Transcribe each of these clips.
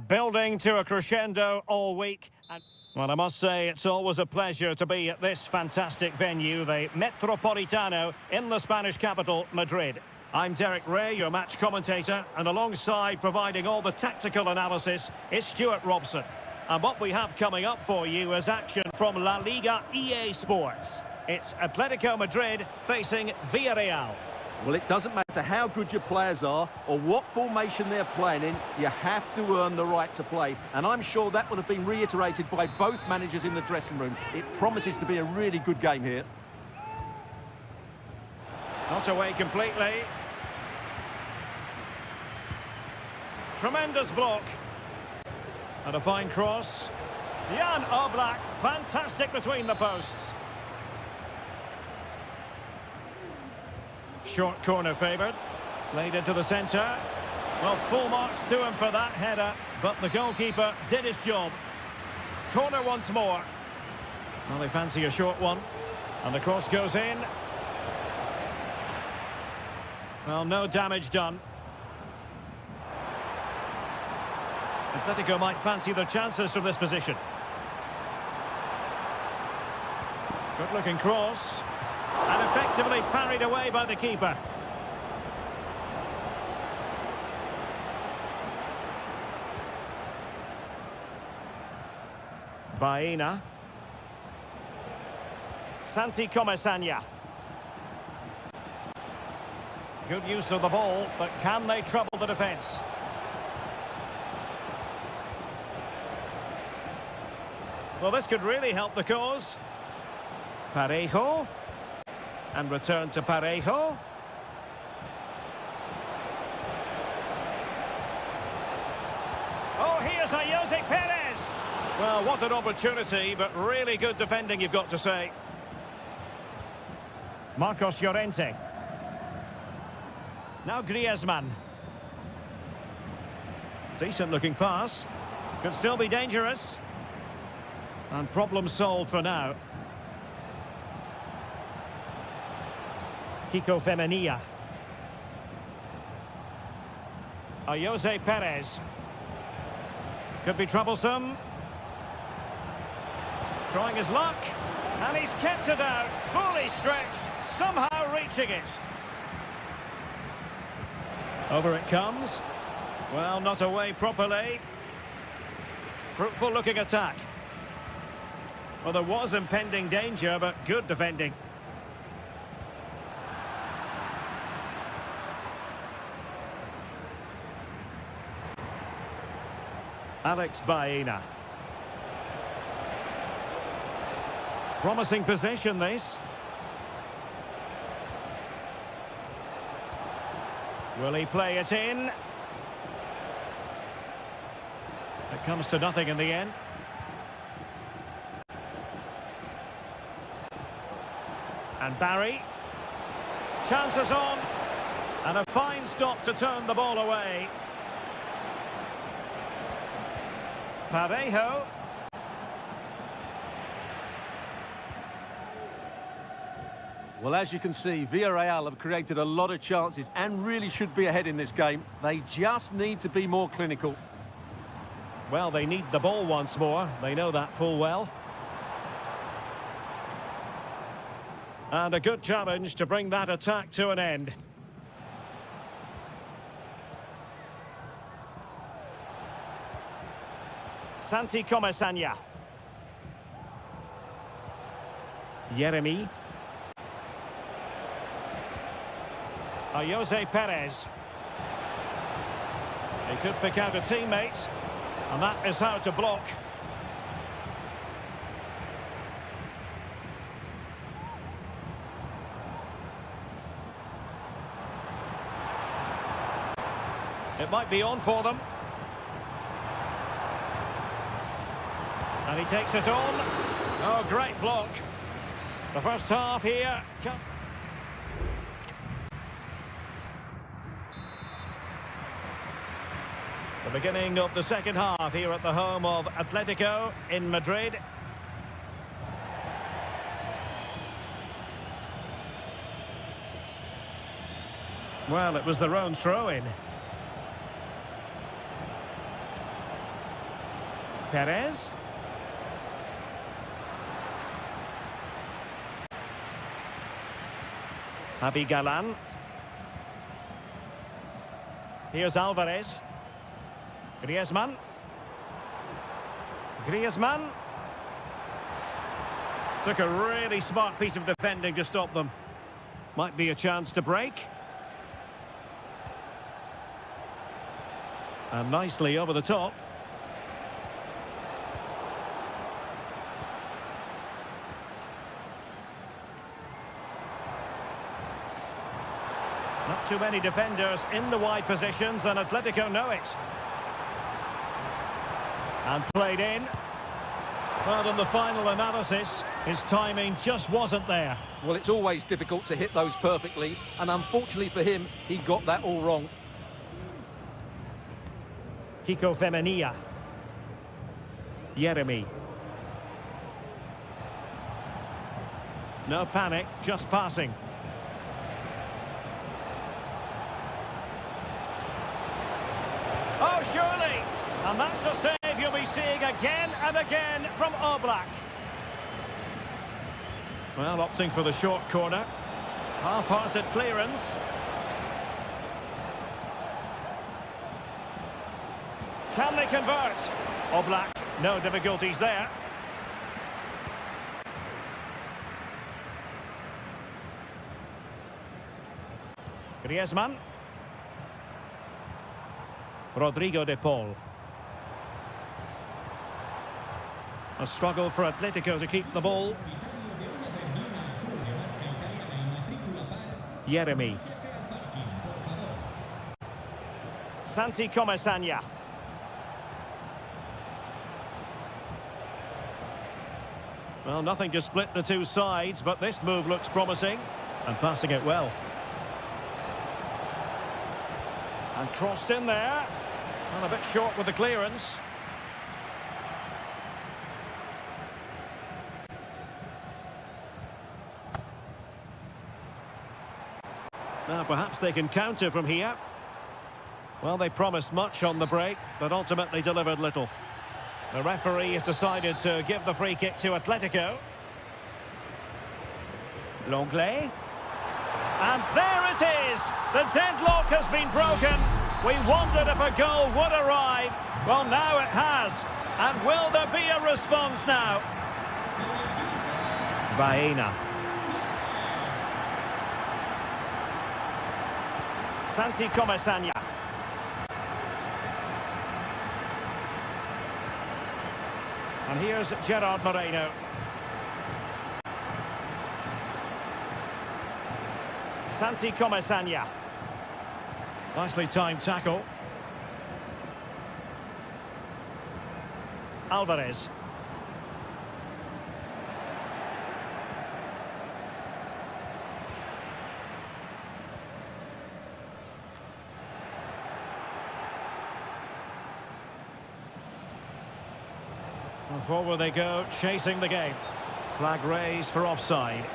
Building to a crescendo all week. And, well, I must say, it's always a pleasure to be at this fantastic venue, the Metropolitano in the Spanish capital, Madrid. I'm Derek Ray, your match commentator, and alongside providing all the tactical analysis is Stuart Robson. And what we have coming up for you is action from La Liga EA Sports. It's Atletico Madrid facing Villarreal. Well, it doesn't matter how good your players are or what formation they're playing in, you have to earn the right to play. And I'm sure that would have been reiterated by both managers in the dressing room. It promises to be a really good game here. Not away completely. Tremendous block. And a fine cross. Jan Oblak, fantastic between the posts. Short corner favoured. Played into the centre. Well, full marks to him for that header, but the goalkeeper did his job. Corner once more. Well, they fancy a short one. And the cross goes in. Well, no damage done. Atletico might fancy their chances from this position. Good-looking cross. And effectively parried away by the keeper. Baena. Santi Comesaña. Good use of the ball, but can they trouble the defence? Well, this could really help the cause. Parejo. And return to Parejo. Oh, here's a Jose Perez. Well, what an opportunity, but really good defending, you've got to say. Marcos Llorente. Now Griezmann. Decent looking pass. Could still be dangerous. And problem solved for now. Kiko Femenia. Jose Perez. Could be troublesome. Trying his luck. And he's kept it out. Fully stretched. Somehow reaching it. Over it comes. Well, not away properly. Fruitful looking attack. Well, there was impending danger, but good defending. Alex Baena. Promising position, this. Will he play it in? It comes to nothing in the end. And Barry. Chances on. And a fine stop to turn the ball away. Parejo. Well, as you can see, Villarreal have created a lot of chances and really should be ahead in this game. They just need to be more clinical. Well, they need the ball once more. They know that full well. And a good challenge to bring that attack to an end. Santi Comesaña. Yeremy. Jose Perez. He could pick out a teammate, and that is how to block. It might be on for them. And he takes it on. Oh, great block. The first half here. The beginning of the second half here at the home of Atletico in Madrid. Well, it was their own throw-in. Perez. Javi Galan. Here's Alvarez. Griezmann. Griezmann. Took a really smart piece of defending to stop them. Might be a chance to break. And nicely over the top. Not too many defenders in the wide positions, and Atletico know it. And played in. Well, in the final analysis, his timing just wasn't there. Well, it's always difficult to hit those perfectly, and unfortunately for him, he got that all wrong. Kiko Femenia. Jeremy. No panic, just passing. Oh, surely! And that's a save you'll be seeing again and again from Oblak. Well, opting for the short corner. Half-hearted clearance. Can they convert? Oblak, no difficulties there. Griezmann. Rodrigo de Paul. A struggle for Atletico to keep the ball. Jeremy. Santi Comesaña. Well, nothing to split the two sides, but this move looks promising. And passing it well. And crossed in there. And a bit short with the clearance. Now, perhaps they can counter from here. Well, they promised much on the break, but ultimately delivered little. The referee has decided to give the free kick to Atletico. Longley. And there it is! The deadlock has been broken. We wondered if a goal would arrive. Well, now it has. And will there be a response now? Baena. Santi Comesaña. And here's Gerard Moreno. Santi Comesaña. Nicely timed tackle. Alvarez. And forward they go, chasing the game. Flag raised for offside.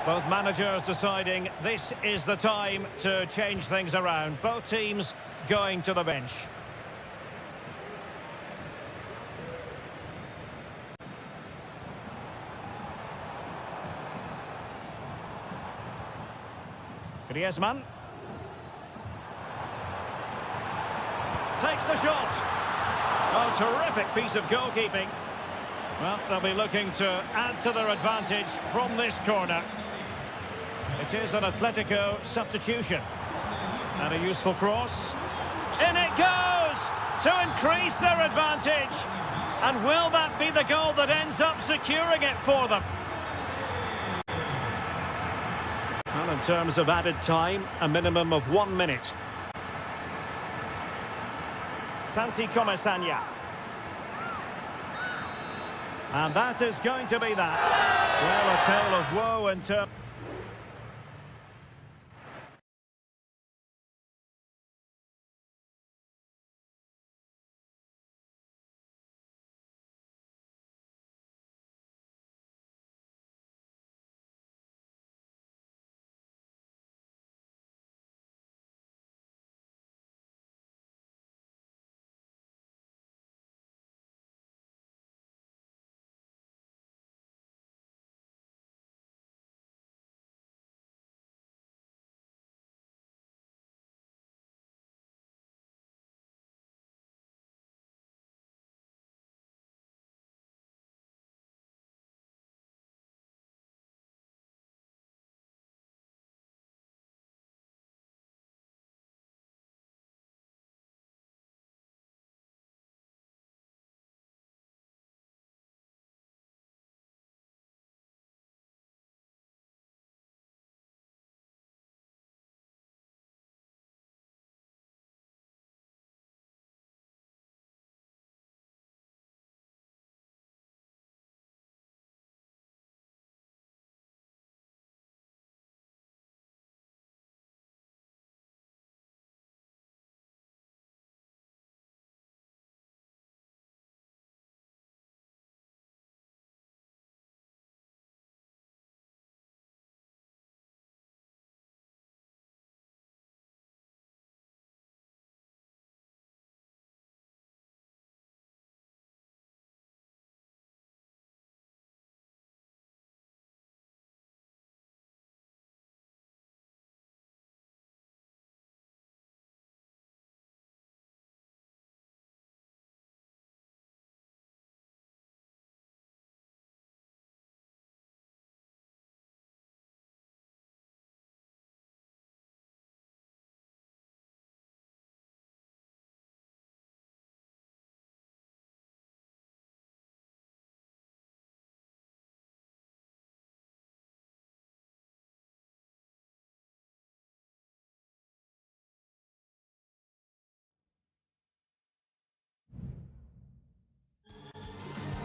Both managers deciding this is the time to change things around. Both teams going to the bench. Griezmann. Takes the shot. Oh, terrific piece of goalkeeping. Well, they'll be looking to add to their advantage from this corner. It is an Atletico substitution. And a useful cross. In it goes! To increase their advantage. And will that be the goal that ends up securing it for them? Well, in terms of added time, a minimum of 1 minute. Santi Comesaña. And that is going to be that. Well, a tale of woe in terms...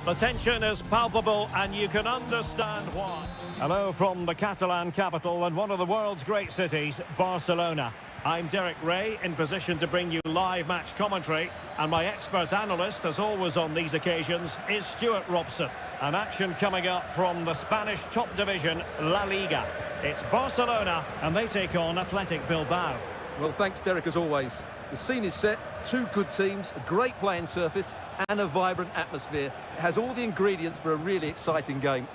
The tension is palpable and you can understand why. Hello from the Catalan capital and one of the world's great cities, Barcelona. I'm Derek Ray, in position to bring you live match commentary, and my expert analyst, as always on these occasions, is Stuart Robson. An action coming up from the Spanish top division, La Liga. It's Barcelona, and they take on Athletic Bilbao. Well, thanks, Derek, as always. The scene is set, two good teams, a great playing surface, and a vibrant atmosphere. It has all the ingredients for a really exciting game.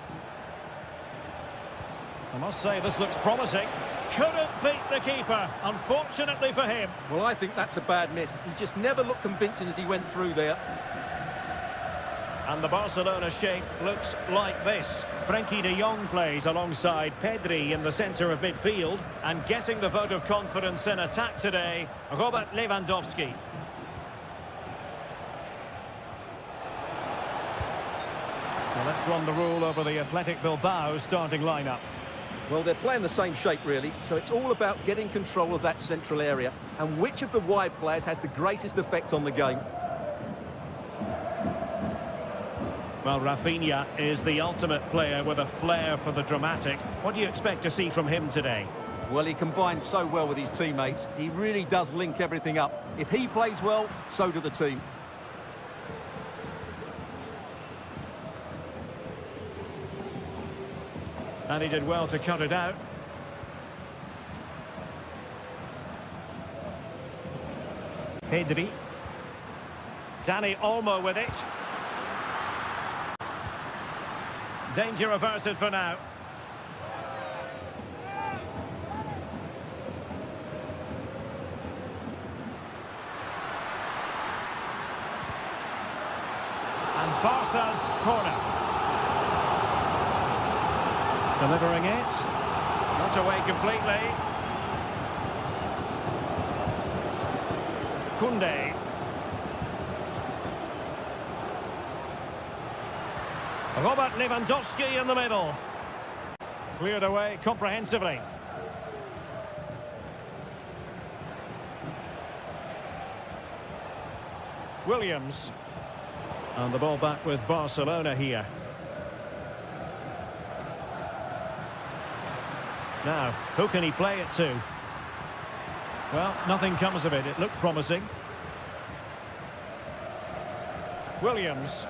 I must say, this looks promising. Couldn't beat the keeper, unfortunately for him. Well, I think that's a bad miss. He just never looked convincing as he went through there. And the Barcelona shape looks like this. Frenkie de Jong plays alongside Pedri in the centre of midfield. And getting the vote of confidence in attack today, Robert Lewandowski. Well, let's run the rule over the Athletic Bilbao starting lineup. Well, they're playing the same shape, really, so it's all about getting control of that central area and which of the wide players has the greatest effect on the game. Well, Rafinha is the ultimate player with a flair for the dramatic. What do you expect to see from him today? Well, he combines so well with his teammates. He really does link everything up. If he plays well, so do the team. And he did well to cut it out. Pedri. Dani Olmo with it. Danger averted for now. And Barca's corner. Delivering it. Not away completely. Koundé. Robert Lewandowski in the middle. Cleared away comprehensively. Williams. And the ball back with Barcelona here. Now, who can he play it to? Well, nothing comes of it. It looked promising. Williams.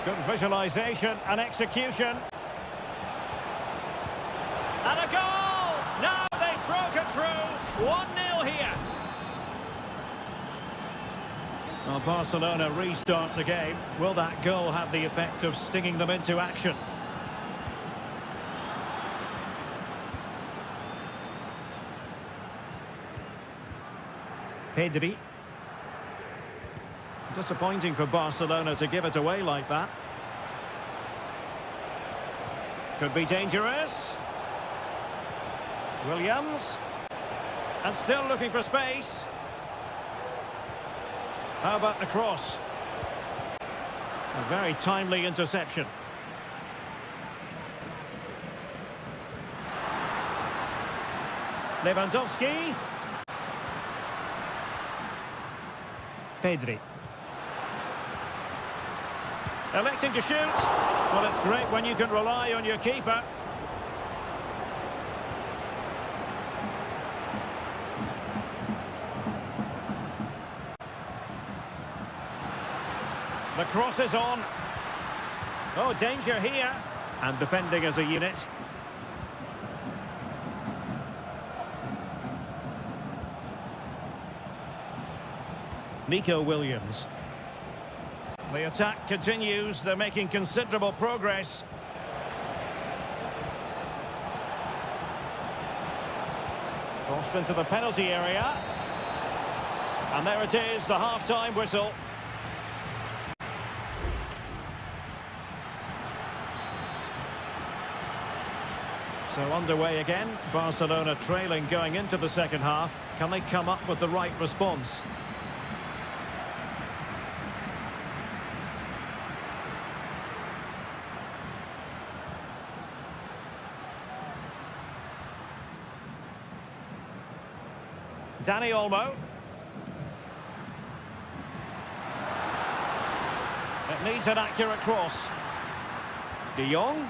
Good visualisation and execution. And a goal! Now they've broken through. 1-0 here. Well, Barcelona restart the game. Will that goal have the effect of stinging them into action? Pedri. Disappointing for Barcelona to give it away like that. Could be dangerous. Williams. And still looking for space. How about the cross? A very timely interception. Lewandowski. Pedri. Electing to shoot. Well, it's great when you can rely on your keeper. The cross is on. Oh, danger here. And defending as a unit. Nico Williams. The attack continues. They're making considerable progress. Crossed into the penalty area. And there it is, the half-time whistle. So underway again. Barcelona trailing going into the second half. Can they come up with the right response? Danny Olmo. It needs an accurate cross. De Jong.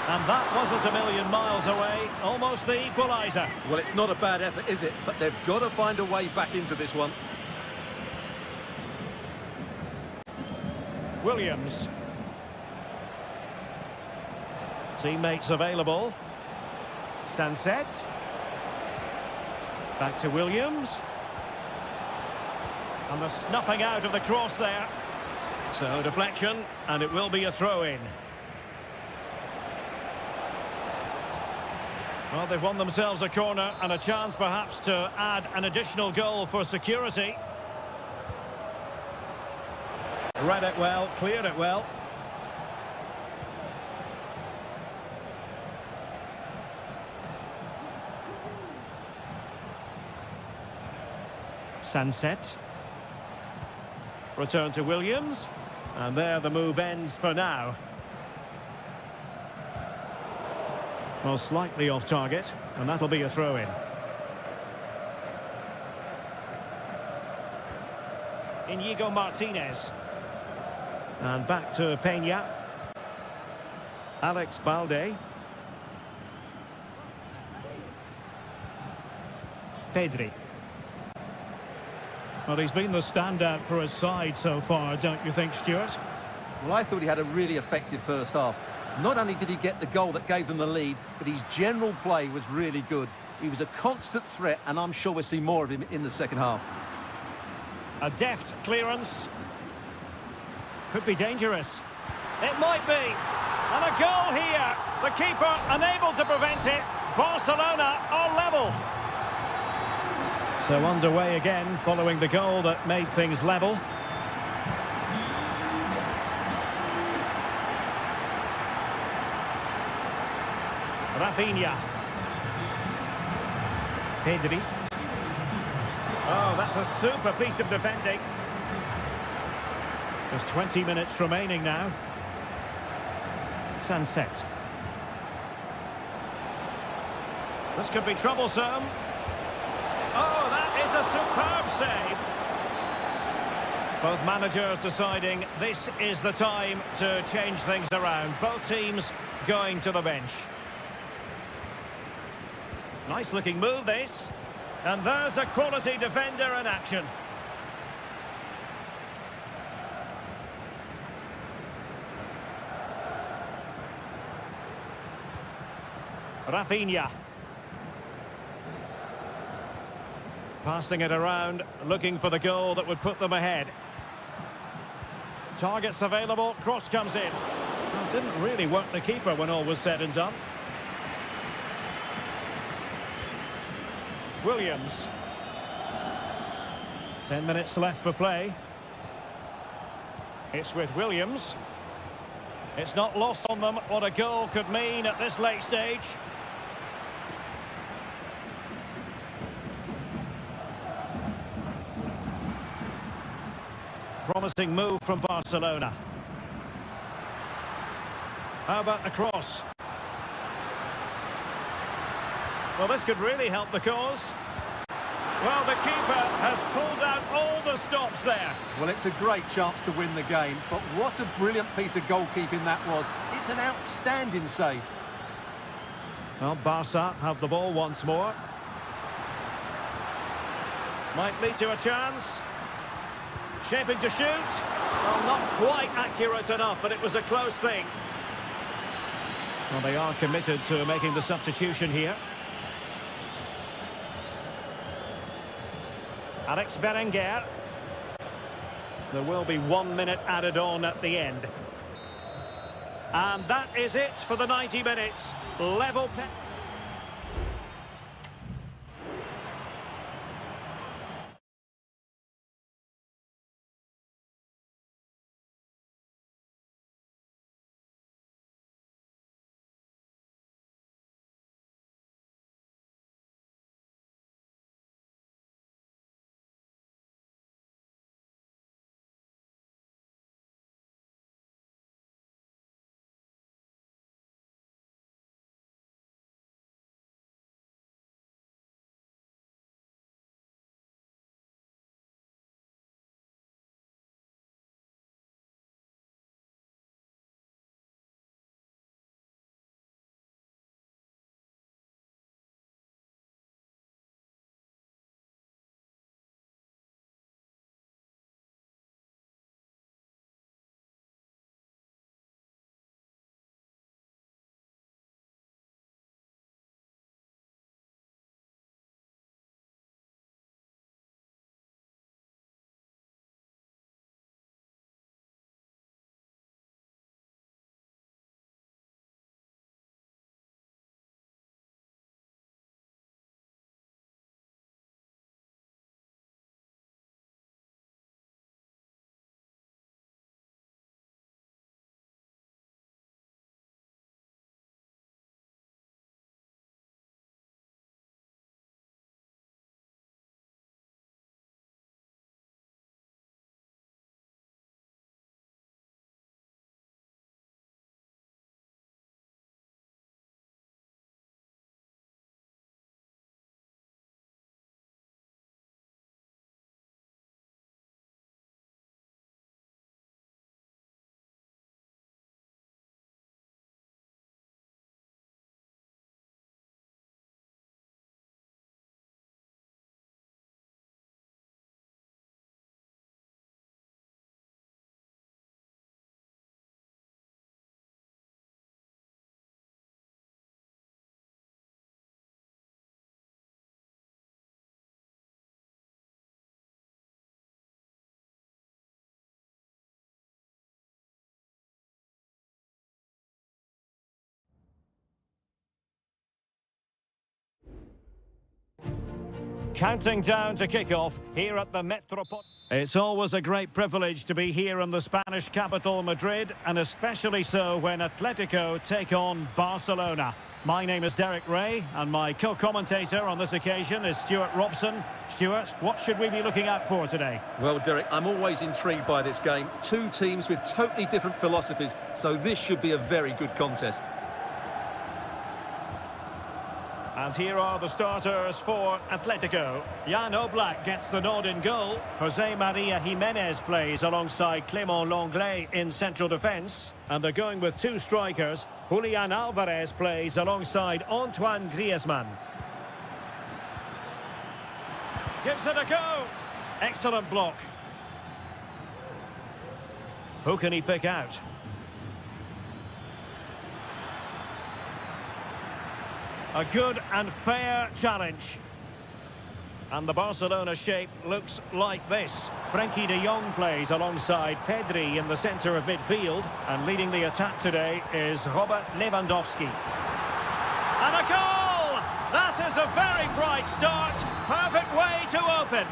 And that wasn't a million miles away, almost the equaliser. Well, it's not a bad effort, is it? But they've got to find a way back into this one. Williams. Teammates available. Sunset. Back to Williams. And the snuffing out of the cross there. So deflection, and it will be a throw-in. Well, they've won themselves a corner and a chance perhaps to add an additional goal for security. Read it well, cleared it well. Sunset. Return to Williams. And there the move ends for now. Well, slightly off target, and that'll be a throw-in. Inigo Martinez. And back to Peña. Alex Balde. Pedri. Well, he's been the standout for his side so far, don't you think, Stuart? Well, I thought he had a really effective first half. Not only did he get the goal that gave them the lead, but his general play was really good. He was a constant threat, and I'm sure we'll see more of him in the second half. A deft clearance. Could be dangerous. It might be. And a goal here. The keeper unable to prevent it. Barcelona are level. So underway again following the goal that made things level. Rafinha. Pedri. Oh, that's a super piece of defending. There's 20 minutes remaining now. Sunset. This could be troublesome. Oh, that is a superb save. Both managers deciding this is the time to change things around. Both teams going to the bench. Nice looking move, this. And there's a quality defender in action. Rafinha. Passing it around, looking for the goal that would put them ahead. Targets available, cross comes in. Well, didn't really work the keeper when all was said and done. Williams. 10 minutes left for play. It's with Williams. It's not lost on them what a goal could mean at this late stage. Promising move from Barcelona. How about the cross? Well, this could really help the cause. Well, the keeper has pulled out all the stops there. Well, it's a great chance to win the game, but what a brilliant piece of goalkeeping that was. It's an outstanding save. Well, Barca have the ball once more. Might lead to a chance. Shaping to shoot. Well, not quite accurate enough, but it was a close thing. Well, they are committed to making the substitution here. Alex Berenguer. There will be 1 minute added on at the end. And that is it for the 90 minutes. Level. Counting down to kick-off here at the Metropol. It's always a great privilege to be here in the Spanish capital, Madrid, and especially so when Atletico take on Barcelona. My name is Derek Ray, and my co-commentator on this occasion is Stuart Robson. Stuart, what should we be looking out for today? Well, Derek, I'm always intrigued by this game. Two teams with totally different philosophies, so this should be a very good contest. And here are the starters for Atletico. Jan Oblak gets the nod in goal. Jose Maria Jimenez plays alongside Clément Lenglet in central defence. And they're going with two strikers. Julian Alvarez plays alongside Antoine Griezmann. Gives it a go. Excellent block. Who can he pick out? A good and fair challenge. And the Barcelona shape looks like this. Frenkie de Jong plays alongside Pedri in the centre of midfield. And leading the attack today is Robert Lewandowski. And a goal! That is a very bright start. Perfect way to open.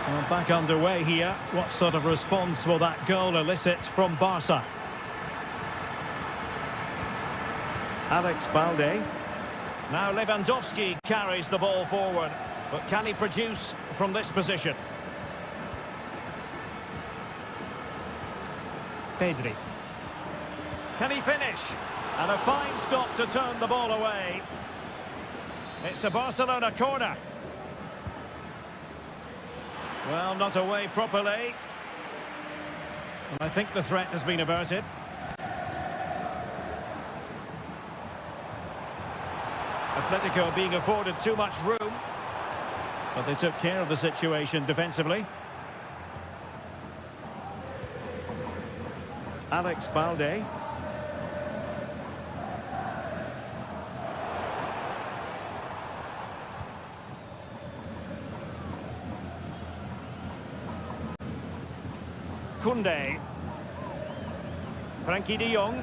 Well, back underway here. What sort of response will that goal elicit from Barca? Alex Balde. Now Lewandowski carries the ball forward. But can he produce from this position? Pedri. Can he finish? And a fine stop to turn the ball away. It's a Barcelona corner. Well, not away properly. I think the threat has been averted. Atletico being afforded too much room, but they took care of the situation defensively. Alex Balde. Koundé. Frenkie de Jong.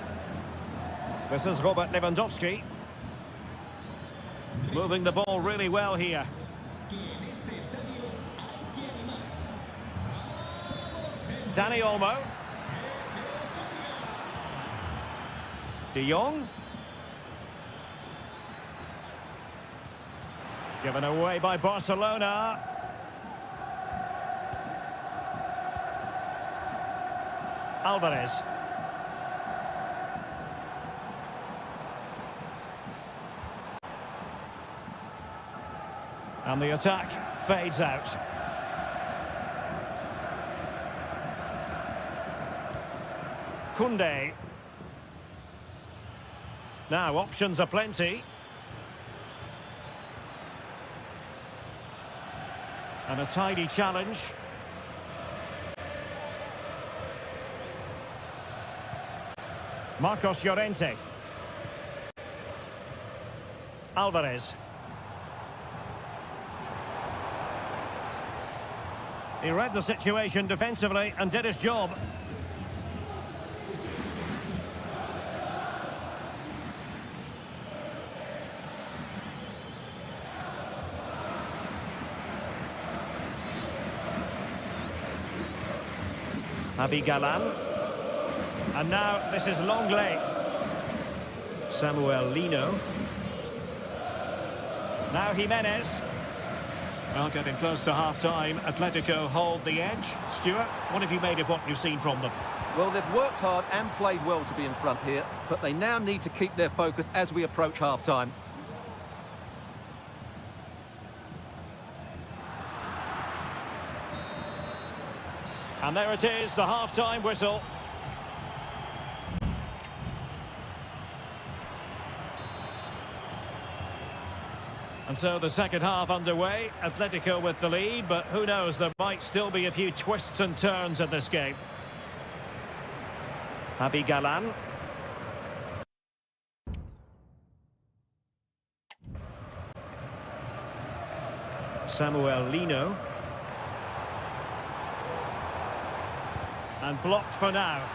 This is Robert Lewandowski. Moving the ball really well here. Dani Olmo. De Jong. Given away by Barcelona. Alvarez. And the attack fades out. Koundé. Now, options are plenty. And a tidy challenge. Marcos Llorente. Alvarez. He read the situation defensively and did his job. Javi Galán. And now this is Lenglet. Samuel Lino. Now Jimenez. Well, getting close to half-time, Atletico hold the edge. Stuart, what have you made of what you've seen from them? Well, they've worked hard and played well to be in front here, but they now need to keep their focus as we approach half-time. And there it is, the half-time whistle. And so the second half underway, Atletico with the lead, but who knows, there might still be a few twists and turns in this game. Javi Galán. Samuel Lino. And blocked for now.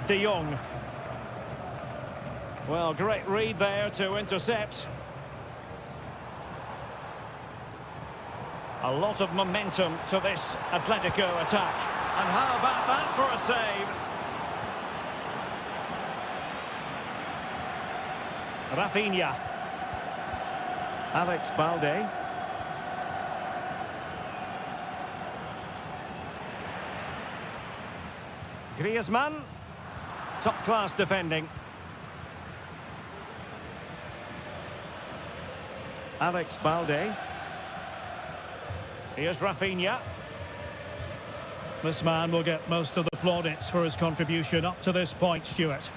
De Jong. Well, great read there to intercept. A lot of momentum to this Atletico attack. And how about that for a save? Rafinha. Alex Balde. Griezmann. Top-class defending. Alex Balde. Here's Rafinha. This man will get most of the plaudits for his contribution up to this point, Stuart.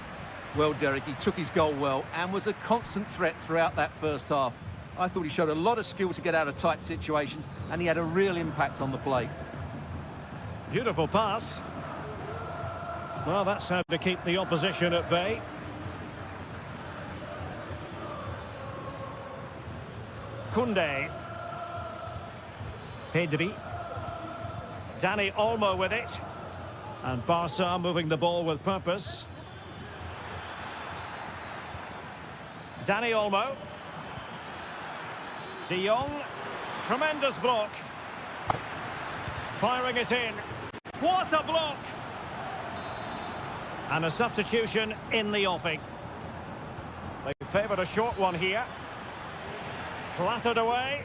Well, Derek, he took his goal well and was a constant threat throughout that first half. I thought he showed a lot of skill to get out of tight situations, and he had a real impact on the play. Beautiful pass. Well, that's how to keep the opposition at bay. Koundé. Pedri. Dani Olmo with it. And Barca moving the ball with purpose. Dani Olmo. De Jong. Tremendous block. Firing it in. What a block! And a substitution in the offing. They favoured a short one here. Clattered away.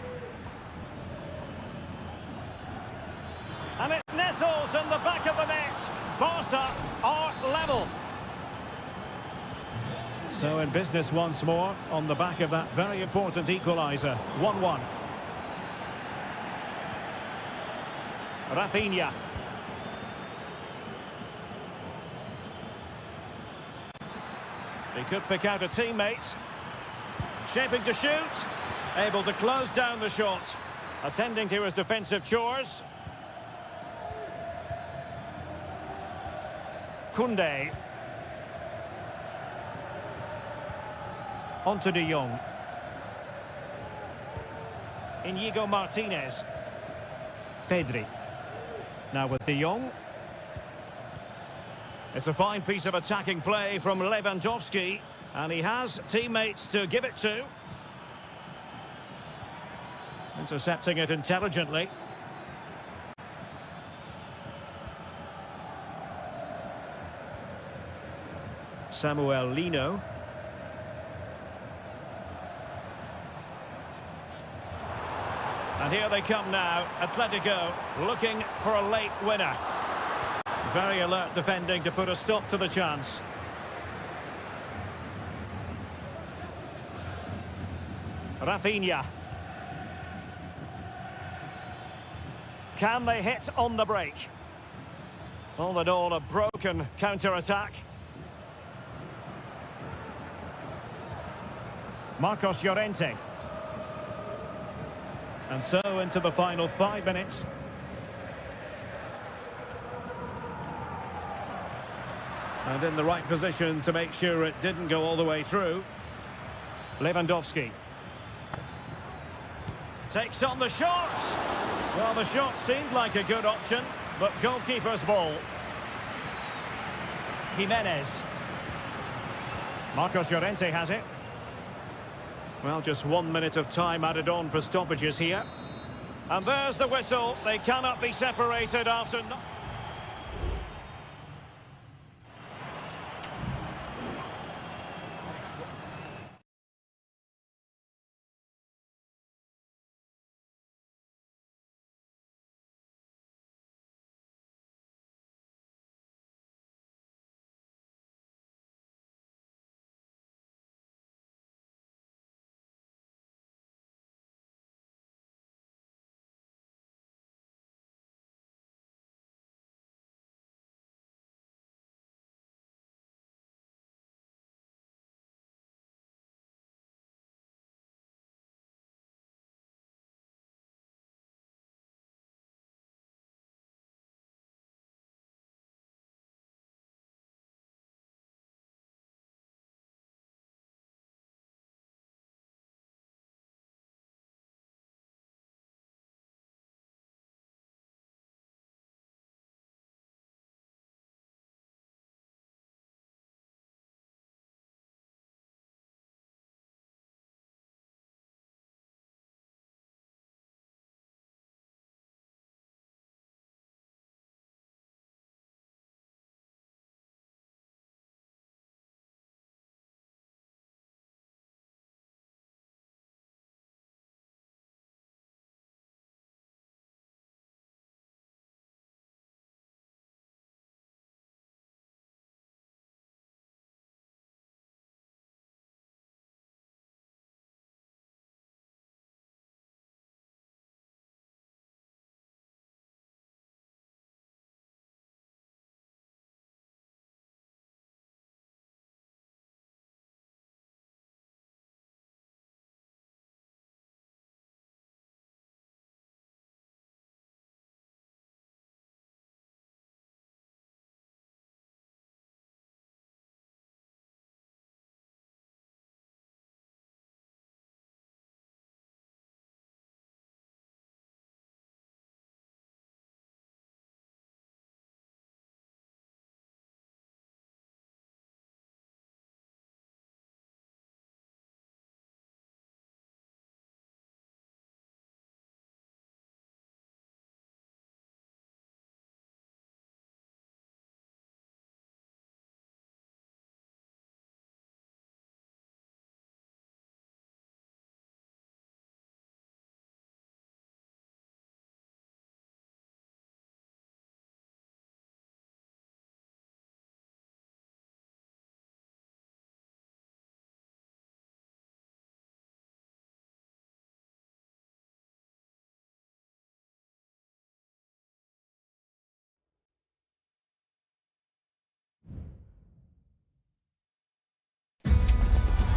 And it nestles in the back of the net. Barca are level. So in business once more on the back of that very important equaliser. 1-1. Rafinha. He could pick out a teammate. Shaping to shoot. Able to close down the shot. Attending to his defensive chores. Koundé. On to De Jong. Inigo Martinez. Pedri. Now with De Jong. It's a fine piece of attacking play from Lewandowski. And he has teammates to give it to. Intercepting it intelligently. Samuel Lino. And here they come now. Atletico looking for a late winner. Very alert defending to put a stop to the chance. Rafinha. Can they hit on the break? All in all, a broken counter-attack. Marcos Llorente. And so into the final 5 minutes. And in the right position to make sure it didn't go all the way through. Lewandowski. Takes on the shot. Well, the shot seemed like a good option, but goalkeeper's ball. Jimenez. Marcos Llorente has it. Well, just 1 minute of time added on for stoppages here. And there's the whistle. They cannot be separated after...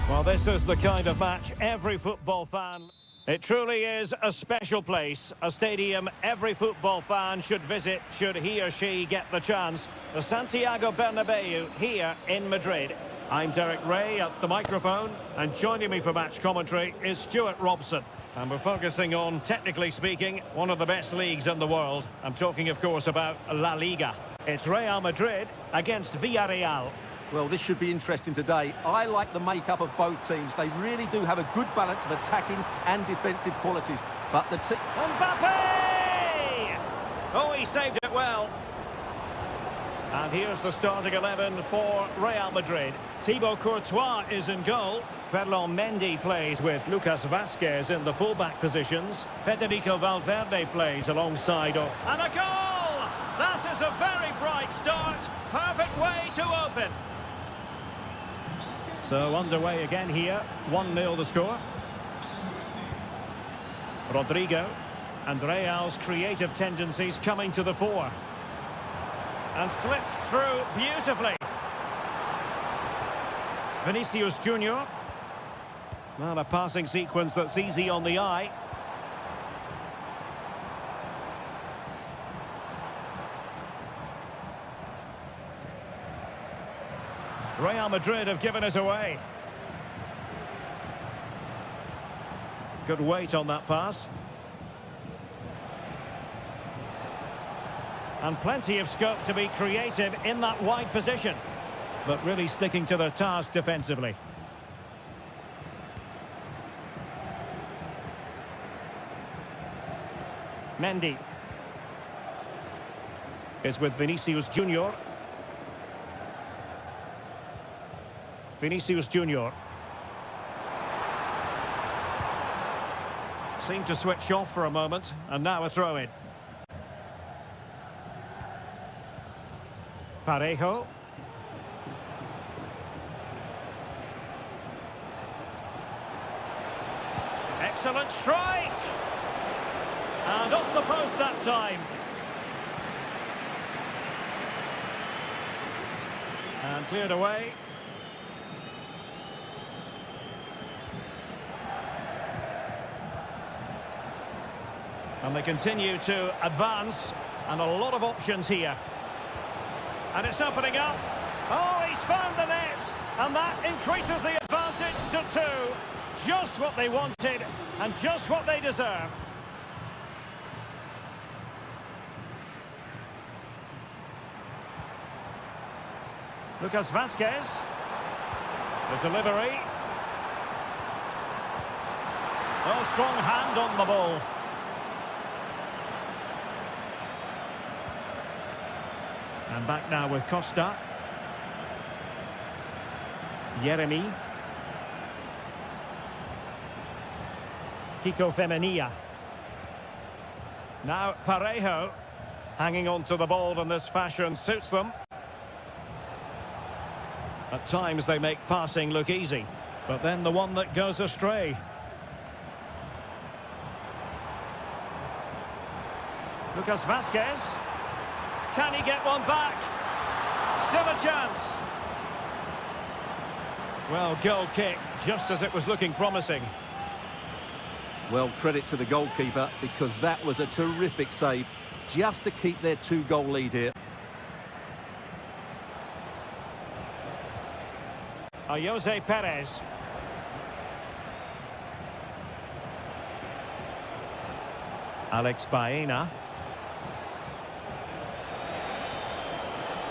Well, this is the kind of match every football fan... It truly is a special place, a stadium every football fan should visit should he or she get the chance. The Santiago Bernabeu here in Madrid. I'm Derek Ray at the microphone, and joining me for match commentary is Stuart Robson. And we're focusing on, technically speaking, one of the best leagues in the world. I'm talking, of course, about La Liga. It's Real Madrid against Villarreal. Well, this should be interesting today. I like the makeup of both teams. They really do have a good balance of attacking and defensive qualities. But the team... Mbappe! Oh, he saved it well. And here's the starting 11 for Real Madrid. Thibaut Courtois is in goal. Ferland Mendy plays with Lucas Vazquez in the fullback positions. Federico Valverde plays alongside... And a goal! That is a very bright start. Perfect way to open. So underway again here. 1-0 the score. Rodrigo. And Real's creative tendencies coming to the fore. And slipped through beautifully. Vinicius Junior. Well, a passing sequence that's easy on the eye. Real Madrid have given us away. Good weight on that pass. And plenty of scope to be creative in that wide position. But really sticking to their task defensively. Mendy. Is with Vinicius Junior. Vinicius Junior. Seemed to switch off for a moment, and now a throw-in. Parejo. Excellent strike! And off the post that time. And cleared away. And they continue to advance, and a lot of options here. And it's opening up. Oh, he's found the net, and that increases the advantage to 2. Just what they wanted, and just what they deserve. Lucas Vazquez. The delivery. Oh, strong hand on the ball. And back now with Costa. Yeremy. Kiko Femenia. Now Parejo. Hanging on to the ball in this fashion suits them. At times they make passing look easy, but then the one that goes astray. Lucas Vazquez. Can he get one back? Still a chance. Well, goal kick, just as it was looking promising. Well, credit to the goalkeeper, because that was a terrific save, just to keep their 2-goal lead here. Jose Perez. Alex Baena.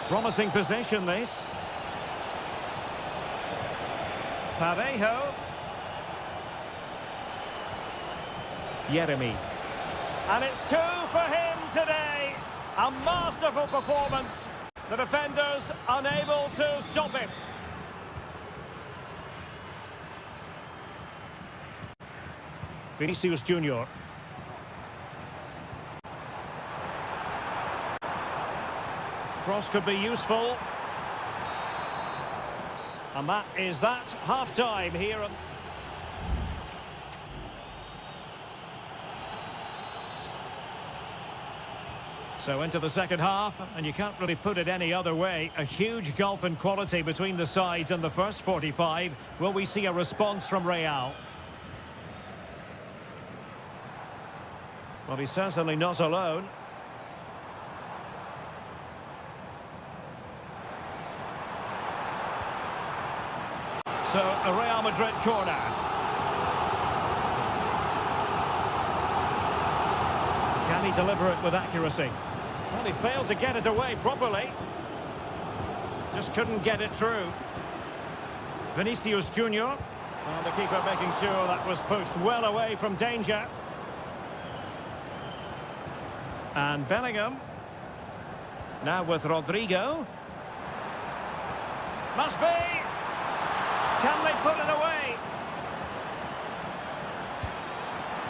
Promising possession, this. Parejo. Yeremy. And it's 2 for him today. A masterful performance. The defenders unable to stop him. Vinicius Junior. Cross could be useful. And that is that. Half-time here. So into the second half, and you can't really put it any other way. A huge gulf in quality between the sides in the first 45. Will we see a response from Real? Well, he's certainly not alone. So, a Real Madrid corner. Can he deliver it with accuracy? Well, he failed to get it away properly. Just couldn't get it through. Vinicius Junior. Well, the keeper making sure that was pushed well away from danger. And Bellingham. Now with Rodrigo. Must be! Can they put it away?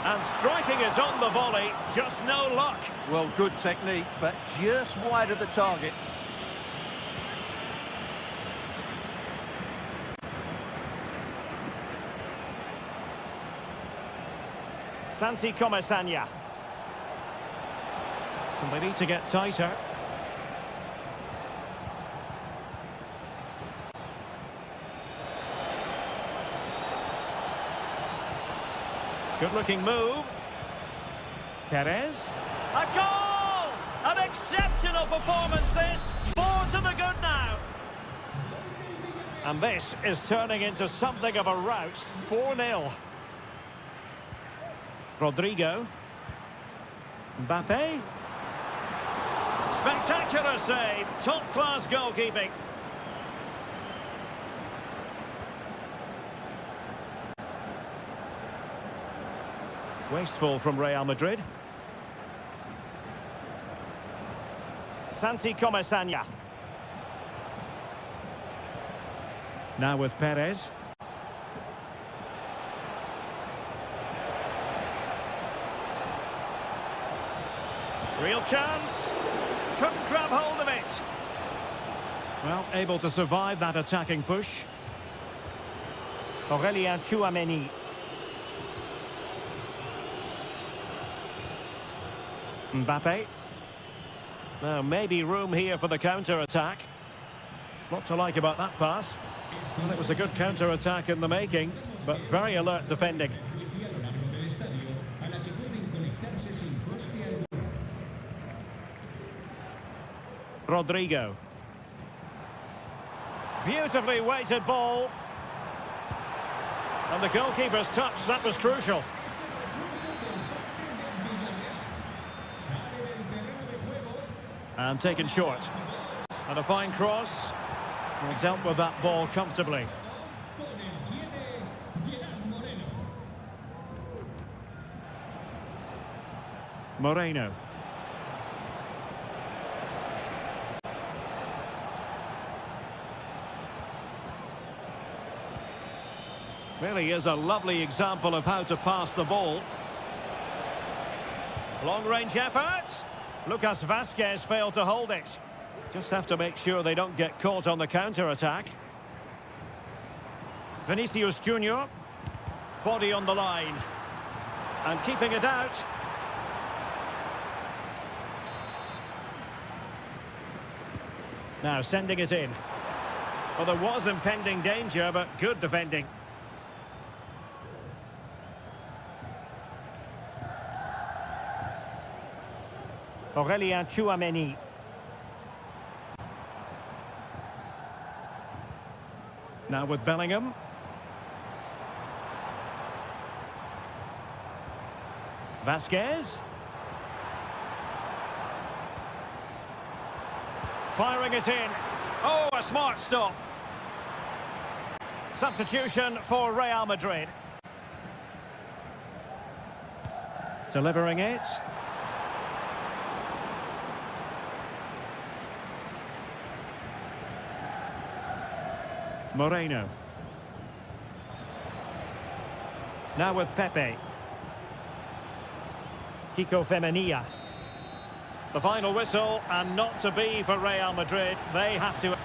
And striking it on the volley, just no luck. Well, good technique, but just wide of the target. Santi Comesaña. And they need to get tighter. Good-looking move. Perez. A goal! An exceptional performance, this. 4 to the good now. And this is turning into something of a rout. 4-0. Rodrigo. Mbappe. Spectacular save. Top-class goalkeeping. Wasteful from Real Madrid. Santi Comesaña. Now with Perez. Real chance. Couldn't grab hold of it. Well, able to survive that attacking push. Aurélien Tchouaméni. Mbappe. Well, maybe room here for the counter-attack. What to like about that pass? Well, it was a good counter-attack in the making, but very alert defending. Rodrigo. Beautifully weighted ball. And the goalkeeper's touch, that was crucial. And taken short. And a fine cross. Well, dealt with that ball comfortably. Moreno. Really is a lovely example of how to pass the ball. Long-range effort. Lucas Vazquez failed to hold it. Just have to make sure they don't get caught on the counter-attack. Vinicius Junior. Body on the line. And keeping it out. Now sending it in. Well, there was impending danger, but good defending. Aurélien Tchouaméni. Now with Bellingham. Vazquez. Firing it in. Oh, a smart stop. Substitution for Real Madrid. Delivering it. Moreno. Now with Pepe. Kiko Femenia. The final whistle, and not to be for Real Madrid. They have to...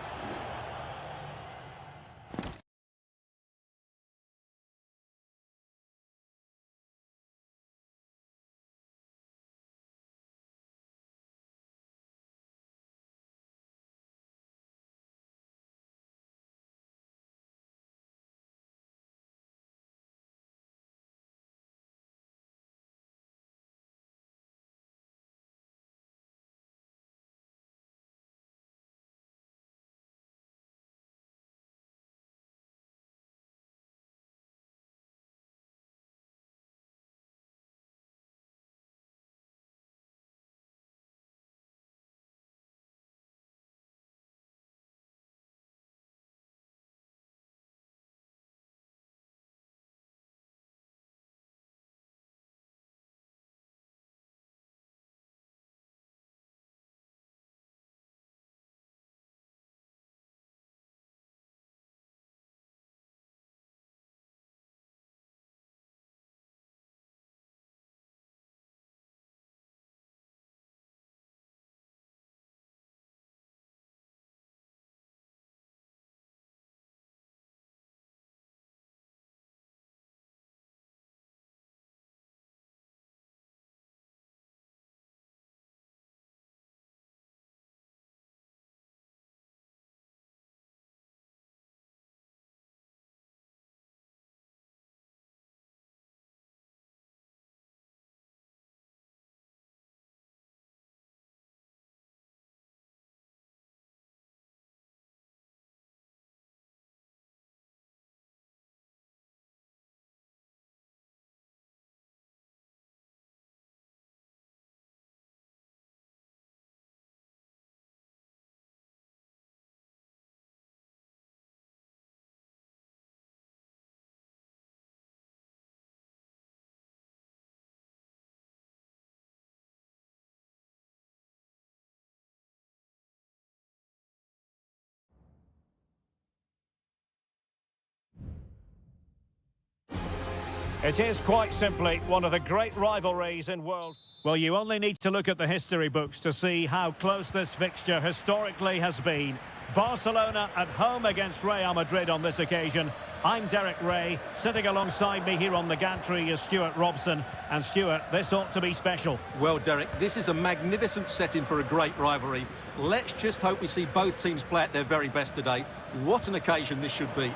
It is quite simply one of the great rivalries in world. Well, you only need to look at the history books to see how close this fixture historically has been. Barcelona at home against Real Madrid on this occasion. I'm Derek Ray. Sitting alongside me here on the gantry is Stuart Robson. And Stuart, this ought to be special. Well, Derek, this is a magnificent setting for a great rivalry. Let's just hope we see both teams play at their very best today. What an occasion this should be.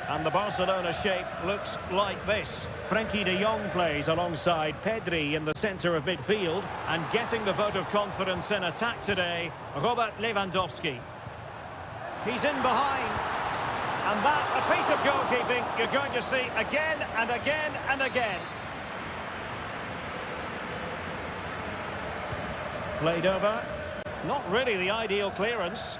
And the Barcelona shape looks like this. Frenkie de Jong plays alongside Pedri in the centre of midfield. And getting the vote of confidence in attack today, Robert Lewandowski. He's in behind. And that, a piece of goalkeeping you're going to see again and again and again. Played over. Not really the ideal clearance.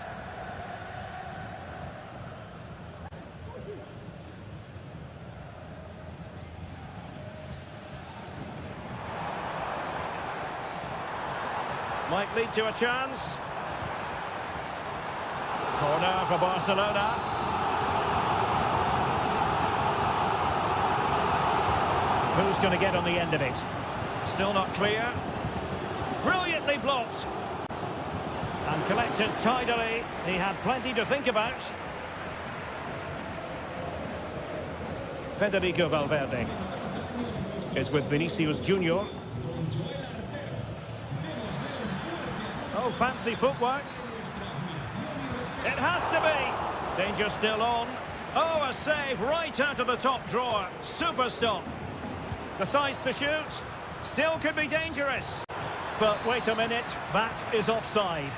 Might lead to a chance. Corner for Barcelona. Who's going to get on the end of it? Still not clear. Brilliantly blocked. And collected tidily. He had plenty to think about. Federico Valverde is with Vinicius Junior. Oh, fancy footwork. It has to be. Danger still on. Oh, a save right out of the top drawer. Super stop. Decides to shoot. Still could be dangerous. But wait a minute. That is offside.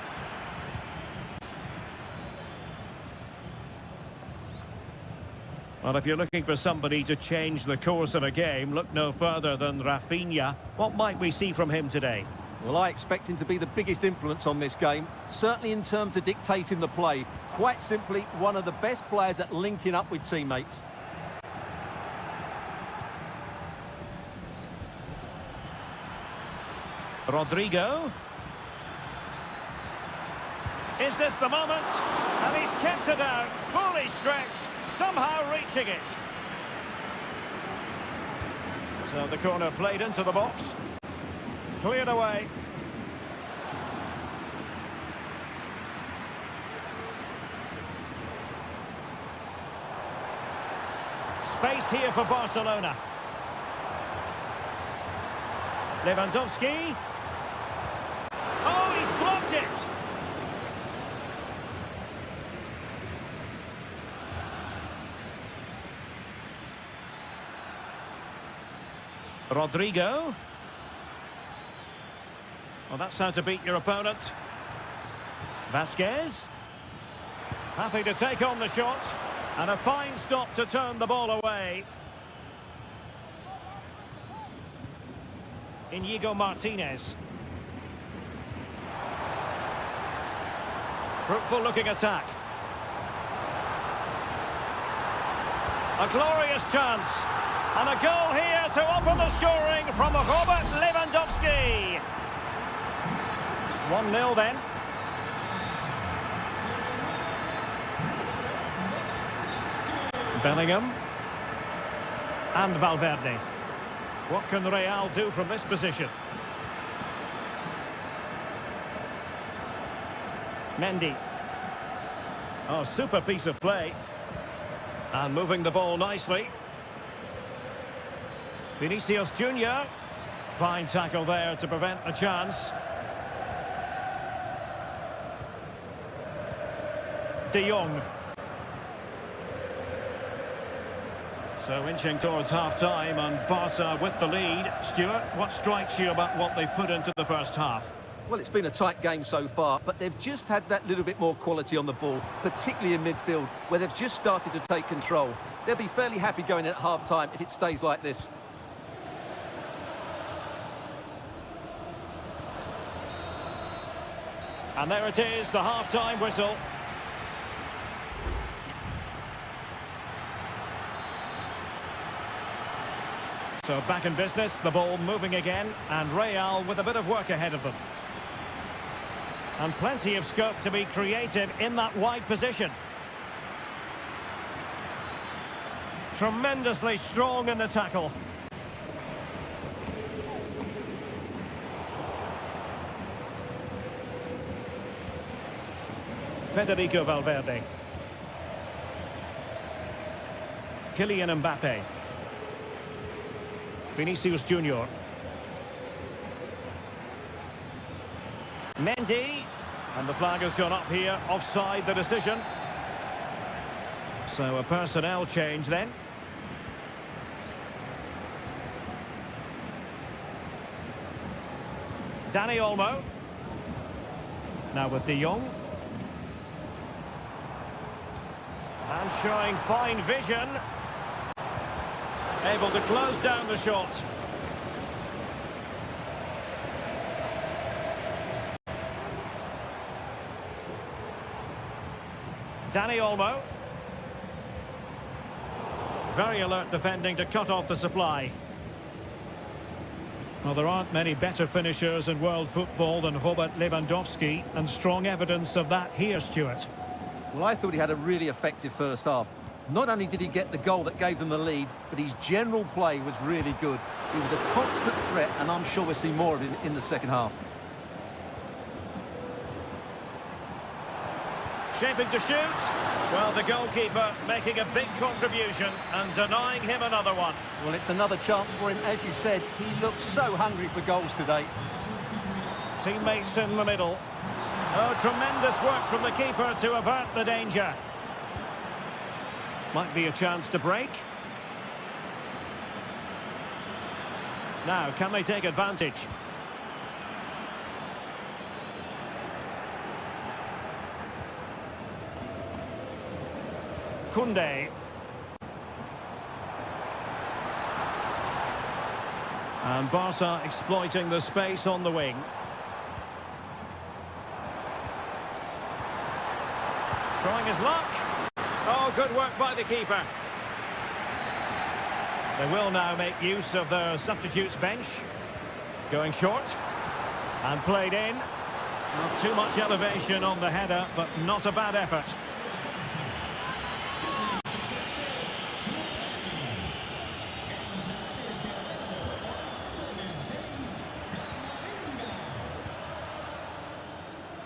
Well, if you're looking for somebody to change the course of a game, look no further than Rafinha. What might we see from him today? Well, I expect him to be the biggest influence on this game, certainly in terms of dictating the play. Quite simply, one of the best players at linking up with teammates. Rodrigo. Is this the moment? And he's kept it out, fully stretched, somehow reaching it. So the corner played into the box. Cleared away. Space here for Barcelona. Lewandowski. Oh, he's blocked it. Rodrigo. Well, that's how to beat your opponent. Vasquez. Happy to take on the shot. And a fine stop to turn the ball away. Inigo Martinez. Fruitful looking attack. A glorious chance. And a goal here to open the scoring from Robert Lewandowski. 1-0 then. Bellingham. And Valverde. What can Real do from this position? Mendy. Oh, super piece of play. And moving the ball nicely. Vinicius Junior. Fine tackle there to prevent the chance. De Jong. So inching towards half-time and Barca with the lead. Stuart, what strikes you about what they've put into the first half? Well, it's been a tight game so far, but they've just had that little bit more quality on the ball, particularly in midfield, where they've just started to take control. They'll be fairly happy going at half-time if it stays like this. And there it is, the half-time whistle. So back in business, the ball moving again, and Real with a bit of work ahead of them. And plenty of scope to be creative in that wide position. Tremendously strong in the tackle. Federico Valverde. Kylian Mbappe. Vinicius Junior. Mendy. And the flag has gone up here, offside the decision. So a personnel change then. Dani Olmo. Now with De Jong. And showing fine vision. Able to close down the shot. Dani Olmo. Very alert defending to cut off the supply. Well, there aren't many better finishers in world football than Robert Lewandowski, and strong evidence of that here, Stuart. Well, I thought he had a really effective first half. Not only did he get the goal that gave them the lead, but his general play was really good. He was a constant threat, and I'm sure we'll see more of him in the second half. Shaping to shoot. Well, the goalkeeper making a big contribution and denying him another one. Well, it's another chance for him. As you said, he looks so hungry for goals today. Teammates in the middle. Oh, tremendous work from the keeper to avert the danger. Might be a chance to break. Now, can they take advantage? Koundé. And Barca exploiting the space on the wing. Trying his luck. Oh, good work by the keeper. They will now make use of their substitutes bench. Going short. And played in. Not too much elevation on the header, but not a bad effort.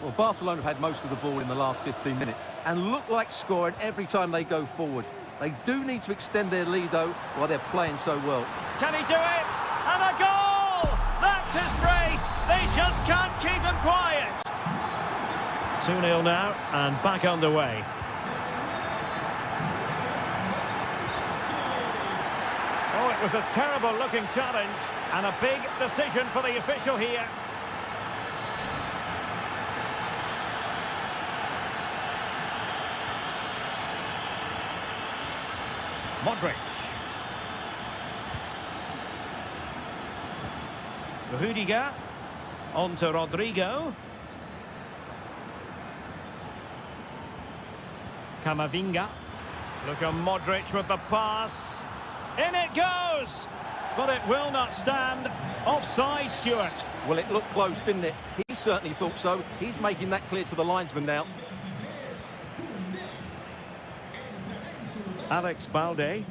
Well, Barcelona have had most of the ball in the last 15 minutes and look like scoring every time they go forward. They do need to extend their lead, though, while they're playing so well. Can he do it? And a goal! That's his brace! They just can't keep him quiet! 2-0 now, and back underway. Oh, it was a terrible-looking challenge, and a big decision for the official here. Modric. Rudiger. On to Rodrigo. Camavinga. Look at Modric with the pass. In it goes! But it will not stand. Offside, Stuart. Well, it looked close, didn't it? He certainly thought so. He's making that clear to the linesman now. Alex Balde.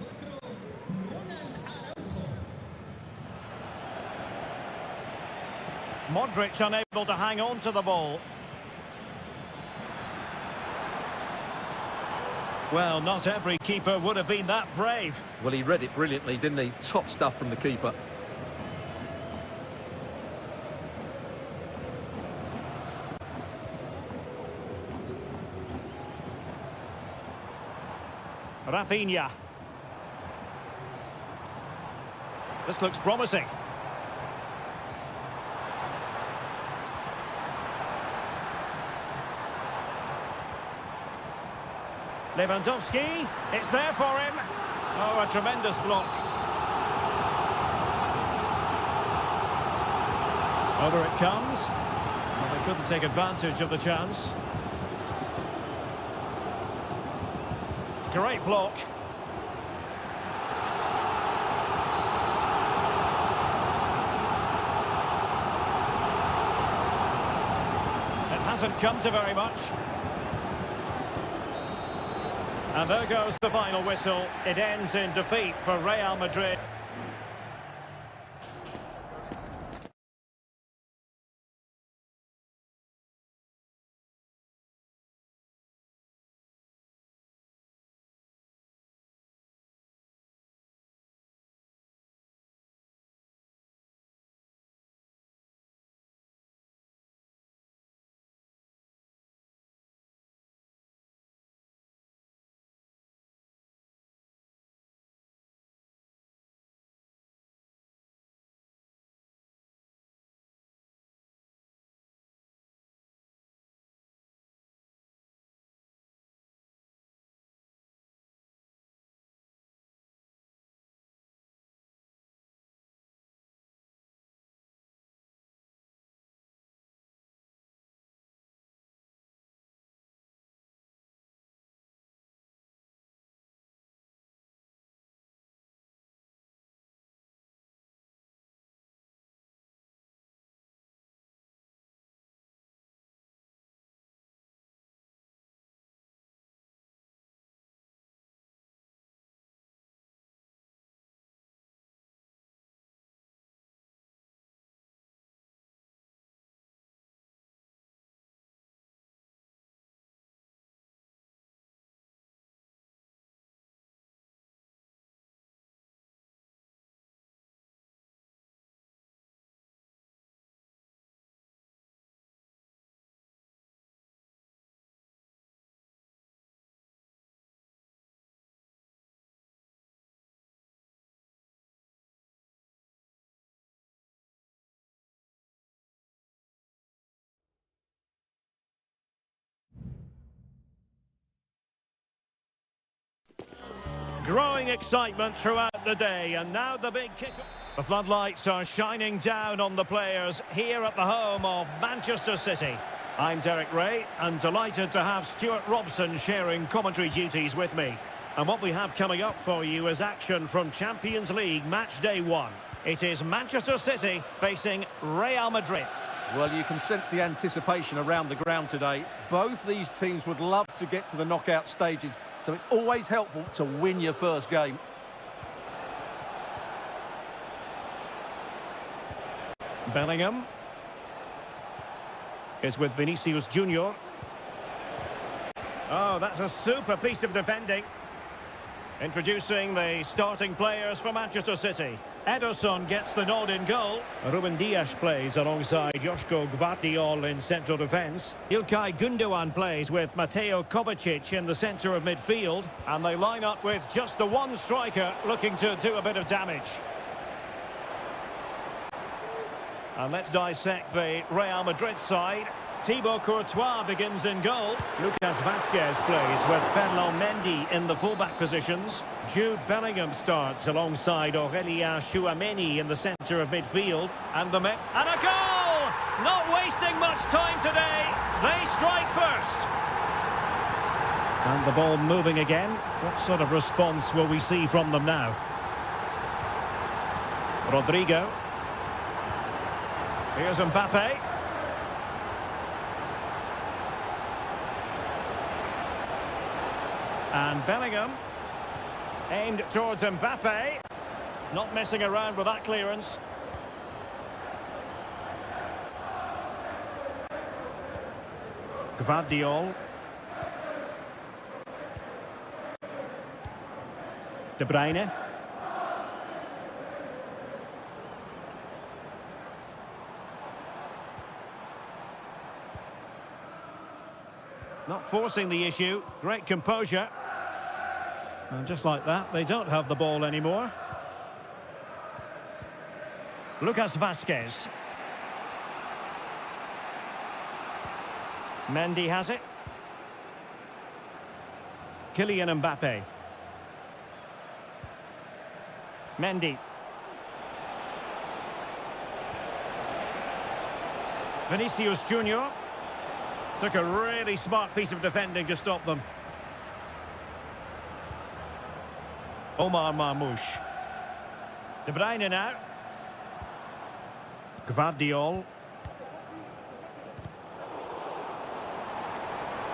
Modric unable to hang on to the ball. Well, not every keeper would have been that brave. Well, he read it brilliantly, didn't he? Top stuff from the keeper. Rafinha. This looks promising. Lewandowski, it's there for him. Oh, a tremendous block. Over it comes. Well, they couldn't take advantage of the chance. Great block. It hasn't come to very much. And there goes the final whistle. It ends in defeat for Real Madrid. Growing excitement throughout the day, and now the big kick. The floodlights are shining down on the players here at the home of Manchester City. I'm Derek Ray, and delighted to have Stuart Robson sharing commentary duties with me. And what we have coming up for you is action from Champions League match day 1. It is Manchester City facing Real Madrid. Well, you can sense the anticipation around the ground today. Both these teams would love to get to the knockout stages, so it's always helpful to win your first game. Bellingham is with Vinicius Junior. Oh, that's a super piece of defending. Introducing the starting players for Manchester City. Ederson gets the nod in goal. Ruben Dias plays alongside Joško Gvardiol in central defence. Ilkay Gundogan plays with Mateo Kovacic in the centre of midfield. And they line up with just the one striker looking to do a bit of damage. And let's dissect the Real Madrid side. Thibaut Courtois begins in goal. Lucas Vazquez plays with Ferland Mendy in the fullback positions. Jude Bellingham starts alongside Aurélien Tchouaméni in the centre of midfield. And a goal! Not wasting much time today. They strike first. And the ball moving again. What sort of response will we see from them now? Rodrigo. Here's Mbappe. And Bellingham, aimed towards Mbappe, not messing around with that clearance. Gvardiol. De Bruyne. Not forcing the issue, great composure. And just like that, they don't have the ball anymore. Lucas Vazquez. Mendy has it. Kylian Mbappe. Mendy. Vinicius Junior. Took a really smart piece of defending to stop them. Omar Marmoush. De Bruyne now. Gvardiol.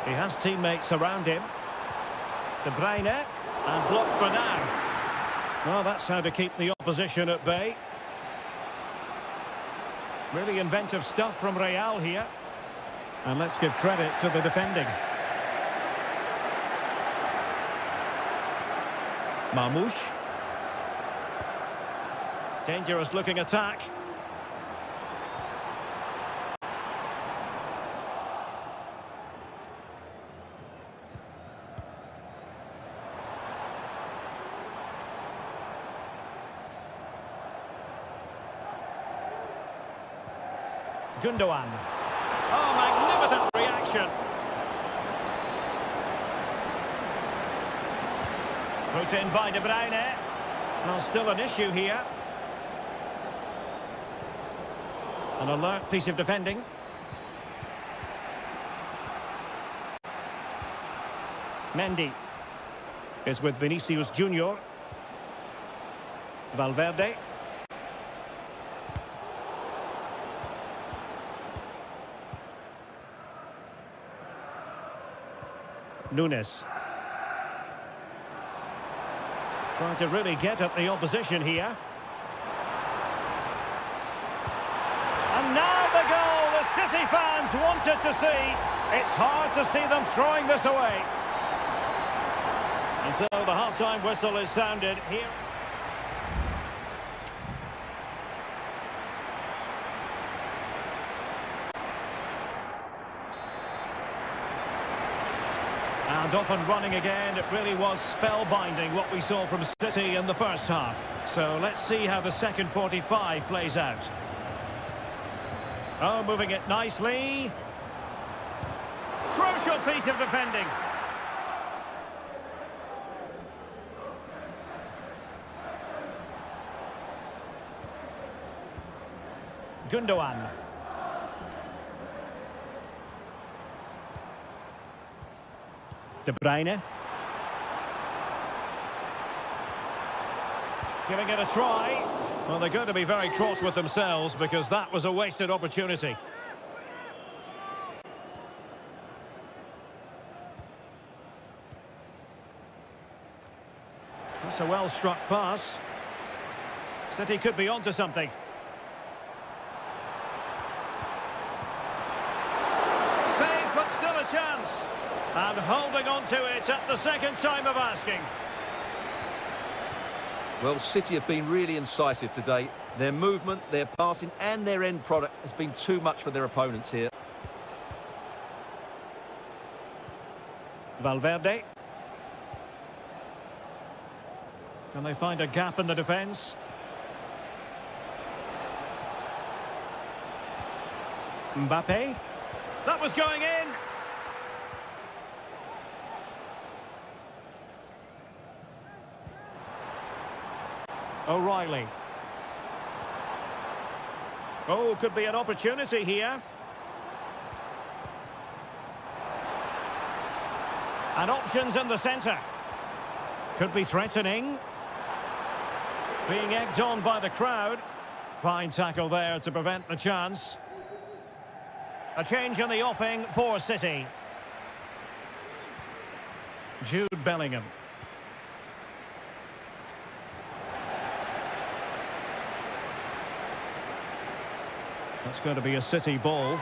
He has teammates around him. De Bruyne, and blocked for now. Well, that's how to keep the opposition at bay. Really inventive stuff from Real here. And let's give credit to the defending. Marmoush. Dangerous looking attack. Gundogan. Oh, magnificent reaction. Put in by De Bruyne. Well, still an issue here. An alert piece of defending. Mendy is with Vinicius Junior. Valverde. Nunes. Trying to really get at the opposition here. And now the goal the City fans wanted to see. It's hard to see them throwing this away. And so the half-time whistle is sounded here. And off and running again. It really was spellbinding what we saw from City in the first half. So let's see how the second 45 plays out. Oh, moving it nicely. Crucial piece of defending. Gundogan. De Bruyne. Giving it a try. Well, they're going to be very cross with themselves because that was a wasted opportunity. That's a well-struck pass. City could be onto something. Save, but still a chance. And holding on to it at the second time of asking. Well, City have been really incisive today. Their movement, their passing and their end product has been too much for their opponents here. Valverde. Can they find a gap in the defence? Mbappe. That was going in. O'Reilly. Oh, could be an opportunity here. And options in the centre. Could be threatening. Being egged on by the crowd. Fine tackle there to prevent the chance. A change in the offing for City. Jude Bellingham. That's going to be a City ball.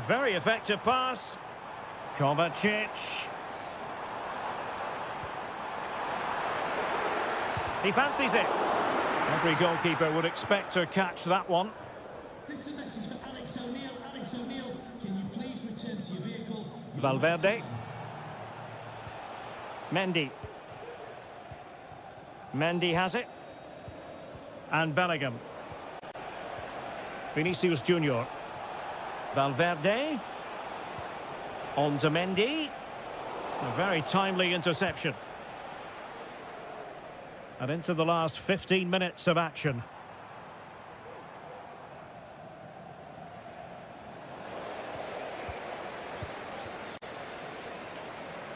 Very effective pass. Kovacic. He fancies it. Every goalkeeper would expect to catch that one. This is a message for Alex O'Neill. Alex O'Neill, can you please return to your vehicle? Valverde. Mendy. Mendy has it. And Bellingham. Vinicius Junior. Valverde. On to Mendy. A very timely interception. And into the last 15 minutes of action.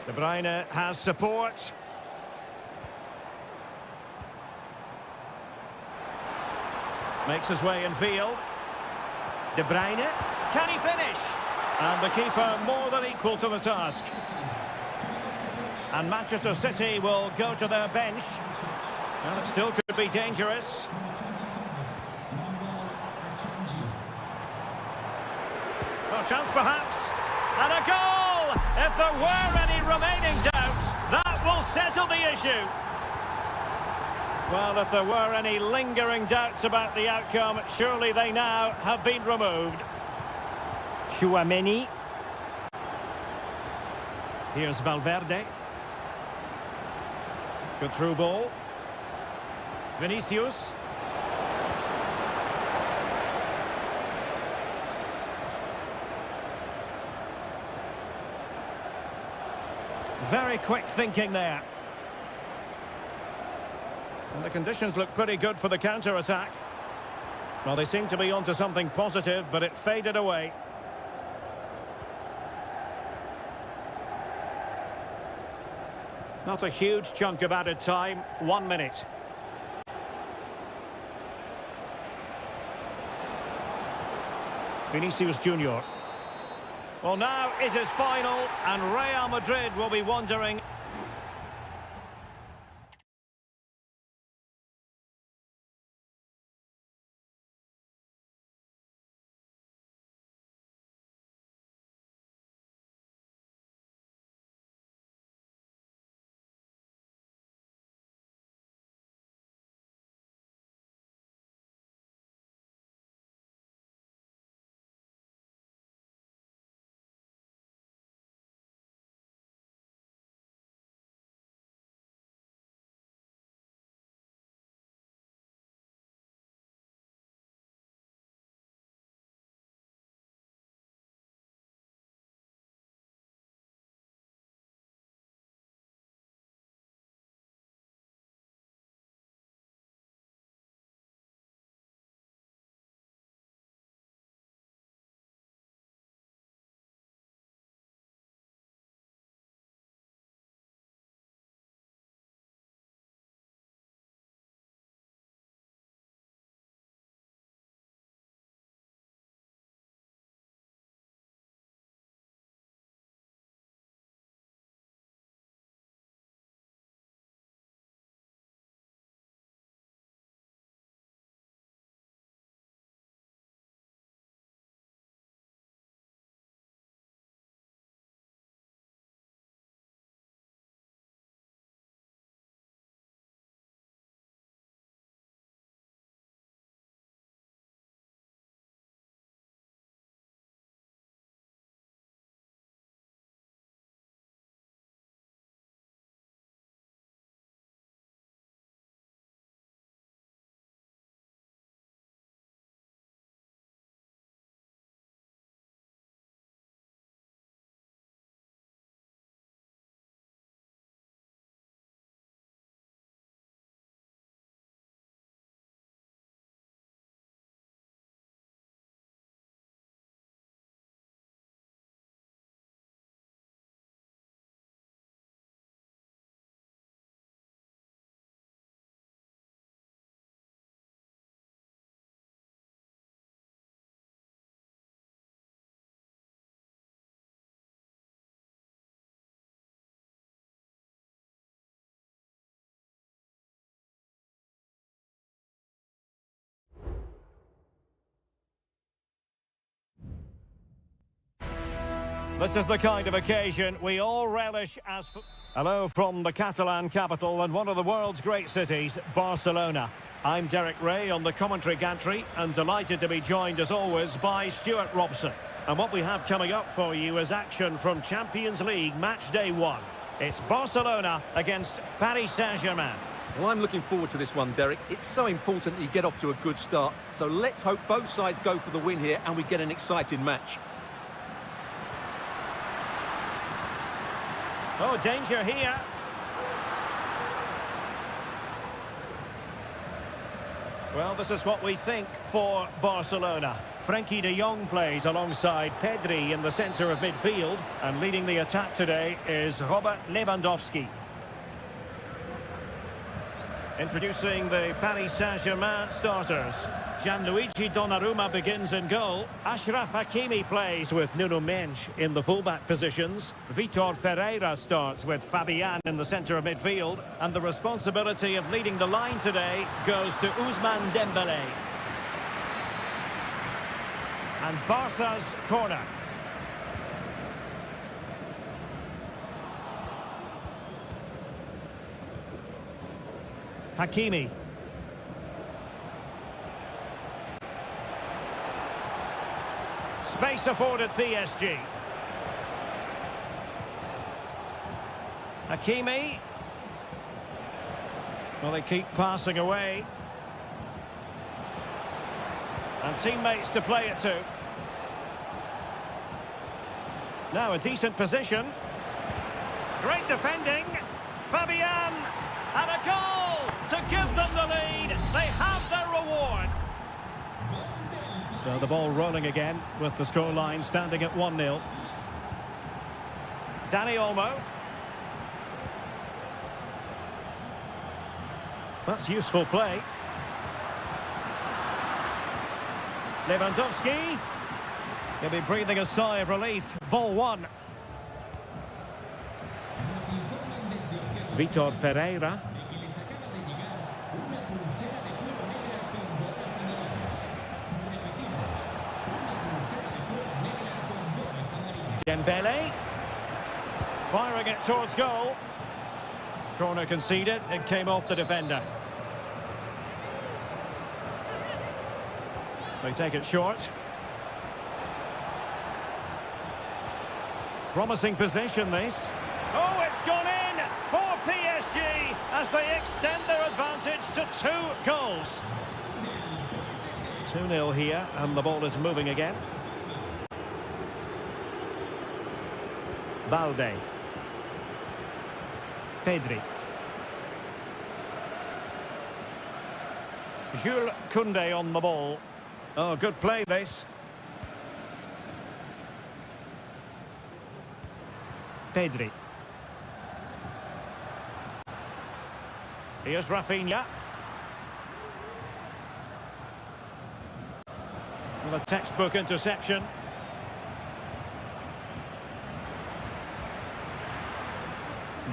De Bruyne has support. Makes his way in field. De Bruyne. Can he finish? And the keeper more than equal to the task. And Manchester City will go to their bench. Well, it still could be dangerous. Oh, chance perhaps. And a goal! If there were any remaining doubts, that will settle the issue. Well, if there were any lingering doubts about the outcome, surely they now have been removed. Chouameni. Here's Valverde. Good through ball. Vinicius. Very quick thinking there. And the conditions look pretty good for the counter-attack. Well, they seem to be onto something positive, but it faded away. Not a huge chunk of added time. 1 minute. Vinicius Junior. Well, now it is final, and Real Madrid will be wondering. This is the kind of occasion we all relish as... Hello from the Catalan capital and one of the world's great cities, Barcelona. I'm Derek Ray on the commentary gantry and delighted to be joined as always by Stuart Robson. And what we have coming up for you is action from Champions League match day 1. It's Barcelona against Paris Saint-Germain. Well, I'm looking forward to this one, Derek. It's so important that you get off to a good start. So let's hope both sides go for the win here and we get an exciting match. Oh, danger here. Well, this is what we think for Barcelona. Frenkie de Jong plays alongside Pedri in the centre of midfield. And leading the attack today is Robert Lewandowski. Introducing the Paris Saint-Germain starters. Gianluigi Donnarumma begins in goal. Achraf Hakimi plays with Nuno Mendes in the fullback positions. Vitor Ferreira starts with Fabian in the centre of midfield. And the responsibility of leading the line today goes to Ousmane Dembélé. And Barca's corner. Hakimi. Space afforded PSG. Hakimi. Well, they keep passing away. And teammates to play it to. Now a decent position. Great defending. Fabian. And a goal to give them the lead. They have their reward. So the ball rolling again with the scoreline standing at 1-0. Dani Olmo. That's useful play. Lewandowski. He'll be breathing a sigh of relief. Ball one. Vitor Ferreira. Dembele. Firing it towards goal. Corner conceded. It came off the defender. They take it short. Promising position, this. Oh, it's gone in for PSG as they extend their advantage to 2 goals. 2-0 here, and the ball is moving again. Balde. Pedri. Jules Koundé on the ball. Oh, good play this. Pedri. Here's Rafinha. Well, a textbook interception.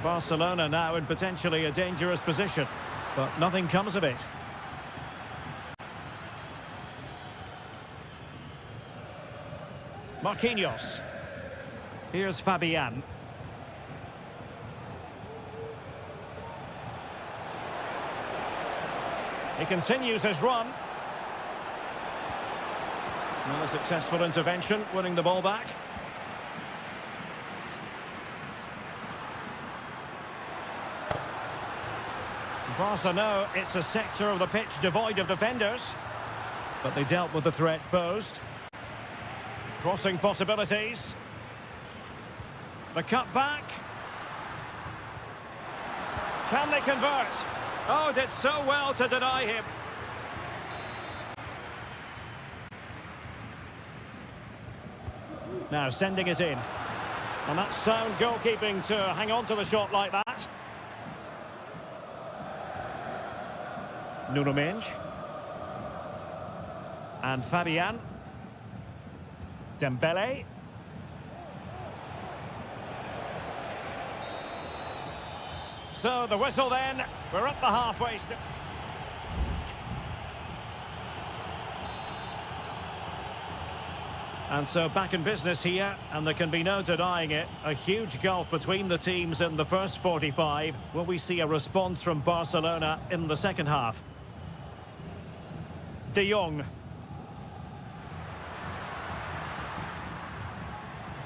Barcelona now in potentially a dangerous position, but nothing comes of it. Marquinhos. Here's Fabian. He continues his run. Not a successful intervention, winning the ball back. Barca know it's a sector of the pitch devoid of defenders, but they dealt with the threat posed. Crossing possibilities. The cut back. Can they convert? Oh, did so well to deny him. Now sending it in. And that's sound goalkeeping to hang on to the shot like that. Nuno Mendes. And Fabian. Dembele. So the whistle then. We're up the halfway. And so back in business here, and there can be no denying it. A huge gulf between the teams in the first 45. Will we see a response from Barcelona in the second half? De Jong.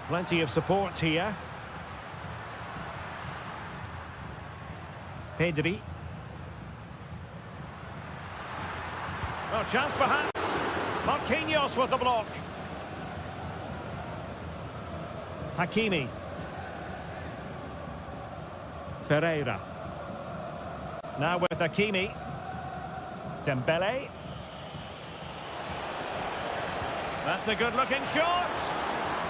Plenty of support here. Pedri. Oh, chance perhaps. Marquinhos with the block. Hakimi. Ferreira. Now with Hakimi. Dembele. That's a good-looking shot.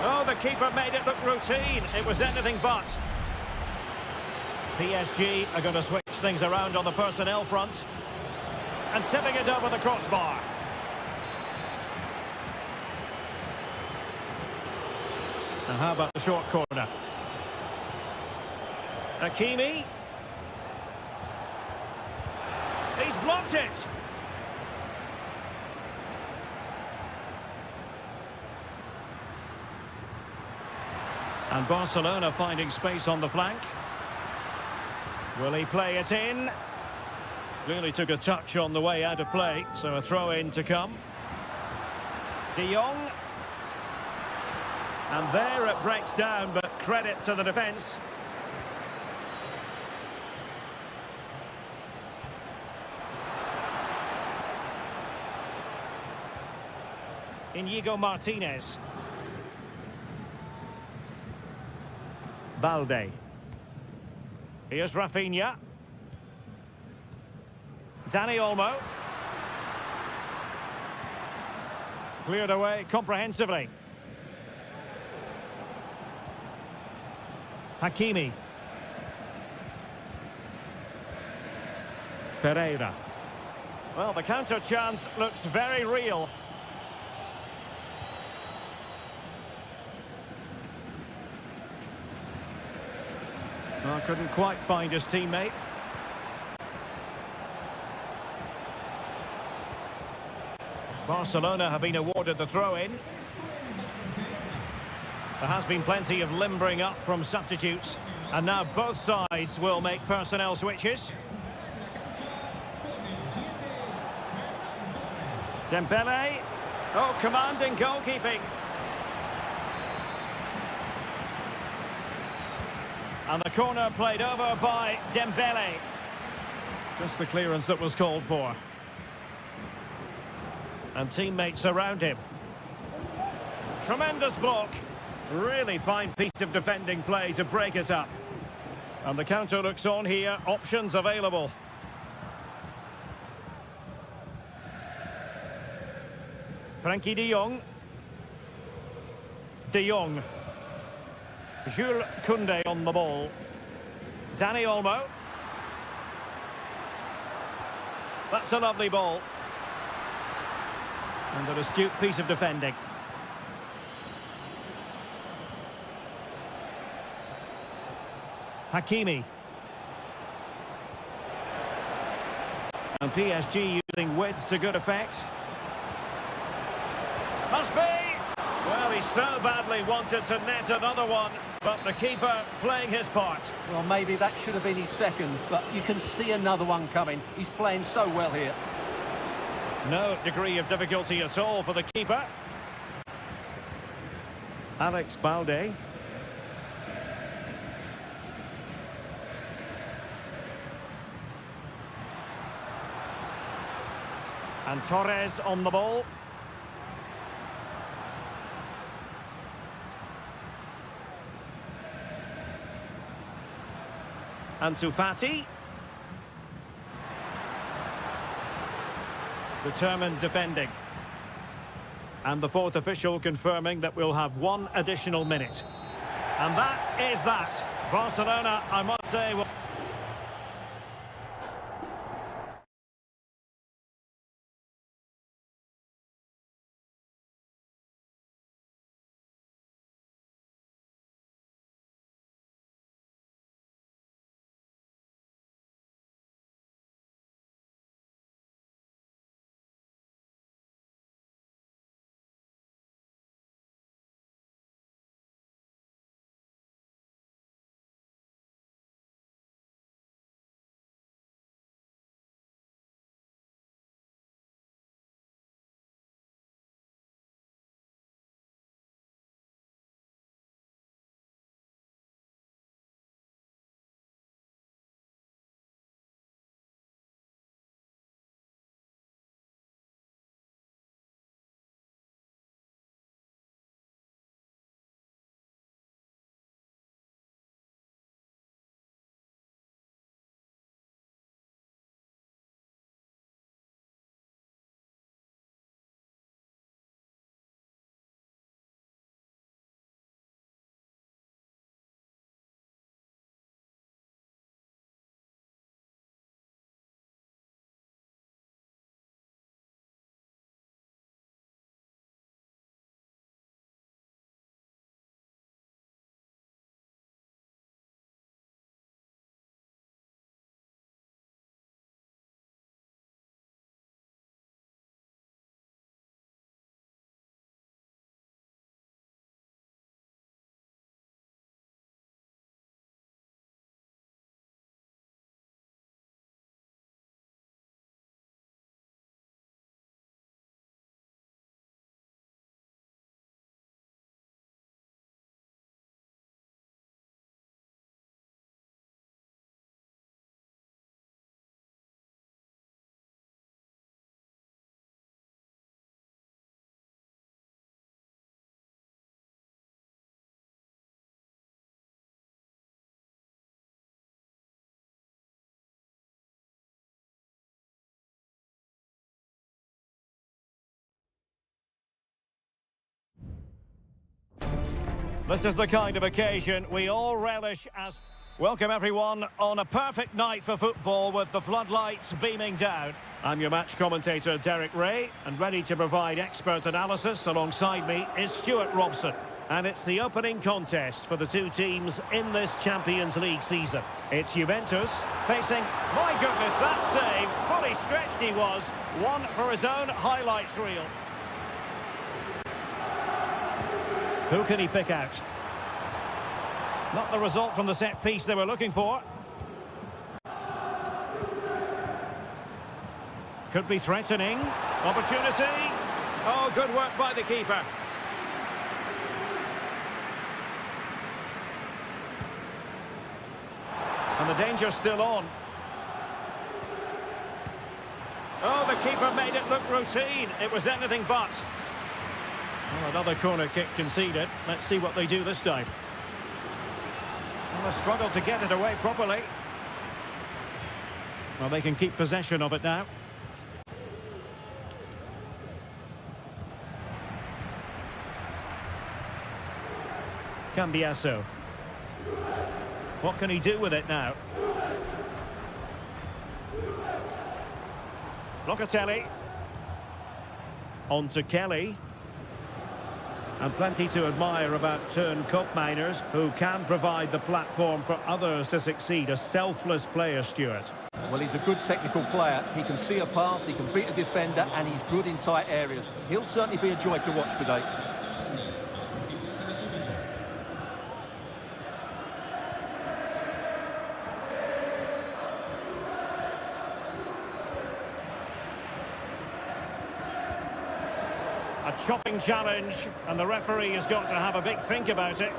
Oh, the keeper made it look routine. It was anything but. PSG are going to switch things around on the personnel front. And tipping it over the crossbar. And how about the short corner? Hakimi. He's blocked it. And Barcelona finding space on the flank. Will he play it in? Clearly took a touch on the way out of play, so a throw-in to come. De Jong. And there it breaks down, but credit to the defence. Inigo Martinez. Balde. Here's Rafinha. Dani Olmo. Cleared away comprehensively. Hakimi. Ferreira. Well, the counter chance looks very real. Well, couldn't quite find his teammate. Barcelona have been awarded the throw-in. There has been plenty of limbering up from substitutes. And now both sides will make personnel switches. Dembele. Oh, commanding goalkeeping. And the corner played over by Dembele. Just the clearance that was called for. And teammates around him. Tremendous block. Really fine piece of defending play to break it up. And the counter looks on here. Options available. Frankie de Jong. De Jong. Jules Koundé on the ball. Dani Olmo. That's a lovely ball. And an astute piece of defending. Hakimi. And PSG using width to good effect. Must be! Well, he so badly wanted to net another one, but the keeper playing his part. Well, maybe that should have been his second, but you can see another one coming. He's playing so well here. No degree of difficulty at all for the keeper. Alex Balde. And Torres on the ball. Ansu Fati. Determined defending. And the fourth official confirming that we'll have one additional minute. And that is that. Barcelona, I must say, will This is the kind of occasion we all relish as... Welcome everyone on a perfect night for football with the floodlights beaming down. I'm your match commentator Derek Ray, and ready to provide expert analysis alongside me is Stuart Robson. And it's the opening contest for the two teams in this Champions League season. It's Juventus facing, my goodness, that save, fully stretched he was, one for his own highlights reel. Who can he pick out? Not the result from the set piece they were looking for. Could be threatening. Opportunity. Oh, good work by the keeper. And the danger's still on. Oh, the keeper made it look routine. It was anything but. Well, another corner kick conceded. Let's see what they do this time. Well, a struggle to get it away properly. Well, they can keep possession of it now. Cambiasso. What can he do with it now? Locatelli. On to Kelly. And plenty to admire about Turn Koopmeiners, who can provide the platform for others to succeed. A selfless player, Stuart. Well, he's a good technical player. He can see a pass, he can beat a defender, and he's good in tight areas. He'll certainly be a joy to watch today. A chopping challenge, and the referee has got to have a big think about it.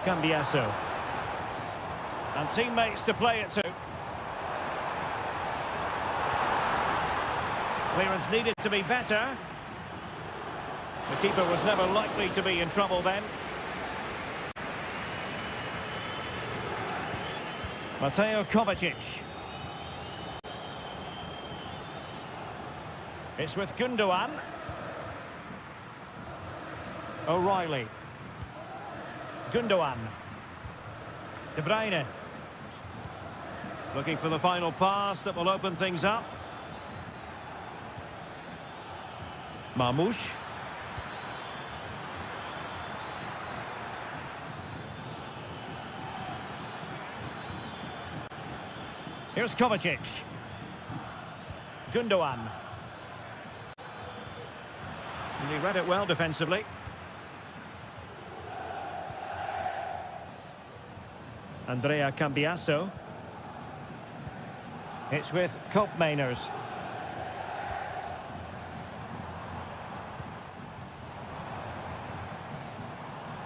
Cambiasso. And teammates to play it to. Clearance needed to be better. The keeper was never likely to be in trouble then. Mateo Kovacic. It's with Gundogan. O'Reilly. Gundogan. De Bruyne. Looking for the final pass that will open things up. Marmoush. Here's Kovacic. Gundogan. And he read it well defensively. Andrea Cambiasso. It's with Koopmeiners.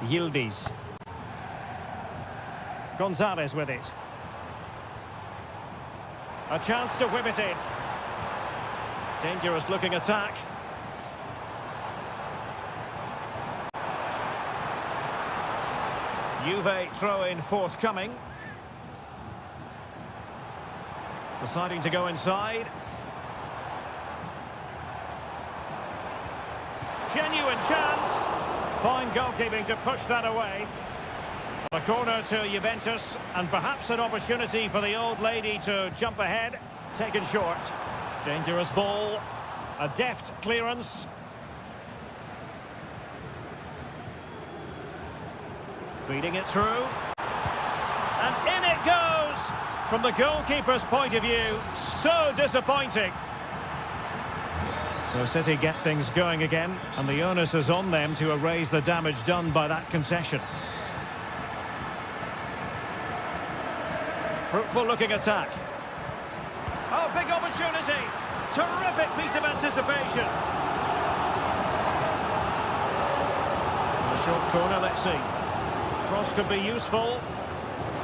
Yildiz. Gonzalez with it. A chance to whip it in. Dangerous looking attack. Juve throw-in forthcoming. Deciding to go inside. Genuine chance. Fine goalkeeping to push that away. A corner to Juventus, and perhaps an opportunity for the old lady to jump ahead. Taken short. Dangerous ball. A deft clearance. Feeding it through. And in it goes! From the goalkeeper's point of view, so disappointing. So City get things going again, and the onus is on them to erase the damage done by that concession. Fruitful looking attack. Oh, big opportunity. Terrific piece of anticipation. A short corner, let's see. Cross could be useful.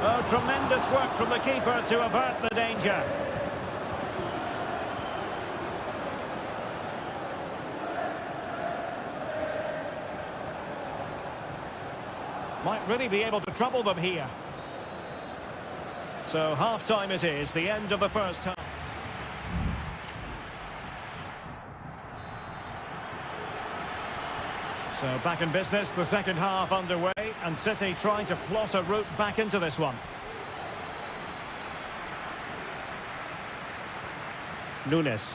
Oh, tremendous work from the keeper to avert the danger. Might really be able to trouble them here. So half-time it is, the end of the first half. So back in business, the second half underway, and City trying to plot a route back into this one. Nunes.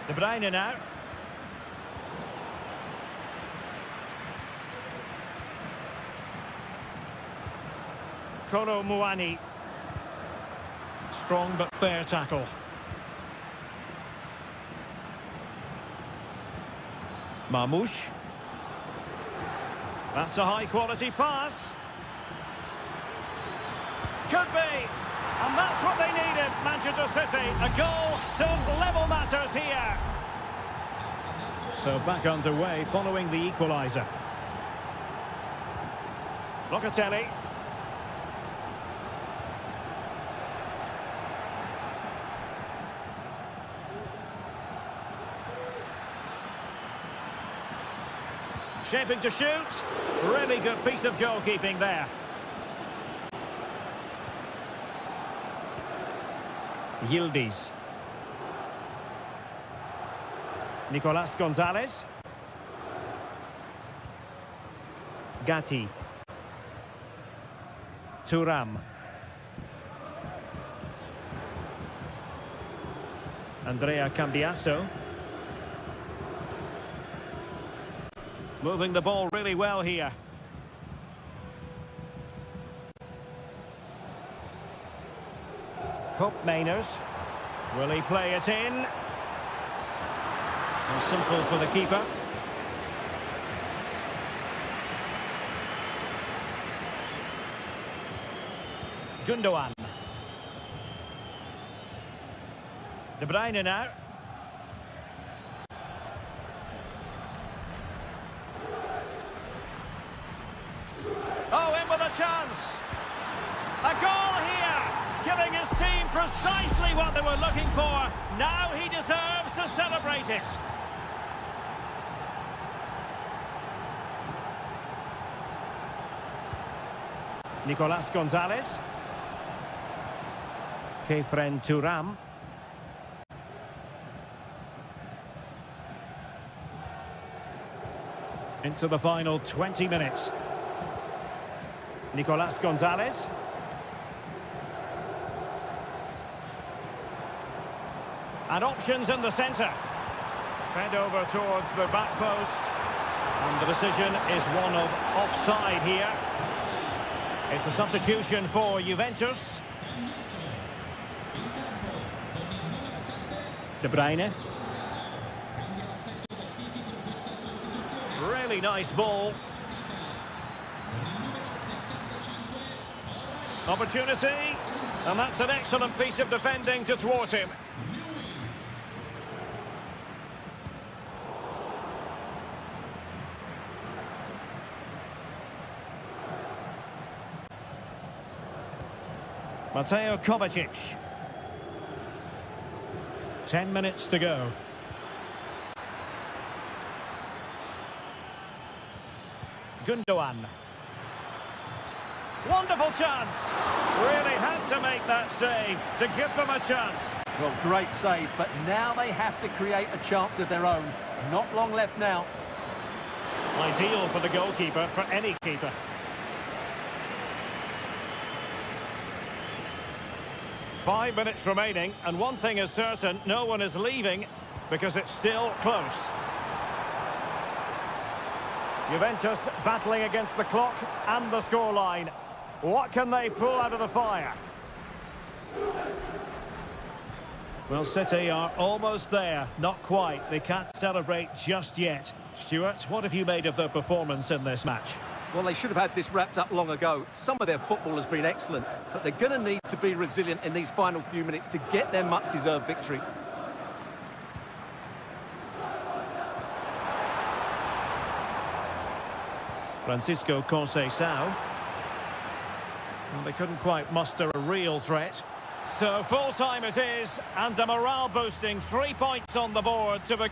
De Bruyne now. Kolo Muani. Strong but fair tackle. Marmoush. That's a high-quality pass. Could be. And that's what they needed, Manchester City. A goal to level matters here. So back underway following the equaliser. Locatelli. Shaping to shoot. Really good piece of goalkeeping there. Yildiz. Nicolas Gonzalez. Gatti. Thuram. Andrea Cambiasso. Moving the ball really well here. Cup Mainers. Will he play it in? And simple for the keeper. Gundogan. De Bruyne now. Oh, in with a chance. A goal here, giving his team precisely what they were looking for. Now he deserves to celebrate it. Nicolas Gonzalez. Kefren Thuram. Into the final 20 minutes. Nicolas Gonzalez. And options in the centre. Fed over towards the back post. And the decision is one of offside here. It's a substitution for Juventus. De Bruyne. Really nice ball. Opportunity, and that's an excellent piece of defending to thwart him. Mateo Kovacic. 10 minutes to go. Gundogan. Wonderful chance. Really had to make that save to give them a chance. Well, great save, but now they have to create a chance of their own. Not long left now. Ideal for the goalkeeper, for any keeper. Five minutes remaining, and one thing is certain, no one is leaving because it's still close. Juventus battling against the clock and the scoreline. What can they pull out of the fire? Well, City are almost there. Not quite. They can't celebrate just yet. Stuart, what have you made of their performance in this match? Well, they should have had this wrapped up long ago. Some of their football has been excellent, but they're going to need to be resilient in these final few minutes to get their much-deserved victory. Francisco Conceição. Well, they couldn't quite muster a real threat. So full-time it is, and a morale-boosting 3 points on the board to...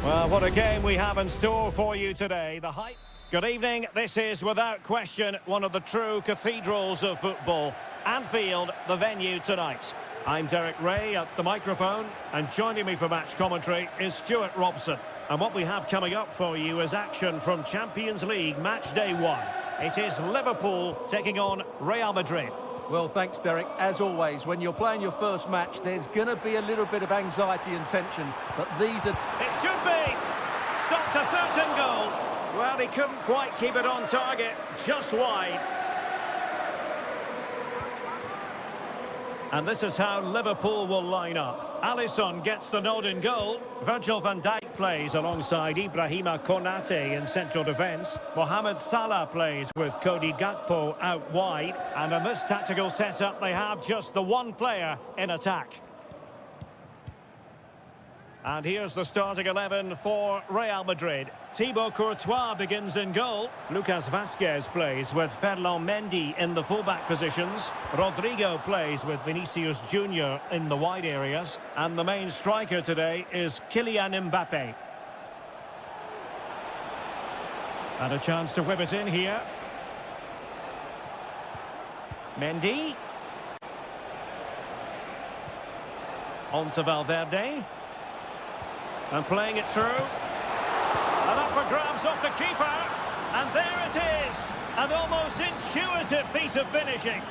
Well, what a game we have in store for you today. The hype. Good evening. This is, without question, one of the true cathedrals of football. Anfield, the venue tonight. I'm Derek Ray at the microphone, and joining me for match commentary is Stuart Robson. And what we have coming up for you is action from Champions League match day 1. It is Liverpool taking on Real Madrid. Well, thanks, Derek. As always, when you're playing your first match, there's going to be a little bit of anxiety and tension, but these are... It should be! Stopped a certain goal. Well, he couldn't quite keep it on target, just wide. And this is how Liverpool will line up. Alisson gets the nod in goal. Virgil van Dijk plays alongside Ibrahima Konate in central defence. Mohamed Salah plays with Cody Gakpo out wide. And in this tactical setup, they have just the one player in attack. And here's the starting 11 for Real Madrid. Thibaut Courtois begins in goal. Lucas Vazquez plays with Ferland Mendy in the fullback positions. Rodrigo plays with Vinicius Junior in the wide areas. And the main striker today is Kylian Mbappe. And a chance to whip it in here. Mendy. On to Valverde. And playing it through. And up for grabs off the keeper. And there it is. An almost intuitive piece of finishing.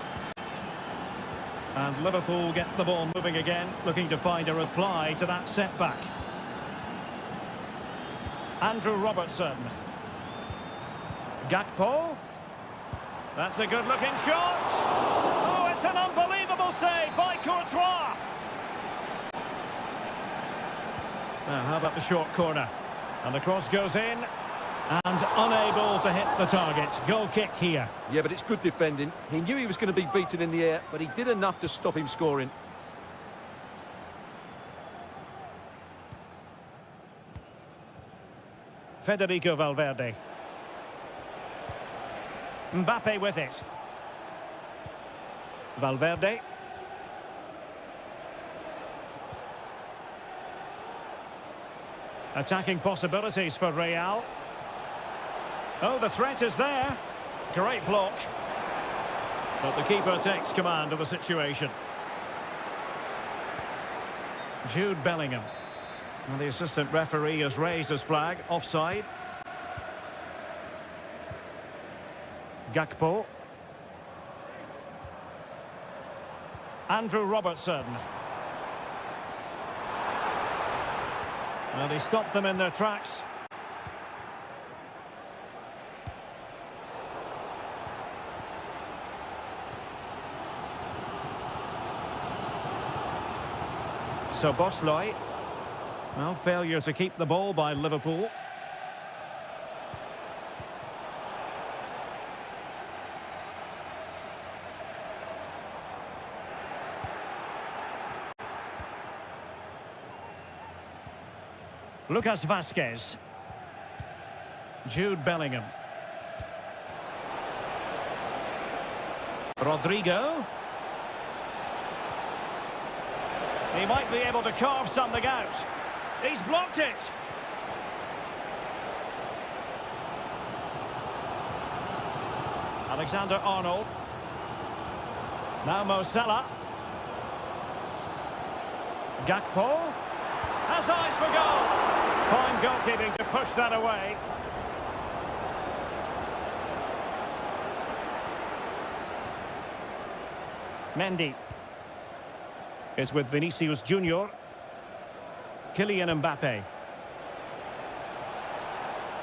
And Liverpool get the ball moving again, looking to find a reply to that setback. Andrew Robertson. Gakpo. That's a good-looking shot. Oh, it's an unbelievable save by Courtois. Now, how about the short corner? And the cross goes in, and unable to hit the target. Goal kick here. Yeah, but it's good defending. He knew he was going to be beaten in the air, but he did enough to stop him scoring. Federico Valverde. Mbappe with it. Valverde. Attacking possibilities for Real. Oh, the threat is there. Great block. But the keeper takes command of the situation. Jude Bellingham. And the assistant referee has raised his flag. Offside. Gakpo. Andrew Robertson. Well, he stopped them in their tracks. So Bosley. Well, failure to keep the ball by Liverpool. Lucas Vazquez. Jude Bellingham. Rodrigo. He might be able to carve something out. He's blocked it. Alexander-Arnold. Now Mo Salah. Gakpo. Has eyes for goal. Fine goalkeeping to push that away. Mendy is with Vinicius Junior. Kylian Mbappe.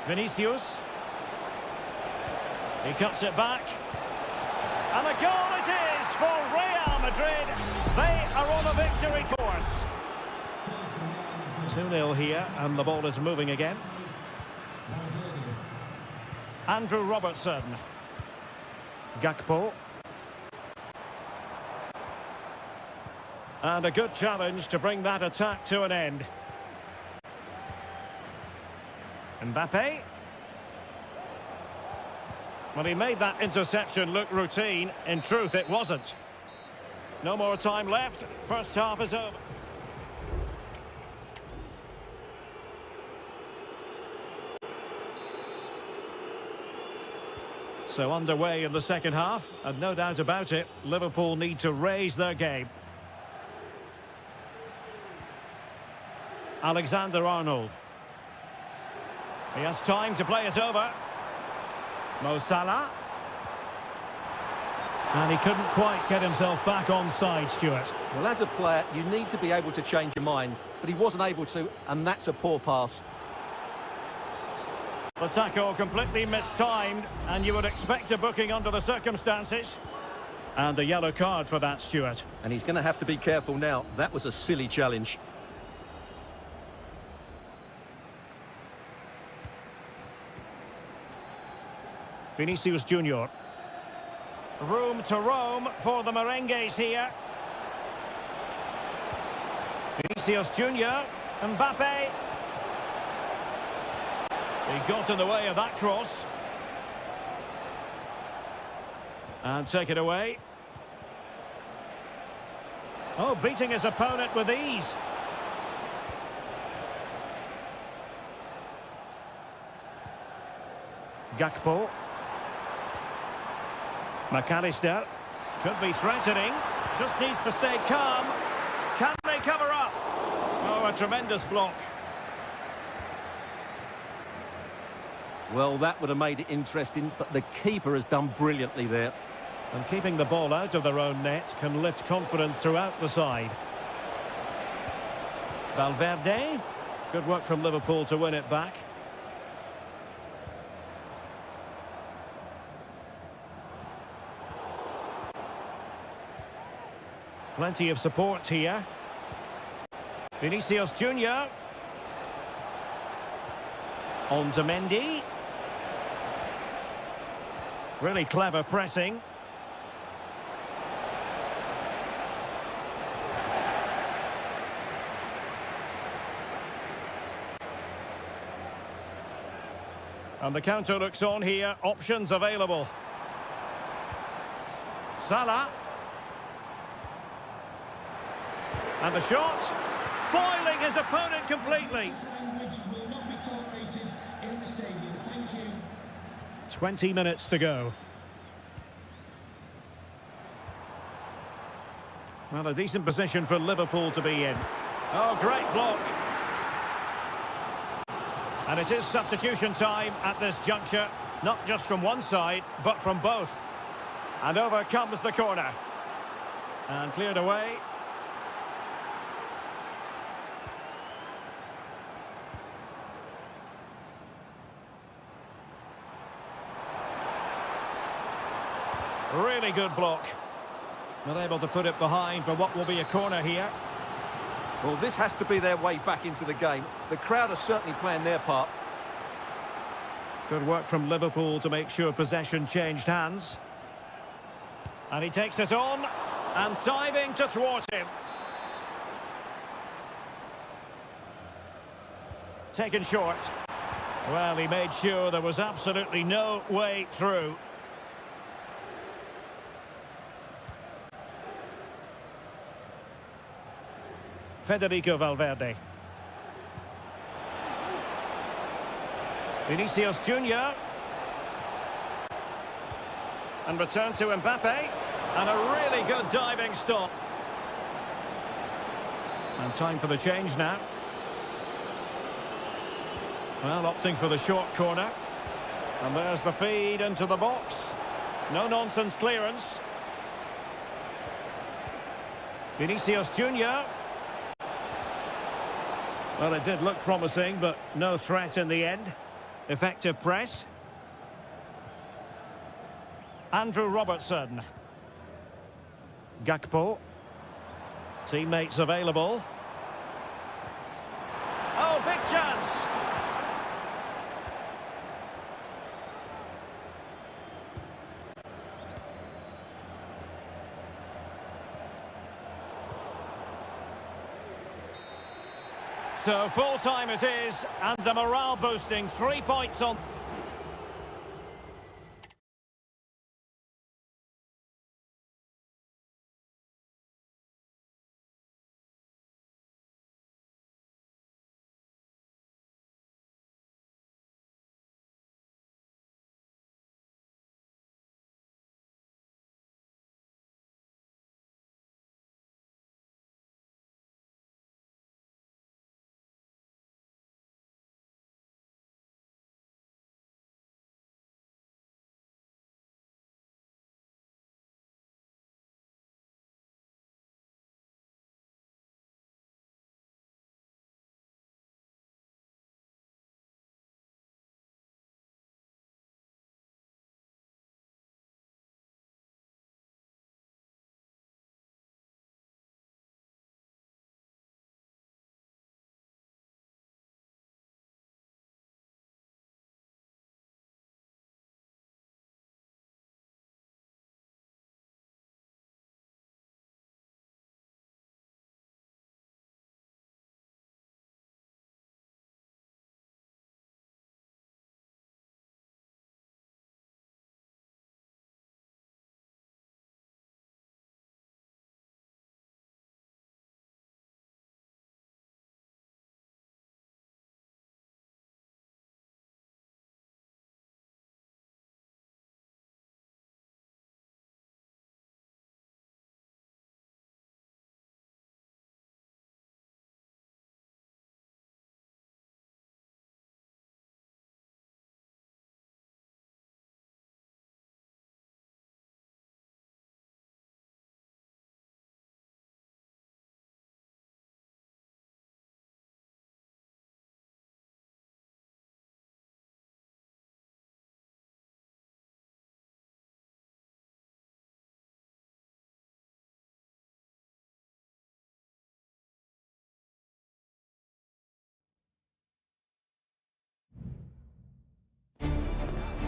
Vinicius. He cuts it back. And a goal it is for Real Madrid. They are on a victory course. 2-0 here, and the ball is moving again. Andrew Robertson. Gakpo. And a good challenge to bring that attack to an end. Mbappe. Well, he made that interception look routine. In truth, it wasn't. No more time left. First half is over. So underway in the second half, and no doubt about it, Liverpool need to raise their game. Alexander-Arnold. He has time to play it over. Mo Salah. And he couldn't quite get himself back on side, Stuart. Well, as a player, you need to be able to change your mind, but he wasn't able to, and that's a poor pass. The tackle completely mistimed, and you would expect a booking under the circumstances. And a yellow card for that, Stuart. And he's going to have to be careful now. That was a silly challenge. Vinicius Junior. Room to roam for the merengues here. Vinicius Junior. Mbappe. He got in the way of that cross. And take it away. Oh, beating his opponent with ease. Gakpo. McAllister. Could be threatening. Just needs to stay calm. Can they cover up? Oh, a tremendous block. Well, that would have made it interesting, but the keeper has done brilliantly there. And keeping the ball out of their own net can lift confidence throughout the side. Valverde. Good work from Liverpool to win it back. Plenty of support here. Vinicius Junior. On to Mendy. Really clever pressing. And the counter looks on here. Options available. Salah. And the shot. Foiling his opponent completely. Language will not be tolerated in the stadium. Thank you. 20 minutes to go. Well, a decent position for Liverpool to be in. Oh, great block. And it is substitution time at this juncture. Not just from one side, but from both. And over comes the corner. And cleared away. Really good block. Not able to put it behind for what will be a corner here. Well, this has to be their way back into the game. The crowd are certainly playing their part. Good work from Liverpool to make sure possession changed hands. And he takes it on, and diving to thwart him. Taken short. Well, he made sure there was absolutely no way through. Federico Valverde. Vinicius Junior. And return to Mbappe. And a really good diving stop. And time for the change now. Well, opting for the short corner. And there's the feed into the box. No-nonsense clearance. Vinicius Junior. Well, it did look promising, but no threat in the end. Effective press. Andrew Robertson. Gakpo. Teammates available. Oh, big chance! So full time it is, and a morale boosting 3 points on.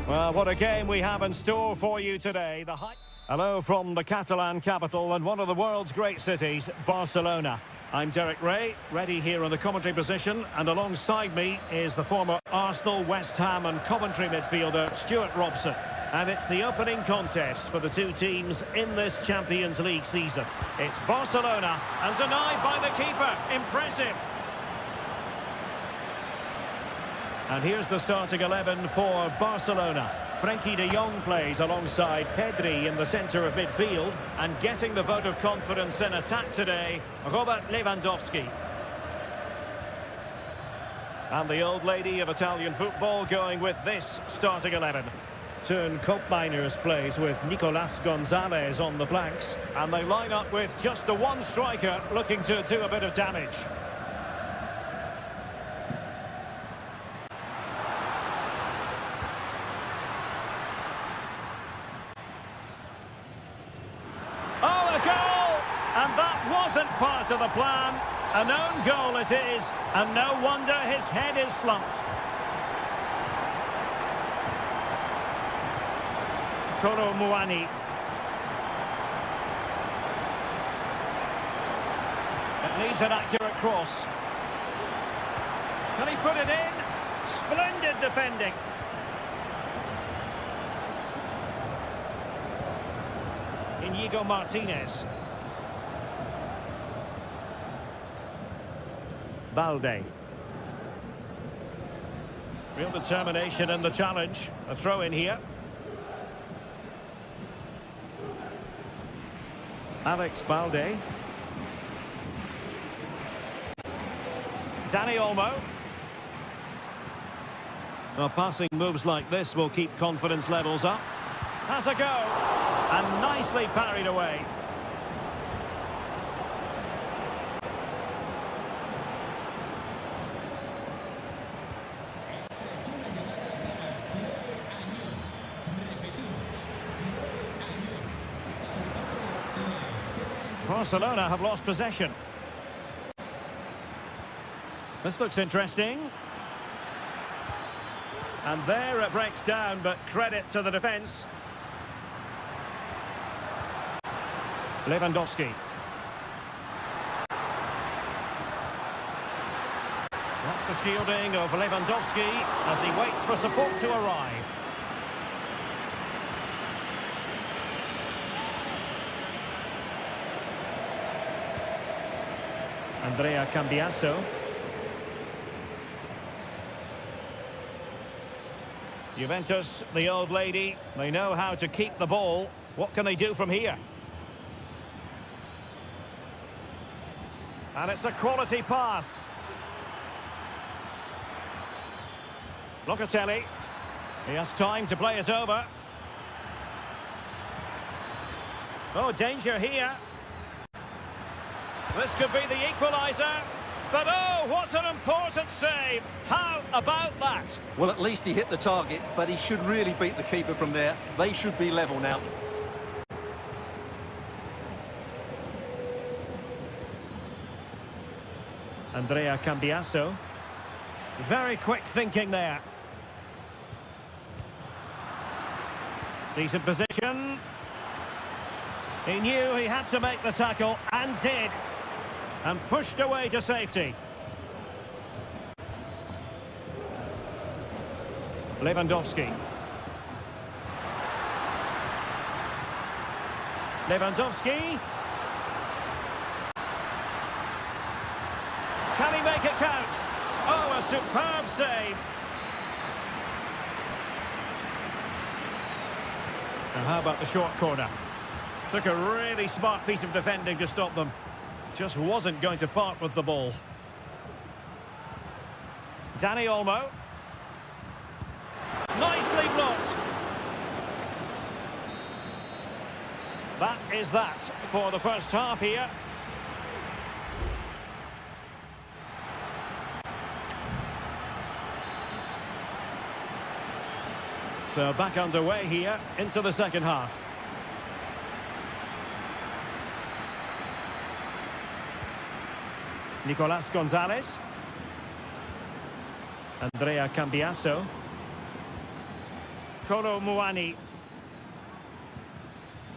Well, what a game we have in store for you today. Hello from the Catalan capital and one of the world's great cities, Barcelona. I'm Derek Ray, ready here in the commentary position, and alongside me is the former Arsenal, West Ham and Coventry midfielder, Stuart Robson. And it's the opening contest for the two teams in this Champions League season. It's Barcelona, and denied by the keeper. Impressive. And here's the starting 11 for Barcelona. Frenkie de Jong plays alongside Pedri in the centre of midfield. And getting the vote of confidence in attack today, Robert Lewandowski. And the old lady of Italian football going with this starting 11. Turn Koopmeiners plays with Nicolas Gonzalez on the flanks. And they line up with just the one striker looking to do a bit of damage. And that wasn't part of the plan. An own goal it is, and no wonder his head is slumped. Koro Muani. It needs an accurate cross. Can he put it in? Splendid defending. Inigo Martinez. Balde. Real determination in the challenge. A throw in here. Alex Balde. Dani Olmo. Well, passing moves like this will keep confidence levels up. Has a go. And nicely parried away. Barcelona have lost possession. This looks interesting. And there it breaks down, but credit to the defence. Lewandowski. That's the shielding of Lewandowski as he waits for support to arrive. Andrea Cambiasso. Juventus, the old lady, they know how to keep the ball. What can they do from here? And it's a quality pass. Locatelli. He has time to play it over. Oh, danger here. This could be the equaliser. But oh, what an important save. How about that? Well, at least he hit the target, but he should really beat the keeper from there. They should be level now. Andrea Cambiasso. Very quick thinking there. Decent position. He knew he had to make the tackle, and did. And pushed away to safety. Lewandowski. Lewandowski. Can he make it count? Oh, a superb save. Now how about the short corner? Took a really smart piece of defending to stop them. Just wasn't going to part with the ball. Dani Olmo. Nicely blocked. That is that for the first half here. So back underway here into the second half. Nicolas Gonzalez. Andrea Cambiasso. Kolo Muani.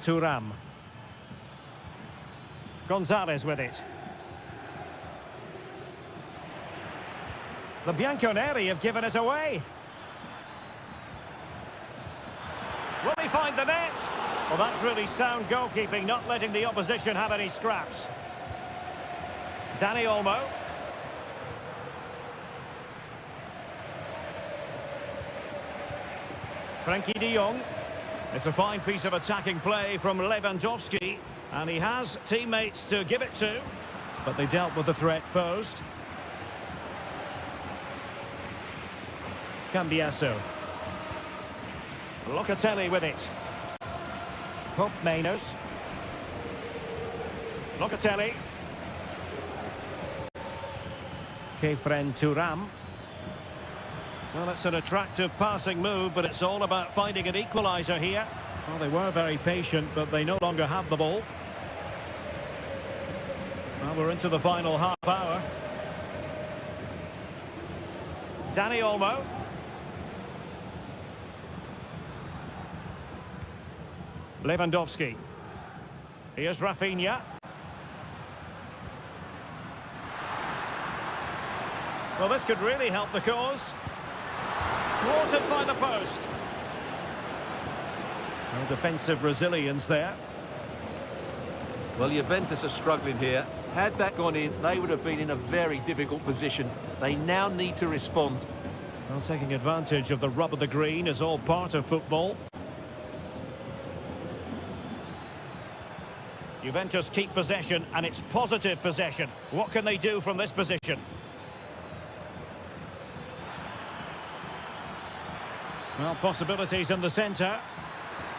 Thuram. Gonzalez with it. The Bianconeri have given us away. Will he find the net? Well, that's really sound goalkeeping, not letting the opposition have any scraps. Dani Olmo. Frankie de Jong. It's a fine piece of attacking play from Lewandowski, and he has teammates to give it to, but they dealt with the threat posed. Cambiasso. Locatelli with it. Pope Mainos. Locatelli. Kefren Thuram. Well, it's an attractive passing move, but it's all about finding an equaliser here. Well, they were very patient, but they no longer have the ball. Well, we're into the final half hour. Dani Olmo. Lewandowski. Here's Rafinha. Well, this could really help the cause. Thwarted by the post. No defensive resilience there. Well, Juventus are struggling here. Had that gone in, they would have been in a very difficult position. They now need to respond. Well, taking advantage of the rub of the green is all part of football. Juventus keep possession, and it's positive possession. What can they do from this position? Well, possibilities in the centre.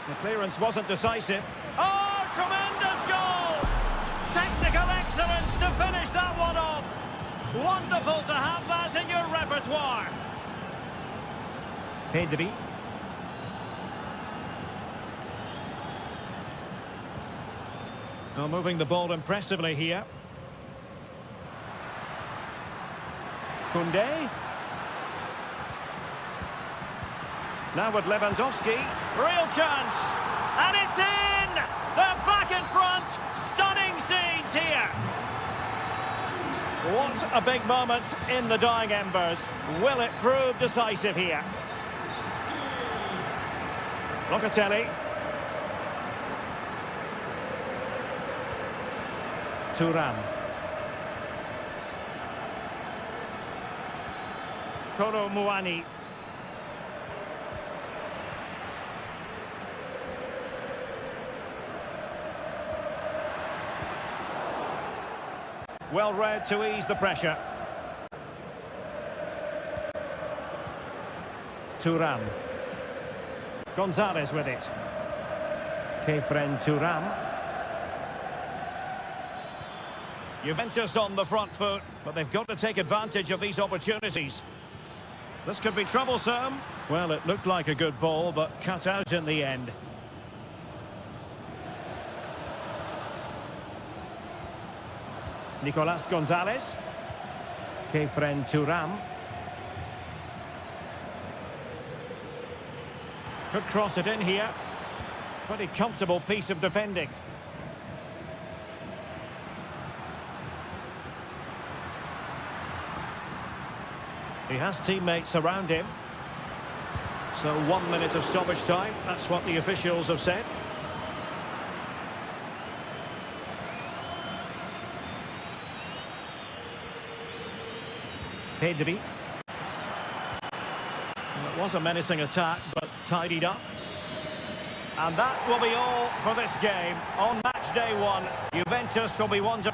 The clearance wasn't decisive. Oh, tremendous goal! Technical excellence to finish that one off. Wonderful to have that in your repertoire. Pedri. Well, moving the ball impressively here. Koundé. Now with Lewandowski. Real chance. And it's in! They're back in front. Stunning scenes here. What a big moment in the dying embers. Will it prove decisive here? Locatelli. Thuram. Kolo Muani. Well read to ease the pressure. Thuram. Gonzalez with it. Kefren Thuram. Juventus on the front foot, but they've got to take advantage of these opportunities. This could be troublesome. Well, it looked like a good ball, but cut out in the end. Nicolas Gonzalez. Kefren Thuram. Could cross it in here. Pretty comfortable piece of defending. He has teammates around him. So 1 minute of stoppage time. That's what the officials have said. Pedri. Well, it was a menacing attack, but tidied up. And that will be all for this game. On match day one, Juventus will be one to...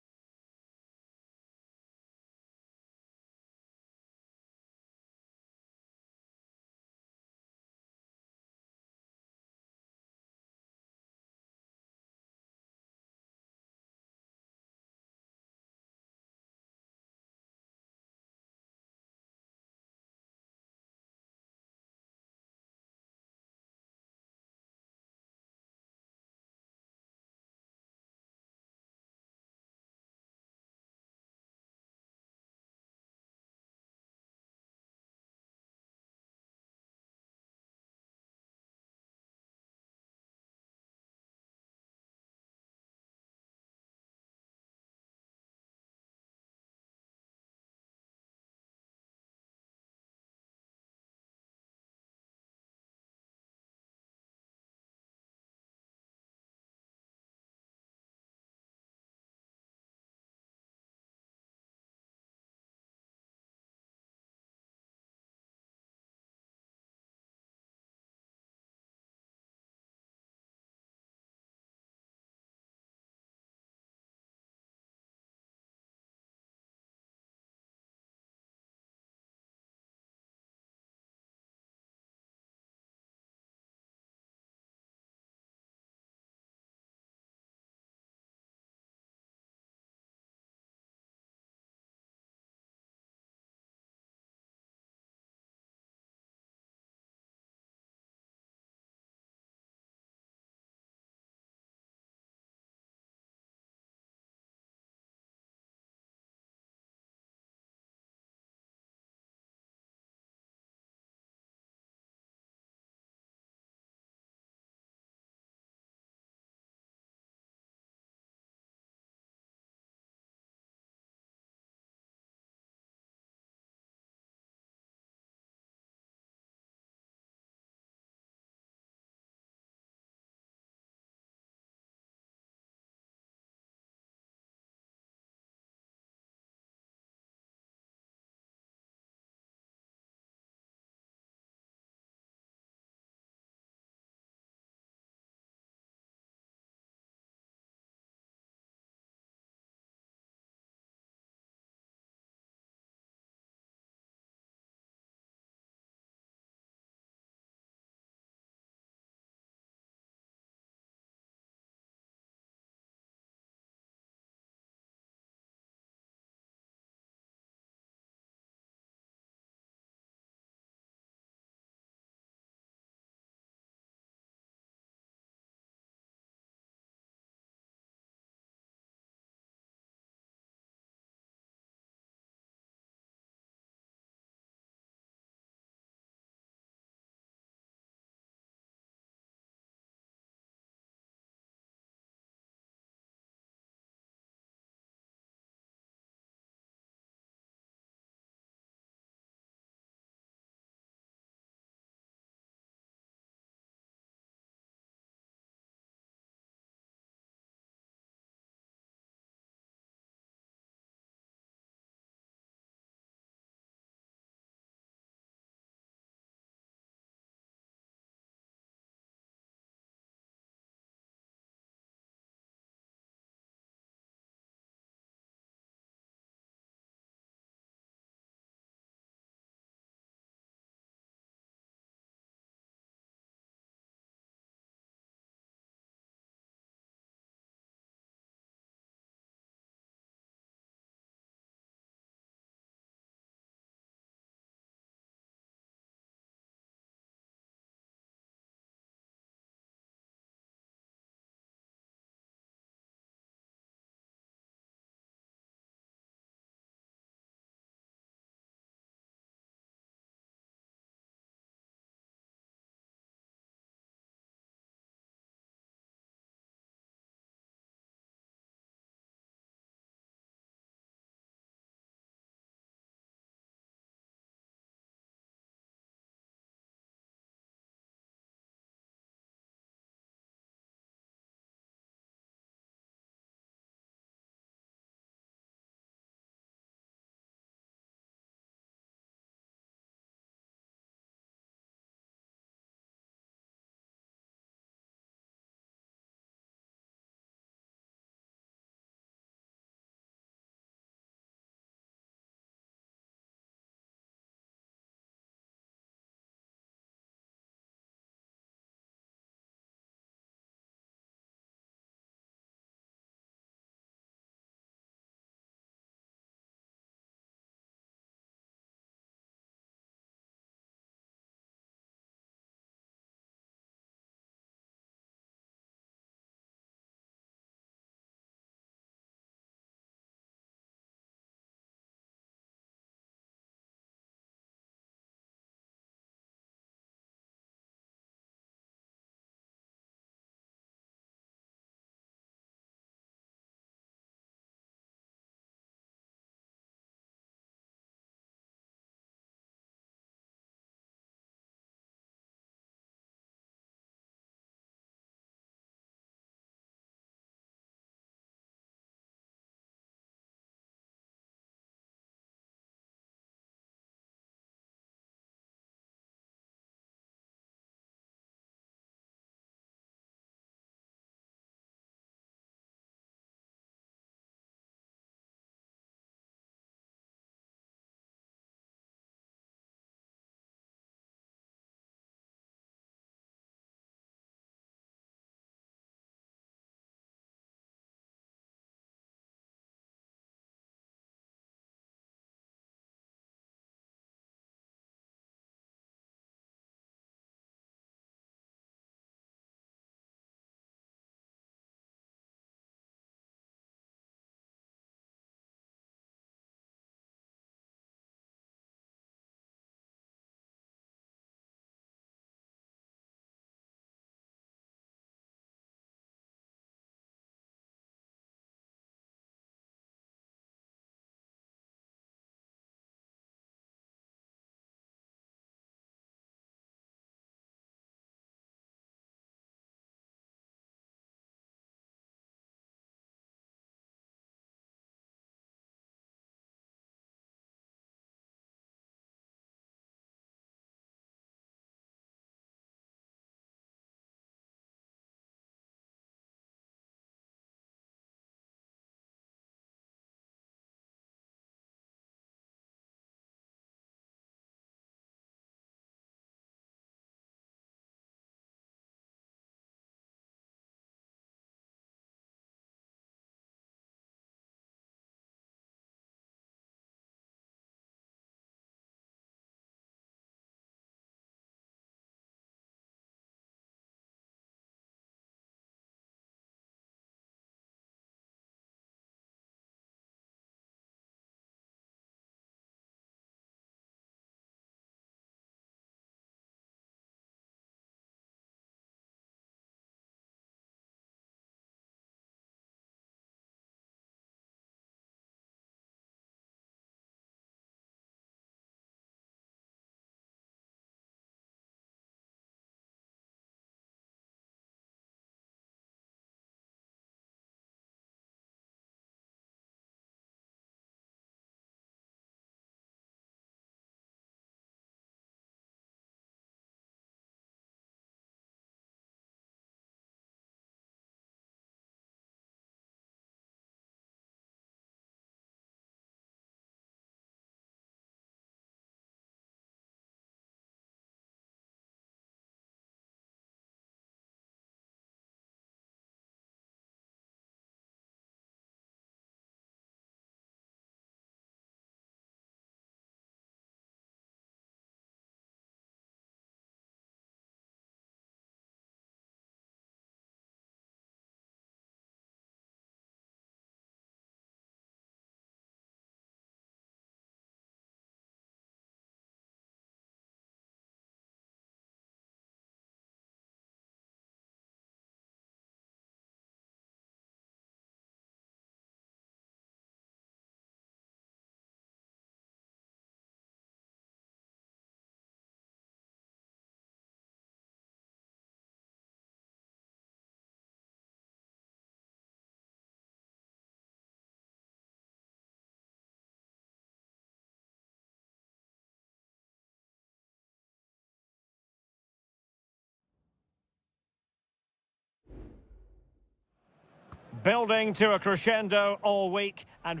Building to a crescendo all week and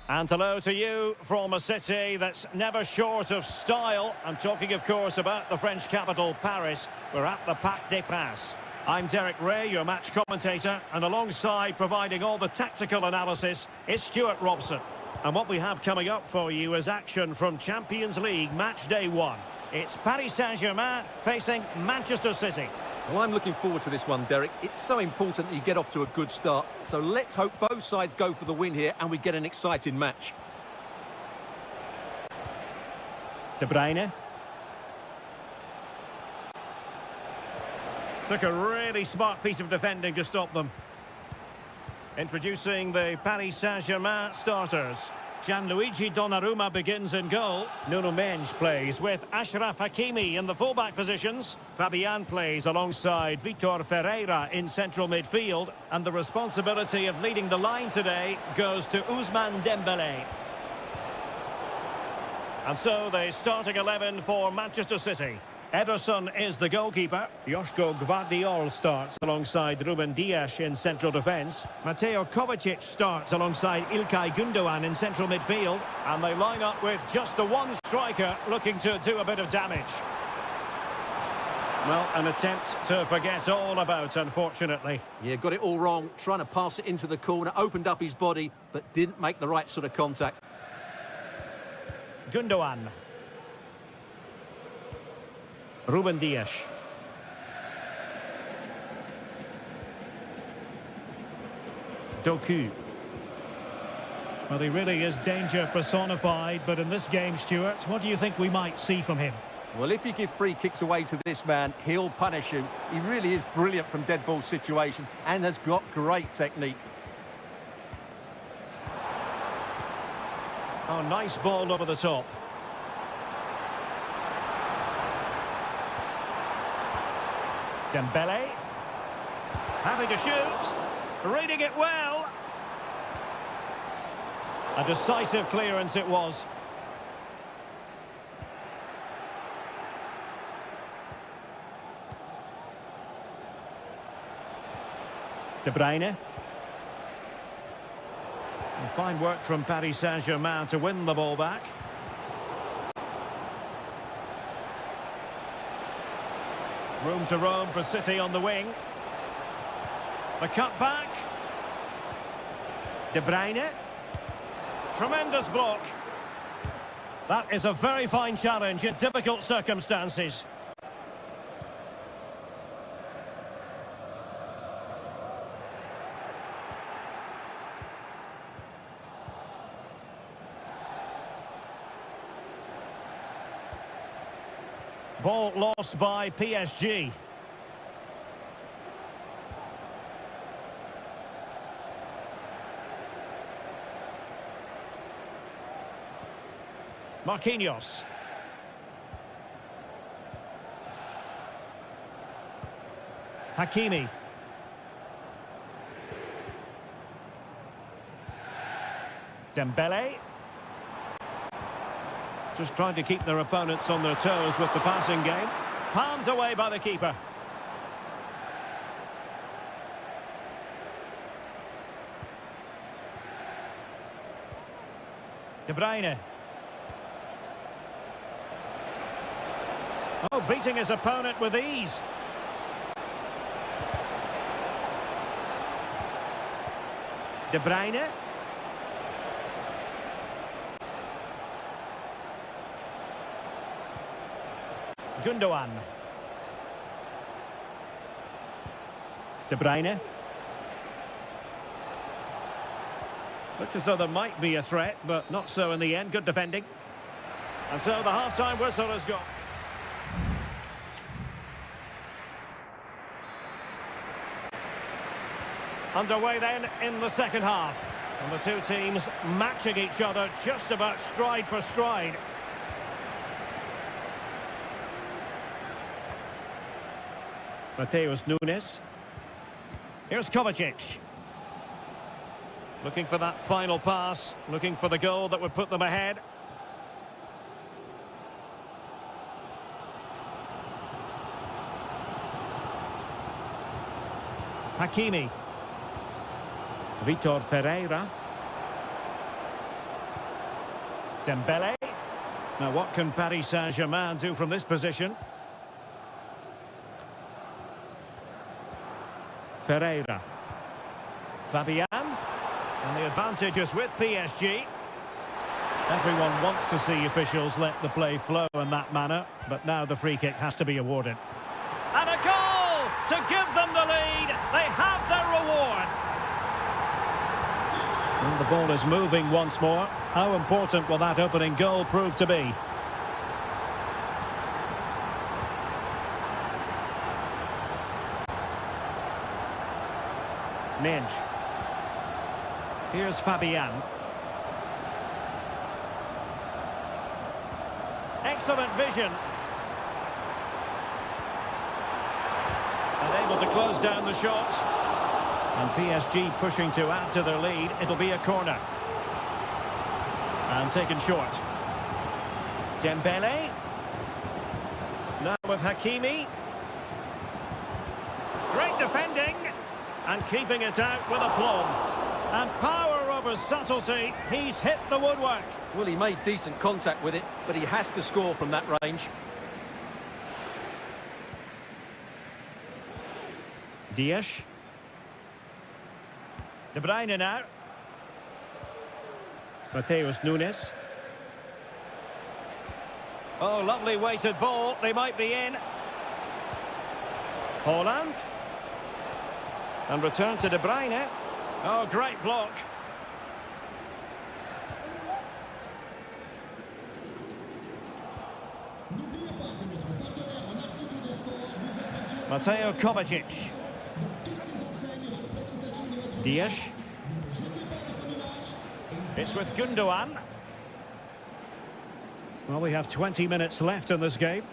hello to you from a city that's never short of style. I'm talking, of course, about the French capital, Paris. We're at the Parc des Princes. I'm Derek Ray, your match commentator, and alongside providing all the tactical analysis is Stuart Robson. And what we have coming up for you is action from Champions League match day 1. It's Paris Saint-Germain facing Manchester City. Well, I'm looking forward to this one, Derek. It's so important that you get off to a good start. So let's hope both sides go for the win here and we get an exciting match. De Bruyne. Took a really smart piece of defending to stop them. Introducing the Paris Saint-Germain starters. Gianluigi Donnarumma begins in goal. Nuno Mendes plays with Achraf Hakimi in the fullback positions. Fabian plays alongside Vitor Ferreira in central midfield. And the responsibility of leading the line today goes to Ousmane Dembélé. And so the starting 11 for Manchester City. Ederson is the goalkeeper. Joško Gvardiol starts alongside Ruben Dias in central defence. Mateo Kovacic starts alongside İlkay Gündoğan in central midfield. And they line up with just the one striker looking to do a bit of damage. Well, an attempt to forget all about, unfortunately. Yeah, got it all wrong. Trying to pass it into the corner, opened up his body, but didn't make the right sort of contact. Gündoğan. Ruben Dias. Doku. Well, he really is danger personified, but in this game, Stuart, what do you think we might see from him? Well, if you give free kicks away to this man, he'll punish you. He really is brilliant from dead ball situations and has got great technique. Oh, nice ball over the top. Dembélé, having to shoot, reading it well. A decisive clearance it was. De Bruyne. And fine work from Paris Saint-Germain to win the ball back. Room to roam for City on the wing. The cut back. De Bruyne. Tremendous block. That is a very fine challenge in difficult circumstances. Ball lost by PSG. Marquinhos. Hakimi. Dembélé. Just trying to keep their opponents on their toes with the passing game. Palmed away by the keeper. De Bruyne. Oh, beating his opponent with ease. De Bruyne. Gündoğan. De Bruyne. Looked as though there might be a threat, but not so in the end. Good defending. And so the half-time whistle has gone. Underway then in the second half. And the two teams matching each other just about stride for stride. Mateus Nunes. Here's Kovacic. Looking for that final pass, looking for the goal that would put them ahead. Hakimi. Vitor Ferreira. Dembele. Now what can Paris Saint-Germain do from this position? Ferreira. Fabian. And the advantage is with PSG. Everyone wants to see officials let the play flow in that manner, but now the free kick has to be awarded. And a goal to give them the lead. They have their reward. And the ball is moving once more. How important will that opening goal prove to be? Minge. Here's Fabian. Excellent vision. And able to close down the shot. And PSG pushing to add to their lead. It'll be a corner. And taken short. Dembele. Now with Hakimi. Great defending. And keeping it out with aplomb. And power over subtlety. He's hit the woodwork. Well, he made decent contact with it, but he has to score from that range. Dias. De Bruyne now. Mateus Nunes. Oh, lovely weighted ball. They might be in. Holland. And return to De Bruyne. Oh, great block. Mateo Kovacic. Dias. It's with Gundogan. Well, we have 20 minutes left in this game.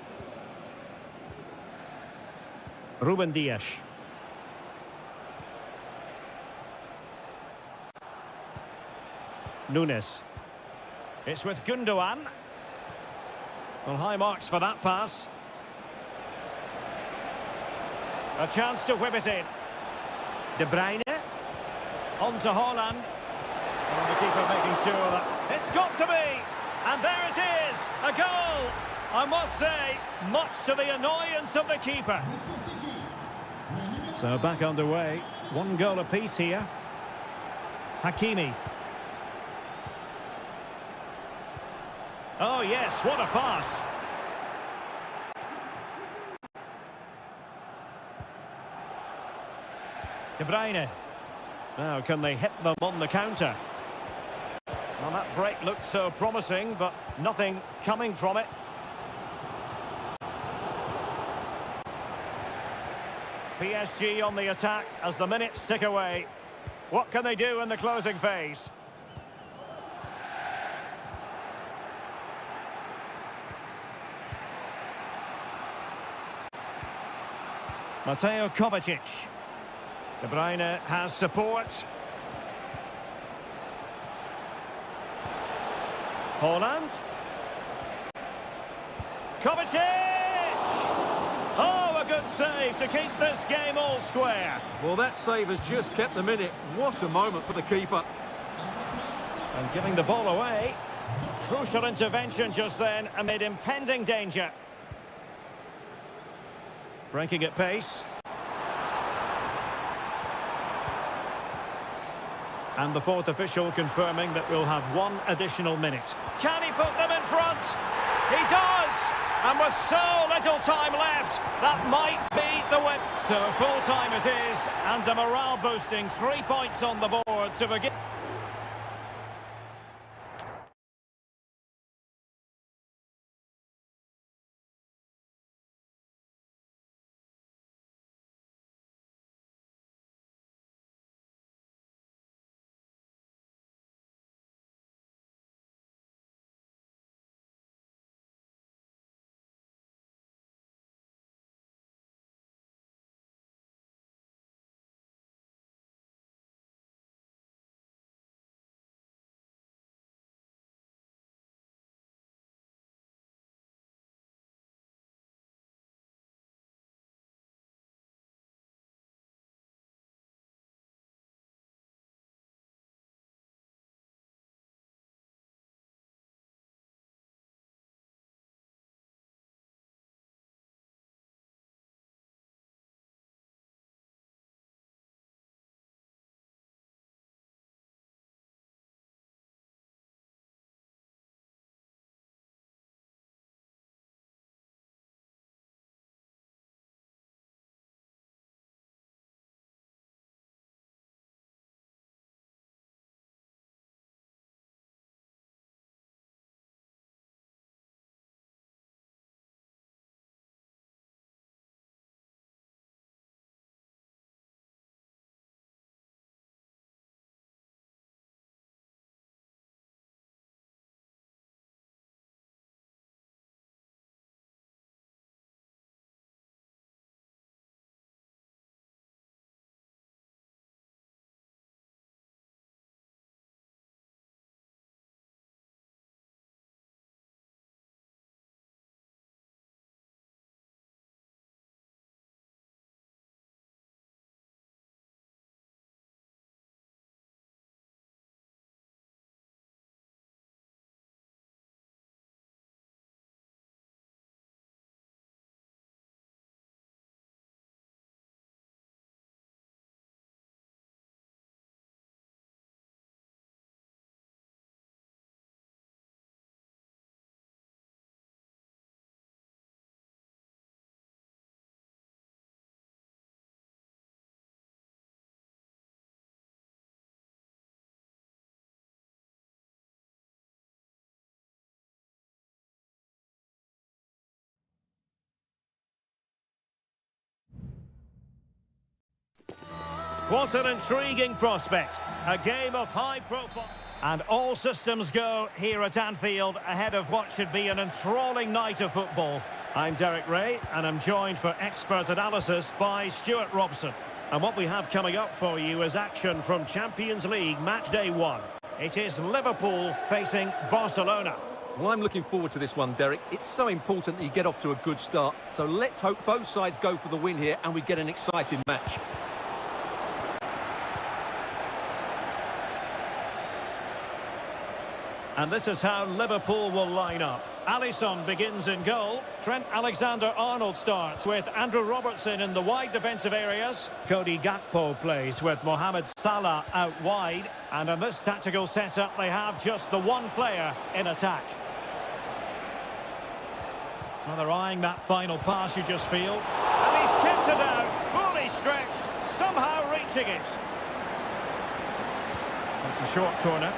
Ruben Dias. Nunes. It's with Gundogan. Well, high marks for that pass. A chance to whip it in. De Bruyne. On to Holland. And the keeper making sure that it's got to be. And there it is. A goal. I must say, much to the annoyance of the keeper. So back underway. One goal apiece here. Hakimi. Oh yes, what a pass. De Bruyne. Now can they hit them on the counter? Well, that break looked so promising, but nothing coming from it. PSG on the attack as the minutes tick away. What can they do in the closing phase? Mateo Kovacic. De Bruyne has support. Holland. Kovacic! Oh, a good save to keep this game all square. Well, that save has just kept them in it. What a moment for the keeper. And giving the ball away. Crucial intervention just then amid impending danger. Breaking at pace. And the fourth official confirming that we'll have one additional minute. Can he put them in front? He does! And with so little time left, that might be the win. So full time it is, and a morale-boosting 3 points on the board to begin. What an intriguing prospect. A game of high profile. And all systems go here at Anfield ahead of what should be an enthralling night of football. I'm Derek Ray, and I'm joined for expert analysis by Stuart Robson. And what we have coming up for you is action from Champions League match day 1. It is Liverpool facing Barcelona. Well, I'm looking forward to this one, Derek. It's so important that you get off to a good start. So let's hope both sides go for the win here and we get an exciting match. And this is how Liverpool will line up. Alisson begins in goal. Trent Alexander-Arnold starts with Andrew Robertson in the wide defensive areas. Cody Gakpo plays with Mohamed Salah out wide. And in this tactical setup, they have just the one player in attack. Well, they're eyeing that final pass, you just feel. And he's kept it out, fully stretched, somehow reaching it. That's a short corner.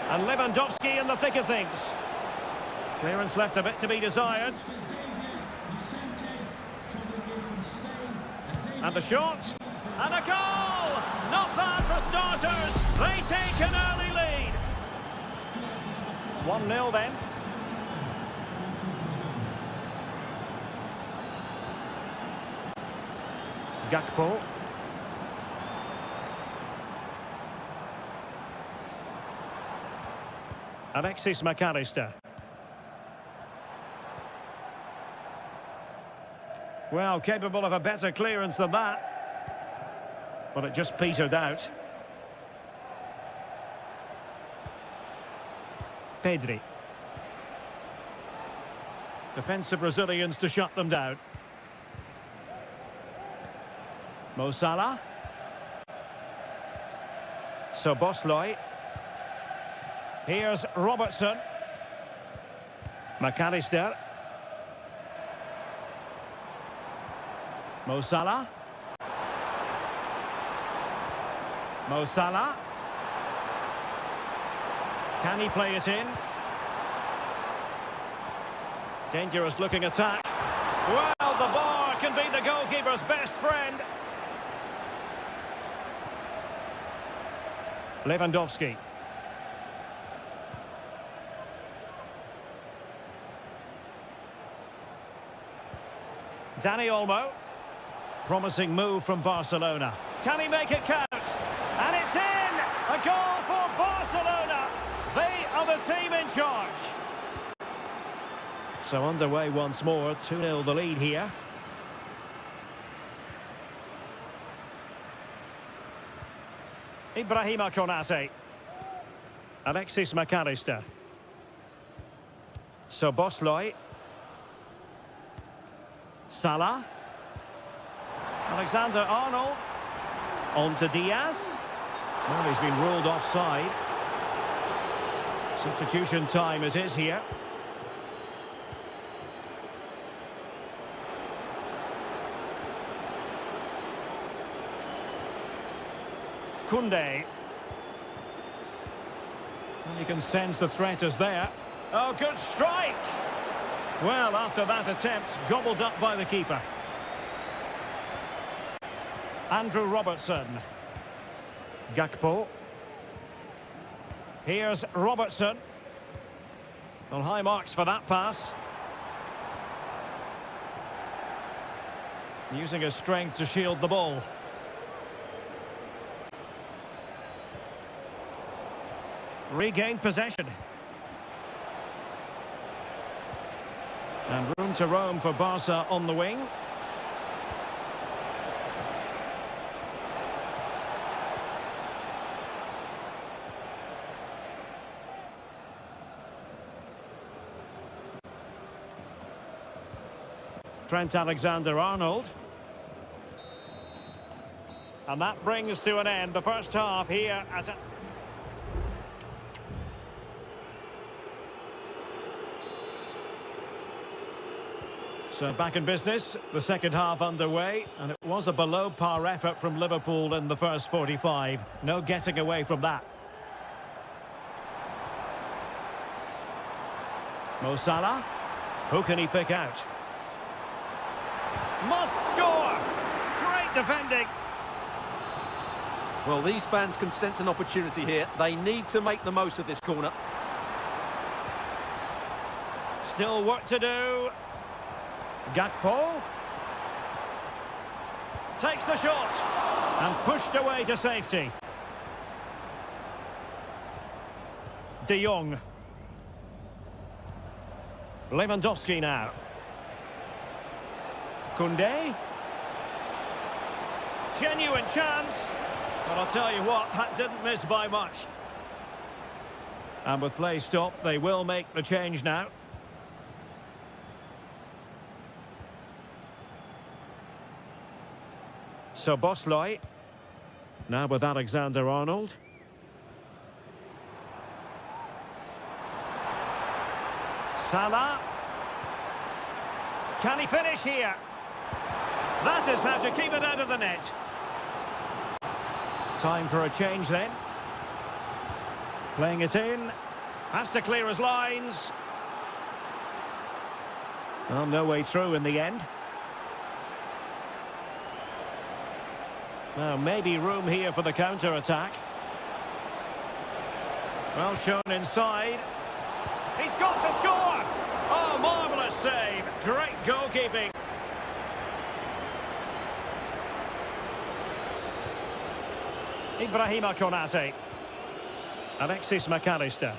And Lewandowski in the thick of things. Clearance left a bit to be desired. And the shot. And a goal! Not bad for starters. They take an early lead. 1-0 then. Gakpo. Alexis McAllister. Well, capable of a better clearance than that. But it just petered out. Pedri. Defensive Brazilians to shut them down. Mo Salah. Szoboszlai. Here's Robertson. McAllister. Mo Salah. Mo Salah. Can he play it in? Dangerous looking attack. Well, the bar can be the goalkeeper's best friend. Lewandowski. Dani Olmo. Promising move from Barcelona. Can he make it count? And it's in! A goal for Barcelona! They are the team in charge. So underway once more. 2-0 the lead here. Ibrahima Konate. Alexis McAllister. Szoboszlai. Salah. Alexander-Arnold. On to Diaz. Well, he's been ruled offside. Substitution time it is here. Koundé. Well, you can sense the threat is there. Oh, good strike! Well, after that attempt, gobbled up by the keeper. Andrew Robertson. Gakpo. Here's Robertson. Well, high marks for that pass. Using his strength to shield the ball. Regained possession. And room to roam for Barca on the wing. Trent Alexander-Arnold. And that brings to an end the first half here at... So back in business, the second half underway, and it was a below-par effort from Liverpool in the first 45. No getting away from that. Mo Salah, who can he pick out? Must score! Great defending! Well, these fans can sense an opportunity here. They need to make the most of this corner. Still work to do. Gakpo. Takes the shot. And pushed away to safety. De Jong. Lewandowski now. Koundé. Genuine chance. But I'll tell you what, that didn't miss by much. And with play stopped, they will make the change now. So Bosley. Now with Alexander-Arnold. Salah. Can he finish here? That is how to keep it out of the net. Time for a change then. Playing it in. Has to clear his lines. Well, no way through in the end. Now, maybe room here for the counter-attack. Well shown inside. He's got to score! Oh, marvellous save. Great goalkeeping. Ibrahima Konate. Alexis McAllister.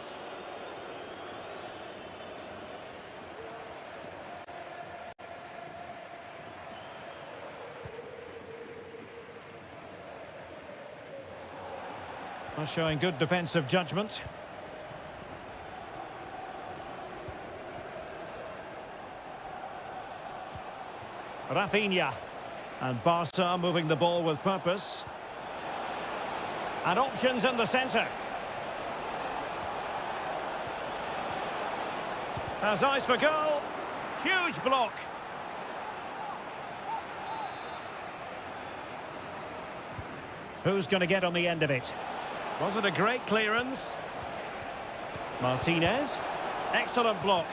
Well, showing good defensive judgment. Rafinha. And Barca moving the ball with purpose. And options in the centre. Has eyes for goal. Huge block. Who's going to get on the end of it? Was it a great clearance? Martinez. Excellent block.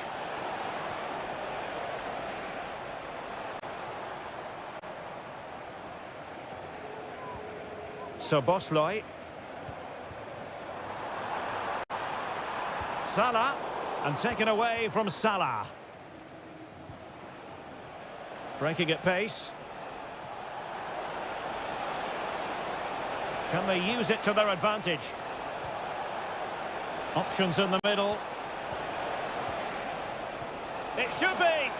So Bosley. Salah. And taken away from Salah. Breaking at pace. Can they use it to their advantage? Options in the middle. It should be!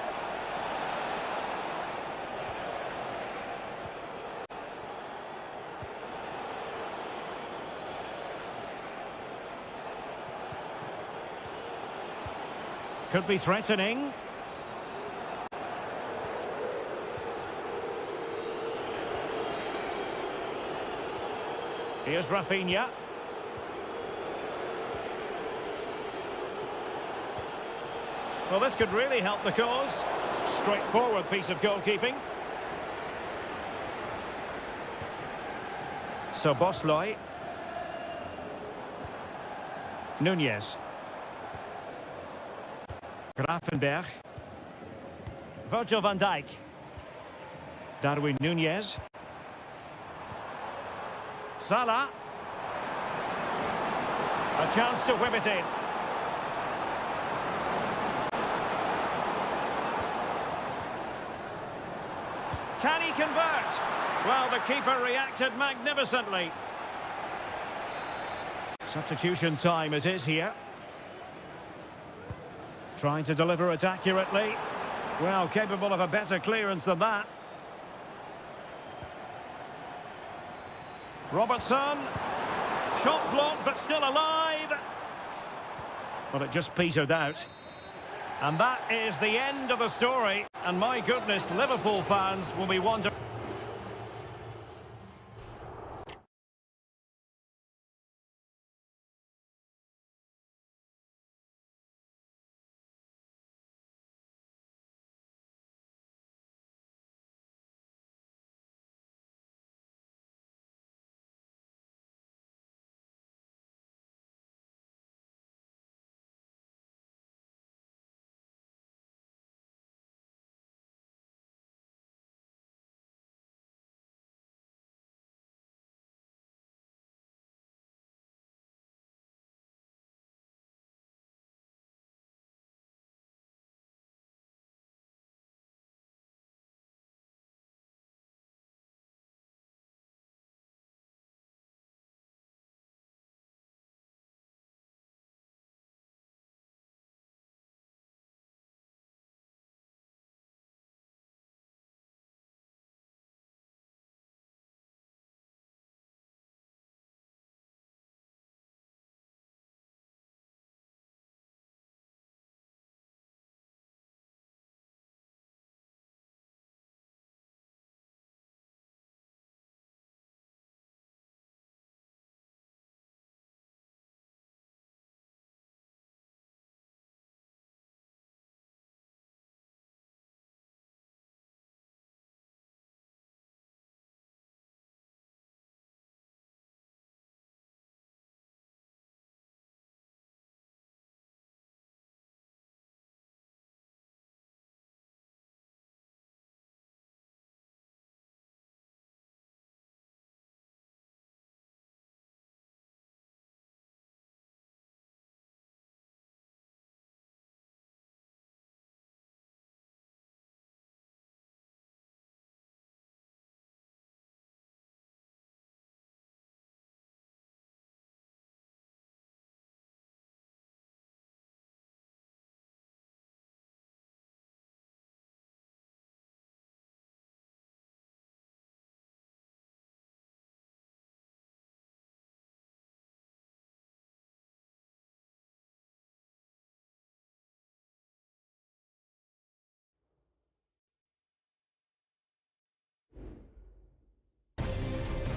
Could be threatening. Here's Rafinha. Well, this could really help the cause. Straightforward piece of goalkeeping. So Bosley. Nunez. Gravenberg. Virgil van Dijk. Darwin Nunez. Salah. A chance to whip it in. Can he convert? Well, the keeper reacted magnificently. Substitution time it is here. Trying to deliver it accurately. Well, capable of a better clearance than that. Robertson. Shot blocked, but still alive. But it just petered out. And that is the end of the story. And my goodness, Liverpool fans will be wondering.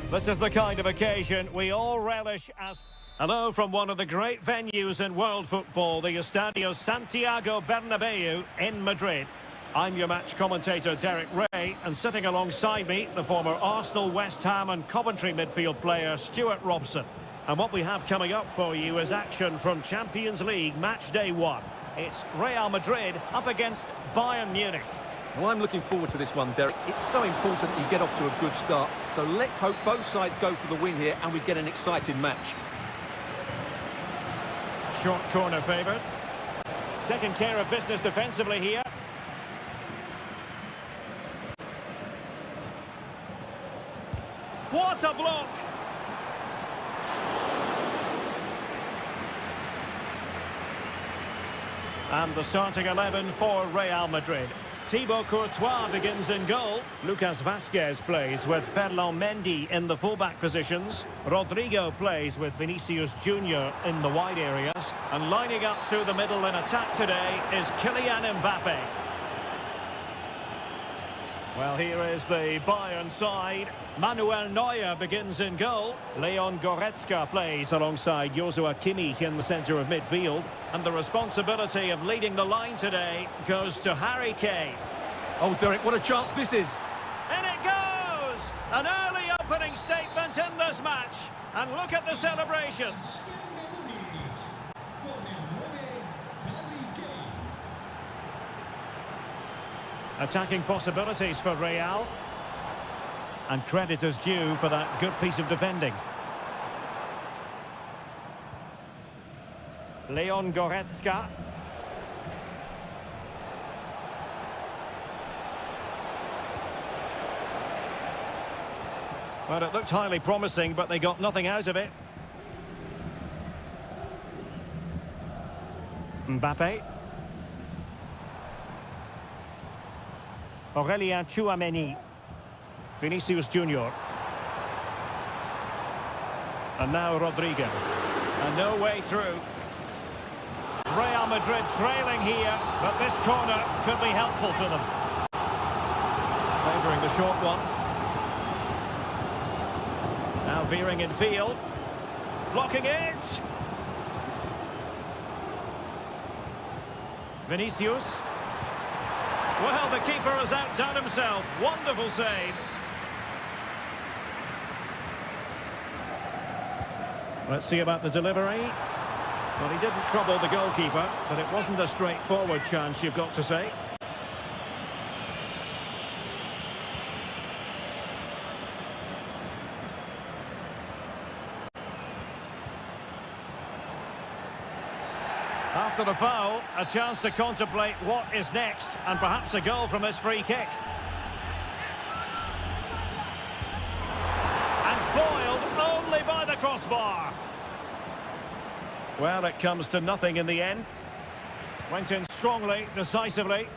This is the kind of occasion we all relish as... Hello from one of the great venues in world football, the Estadio Santiago Bernabeu in Madrid. I'm your match commentator, Derek Ray, and sitting alongside me, the former Arsenal, West Ham and Coventry midfield player, Stuart Robson. And what we have coming up for you is action from Champions League match day 1. It's Real Madrid up against Bayern Munich. Well, I'm looking forward to this one, Derek. It's so important that you get off to a good start. So let's hope both sides go for the win here and we get an exciting match. Short corner favoured. Taking care of business defensively here. What a block! And the starting 11 for Real Madrid. Thibaut Courtois begins in goal. Lucas Vazquez plays with Ferland Mendy in the fullback positions. Rodrigo plays with Vinicius Junior in the wide areas. And lining up through the middle in attack today is Kylian Mbappe. Well, here is the Bayern side. Manuel Neuer begins in goal. Leon Goretzka plays alongside Joshua Kimmich in the centre of midfield. And the responsibility of leading the line today goes to Harry Kane. Oh, Derek, what a chance this is. In it goes! An early opening statement in this match. And look at the celebrations. Attacking possibilities for Real. And credit is due for that good piece of defending. Leon Goretzka. Well, it looked highly promising, but they got nothing out of it. Mbappe. Aurélien Tchouameni. Vinicius Junior. And now Rodrigo. And no way through. Real Madrid trailing here, but this corner could be helpful to them. Favouring the short one. Now veering in field. Blocking it. Vinicius. Well, the keeper has outdone himself. Wonderful save. Let's see about the delivery. Well, he didn't trouble the goalkeeper, but it wasn't a straightforward chance, you've got to say. After the foul, a chance to contemplate what is next, and perhaps a goal from this free kick. And foiled only by the crossbar. Well, it comes to nothing in the end. Went in strongly, decisively.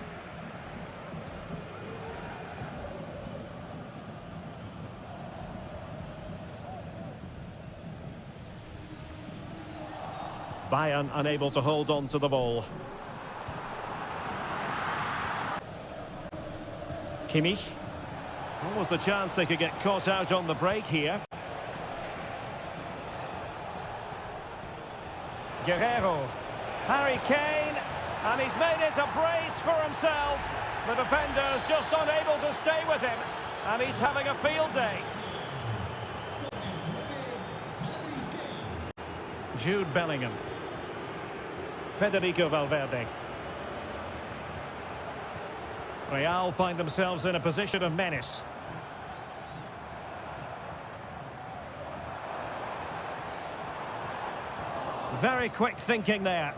Bayern unable to hold on to the ball. Kimmich. Almost the chance they could get caught out on the break here. Guerrero. Harry Kane. And he's made it a brace for himself. The defender's just unable to stay with him. And he's having a field day. Jude Bellingham. Federico Valverde. Real find themselves in a position of menace. Very quick thinking there.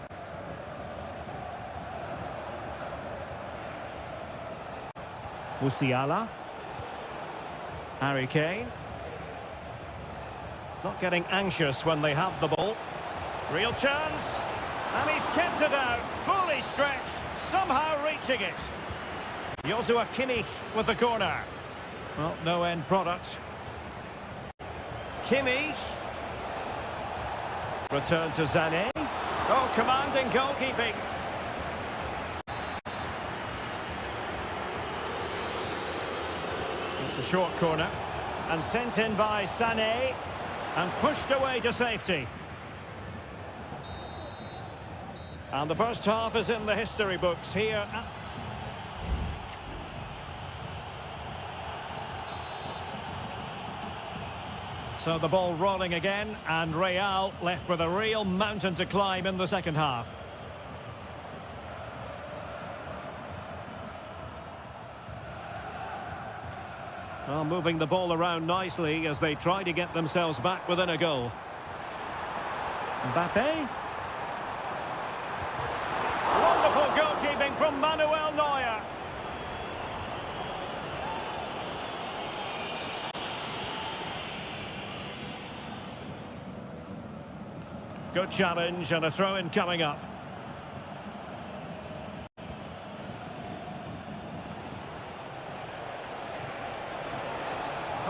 Musiala. Harry Kane. Not getting anxious when they have the ball. Real chance. And he's kept it out, fully stretched, somehow reaching it. Joshua Kimmich with the corner. Well, no end product. Kimmich. Return to Sané. Oh, commanding goalkeeping. It's a short corner. And sent in by Sané. And pushed away to safety. And the first half is in the history books here. So the ball rolling again, and Real left with a real mountain to climb in the second half. Well, moving the ball around nicely as they try to get themselves back within a goal. Mbappe. Wonderful goalkeeping from Manuel Neuer. Good challenge and a throw-in coming up.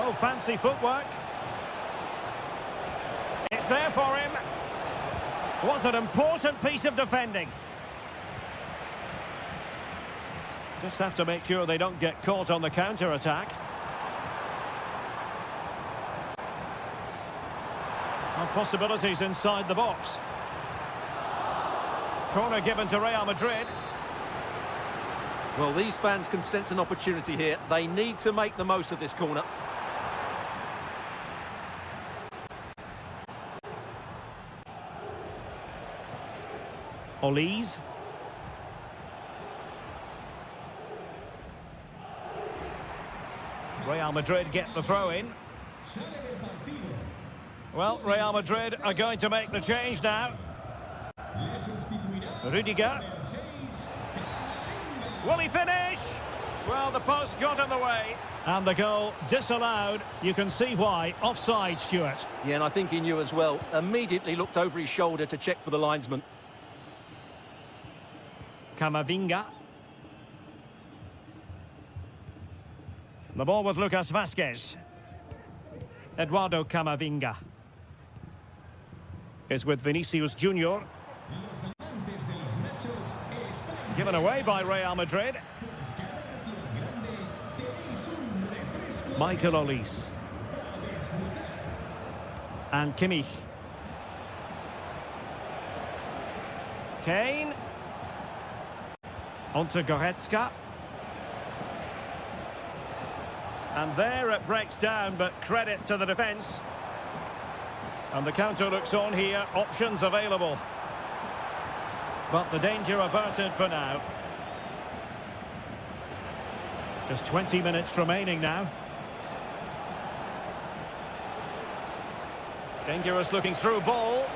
Oh, fancy footwork. It's there for him. Was an important piece of defending. Just have to make sure they don't get caught on the counter-attack. And possibilities inside the box. Corner given to Real Madrid. Well, these fans can sense an opportunity here. They need to make the most of this corner. Olise. Real Madrid get the throw in. Well, Real Madrid are going to make the change now. Rudiger. Will he finish? Well, the post got in the way. And the goal disallowed. You can see why. Offside, Stuart. Yeah, and I think he knew as well. Immediately looked over his shoulder to check for the linesman. Camavinga. The ball with Lucas Vazquez. Eduardo Camavinga is with Vinicius Junior. Given away by Real Madrid. Michael Olise. And Kimmich. Kane. Onto Goretzka. And there it breaks down, but credit to the defence. And the counter looks on here, options available. But the danger averted for now. Just 20 minutes remaining now. Dangerous looking through ball.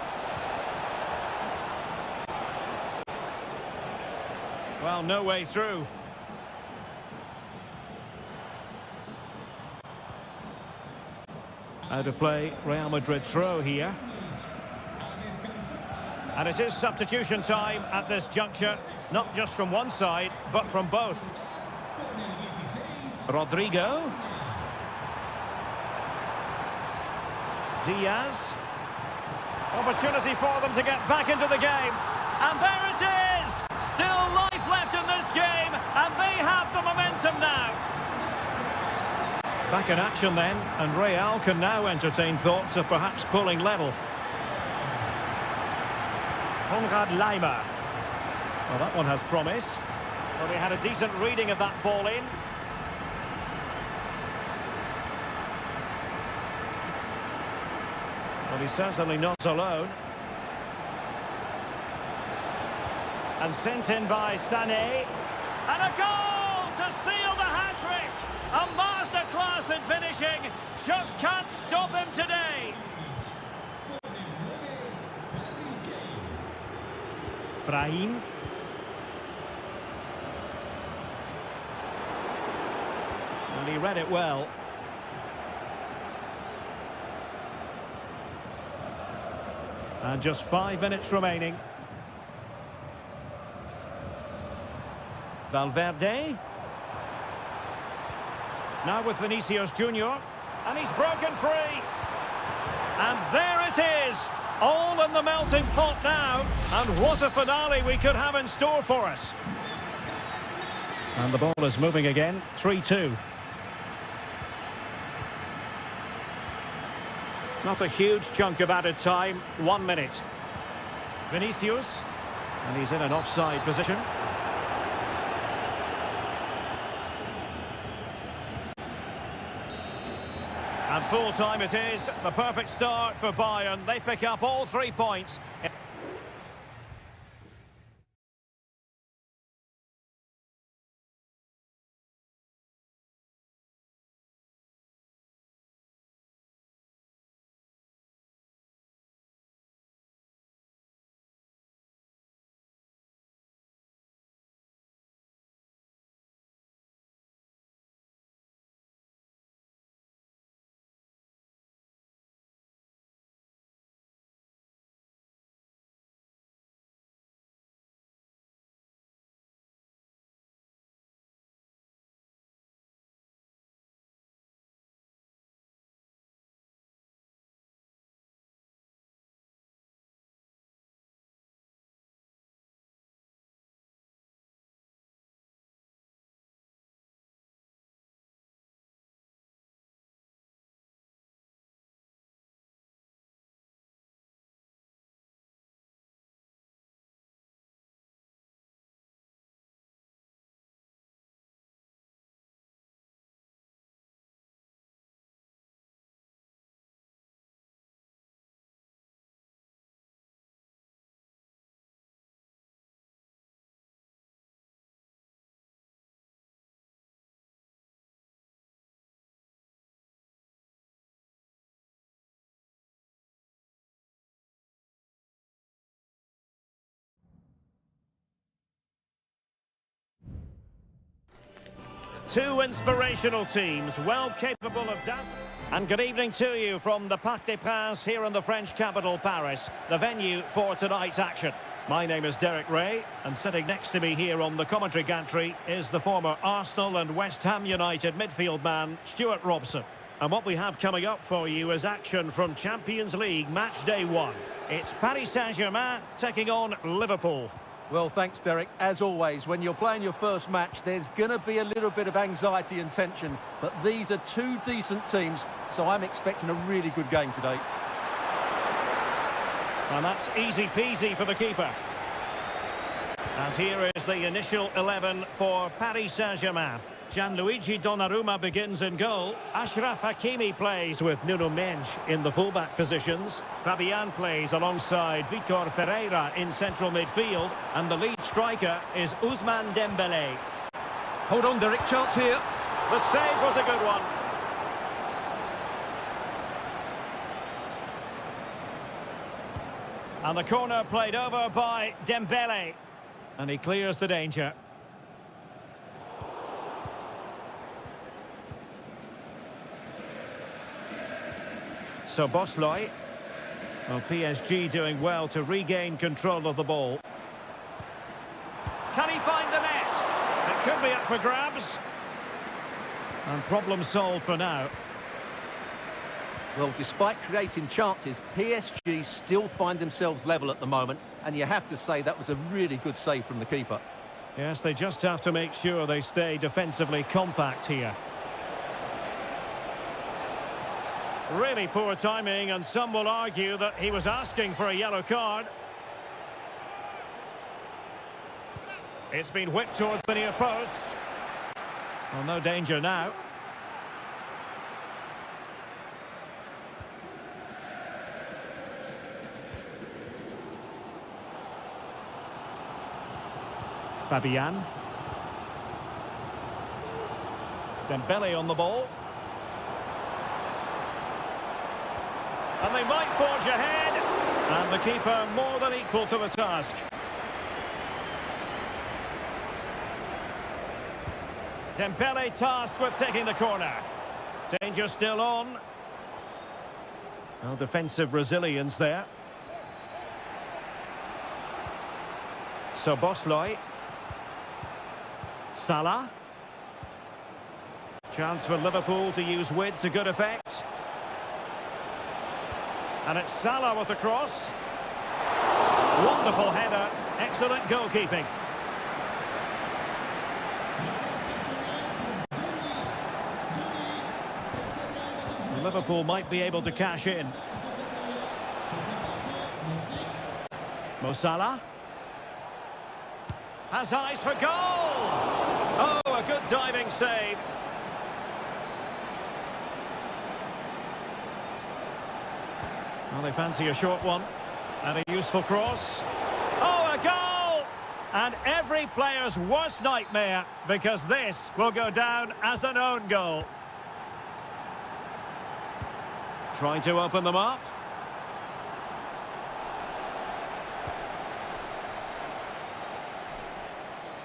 Well, no way through. Out of play, Real Madrid throw here. And it is substitution time at this juncture, not just from one side, but from both. Rodrigo. Diaz. Opportunity for them to get back into the game. And there it is! Still life left in this game, and they have the momentum now. Back in action then, and Real can now entertain thoughts of perhaps pulling level. Konrad Laimer. Well, that one has promise. Well, he had a decent reading of that ball in. Well, he's certainly not alone. And sent in by Sané. And a goal to seal the hat-trick! A masterclass in finishing. Just can't stop him today. Brahim. And he read it well. And just 5 minutes remaining. Valverde. Now with Vinicius Junior. And he's broken free. And there it is. All in the melting pot now. And what a finale we could have in store for us. And the ball is moving again. 3-2. Not a huge chunk of added time. 1 minute. Vinicius. And he's in an offside position. And full time it is. The perfect start for Bayern. They pick up all 3 points. Two inspirational teams, well capable of dazzling. And good evening to you from the Parc des Princes here in the French capital, Paris, the venue for tonight's action. My name is Derek Ray, and sitting next to me here on the commentary gantry is the former Arsenal and West Ham United midfield man, Stuart Robson. And what we have coming up for you is action from Champions League match day 1. It's Paris Saint-Germain taking on Liverpool. Well, thanks, Derek. As always, when you're playing your first match, there's going to be a little bit of anxiety and tension. But these are two decent teams, so I'm expecting a really good game today. And that's easy peasy for the keeper. And here is the initial 11 for Paris Saint-Germain. Gianluigi Donnarumma begins in goal. Achraf Hakimi plays with Nuno Mendes in the fullback positions. Fabian plays alongside Vitor Ferreira in central midfield. And the lead striker is Ousmane Dembélé. Hold on, Derek. Chance here. The save was a good one. And the corner played over by Dembélé. And he clears the danger. So Bosley. Well, PSG doing well to regain control of the ball. Can he find the net? It could be up for grabs. And problem solved for now. Well, despite creating chances, PSG still find themselves level at the moment, and you have to say that was a really good save from the keeper. Yes, they just have to make sure they stay defensively compact here. Really poor timing, and some will argue that he was asking for a yellow card. It's been whipped towards the near post. Well, no danger now. Fabian. Dembélé on the ball. And they might forge ahead. And the keeper more than equal to the task. Dembélé tasked with taking the corner. Danger still on. Well, defensive resilience there. So Bosley. Salah. Chance for Liverpool to use width to good effect. And it's Salah with the cross. Wonderful header. Excellent goalkeeping. Liverpool might be able to cash in. Mo Salah has eyes for goal. Oh, a good diving save. Well, they fancy a short one and a useful cross. Oh, a goal! And every player's worst nightmare, because this will go down as an own goal. Trying to open them up.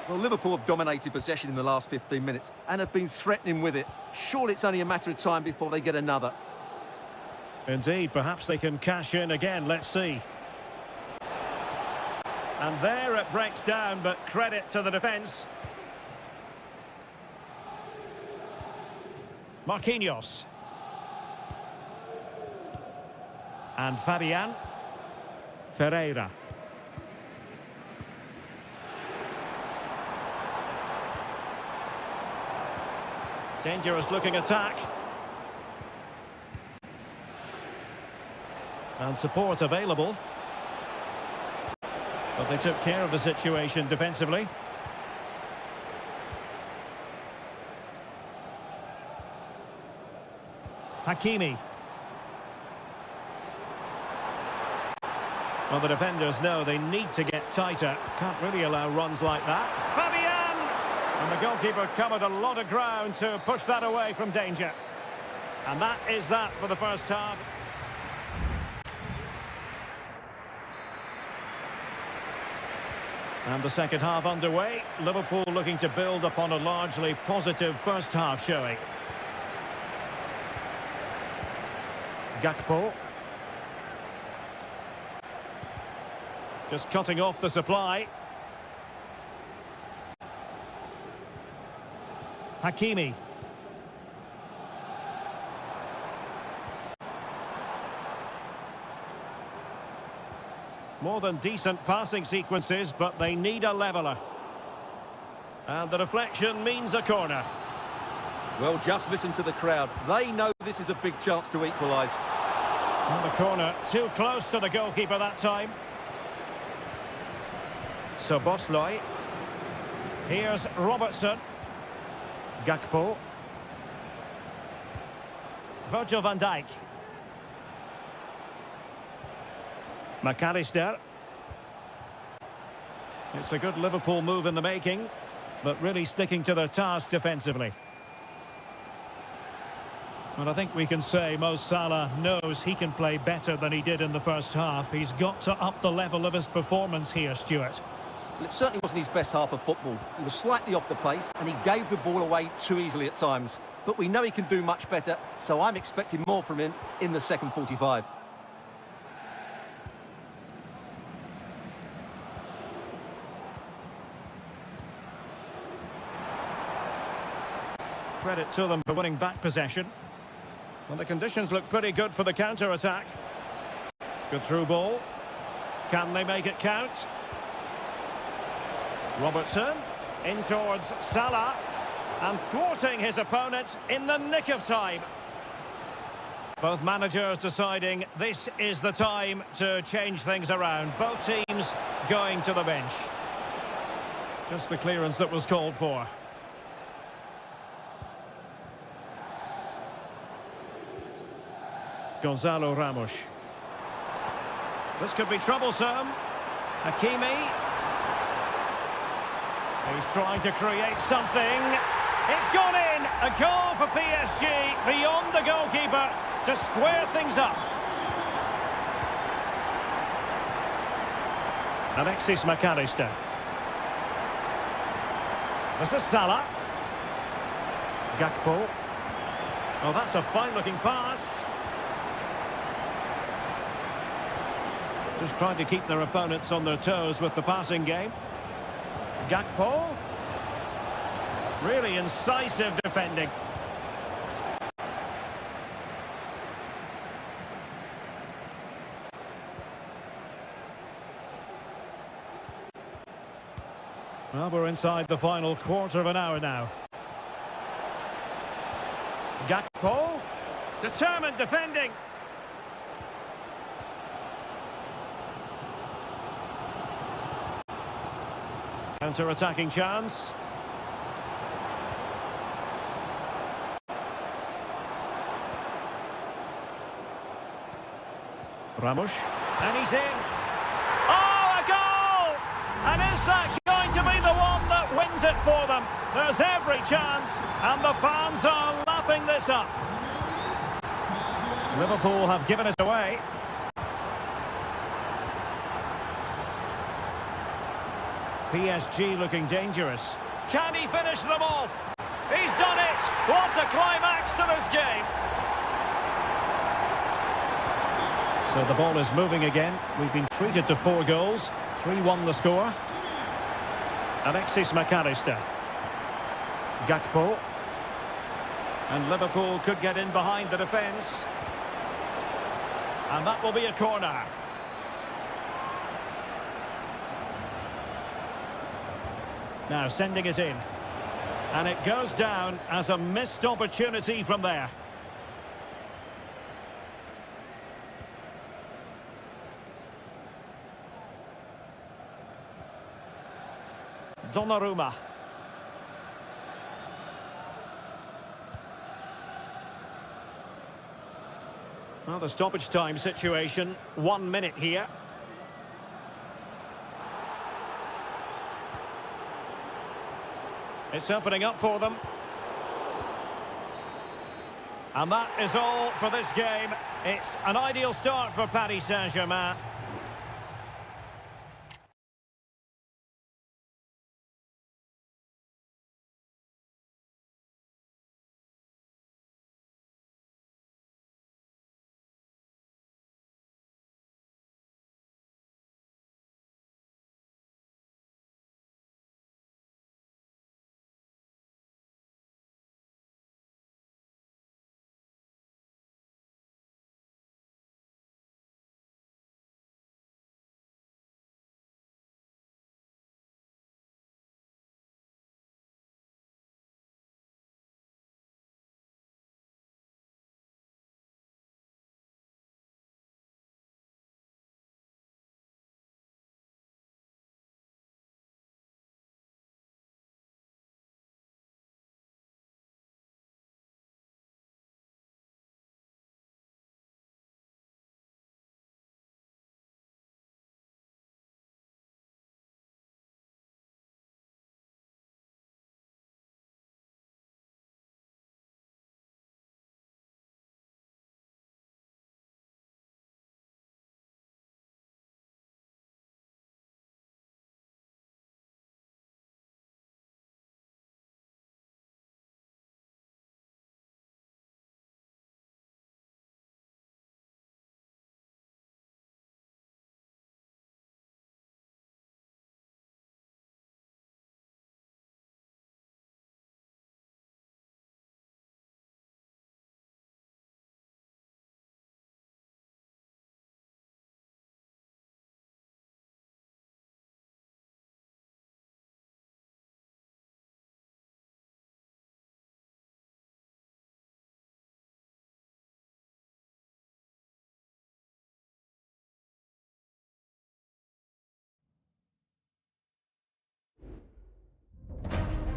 Well, Liverpool have dominated possession in the last 15 minutes and have been threatening with it. Surely it's only a matter of time before they get another. Indeed, perhaps they can cash in again, let's see. And there it breaks down, but credit to the defence. Marquinhos. And Fabian. Ferreira. Dangerous looking attack. And support available. But they took care of the situation defensively. Hakimi. Well, the defenders know they need to get tighter. Can't really allow runs like that. Fabian! And the goalkeeper covered a lot of ground to push that away from danger. And that is that for the first half. And the second half underway. Liverpool looking to build upon a largely positive first half showing. Gakpo. Just cutting off the supply. Hakimi. More than decent passing sequences, but they need a leveller. And the deflection means a corner. Well, just listen to the crowd. They know this is a big chance to equalise. And the corner too close to the goalkeeper that time. So Bosley. Here's Robertson. Gakpo. Virgil van Dijk. McAllister. It's a good Liverpool move in the making, but really sticking to their task defensively. And I think we can say Mo Salah knows he can play better than he did in the first half. He's got to up the level of his performance here, Stuart. Well, it certainly wasn't his best half of football. He was slightly off the pace and he gave the ball away too easily at times. But we know he can do much better, so I'm expecting more from him in the second 45. Credit to them for winning back possession. Well, the conditions look pretty good for the counter-attack. Good through ball. Can they make it count? Robertson in towards Salah and thwarting his opponent in the nick of time. Both managers deciding this is the time to change things around. Both teams going to the bench. Just the clearance that was called for. Gonzalo Ramos. This could be troublesome. Hakimi. He's trying to create something. It's gone in. A goal for PSG beyond the goalkeeper to square things up. Alexis McAllister. This is Salah. Gakpo. Oh, that's a fine-looking pass. Just trying to keep their opponents on their toes with the passing game. Gakpo. Really incisive defending. Well, we're inside the final quarter of an hour now. Gakpo. Determined defending. Counter-attacking chance. Ramos. And he's in. Oh, a goal! And is that going to be the one that wins it for them? There's every chance, and the fans are lapping this up. Liverpool have given it away. PSG looking dangerous. Can he finish them off? He's done it! What a climax to this game! So the ball is moving again. We've been treated to 4 goals. 3-1 the score. Alexis McAllister. Gakpo. And Liverpool could get in behind the defence. And that will be a corner. Now sending it in. And it goes down as a missed opportunity from there. Donnarumma. Well, the stoppage time situation, 1 minute here. It's opening up for them. And that is all for this game. It's an ideal start for Paris Saint-Germain.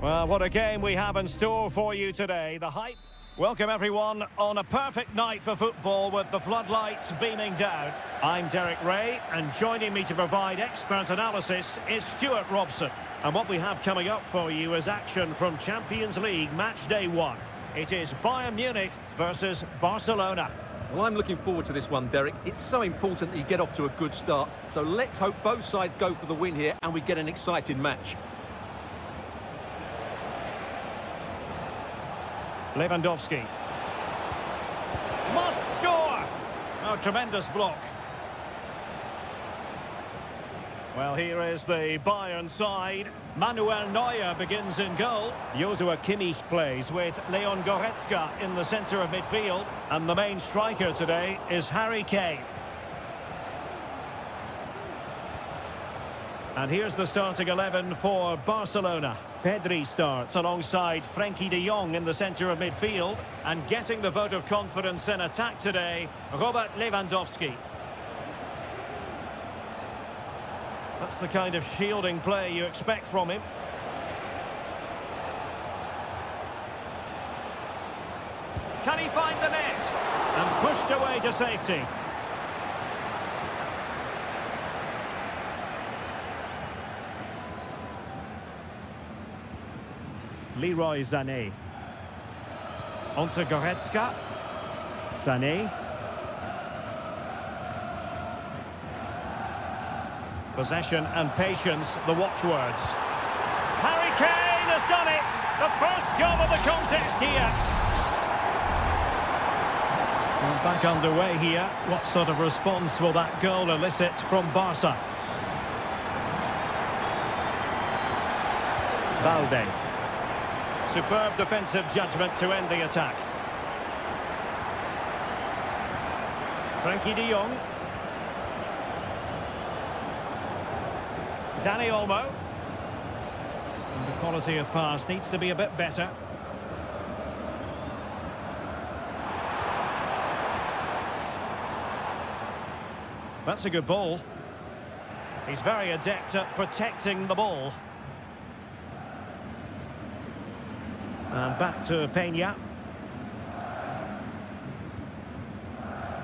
Well, what a game we have in store for you today. The hype. Welcome, everyone, on a perfect night for football with the floodlights beaming down. I'm Derek Ray, and joining me to provide expert analysis is Stuart Robson. And what we have coming up for you is action from Champions League match day 1. It is Bayern Munich versus Barcelona. Well, I'm looking forward to this one, Derek. It's so important that you get off to a good start. So let's hope both sides go for the win here and we get an exciting match. Lewandowski. Must score! Oh, tremendous block. Well, here is the Bayern side. Manuel Neuer begins in goal. Joshua Kimmich plays with Leon Goretzka in the centre of midfield. And the main striker today is Harry Kane. And here's the starting 11 for Barcelona. Pedri starts alongside Frenkie de Jong in the centre of midfield. And getting the vote of confidence in attack today, Robert Lewandowski. That's the kind of shielding play you expect from him. Can he find the net? And pushed away to safety. Leroy Sané. Onto Goretzka. Sané. Possession and patience, the watchwords. Harry Kane has done it! The first goal of the contest here. Well, back underway here. What sort of response will that goal elicit from Barca? Balde. Superb defensive judgment to end the attack. Frankie de Jong. Dani Olmo. And the quality of pass needs to be a bit better. That's a good ball. He's very adept at protecting the ball. And back to Peña.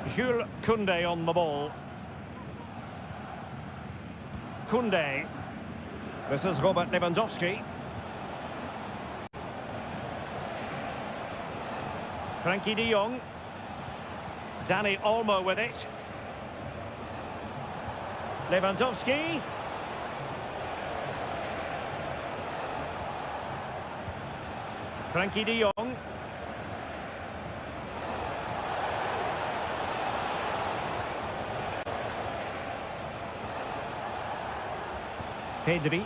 Jules Koundé on the ball. Koundé. This is Robert Lewandowski. Frankie de Jong. Dani Olmo with it. Lewandowski. Frankie de Jong. Pedri.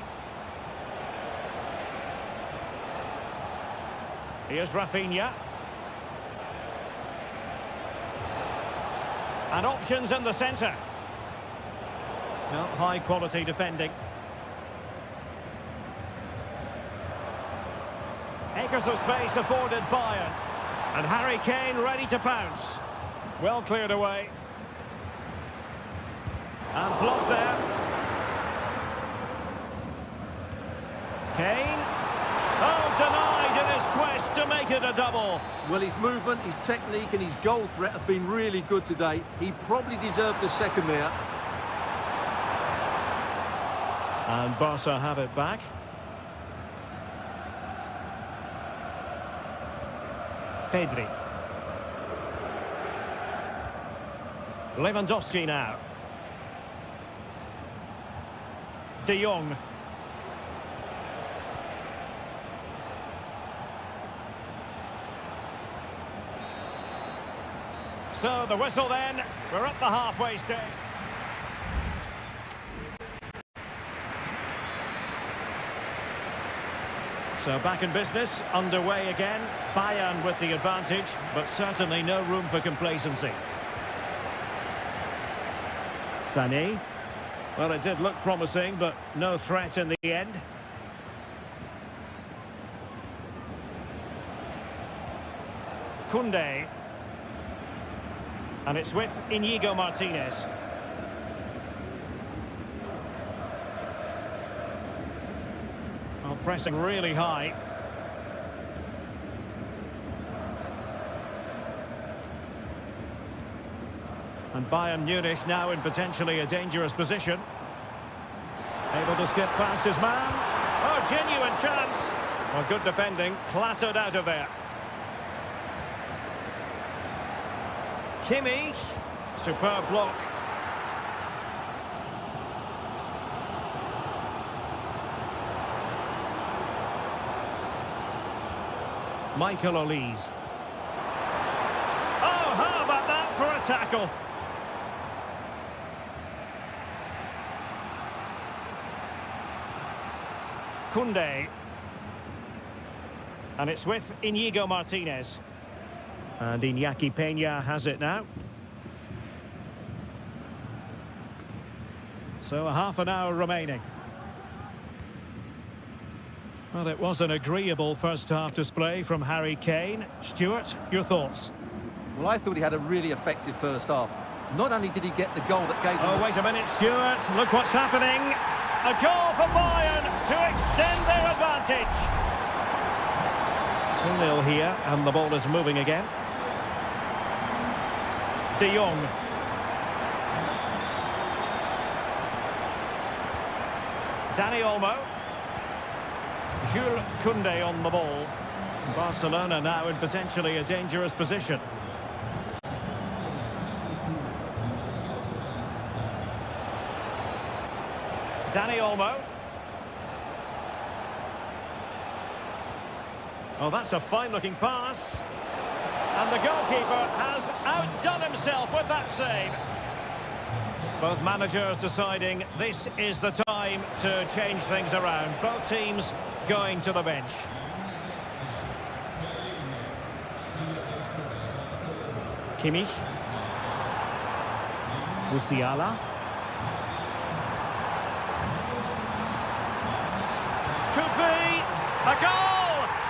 Here's Rafinha. And options in the centre. Well, high quality defending. Acres of space afforded Bayern. And Harry Kane ready to pounce. Well cleared away. And blocked there. Kane. Oh, denied in his quest to make it a double. Well, his movement, his technique and his goal threat have been really good today. He probably deserved a second there. And Barca have it back. Pedri. Lewandowski now. De Jong. So the whistle then, we're at the halfway stage. So back in business, underway again. Bayern with the advantage, but certainly no room for complacency. Sané. Well, it did look promising, but no threat in the end. Koundé. And it's with Íñigo Martínez. Well, pressing really high. And Bayern Munich now in potentially a dangerous position. Able to skip past his man. Oh, genuine chance. Well, good defending, clattered out of there. Kimmich, superb block. Michael Olise. Oh, how about that for a tackle? Koundé. And it's with Íñigo Martínez. And Iñaki Peña has it now. So a half an hour remaining. Well, it was an agreeable first half display from Harry Kane. Stuart, your thoughts? Well, I thought he had a really effective first half. Not only did he get the goal that gave them... Oh, wait a minute, Stuart. Look what's happening. A goal for Bayern to extend their advantage. 2-0 here, and the ball is moving again. De Jong. Dani Olmo. Jules Koundé on the ball. Barcelona now in potentially a dangerous position. Dani Olmo. Oh, that's a fine-looking pass. And the goalkeeper has outdone himself with that save. Both managers deciding this is the time to change things around. Both teams going to the bench. Kimmich. Musiala. Could be a goal!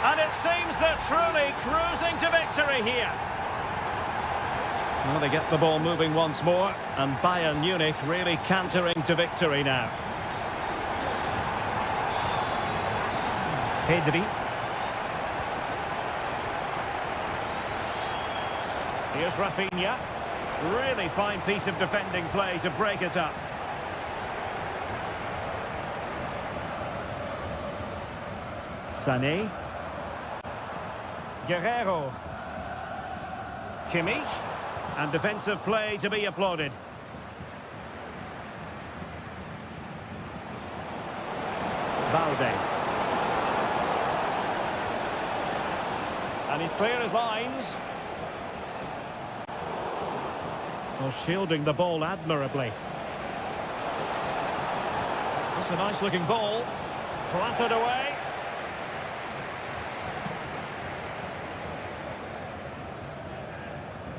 And it seems they're truly cruising to victory here. Well, they get the ball moving once more, and Bayern Munich really cantering to victory now. Pedri. Here's Rafinha. Really fine piece of defending play to break it up. Sané. Guerrero. Kimmich. And defensive play to be applauded. Valde. And he's clear as lines. Well, shielding the ball admirably. That's a nice-looking ball. Clattered away.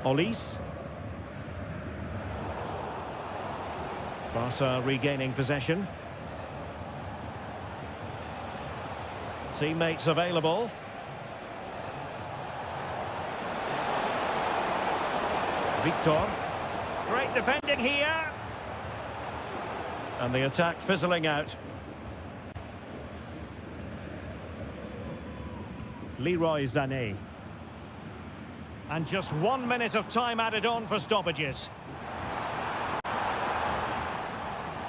Olise. Barca regaining possession. Teammates available. Victor. Great defending here. And the attack fizzling out. Leroy Sané. And just 1 minute of time added on for stoppages.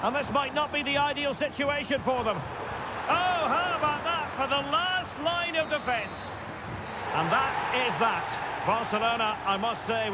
And this might not be the ideal situation for them. Oh, how about that for the last line of defence? And that is that. Barcelona, I must say...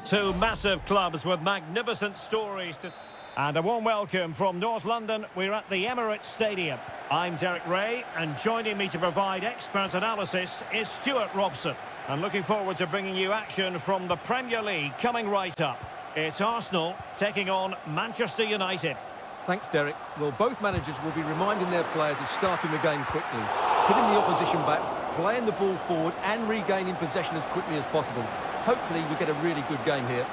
Two massive clubs with magnificent stories to... And a warm welcome from North London. We're at the Emirates Stadium. I'm Derek Ray, and joining me to provide expert analysis is Stuart Robson. And looking forward to bringing you action from the Premier League coming right up. It's Arsenal taking on Manchester United. Thanks, Derek. Well, both managers will be reminding their players of starting the game quickly, hitting the opposition back, playing the ball forward and regaining possession as quickly as possible. Hopefully we get a really good game here.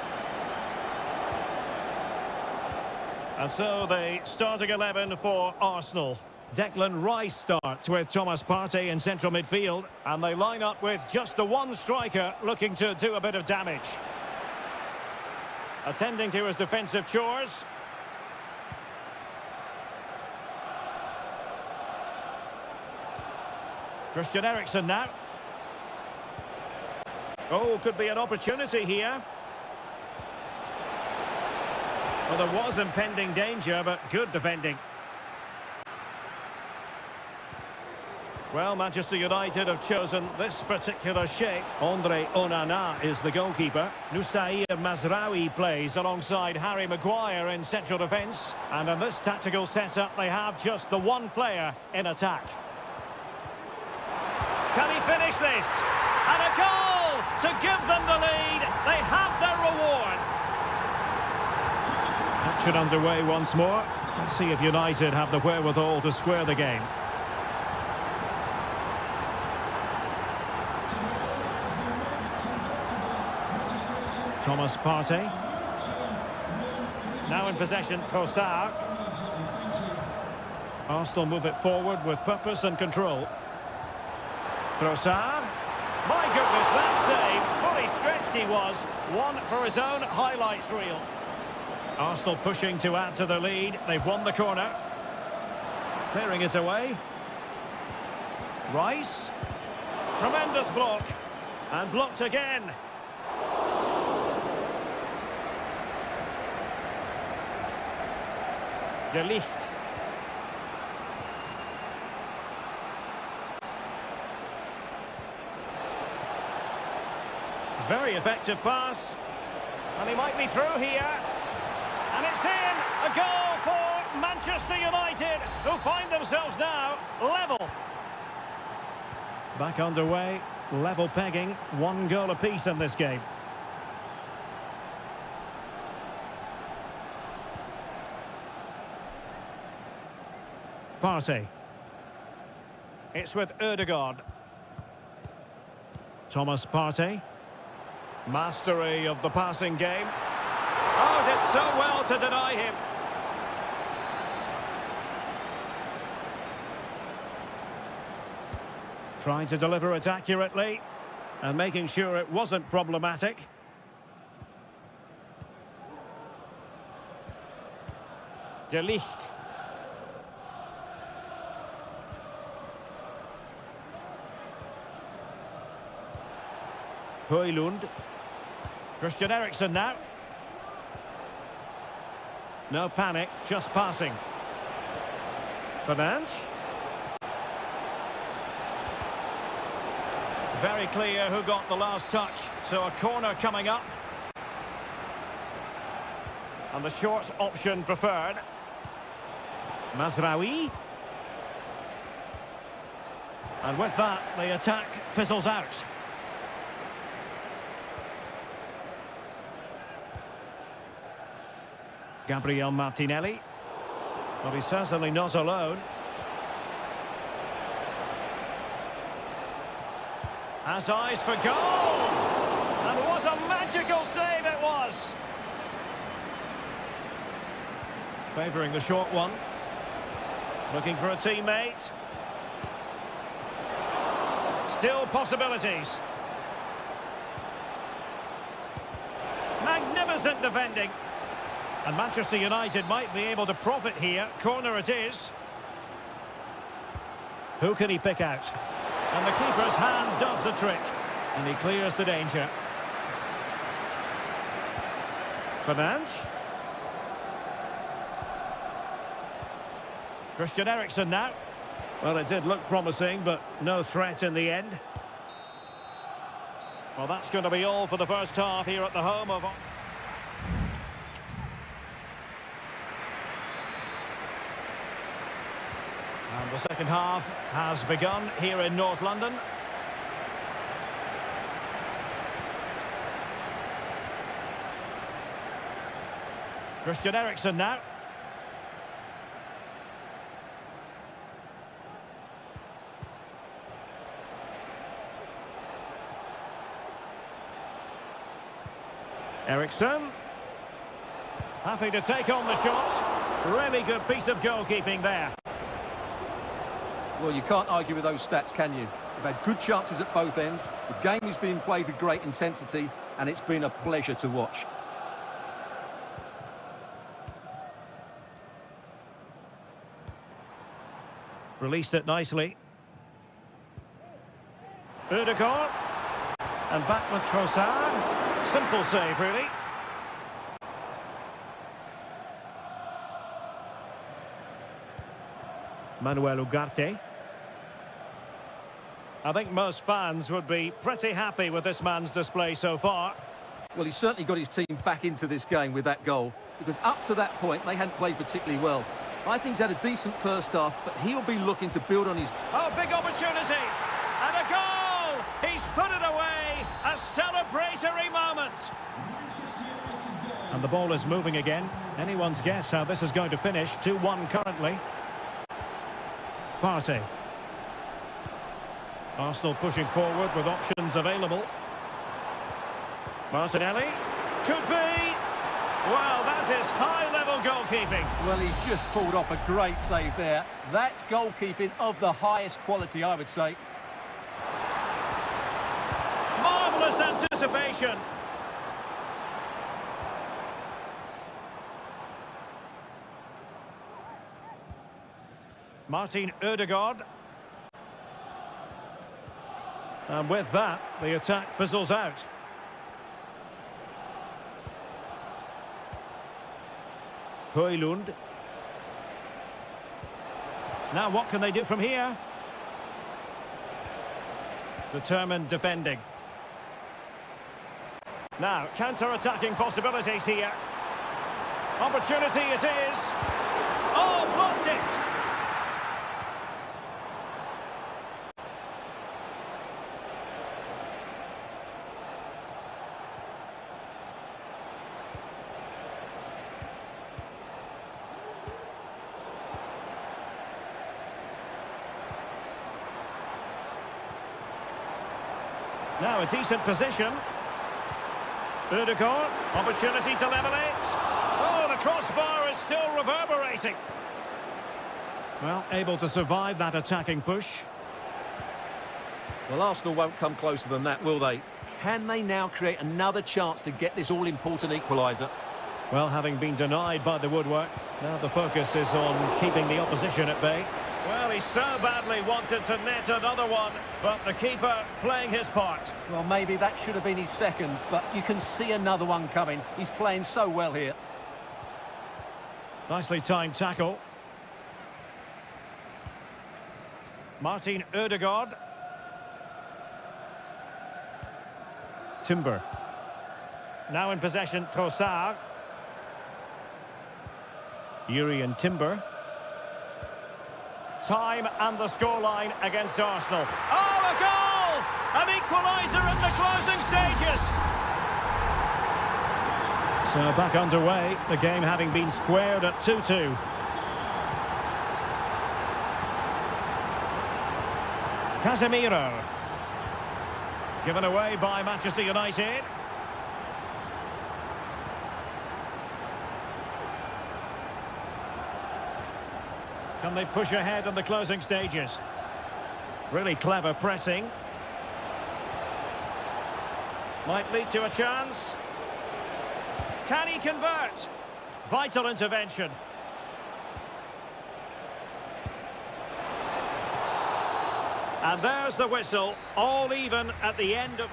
And so the starting 11 for Arsenal. Declan Rice starts with Thomas Partey in central midfield, and they line up with just the one striker looking to do a bit of damage. Attending to his defensive chores. Christian Eriksen now. Oh, could be an opportunity here. Well, there was impending danger, but good defending. Well, Manchester United have chosen this particular shape. Andre Onana is the goalkeeper. Nusair Mazraoui plays alongside Harry Maguire in central defence. And in this tactical setup, they have just the one player in attack. Can he finish this? And a goal to give them the lead. They have their reward. Action underway once more. Let's see if United have the wherewithal to square the game. Thomas Partey. Now in possession, Trossard. Arsenal move it forward with purpose and control. Trossard. My goodness, that save. Fully stretched he was. One for his own highlights reel. Arsenal pushing to add to the lead. They've won the corner. Clearing it away. Rice. Tremendous block. And blocked again. De Ligt. Very effective pass. And he might be through here. And it's in. A goal for Manchester United, who find themselves now level. Back underway. Level pegging. One goal apiece in this game. Partey. It's with Ødegaard. Thomas Partey. Mastery of the passing game. Oh, did so well to deny him. Trying to deliver it accurately and making sure it wasn't problematic. De Ligt. Højlund. Christian Eriksen now. No panic, just passing. Fernandes. Very clear who got the last touch. So a corner coming up. And the short option preferred. Mazraoui. And with that, the attack fizzles out. Gabriel Martinelli. But he's certainly not alone. Has eyes for goal! And what a magical save it was! Favouring the short one. Looking for a teammate. Still possibilities. Magnificent defending. And Manchester United might be able to profit here. Corner it is. Who can he pick out? And the keeper's hand does the trick. And he clears the danger. Fernandes. Christian Eriksen now. Well, it did look promising, but no threat in the end. Well, that's going to be all for the first half here at the home of... The second half has begun here in North London. Christian Eriksen now. Eriksen. Happy to take on the shot. Really good piece of goalkeeping there. Well, you can't argue with those stats, can you? They've had good chances at both ends. The game is being played with great intensity, and it's been a pleasure to watch. Released it nicely. Ødegaard. And back with Trossard. Simple save, really. Manuel Ugarte. I think most fans would be pretty happy with this man's display so far. Well, he's certainly got his team back into this game with that goal, because up to that point, they hadn't played particularly well. I think he's had a decent first half, but he'll be looking to build on his... Oh, big opportunity! And a goal! He's put it away! A celebratory moment! And the ball is moving again. Anyone's guess how this is going to finish. 2-1 currently. Partey. Arsenal pushing forward with options available. Martinelli. Could be! Well, that is high-level goalkeeping. Well, he's just pulled off a great save there. That's goalkeeping of the highest quality, I would say. Marvellous anticipation. Martin Ødegaard. And with that, the attack fizzles out. Højlund. Now what can they do from here? Determined defending. Now, counter-attacking possibilities here. Opportunity it is. Oh, blocked it! Now a decent position. Ødegaard, opportunity to level it. Oh, the crossbar is still reverberating. Well, able to survive that attacking push. Well, Arsenal won't come closer than that, will they? Can they now create another chance to get this all-important equaliser? Well, having been denied by the woodwork, now the focus is on keeping the opposition at bay. Well, he so badly wanted to net another one, but the keeper playing his part. Well, maybe that should have been his second, but you can see another one coming. He's playing so well here. Nicely timed tackle. Martin Ødegaard. Timber. Now in possession, Trossard. Yuri and Timber. Time and the scoreline against Arsenal. Oh, a goal! An equaliser in the closing stages. So back underway, the game having been squared at 2-2. Casemiro. Given away by Manchester United. Can they push ahead in the closing stages? Really clever pressing. Might lead to a chance. Can he convert? Vital intervention. And there's the whistle, all even at the end of...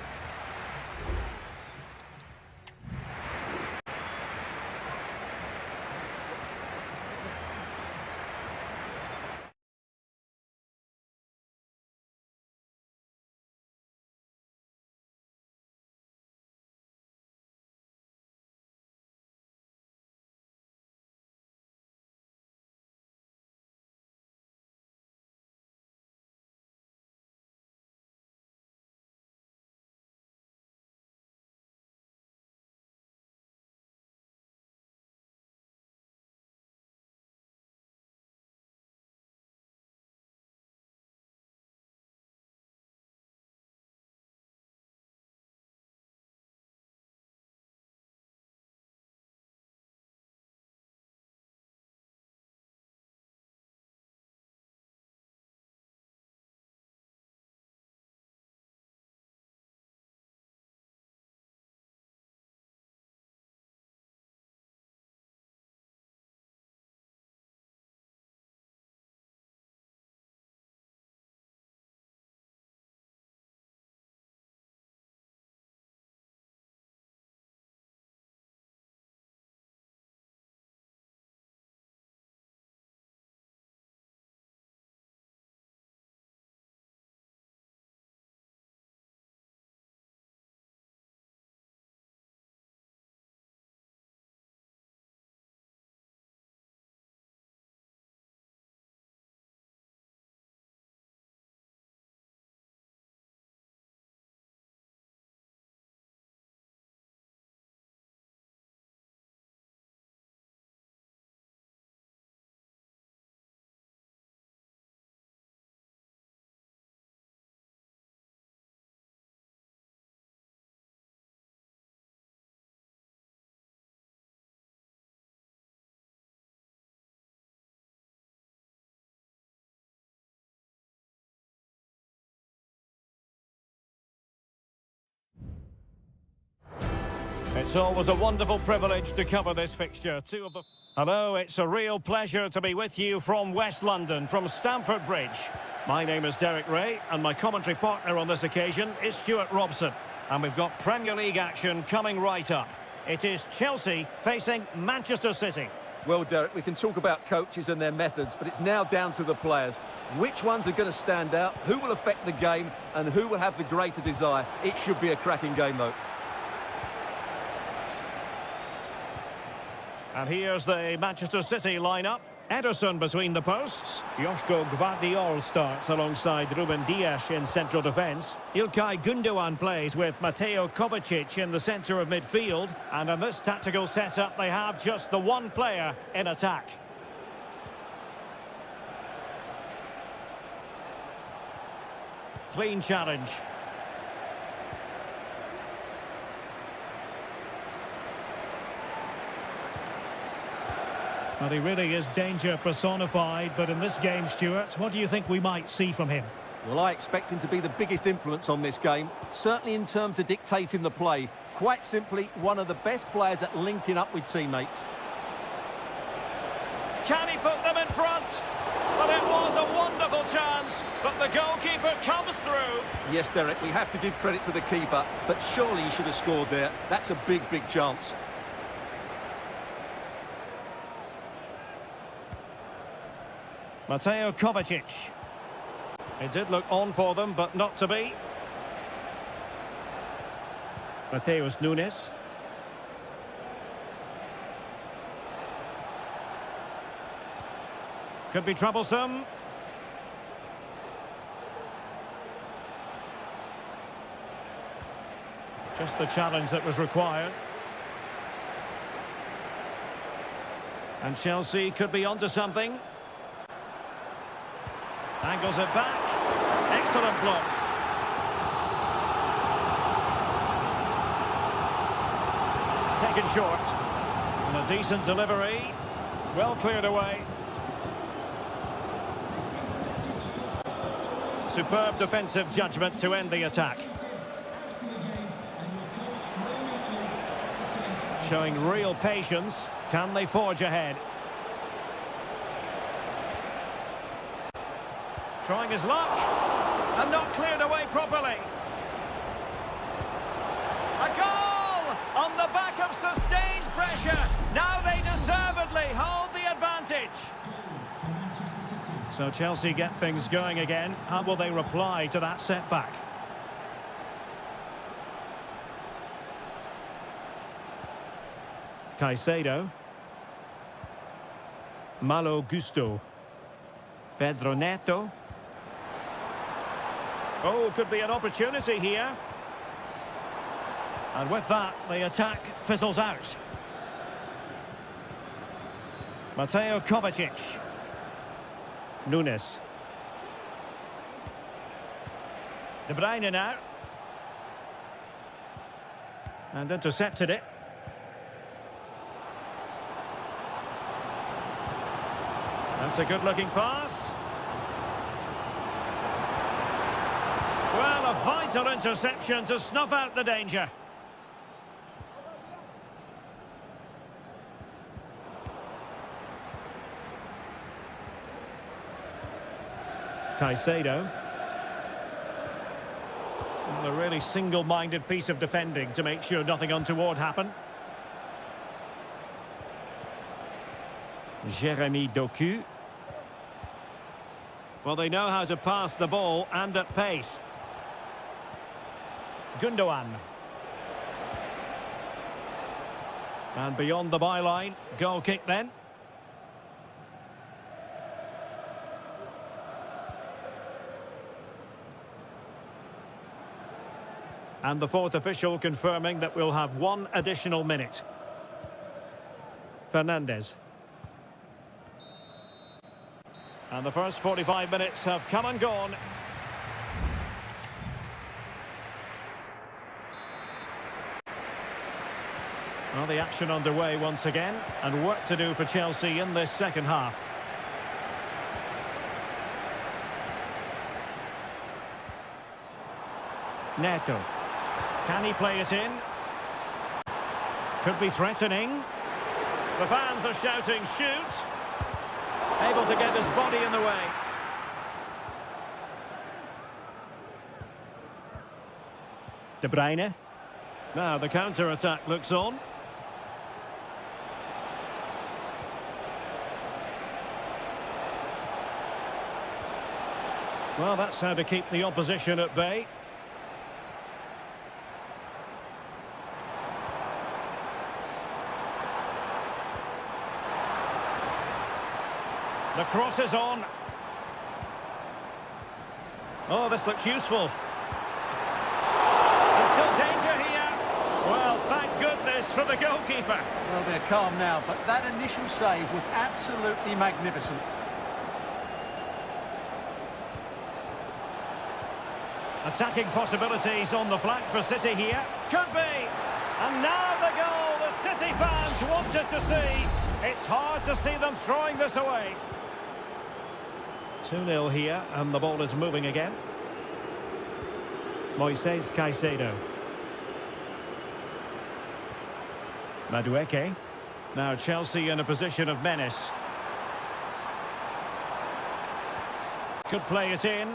It's always a wonderful privilege to cover this fixture. Hello, it's a real pleasure to be with you from West London, from Stamford Bridge. My name is Derek Ray, and my commentary partner on this occasion is Stuart Robson. And we've got Premier League action coming right up. It is Chelsea facing Manchester City. Well, Derek, we can talk about coaches and their methods, but it's now down to the players. Which ones are going to stand out, who will affect the game, and who will have the greater desire? It should be a cracking game, though. And here's the Manchester City lineup. Ederson between the posts. Joško Gvardiol starts alongside Ruben Dias in central defence. Ilkay Gundogan plays with Mateo Kovacic in the centre of midfield. And in this tactical setup, they have just the one player in attack. Clean challenge. Well, he really is danger personified, but in this game, Stuart, what do you think we might see from him? Well, I expect him to be the biggest influence on this game, certainly in terms of dictating the play. Quite simply, one of the best players at linking up with teammates. Can he put them in front? Well, it was a wonderful chance, but the goalkeeper comes through. Yes, Derek, we have to give credit to the keeper, but surely he should have scored there. That's a big, big chance. Mateo Kovacic. It did look on for them, but not to be. Mateus Nunes. Could be troublesome. Just the challenge that was required. And Chelsea could be onto something. Angles it back. Excellent block. Taken short. And a decent delivery. Well cleared away. Superb defensive judgment to end the attack. Showing real patience. Can they forge ahead? Trying his luck, and not cleared away properly. A goal on the back of sustained pressure. Now they deservedly hold the advantage. So Chelsea get things going again. How will they reply to that setback? Caicedo. Malo Gusto. Pedro Neto. Oh, could be an opportunity here. And with that, the attack fizzles out. Mateo Kovacic. Nunes. De Bruyne now. And intercepted it. That's a good-looking pass. Well, a vital interception to snuff out the danger. Caicedo. Well, a really single-minded piece of defending to make sure nothing untoward happened. Jeremy Doku. Well, they know how to pass the ball and at pace. Gundogan. And beyond the byline, goal kick then. And the fourth official confirming that we'll have one additional minute. Fernandes. And the first 45 minutes have come and gone. Well, the action underway once again, and work to do for Chelsea in this second half. Neto. Can he play it in? Could be threatening. The fans are shouting, shoot. Able to get his body in the way. De Bruyne. Now the counter-attack looks on. Well, that's how to keep the opposition at bay. The cross is on. Oh, this looks useful. There's still danger here. Well, thank goodness for the goalkeeper. Well, they're calm now, but that initial save was absolutely magnificent. Attacking possibilities on the flank for City here. Could be. And now the goal the City fans wanted to see. It's hard to see them throwing this away. 2-0 here, and the ball is moving again. Moises Caicedo. Madueke. Now Chelsea in a position of menace. Could play it in.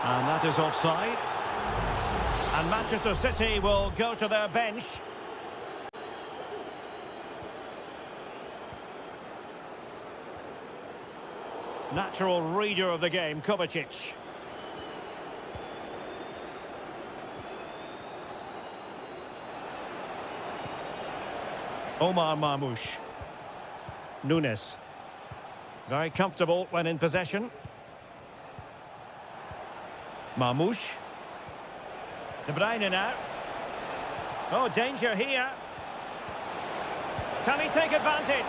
And that is offside. And Manchester City will go to their bench. Natural reader of the game, Kovacic. Omar Marmoush. Nunes. Very comfortable when in possession. Marmoush. De Bruyne now. Oh, danger here. Can he take advantage?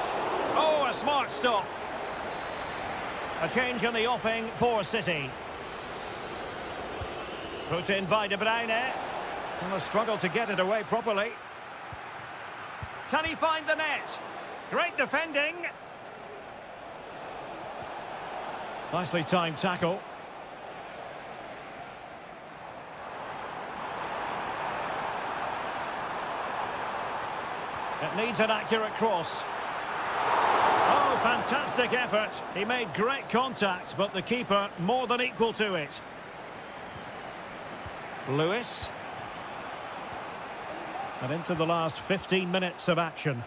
Oh, a smart stop. A change in the offing for City. Put in by De Bruyne. And a struggle to get it away properly. Can he find the net? Great defending. Nicely timed tackle. It needs an accurate cross. Oh, fantastic effort. He made great contact, but the keeper more than equal to it. Lewis. And into the last 15 minutes of action.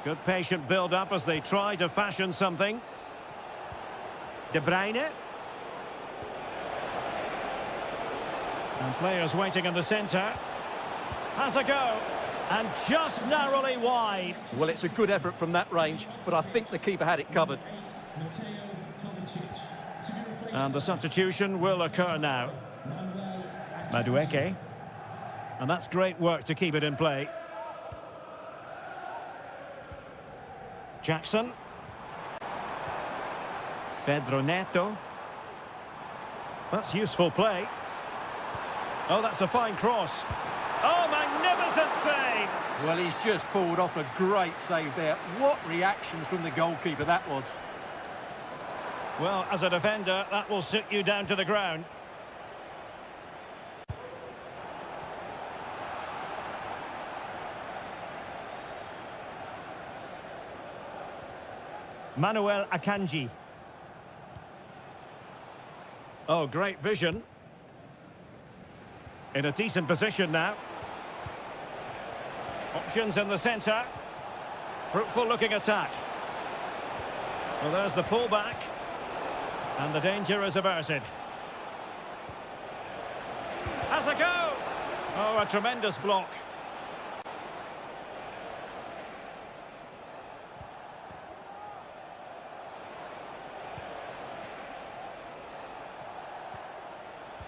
Good patient build-up as they try to fashion something. De Bruyne. And players waiting in the centre. Has a go. And just narrowly wide. Well, it's a good effort from that range, but I think the keeper had it covered. And the substitution will occur now. Madueke. And that's great work to keep it in play. Jackson. Pedro Neto. That's useful play. Oh, that's a fine cross. Oh, magnificent save! Well, he's just pulled off a great save there. What reactions from the goalkeeper that was. Well, as a defender, that will sit you down to the ground. Manuel Akanji. Oh, great vision. In a decent position now. Options in the centre. Fruitful looking attack. Well, there's the pullback. And the danger is averted. Has a go! Oh, a tremendous block.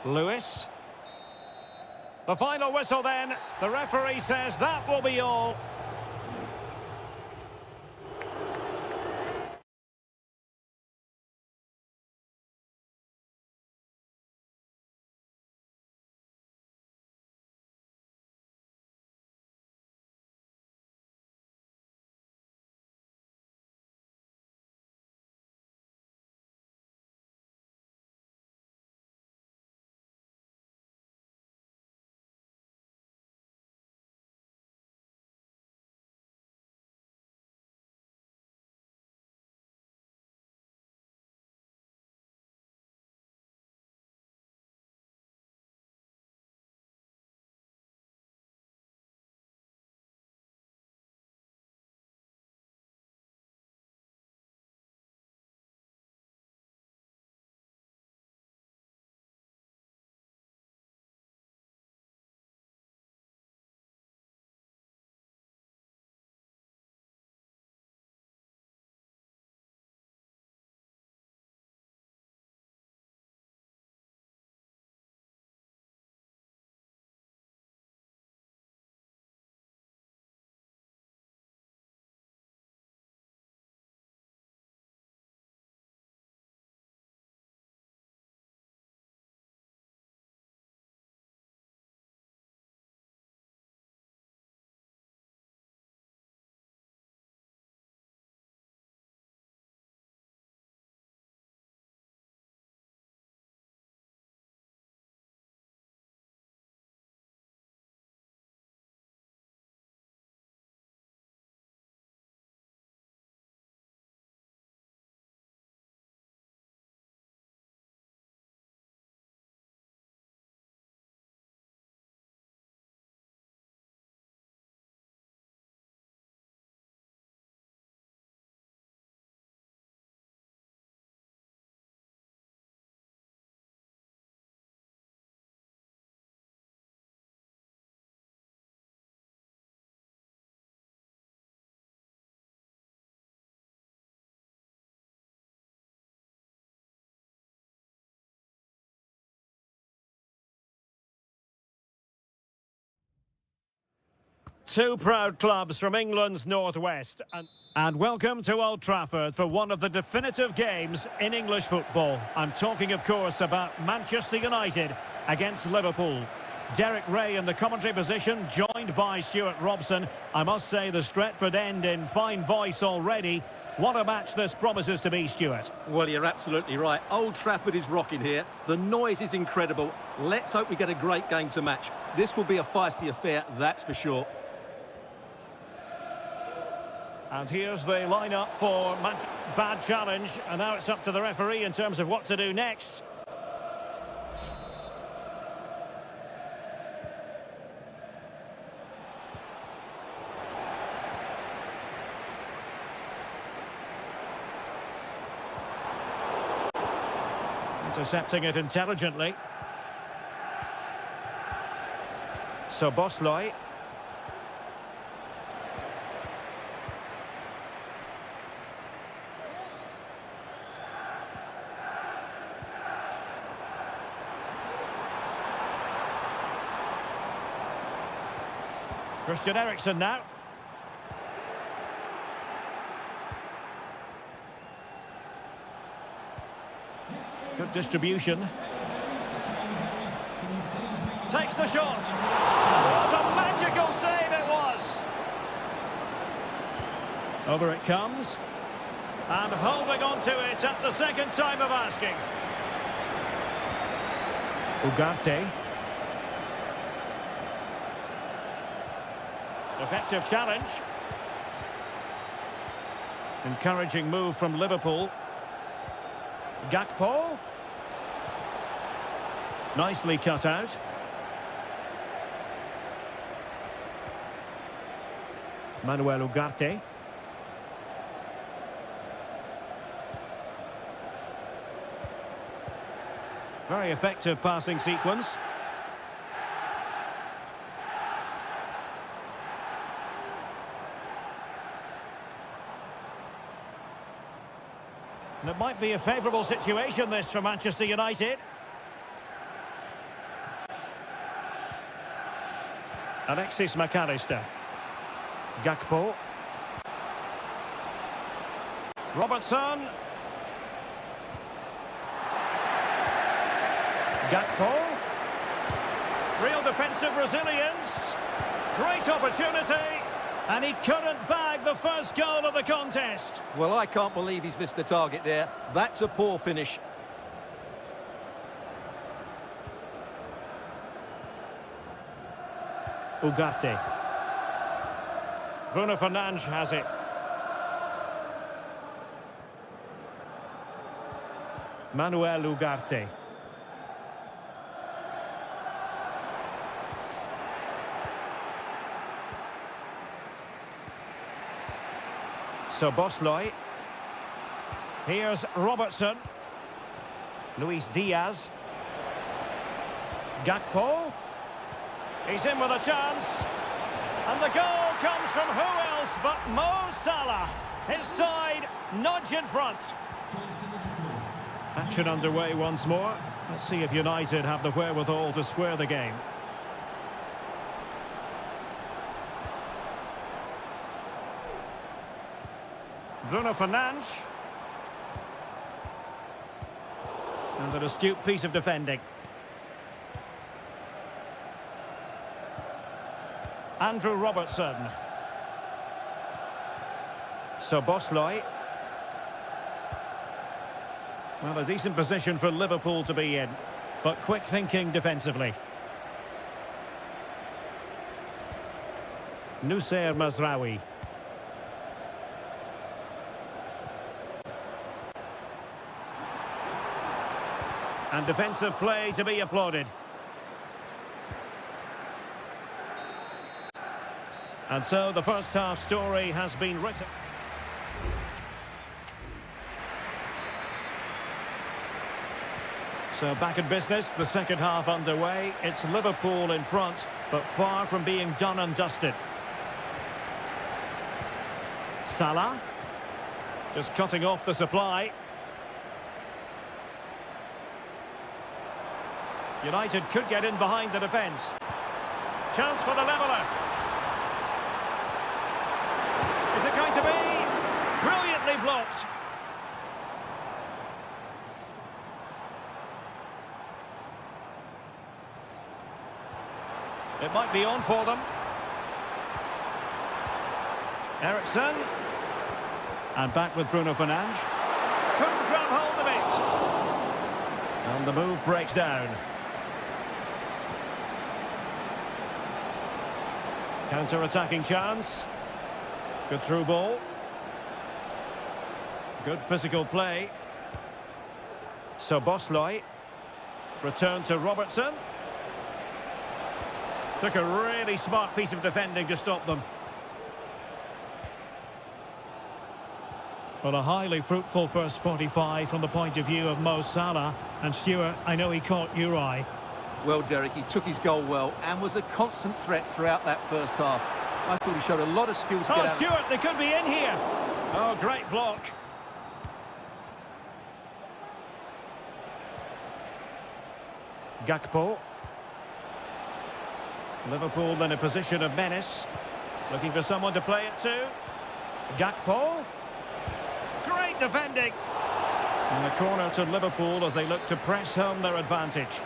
Lewis. The final whistle then. The referee says that will be all. Two proud clubs from England's northwest. And welcome to Old Trafford for one of the definitive games in English football. I'm talking, of course, about Manchester United against Liverpool. Derek Ray in the commentary position, joined by Stuart Robson. I must say the Stretford end in fine voice already. What a match this promises to be, Stuart. Well, you're absolutely right. Old Trafford is rocking here. The noise is incredible. Let's hope we get a great game to match. This will be a feisty affair, that's for sure. And here's the lineup for bad challenge. And now it's up to the referee in terms of what to do next. Intercepting it intelligently. So Bosley. Christian Eriksen now. Good distribution. Takes the shot. What a magical save it was. Over it comes. And holding on to it at the second time of asking. Ugarte. Effective challenge. Encouraging move from Liverpool. Gakpo. Nicely cut out. Manuel Ugarte. Very effective passing sequence. And it might be a favourable situation, this, for Manchester United. Alexis McAllister. Gakpo. Robertson. Gakpo. Real defensive resilience. Great opportunity. And he couldn't bag the first goal of the contest. Well, I can't believe he's missed the target there. That's a poor finish. Ugarte. Bruno Fernandes has it. Manuel Ugarte. So Bosley. Here's Robertson. Luis Diaz. Gakpo. He's in with a chance. And the goal comes from who else but Mo Salah. His side nudge in front. Action underway once more. Let's see if United have the wherewithal to square the game. Bruno Fernandes. And an astute piece of defending. Andrew Robertson. So Bosley. Well, a decent position for Liverpool to be in, but quick thinking defensively. Nusayr Mazraoui. And defensive play to be applauded. And so the first half story has been written. So back in business, the second half underway. It's Liverpool in front, but far from being done and dusted. Salah. Just cutting off the supply. United could get in behind the defence. Chance for the leveller. Brilliantly blocked. It might be on for them. Ericsson. And back with Bruno Fernandes. Couldn't grab hold of it. And the move breaks down. Counter-attacking chance. Good through ball. Good physical play. Sobosloy. Return to Robertson. Took a really smart piece of defending to stop them. Well, a highly fruitful first 45 from the point of view of Mo Salah. And Stuart, I know he caught your eye. Well, Derek, he took his goal well and was a constant threat throughout that first half. I thought he showed a lot of skills to get out. Stuart, they could be in here. Oh, great block. Gakpo. Liverpool in a position of menace. Looking for someone to play it to. Gakpo. Great defending. And the corner to Liverpool as they look to press home their advantage.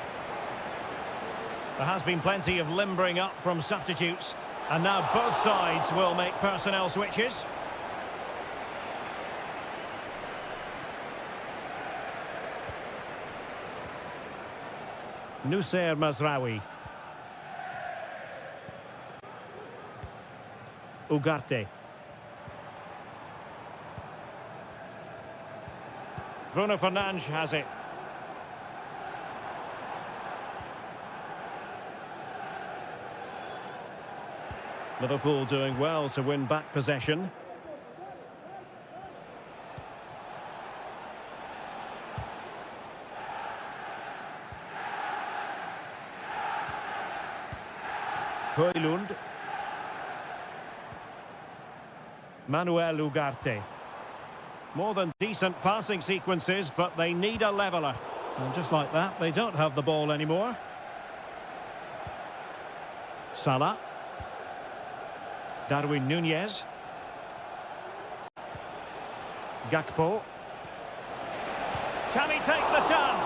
There has been plenty of limbering up from substitutes. And now both sides will make personnel switches. Nussair Mazraoui. Ugarte. Bruno Fernandes has it. Liverpool doing well to win back possession. Højlund. Manuel Ugarte. More than decent passing sequences, but they need a leveller. And just like that, they don't have the ball anymore. Salah. Darwin Núñez. Gakpo. Can he take the chance?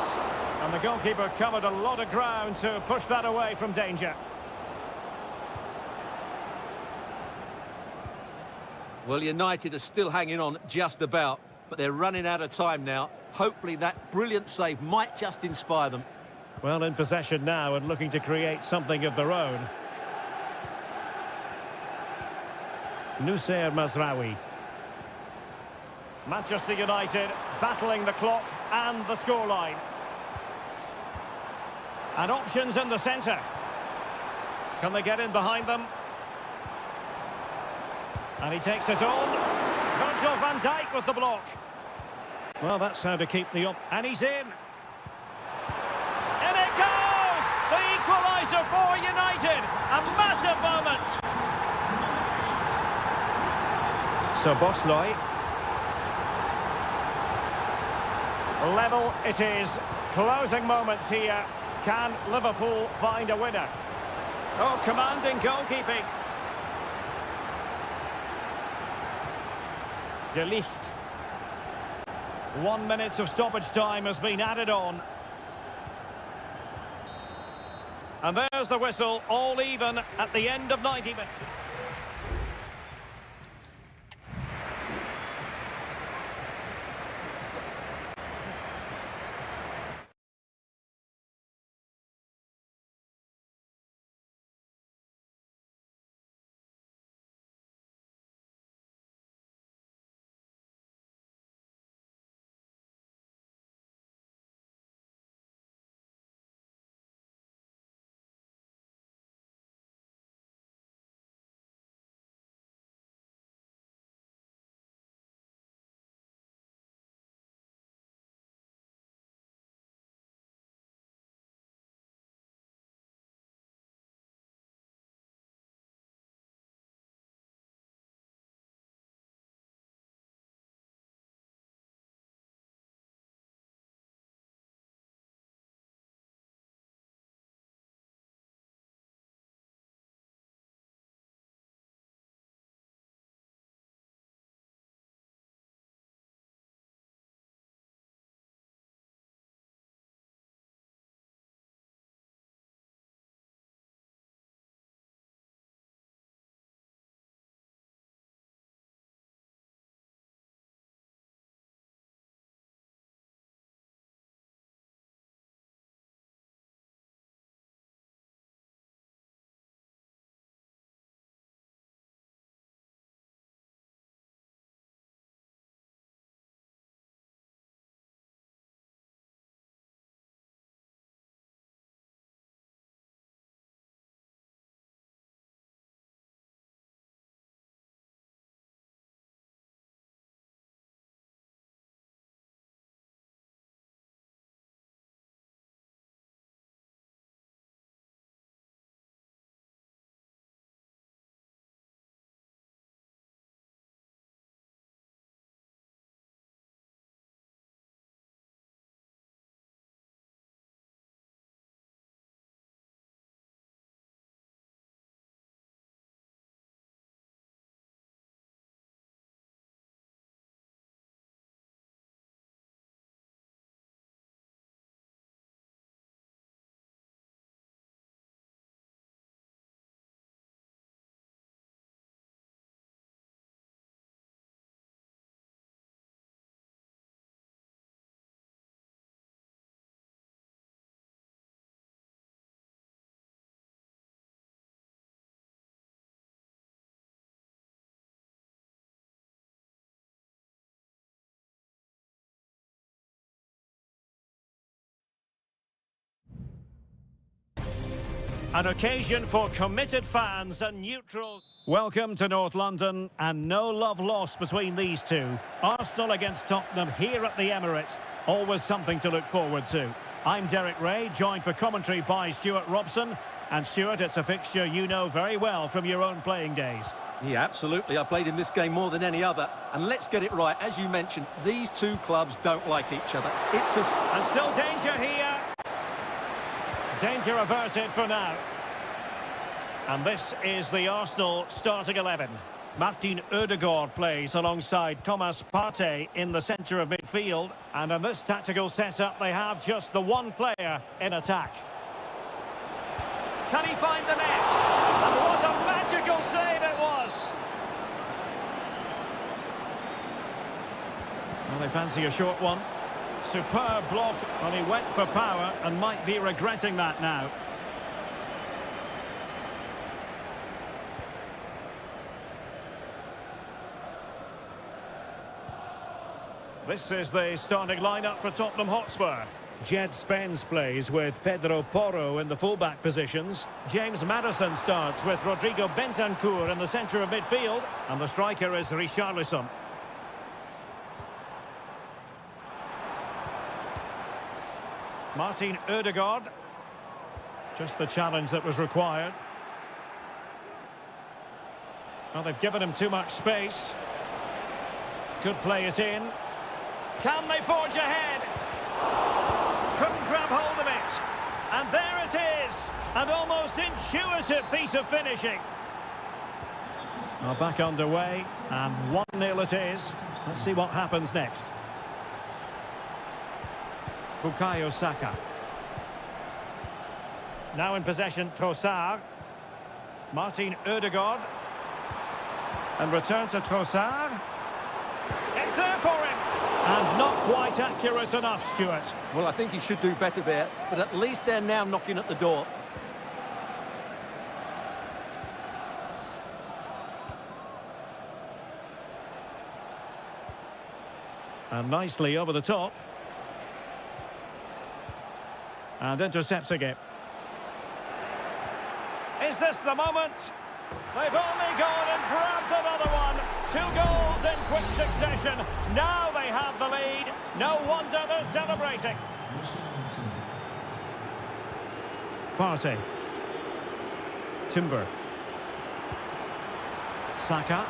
And the goalkeeper covered a lot of ground to push that away from danger. Well, United are still hanging on just about, but they're running out of time now. Hopefully that brilliant save might just inspire them. Well, in possession now and looking to create something of their own. Nussair Mazraoui. Manchester United battling the clock and the scoreline. And options in the centre. Can they get in behind them? And he takes it on. Virgil van Dijk with the block. Well, that's how to keep the up. And he's in. And it goes! The equaliser for United. A massive moment. Sobosloy. Level it is. Closing moments here. Can Liverpool find a winner? Oh, commanding goalkeeping. De Ligt. 1 minute of stoppage time has been added on. And there's the whistle, all even at the end of 90 minutes. An occasion for committed fans and neutrals. Welcome to North London, and no love lost between these two. Arsenal against Tottenham here at the Emirates. Always something to look forward to. I'm Derek Ray, joined for commentary by Stuart Robson. And Stuart, it's a fixture you know very well from your own playing days. Yeah, absolutely. I played in this game more than any other. And let's get it right. As you mentioned, these two clubs don't like each other. It's a... And still danger here. Danger averted for now. And this is the Arsenal starting 11. Martin Ødegaard plays alongside Thomas Partey in the centre of midfield. And in this tactical setup, they have just the one player in attack. Can he find the net? And what a magical save it was! Well, they fancy a short one. Superb block, but he went for power and might be regretting that now. This is the starting lineup for Tottenham Hotspur. Jed Spence plays with Pedro Porro in the fullback positions. James Maddison starts with Rodrigo Bentancur in the centre of midfield. And the striker is Richarlison. Martin Ødegaard. Just the challenge that was required. Well, they've given him too much space. Could play it in. Can they forge ahead? Couldn't grab hold of it. And there it is. An almost intuitive piece of finishing. Well, back underway. And 1-0 it is. Let's see what happens next. Bukayo Saka. Now in possession, Trossard. Martin Ødegaard. And return to Trossard. It's there for him. And not quite accurate enough, Stuart. Well, I think he should do better there, but at least they're now knocking at the door. And nicely over the top. And intercepting it. Is this the moment? They've only gone and grabbed another one. 2 goals in quick succession. Now they have the lead. No wonder they're celebrating. Partey. Timber. Saka.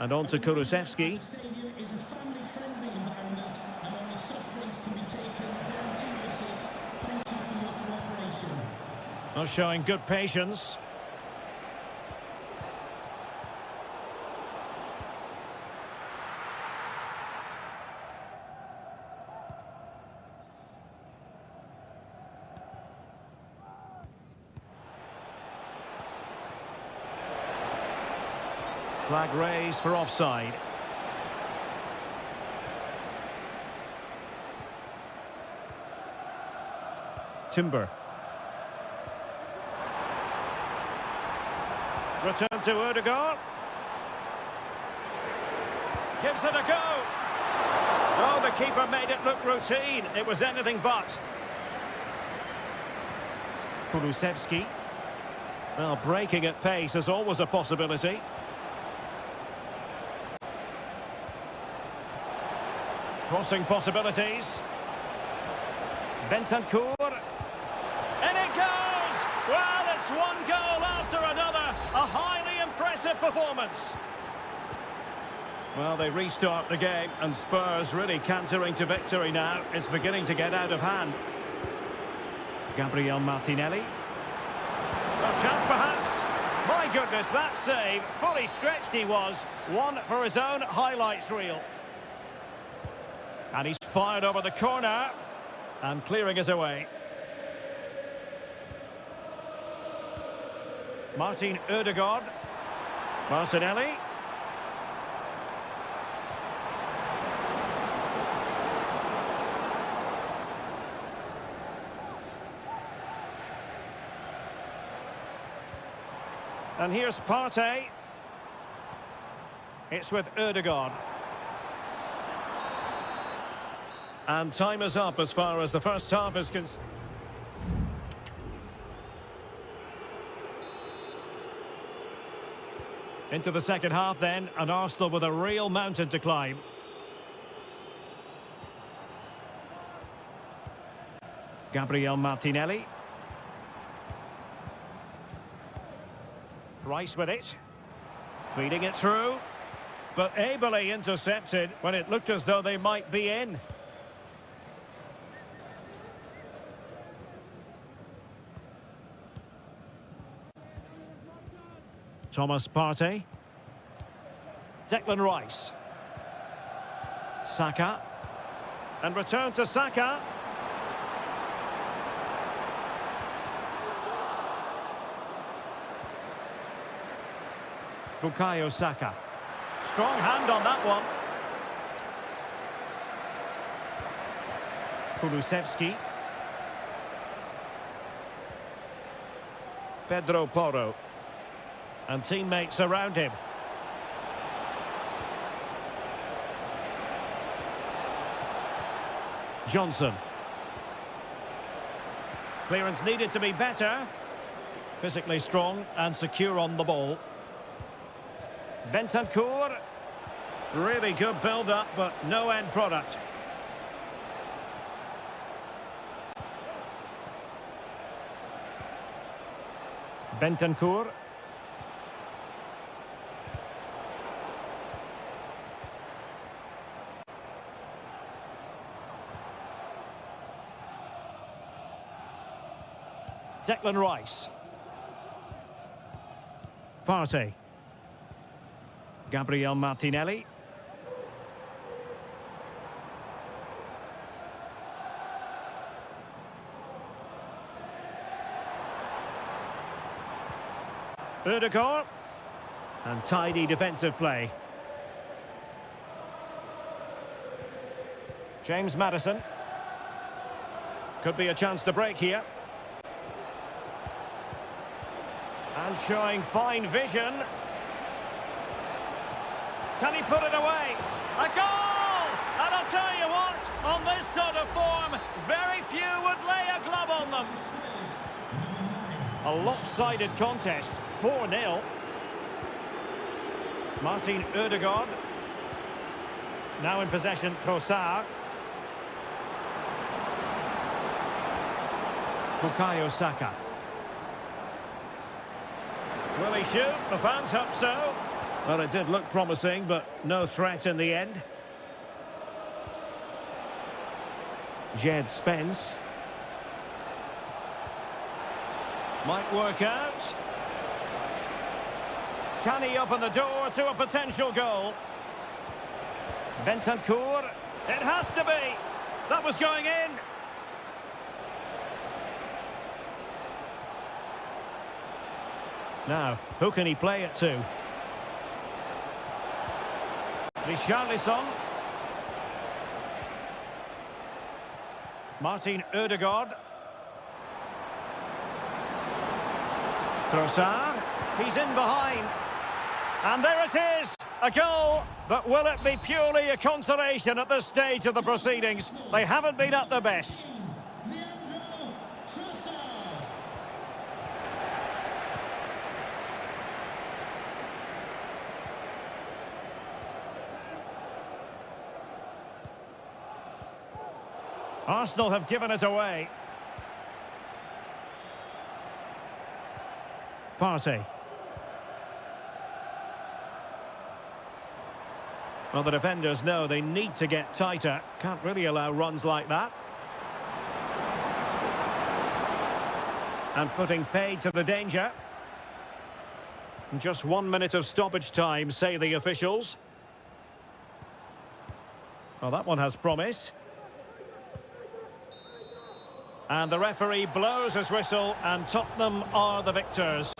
And on to Kulusevski. Stadium is a family-friendly environment, and only soft drinks can be taken down to your seats. Thank you for your cooperation. Not showing good patience. Flag raised for offside. Timber. Return to Ødegaard. Gives it a go. Oh, the keeper made it look routine. It was anything but. Kulusevski. Well, breaking at pace is always a possibility. Crossing possibilities. Bentancur. And it goes! Well, it's one goal after another. A highly impressive performance. Well, they restart the game, and Spurs really cantering to victory now. It's beginning to get out of hand. Gabriel Martinelli. A chance perhaps. My goodness, that save. Fully stretched he was. One for his own highlights reel. And he's fired over the corner. And clearing it away. Martin Ødegaard. Martinelli. And here's Partey. It's with Ødegaard. And time is up as far as the first half is concerned. Into the second half then, and Arsenal with a real mountain to climb. Gabriel Martinelli. Rice with it. Feeding it through. But ably intercepted when it looked as though they might be in. Thomas Partey. Declan Rice. Saka. And return to Saka. Bukayo Saka. Strong hand on that one. Kulusevski. Pedro Porro. And teammates around him. Johnson. Clearance needed to be better. Physically strong and secure on the ball. Bentancur. Really good build-up, but no end product. Bentancur. Declan Rice. Partey. Gabriel Martinelli. Ødegaard. And tidy defensive play. James Maddison. Could be a chance to break here. And showing fine vision. Can he put it away? A goal! And I'll tell you what, on this sort of form, very few would lay a glove on them. A lopsided contest, 4-0. Martin Ødegaard. Now in possession, Trossard. Bukayo Saka. Will he shoot? The fans hope so. Well, it did look promising, but no threat in the end. Jed Spence. Might work out. Can he open the door to a potential goal? Bentancur. It has to be. That was going in. Now, who can he play it to? Richarlison. Martin Ødegaard. Trossard. He's in behind. And there it is, a goal. But will it be purely a consolation at this stage of the proceedings? They haven't been at their best. Arsenal have given it away. Partey. Well, the defenders know they need to get tighter. Can't really allow runs like that. And putting paid to the danger. Just 1 minute of stoppage time, say the officials. Well, that one has promise. And the referee blows his whistle, and Tottenham are the victors.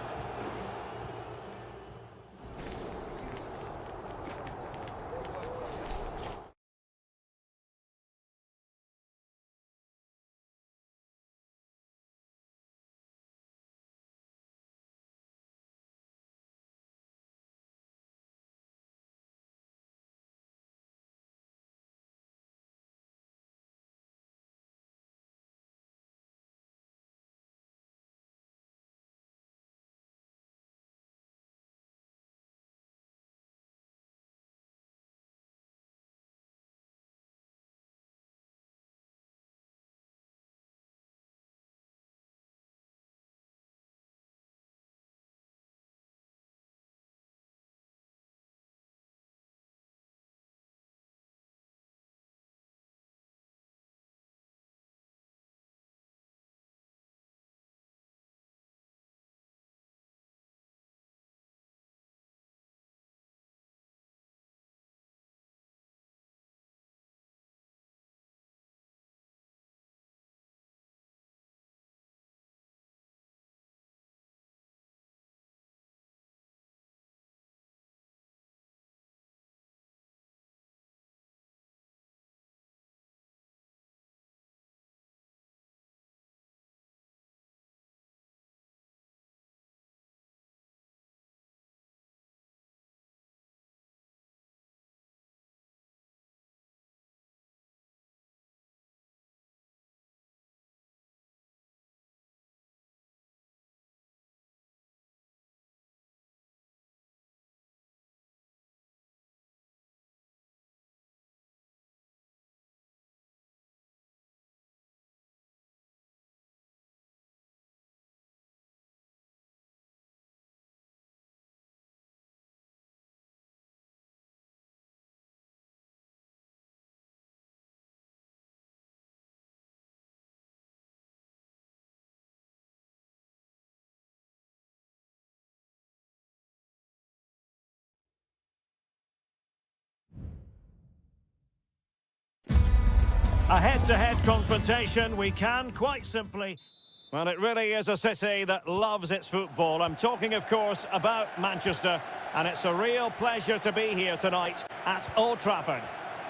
A head-to-head confrontation, we can quite simply... Well, it really is a city that loves its football. I'm talking, of course, about Manchester, and it's a real pleasure to be here tonight at Old Trafford.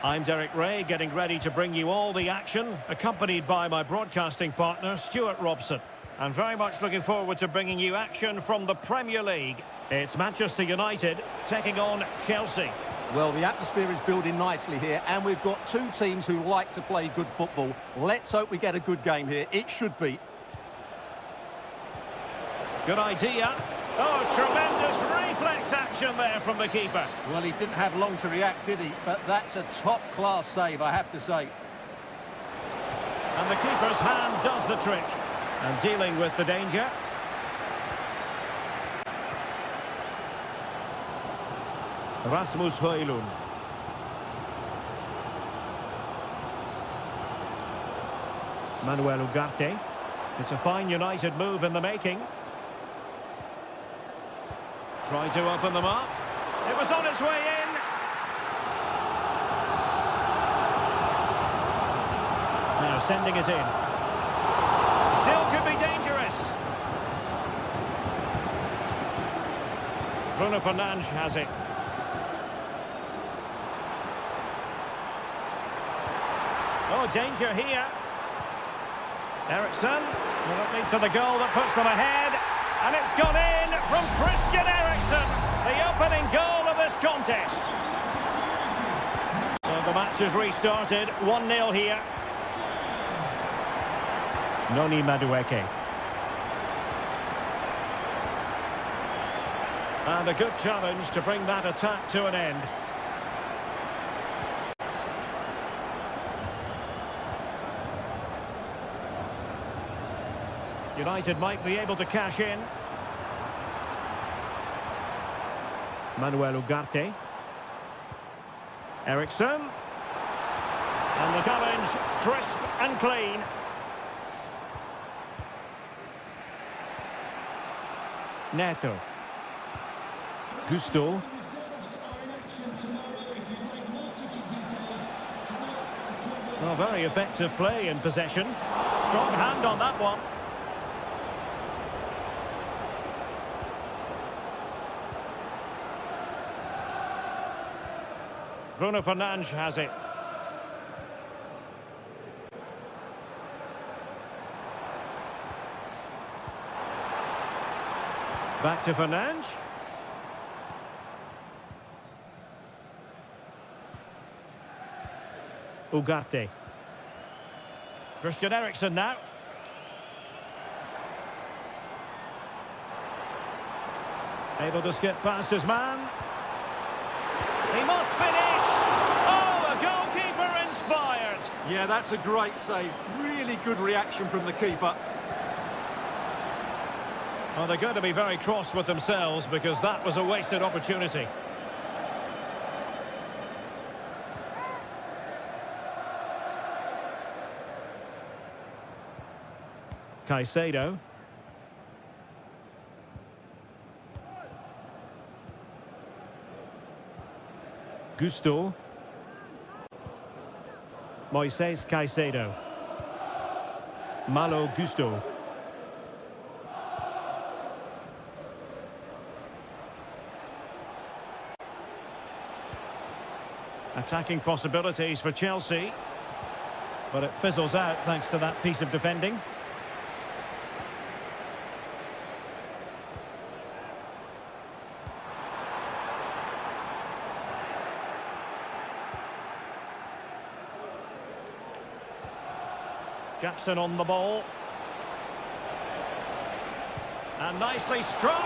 I'm Derek Ray, getting ready to bring you all the action, accompanied by my broadcasting partner, Stuart Robson. I'm very much looking forward to bringing you action from the Premier League. It's Manchester United taking on Chelsea. Well, the atmosphere is building nicely here, and we've got two teams who like to play good football. Let's hope we get a good game here. It should be. Good idea. Oh, tremendous reflex action there from the keeper. Well, he didn't have long to react, did he? But that's a top-class save, I have to say. And the keeper's hand does the trick. And dealing with the danger. Rasmus Højlund. Manuel Ugarte. It's a fine United move in the making. Try to open them up. It was on its way in. Now sending it in. Still could be dangerous. Bruno Fernandes has it. Oh, danger here. Eriksson. Will it lead to the goal that puts them ahead? And it's gone in from Christian Eriksson, the opening goal of this contest. So the match has restarted, 1-0 here. Noni Madueke. And a good challenge to bring that attack to an end. United might be able to cash in. Manuel Ugarte. Eriksson. And the challenge, crisp and clean. Neto. Gusto. Well, very effective play in possession. Strong hand on that one. Bruno Fernandes has it. Back to Fernandes. Ugarte. Christian Eriksson now. Able to skip past his man. He must finish. Oh, the goalkeeper inspired. Yeah, that's a great save. Really good reaction from the keeper. Well, they're going to be very cross with themselves because that was a wasted opportunity. Caicedo. Gusto. Moises Caicedo. Malo Gusto. Attacking possibilities for Chelsea. But it fizzles out thanks to that piece of defending. Jackson on the ball. And nicely struck.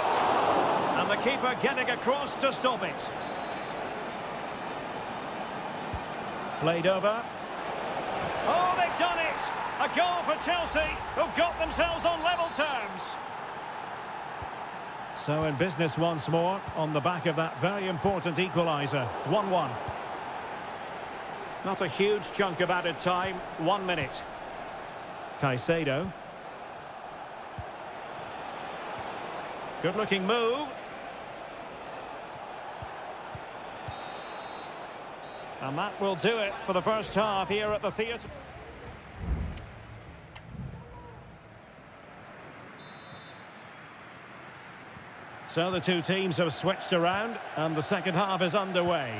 And the keeper getting across to stop it. Played over. Oh, they've done it! A goal for Chelsea, who've got themselves on level terms. So in business once more, on the back of that very important equaliser. 1-1. Not a huge chunk of added time, 1 minute. Caicedo. Good-looking move. And that will do it for the first half here at the theatre. So the two teams have switched around and the second half is underway.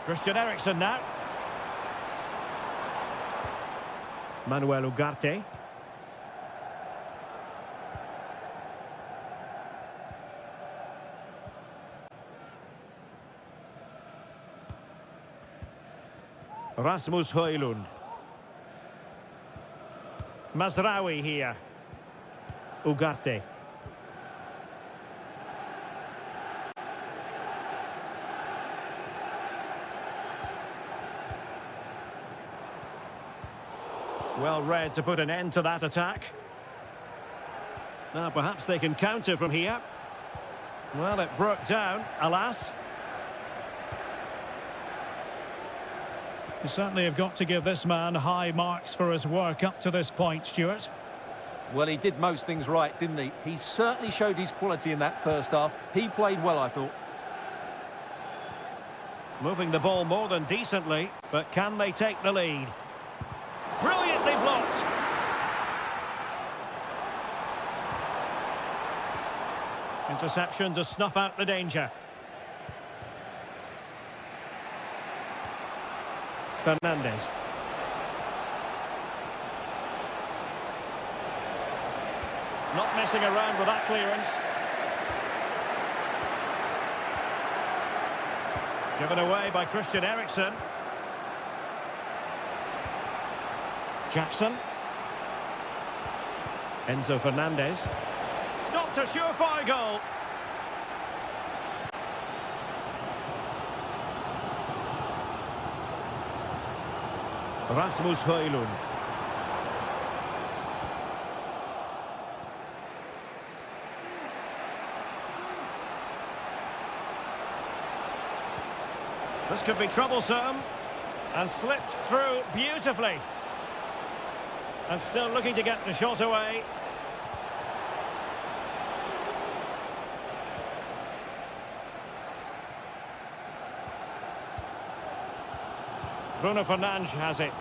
Christian Eriksen now. Manuel Ugarte. Rasmus Højlund. Mazraoui here. Ugarte. Well read to put an end to that attack. Now perhaps they can counter from here. Well, it broke down, alas. You certainly have got to give this man high marks for his work up to this point, Stuart. Well, he did most things right, didn't he? He certainly showed his quality in that first half. He played well, I thought. Moving the ball more than decently, but can they take the lead? Brilliantly blocked. Interception to snuff out the danger. Fernandez. Not messing around with that clearance. Given away by Christian Eriksen. Jackson. Enzo Fernandez. Stopped a surefire goal. Rasmus Højlund. This could be troublesome. And slipped through beautifully. And still looking to get the shot away. Bruno Fernandes has it.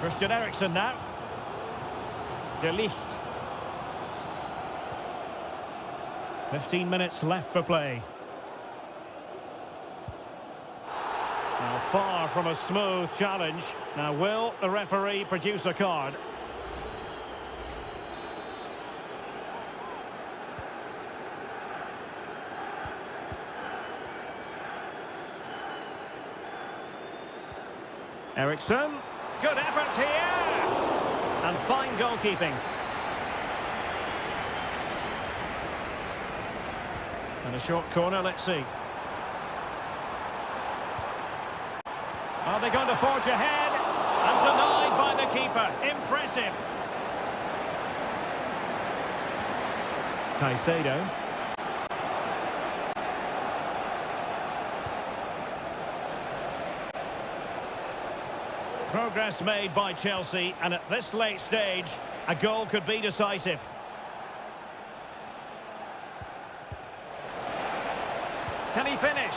Christian Eriksen now. De Ligt. 15 minutes left for play. Now far from a smooth challenge. Now will the referee produce a card? Eriksen, good effort here! And fine goalkeeping. And a short corner, let's see. Are they going to forge ahead? And denied by the keeper. Impressive. Caicedo. Progress made by Chelsea, and at this late stage, a goal could be decisive. Can he finish?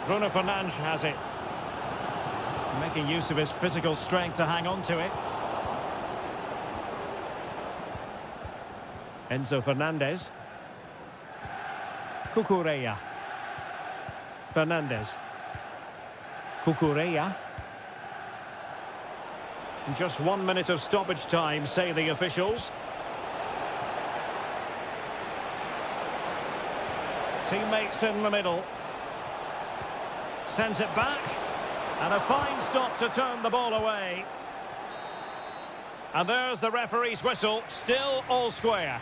Bruno Fernandes has it. Making use of his physical strength to hang on to it. Enzo Fernandez. Cucurella. Fernandez. Cucurella. Just 1 minute of stoppage time, say the officials. Teammates in the middle. Sends it back. And a fine stop to turn the ball away. And there's the referee's whistle, still all square.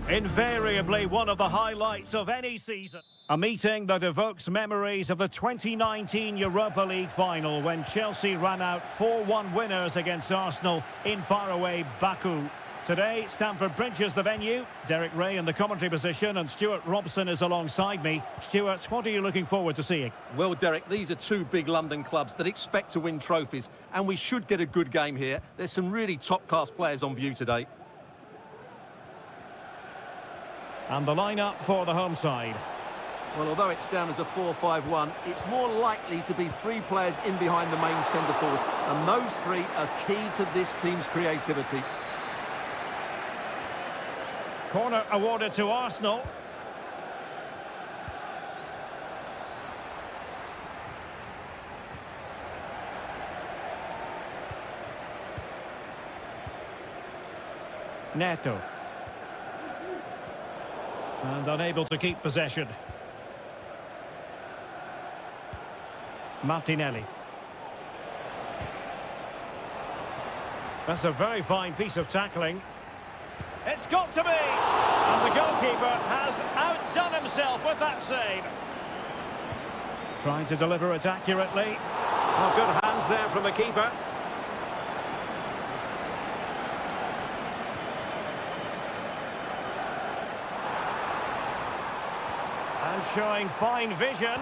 Invariably one of the highlights of any season. A meeting that evokes memories of the 2019 Europa League final when Chelsea ran out 4-1 winners against Arsenal in faraway Baku. Today, Stamford Bridge is the venue. Derek Ray in the commentary position and Stuart Robson is alongside me. Stuart, what are you looking forward to seeing? Well, Derek, these are two big London clubs that expect to win trophies, and we should get a good game here. There's some really top-class players on view today. And the lineup for the home side. Well, although it's down as a 4-5-1, it's more likely to be three players in behind the main centre-forward, and those three are key to this team's creativity. Corner awarded to Arsenal. Neto. And unable to keep possession. Martinelli. That's a very fine piece of tackling. It's got to be! And the goalkeeper has outdone himself with that save. Trying to deliver it accurately. Oh, good hands there from the keeper. And showing fine vision.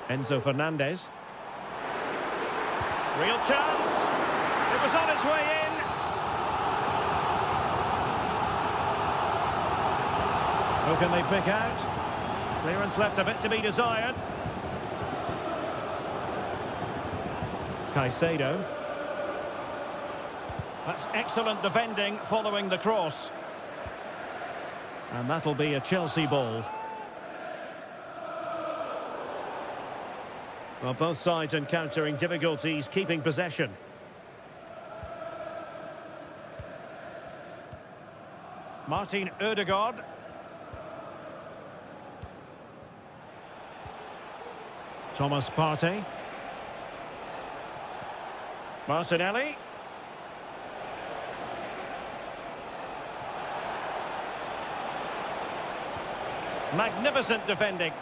Enzo Fernandez. Real chance. It was on its way in. Who can they pick out? Clearance left a bit to be desired. Caicedo. That's excellent defending following the cross. And that'll be a Chelsea ball. Well, both sides encountering difficulties keeping possession. Martin Ødegaard. Thomas Partey. Martinelli. Magnificent defending.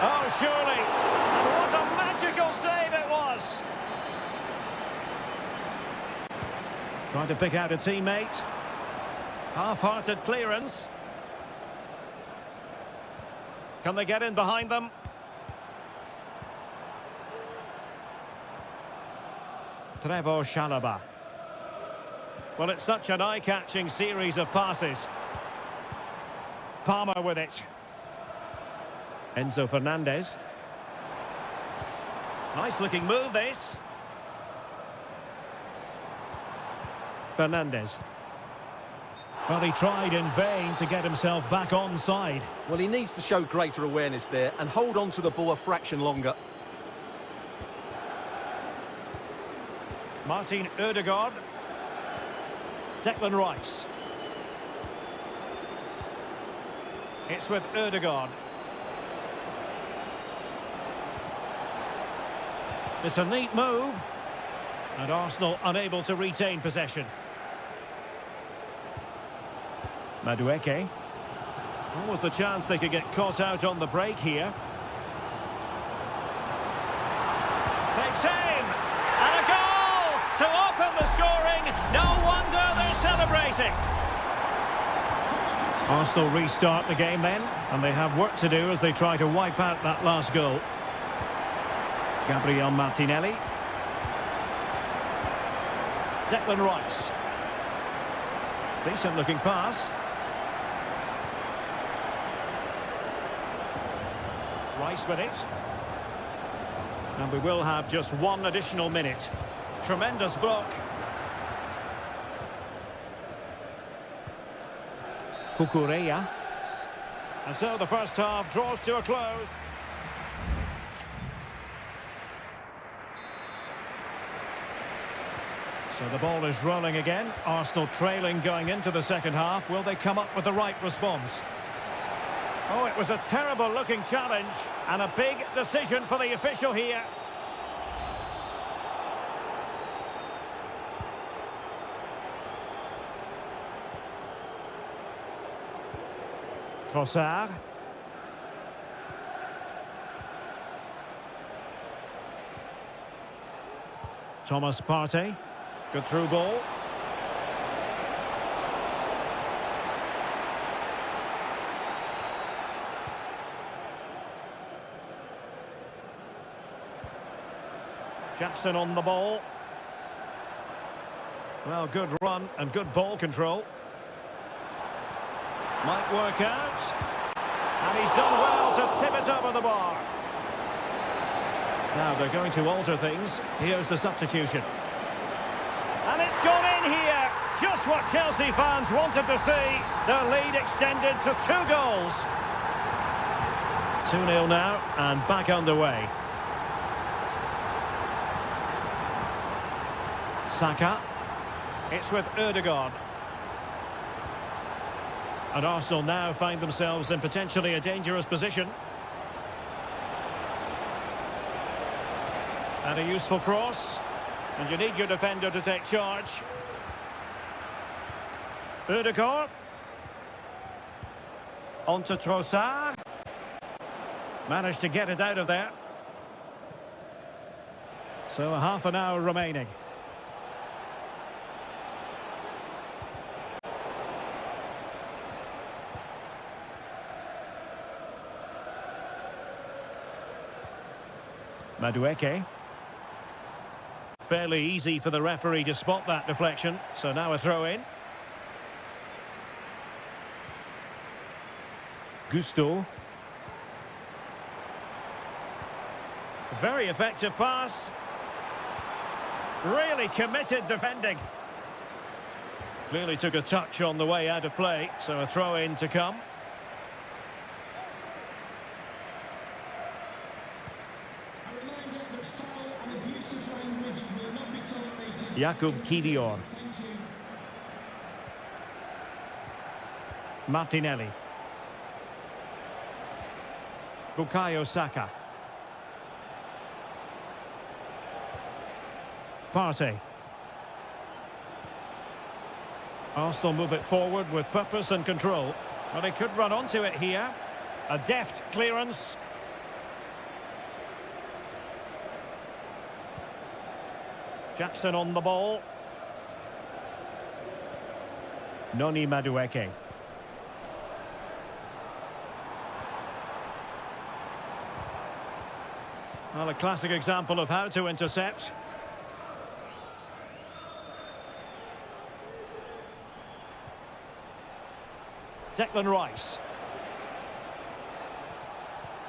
Oh, surely. And what a magical save it was. Trying to pick out a teammate. Half-hearted clearance. Can they get in behind them? Trevor Chalobah. Well, it's such an eye-catching series of passes. Palmer with it. Enzo Fernandez. Nice-looking move, this. Fernandez. Well, he tried in vain to get himself back onside. Well, he needs to show greater awareness there and hold on to the ball a fraction longer. Martin Ødegaard. Declan Rice. It's with Ødegaard. It's a neat move. And Arsenal unable to retain possession. Madueke. Almost the chance they could get caught out on the break here. Takes aim! And a goal to open the scoring. No wonder they're celebrating. Arsenal restart the game then, and they have work to do as they try to wipe out that last goal. Gabriel Martinelli. Declan Rice. Decent looking pass. Rice with it. And we will have just one additional minute. Tremendous block. Cucurella. And so the first half draws to a close. So the ball is rolling again. Arsenal trailing going into the second half. Will they come up with the right response? Oh, it was a terrible-looking challenge and a big decision for the official here. Trossard. Thomas Partey. Good through ball. Jackson on the ball. Well, good run and good ball control. Might work out. And he's done well to tip it over the bar. Now they're going to alter things. Here's the substitution. And it's gone in here. Just what Chelsea fans wanted to see. Their lead extended to 2 goals. 2-0 now and back underway. Saka. It's with Ødegaard. And Arsenal now find themselves in potentially a dangerous position. And a useful cross. And you need your defender to take charge. Ødegaard. On to Trossard. Managed to get it out of there. So a half an hour remaining. Madueke. Fairly easy for the referee to spot that deflection. So now a throw in. Gusto. Very effective pass. Really committed defending. Clearly took a touch on the way out of play. So a throw in to come. Jakub Kivior. Martinelli. Bukayo Saka. Partey. Arsenal move it forward with purpose and control. Well, they could run onto it here. A deft clearance. Jackson on the ball. Noni Madueke. Well, a classic example of how to intercept. Declan Rice.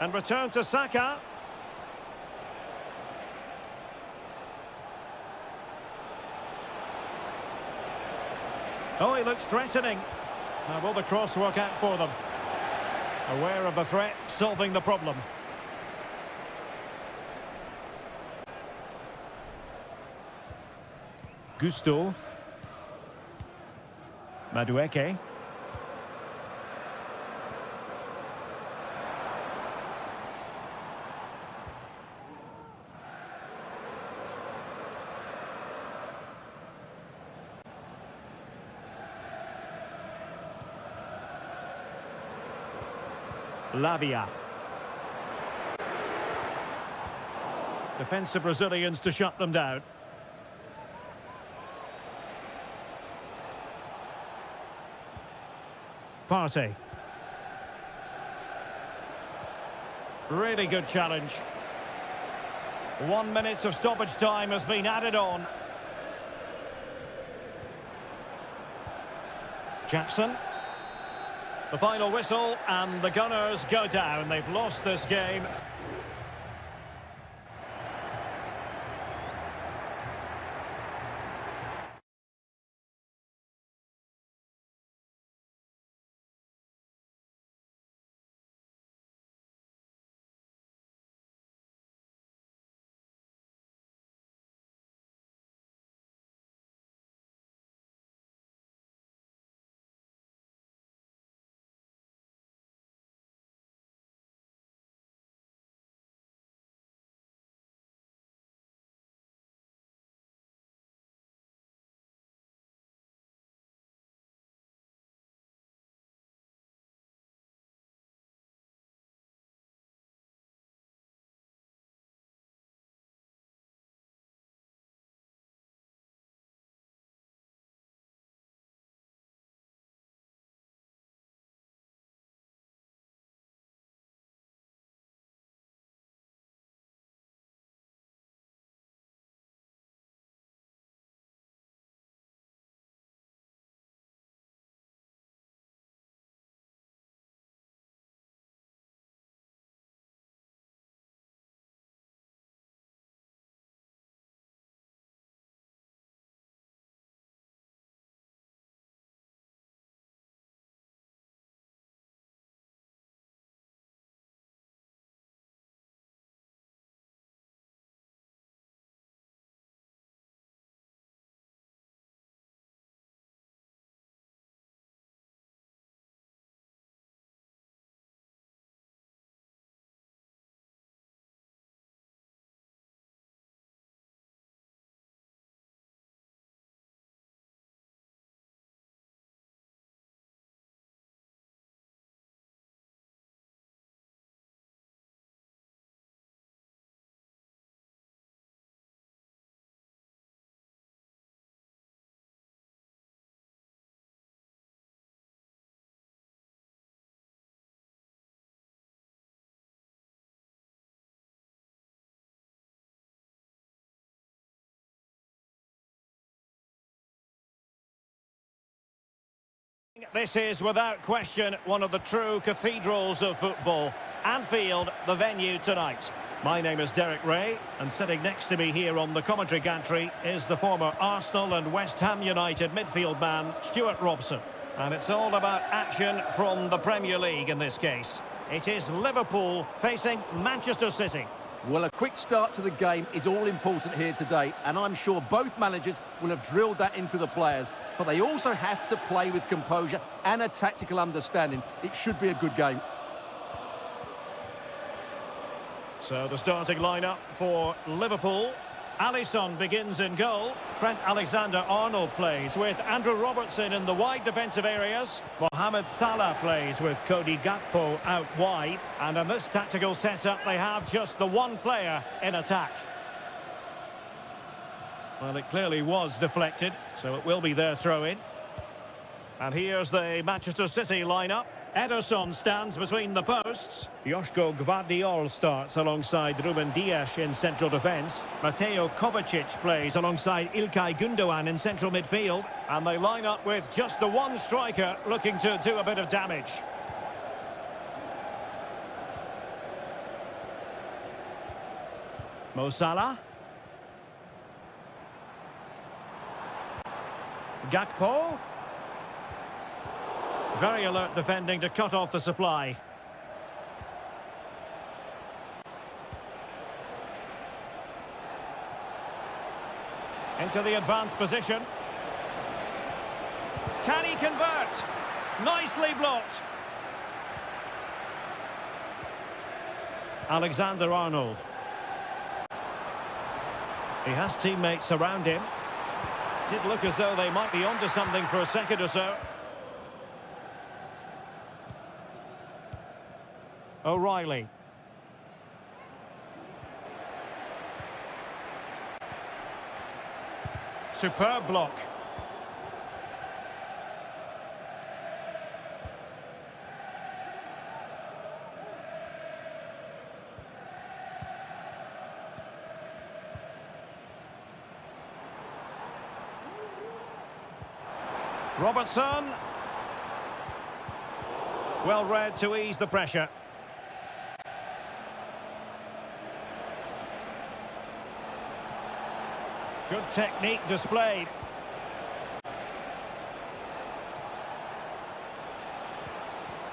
And return to Saka. Oh, he looks threatening. Now, will the cross work out for them? Aware of the threat, solving the problem. Gusto. Madueke. Lavia. Defensive Brazilians to shut them down. Partey. Really good challenge. 1 minute of stoppage time has been added on. Jackson. The final whistle and the Gunners go down. They've lost this game. This is, without question, one of the true cathedrals of football. Anfield, the venue tonight. My name is Derek Ray, and sitting next to me here on the commentary gantry is the former Arsenal and West Ham United midfield man, Stuart Robson. And it's all about action from the Premier League in this case. It is Liverpool facing Manchester City. Well, a quick start to the game is all important here today, and I'm sure both managers will have drilled that into the players. But they also have to play with composure and a tactical understanding. It should be a good game. So the starting lineup for Liverpool. Alisson begins in goal. Trent Alexander-Arnold plays with Andrew Robertson in the wide defensive areas. Mohamed Salah plays with Cody Gakpo out wide. And in this tactical setup, they have just the one player in attack. Well, it clearly was deflected, so it will be their throw-in. And here's the Manchester City lineup. Ederson stands between the posts. Joško Gvardiol starts alongside Ruben Dias in central defence. Mateo Kovacic plays alongside Ilkay Gundogan in central midfield. And they line up with just the one striker looking to do a bit of damage. Mo Salah. Gakpo. Very alert defending to cut off the supply. Into the advanced position. Can he convert? Nicely blocked. Alexander-Arnold. He has teammates around him. Did look as though they might be onto something for a second or so. O'Reilly. Superb block. Robertson. Well read to ease the pressure. Good technique displayed.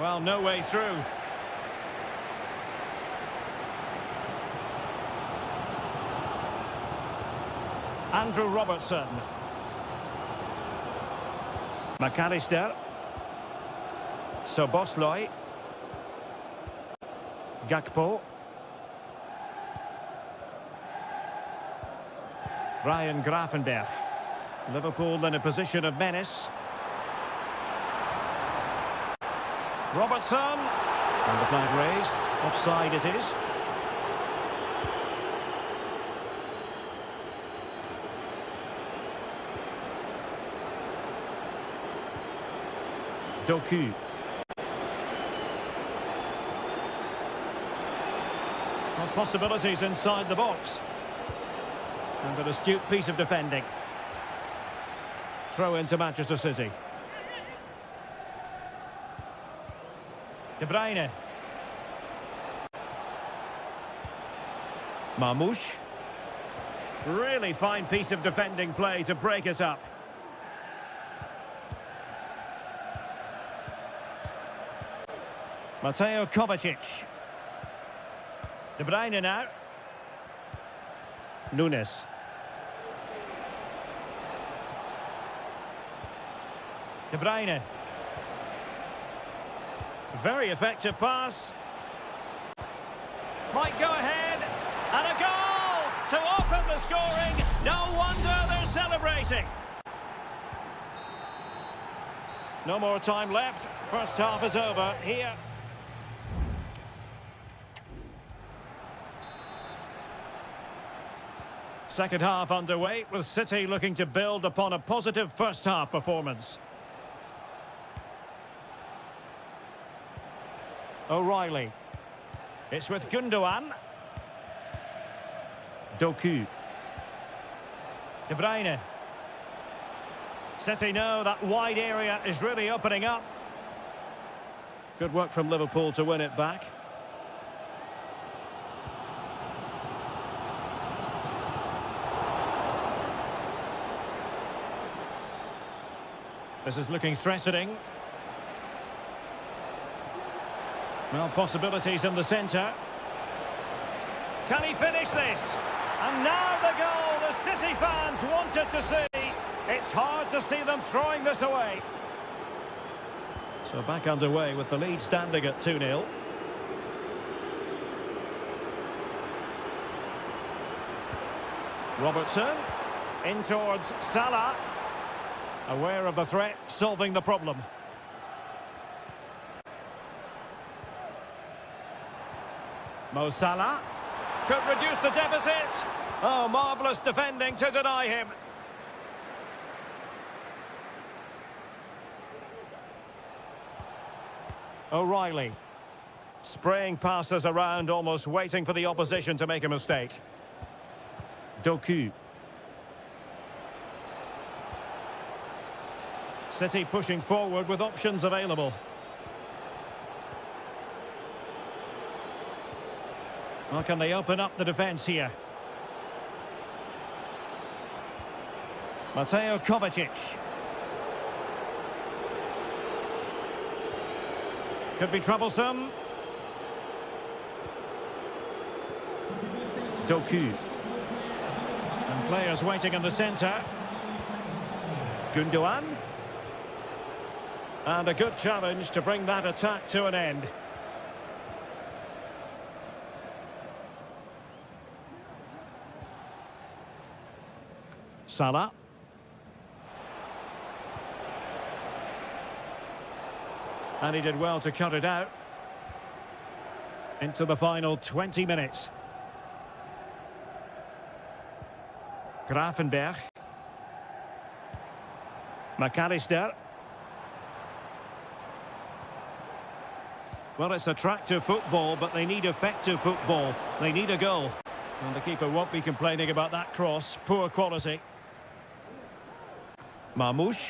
Well, no way through. Andrew Robertson. McAllister. Soboslai. Gakpo. Ryan Gravenberch. Liverpool in a position of menace. Robertson. And the flag raised. Offside it is. Doku. Well, possibilities inside the box. And an astute piece of defending. Throw into Manchester City. De Bruyne. Marmoush. Really fine piece of defending play to break us up. Mateo Kovacic. De Bruyne now. Nunes. De Bruyne. Very effective pass. Might go ahead. And a goal to open the scoring. No wonder they're celebrating. No more time left. First half is over here. Second half underway, with City looking to build upon a positive first half performance. O'Reilly. It's with Gundogan. Doku. De Bruyne. City know that wide area is really opening up. Good work from Liverpool to win it back. This is looking threatening. Well, possibilities in the centre. Can he finish this? And now the goal the City fans wanted to see. It's hard to see them throwing this away. So back underway with the lead standing at 2-0. Robertson in towards Salah. Aware of the threat, solving the problem. Mo Salah could reduce the deficit. Oh, marvellous defending to deny him. O'Reilly. Spraying passes around, almost waiting for the opposition to make a mistake. Doku. City pushing forward with options available. Well, can they open up the defence here? Mateo Kovacic. Could be troublesome. Doku. And players waiting in the centre. Gundogan. And a good challenge to bring that attack to an end. Salah. And he did well to cut it out. Into the final 20 minutes. Grafenberg. McAllister. Well, it's attractive football, but they need effective football. They need a goal. And the keeper won't be complaining about that cross. Poor quality. Marmoush.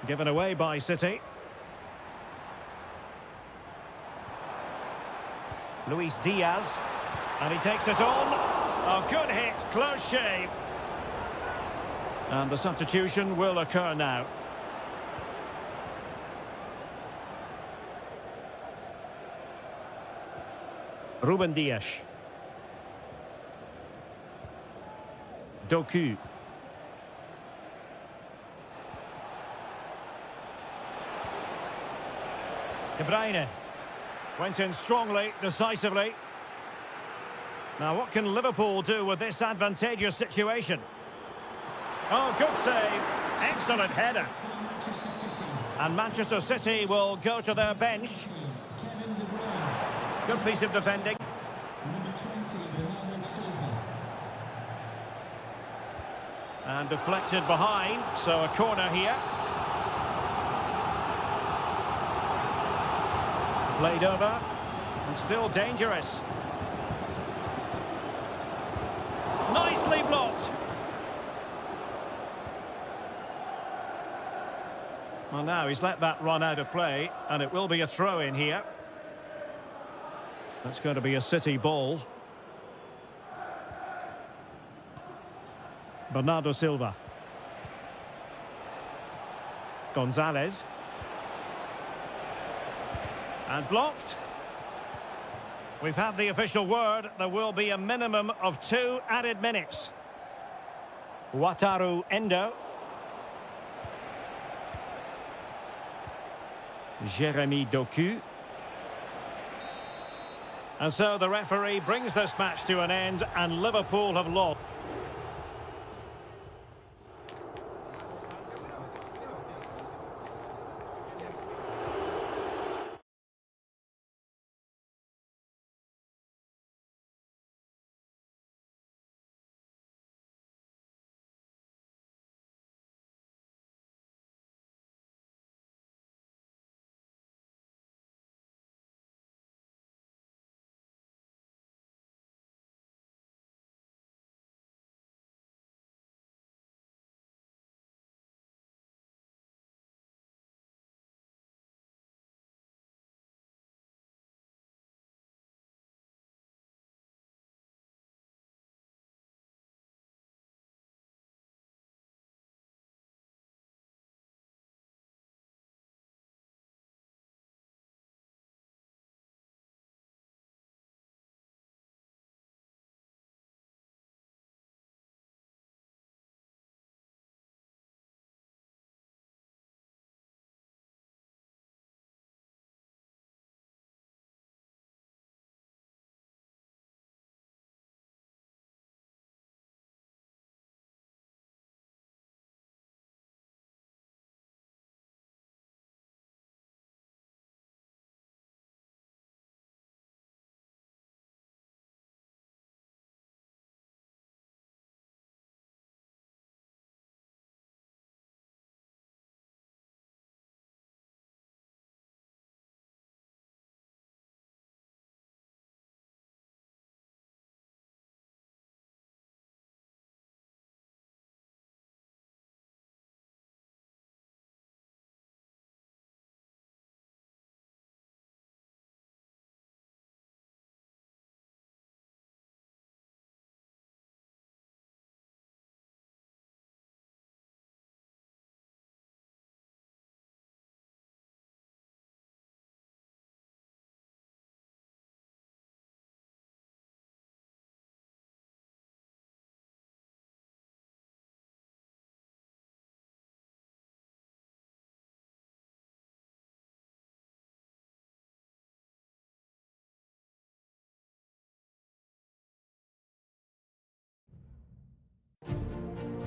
Given away by City. Luis Diaz. And he takes it on. Oh, good hit. Close shave. And the substitution will occur now. Ruben Dias. Doku. De Bruyne. Went in strongly, decisively. Now what can Liverpool do with this advantageous situation? Oh, good save. Excellent header. And Manchester City will go to their bench. Good piece of defending. And deflected behind, so a corner here. Played over, and still dangerous. Nicely blocked. Well, now he's let that run out of play, and it will be a throw-in here. That's going to be a City ball. Bernardo Silva. Gonzalez. And blocked. We've had the official word. There will be a minimum of 2 added minutes. Wataru Endo. Jeremy Doku. And so the referee brings this match to an end, and Liverpool have lost.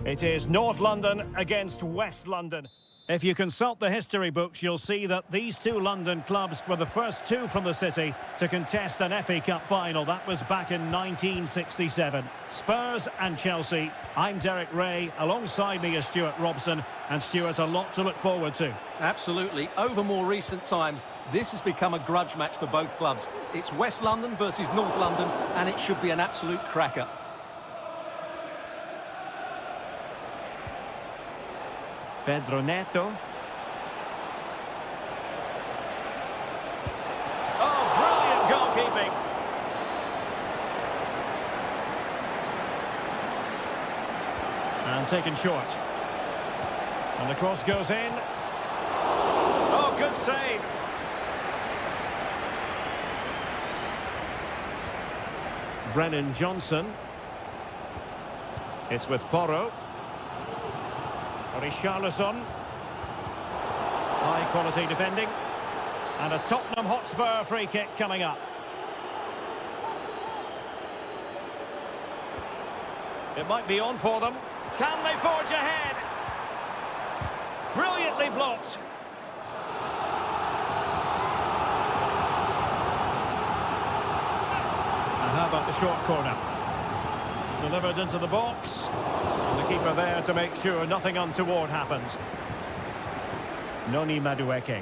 It is North London against West London. If you consult the history books, you'll see that these two London clubs were the first two from the city to contest an FA Cup final. That was back in 1967. Spurs and Chelsea. I'm Derek Ray. Alongside me is Stuart Robson. And Stuart, a lot to look forward to. Absolutely. Over more recent times, this has become a grudge match for both clubs. It's West London versus North London, and it should be an absolute cracker. Pedro Neto. Oh, brilliant goalkeeping. And taken short. And the cross goes in. Oh, good save. Brennan Johnson. It's with Porro. Richarlison. High quality defending. And a Tottenham Hotspur free kick coming up. It might be on for them. Can they forge ahead? Brilliantly blocked. And how about the short corner? Delivered into the box. And the keeper there to make sure nothing untoward happens. Noni Madueke.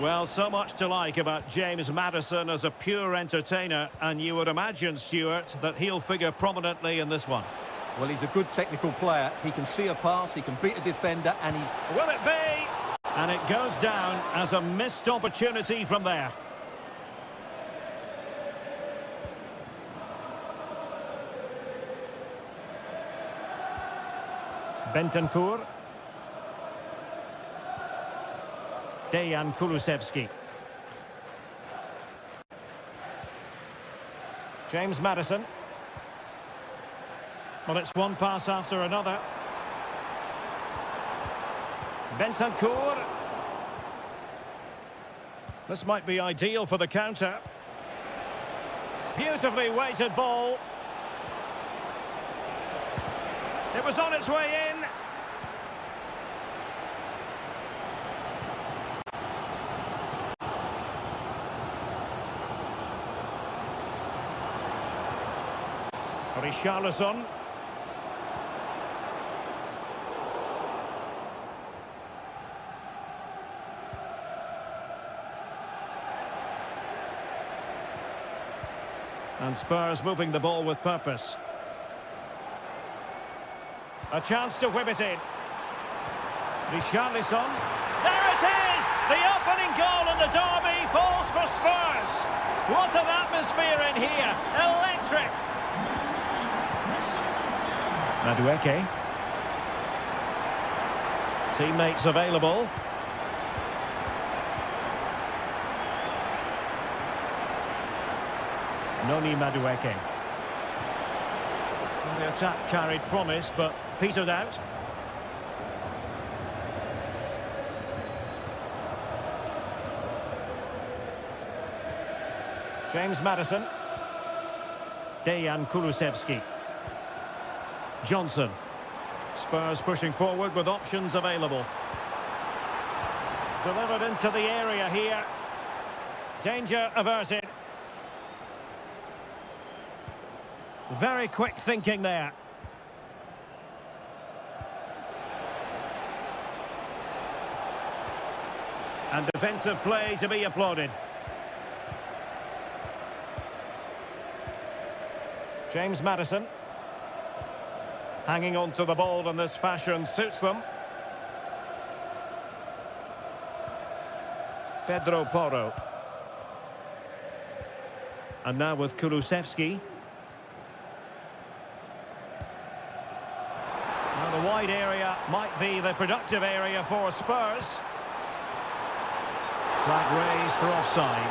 Well, so much to like about James Maddison as a pure entertainer, and you would imagine, Stuart, that he'll figure prominently in this one. Well, he's a good technical player. He can see a pass, he can beat a defender, and he... Will it be? And it goes down as a missed opportunity from there. Bentancur. Dejan Kulusevski. James Maddison. Well, it's one pass after another. Bentancur. This might be ideal for the counter. Beautifully weighted ball. It was on its way in. Richarlison. And Spurs moving the ball with purpose. A chance to whip it in. Richarlison. There it is! The opening goal in the derby falls for Spurs. What an atmosphere in here. Electric. Madueke. Teammates available. Noni Madueke. Well, the attack carried promise, but petered out. James Maddison. Dejan Kulusevski. Johnson. Spurs pushing forward with options available. Delivered into the area here. Danger averted. Very quick thinking there. And defensive play to be applauded. James Maddison. Hanging on to the ball in this fashion suits them. Pedro Porro. And now with Kulusevski. Now the wide area might be the productive area for Spurs. Flag raised for offside.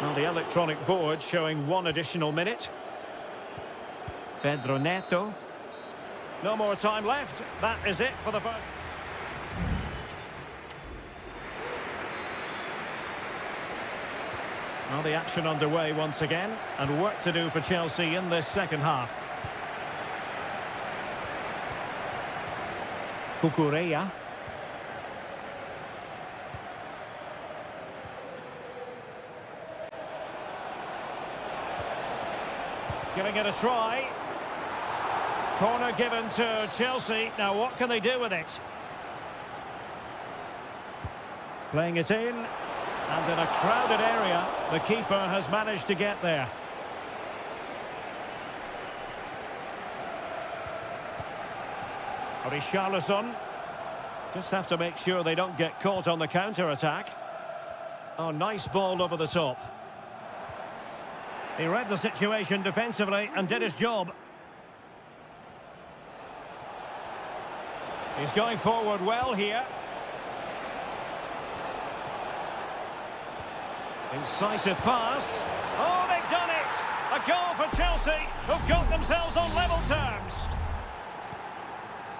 Well, the electronic board showing one additional minute. Pedro Neto. No more time left. That is it for the first. Well, the action underway once again, and work to do for Chelsea in this second half. Cucurella. Giving it a try. Corner given to Chelsea. Now what can they do with it? Playing it in. And in a crowded area, the keeper has managed to get there. Richarlison. Just have to make sure they don't get caught on the counter-attack. Oh, nice ball over the top. He read the situation defensively and did his job. He's going forward well here. Incisive pass. Oh, they've done it! A goal for Chelsea, who've got themselves on level terms.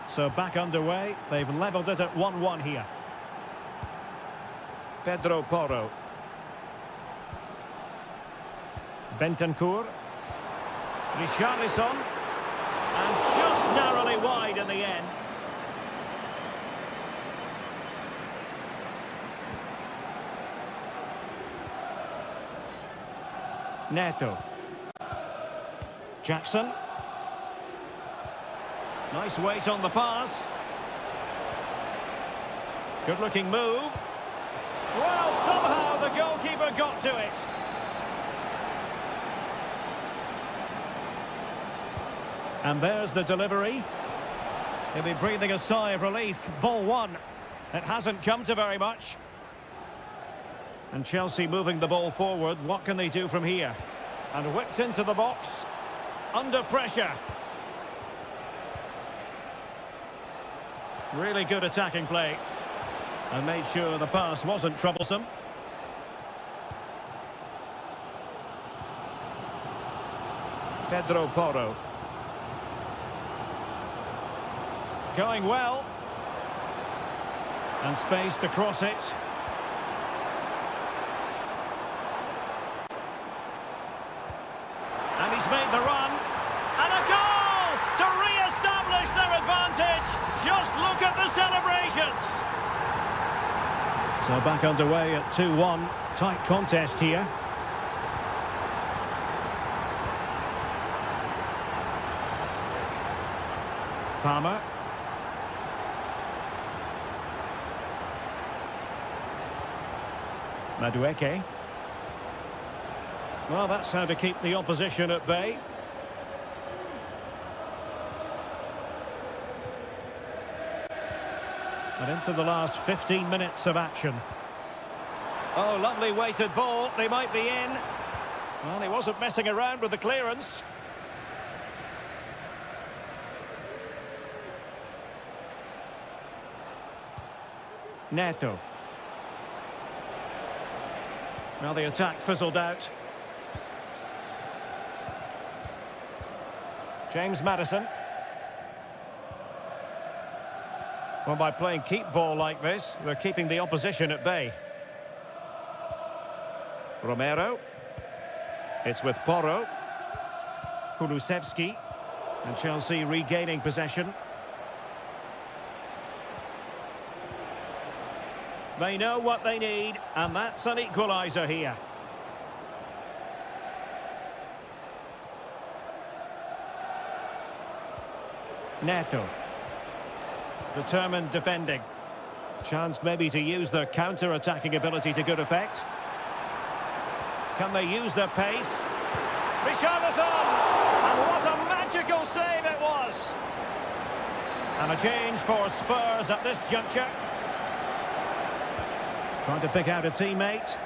So back underway, they've levelled it at 1-1 here. Pedro Porro. Bentancur. Richarlison. And just narrowly wide in the end. Neto. Jackson. Nice weight on the pass. Good looking move. Well, somehow the goalkeeper got to it. And there's the delivery. He'll be breathing a sigh of relief. Ball one. It hasn't come to very much. And Chelsea moving the ball forward. What can they do from here? And whipped into the box. Under pressure. Really good attacking play. And made sure the pass wasn't troublesome. Pedro Porro. Going well. And space to cross it. And he's made the run. And a goal to re-establish their advantage. Just look at the celebrations. So back underway at 2-1. Tight contest here. Palmer. Madueke. Well, that's how to keep the opposition at bay. And into the last 15 minutes of action. Oh, lovely weighted ball. They might be in. Well, he wasn't messing around with the clearance. Neto. Well, the attack fizzled out. James Maddison. Well, by playing keep ball like this, they're keeping the opposition at bay. Romero. It's with Porro. Kulusevski. And Chelsea regaining possession. They know what they need, and that's an equaliser here. Neto. Determined defending. Chance maybe to use their counter-attacking ability to good effect. Can they use their pace? Richarlison! And what a magical save it was! And a change for Spurs at this juncture. Trying to pick out a teammate.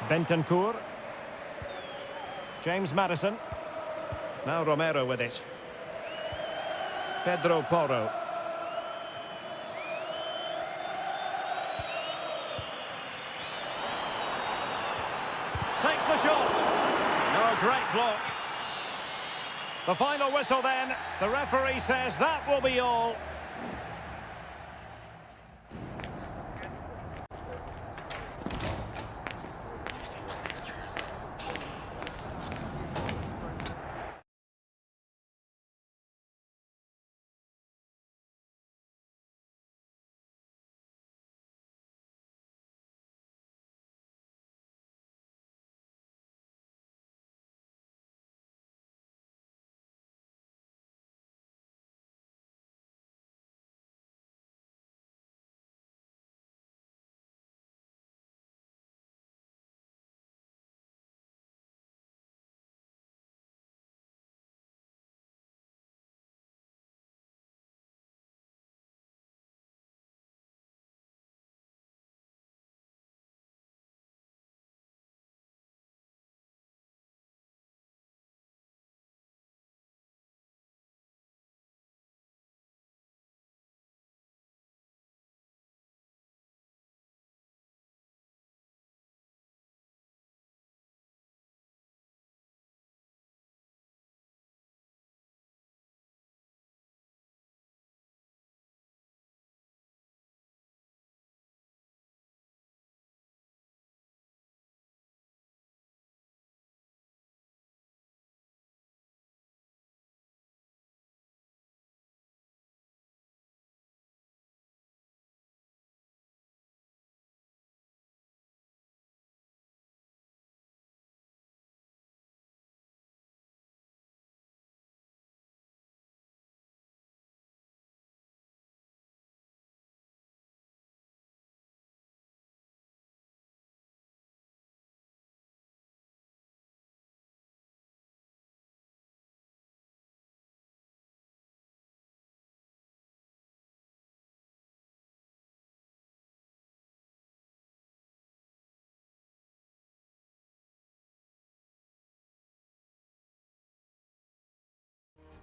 Bentancur. James Maddison. Now Romero with it. Pedro Porro. Takes the shot. No, great block. The final whistle then. The referee says that will be all.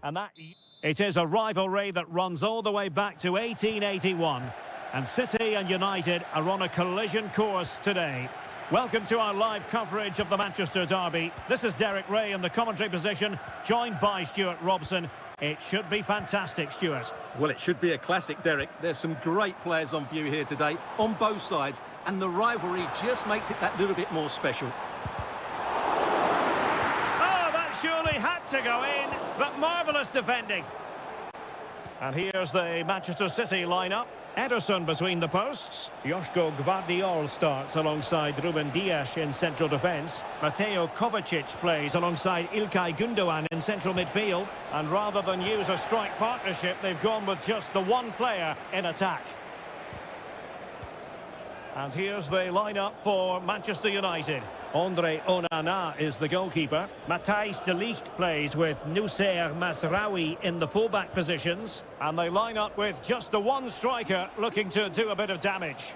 And that it is a rivalry that runs all the way back to 1881. And City and United are on a collision course today. Welcome to our live coverage of the Manchester derby. This is Derek Ray in the commentary position, joined by Stuart Robson. It should be fantastic, Stuart. Well, it should be a classic, Derek. There's some great players on view here today, on both sides, and the rivalry just makes it that little bit more special. Oh, that surely had to go in, but marvellous defending. And here's the Manchester City lineup. Ederson between the posts. Joško Gvardiol starts alongside Ruben Dias in central defence. Mateo Kovacic plays alongside Ilkay Gundogan in central midfield. And rather than use a strike partnership, they've gone with just the one player in attack. And here's the lineup for Manchester United. Andre Onana is the goalkeeper. Matthijs de Ligt plays with Noussair Masraoui in the fullback positions. And they line up with just the one striker looking to do a bit of damage.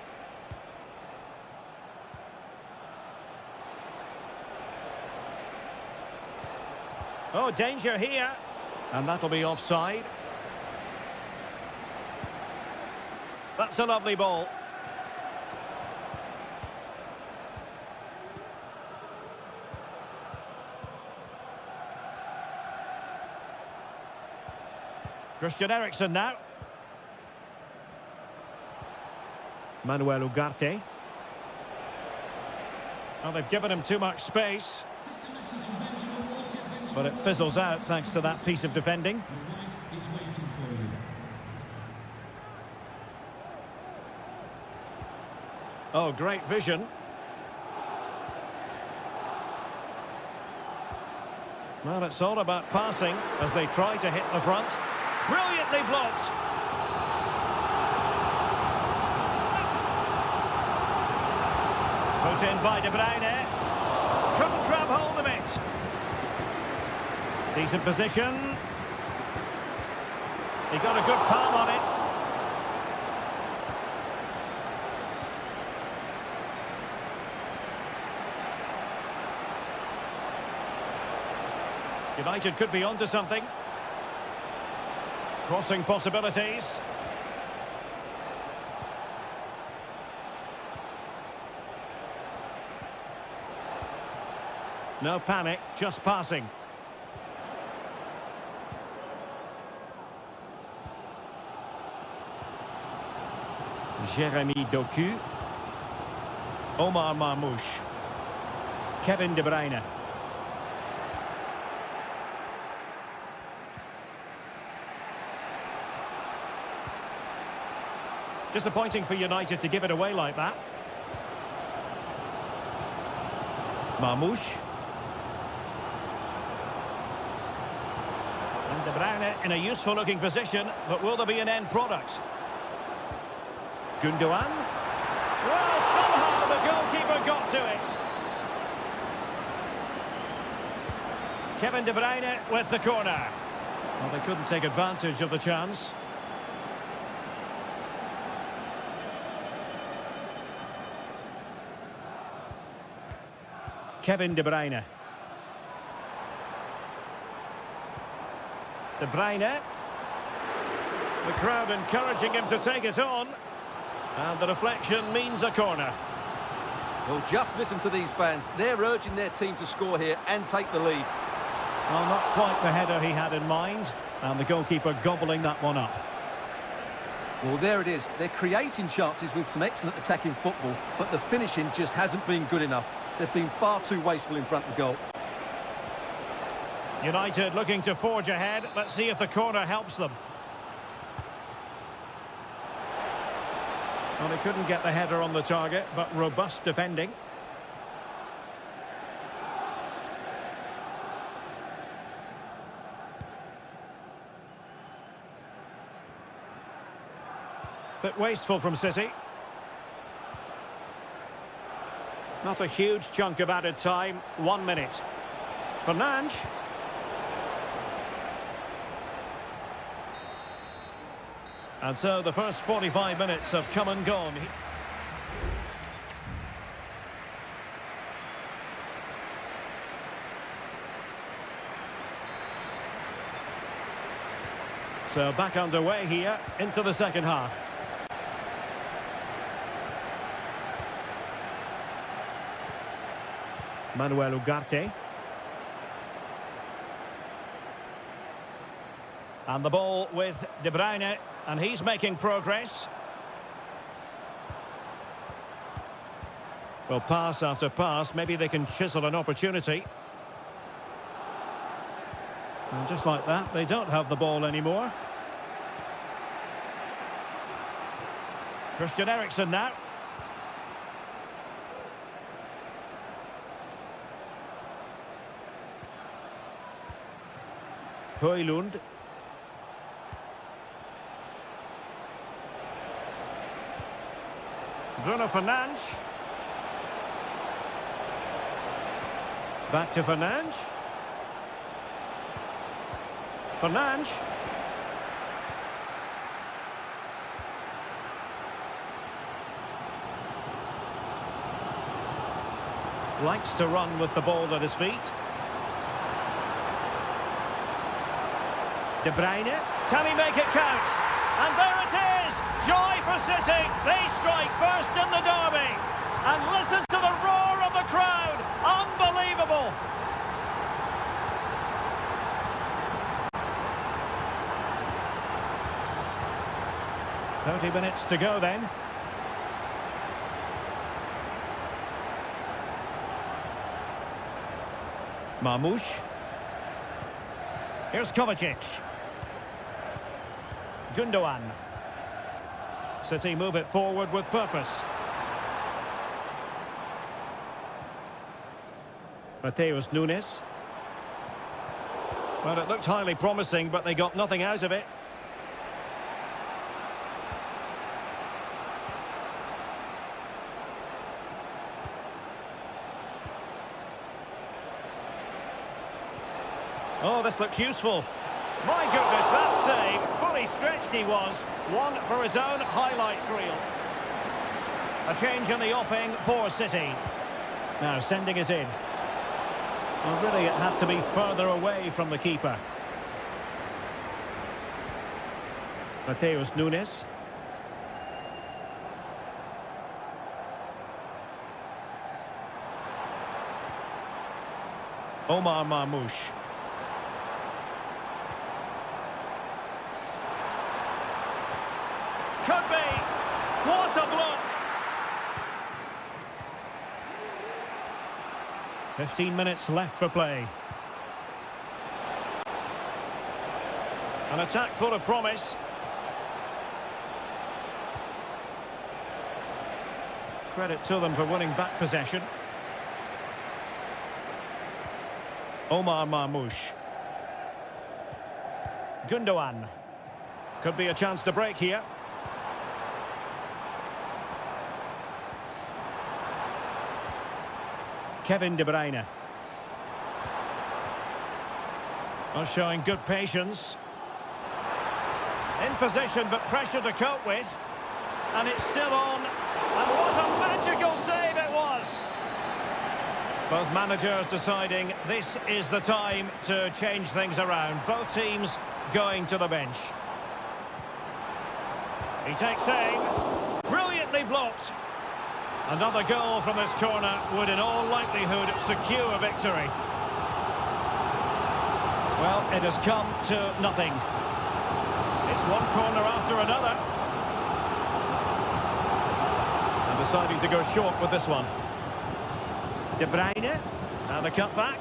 Oh, danger here. And that'll be offside. That's a lovely ball. Christian Eriksen now. Manuel Ugarte. Well, they've given him too much space. But it fizzles out thanks to that piece of defending. Oh, great vision. Well, it's all about passing as they try to hit the front. Brilliantly blocked. Put in by De Bruyne. Couldn't grab hold of it. Decent position. He got a good palm on it. United could be onto something. Crossing possibilities. No panic, just passing. Jeremy Doku. Omar Marmoush. Kevin De Bruyne. Disappointing for United to give it away like that. Marmoush. And De Bruyne in a useful looking position, but will there be an end product? Gundogan. Well, somehow the goalkeeper got to it. Kevin De Bruyne with the corner. Well, they couldn't take advantage of the chance. Kevin De Bruyne. De Bruyne. The crowd encouraging him to take it on. And the deflection means a corner. Well, just listen to these fans. They're urging their team to score here and take the lead. Well, not quite the header he had in mind. And the goalkeeper gobbling that one up. Well, there it is. They're creating chances with some excellent attacking football, but the finishing just hasn't been good enough. They've been far too wasteful in front of goal. United looking to forge ahead. Let's see if the corner helps them. Well, they couldn't get the header on the target, but robust defending. Bit wasteful from City. Not a huge chunk of added time. 1 minute. Fernandes. And so the first 45 minutes have come and gone. So back underway here into the second half. Manuel Ugarte. And the ball with De Bruyne, and he's making progress. Well, pass after pass, maybe they can chisel an opportunity. And just like that, they don't have the ball anymore. Christian Eriksen now. Højlund. Bruno Fernandes. Back to Fernandes. Fernandes. Likes to run with the ball at his feet. De Bruyne. Can he make it count? And there it is! Joy for City! They strike first in the derby! And listen to the roar of the crowd! Unbelievable! "30 minutes to go then. Marmoush. Here's Kovacic. Gundogan. City move it forward with purpose. Mateus Nunes. Well, it looked highly promising, but they got nothing out of it. Oh, this looks useful. My goodness, that save. Fully stretched he was. One for his own highlights reel. A change in the offing for City. Now sending it in. Well, really, it had to be further away from the keeper. Mateus Nunes. Omar Marmoush. Could be. What a block. 15 minutes left for play. An attack full of promise. Credit to them for winning back possession. Omar Marmoush. Gundogan. Could be a chance to break here. Kevin De Bruyne. Well, showing good patience. In position, but pressure to cope with. And it's still on. And what a magical save it was! Both managers deciding this is the time to change things around. Both teams going to the bench. He takes aim. Brilliantly blocked. Another goal from this corner would in all likelihood secure a victory. Well, it has come to nothing. It's one corner after another. And deciding to go short with this one. De Bruyne, and the cutback.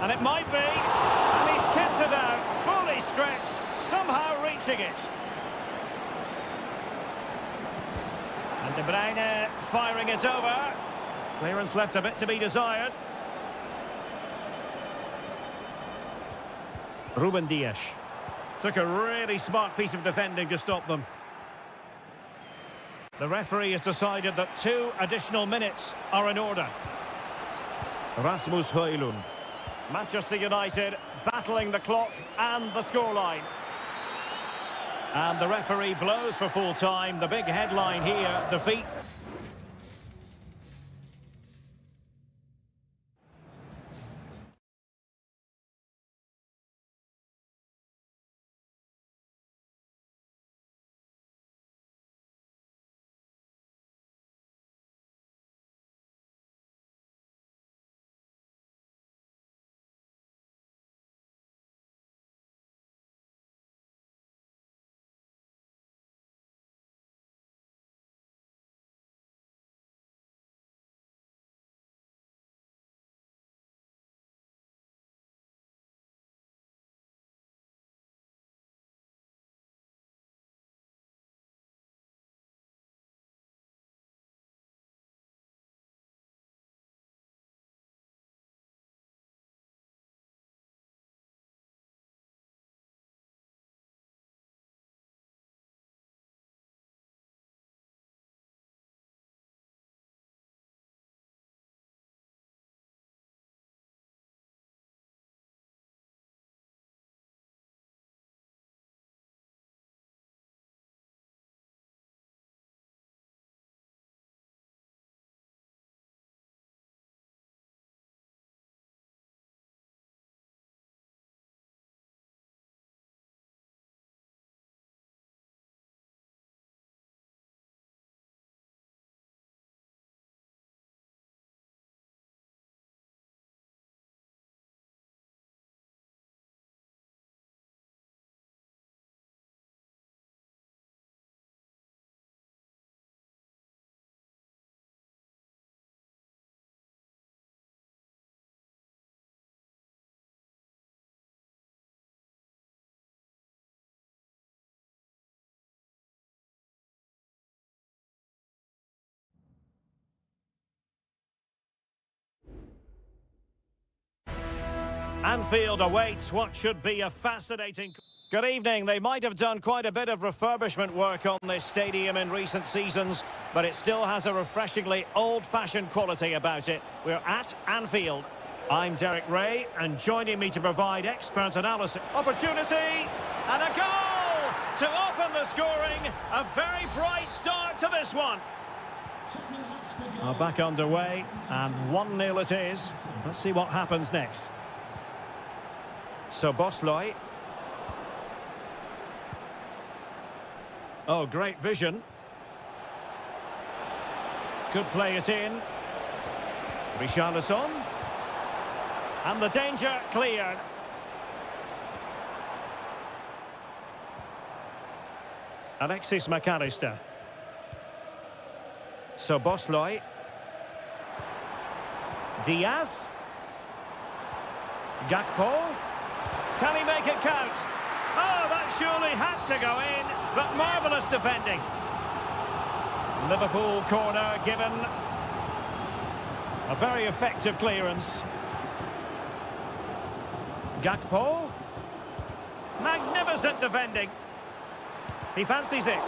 And it might be. And he's kept it out, fully stretched, somehow reaching it. And De Bruyne firing it over. Clearance left a bit to be desired. Ruben Dias. Took a really smart piece of defending to stop them. The referee has decided that 2 additional minutes are in order. Rasmus Højlund. Manchester United battling the clock and the scoreline. And the referee blows for full time. The big headline here, defeat Anfield awaits what should be a fascinating... Good evening. They might have done quite a bit of refurbishment work on this stadium in recent seasons, but it still has a refreshingly old-fashioned quality about it. We're at Anfield. I'm Derek Ray, and joining me to provide expert analysis... Opportunity! And a goal! To open the scoring. A very bright start to this one. Are back underway, and 1-0 it is. Let's see what happens next. So Bosley. Oh, great vision. Could play it in. Richarlison. And the danger cleared. Alexis McAllister. So Bosley. Diaz. Gakpo. Can he make it count? Oh, that surely had to go in, but marvellous defending. Liverpool corner given. A very effective clearance. Gakpo. Magnificent defending. He fancies it.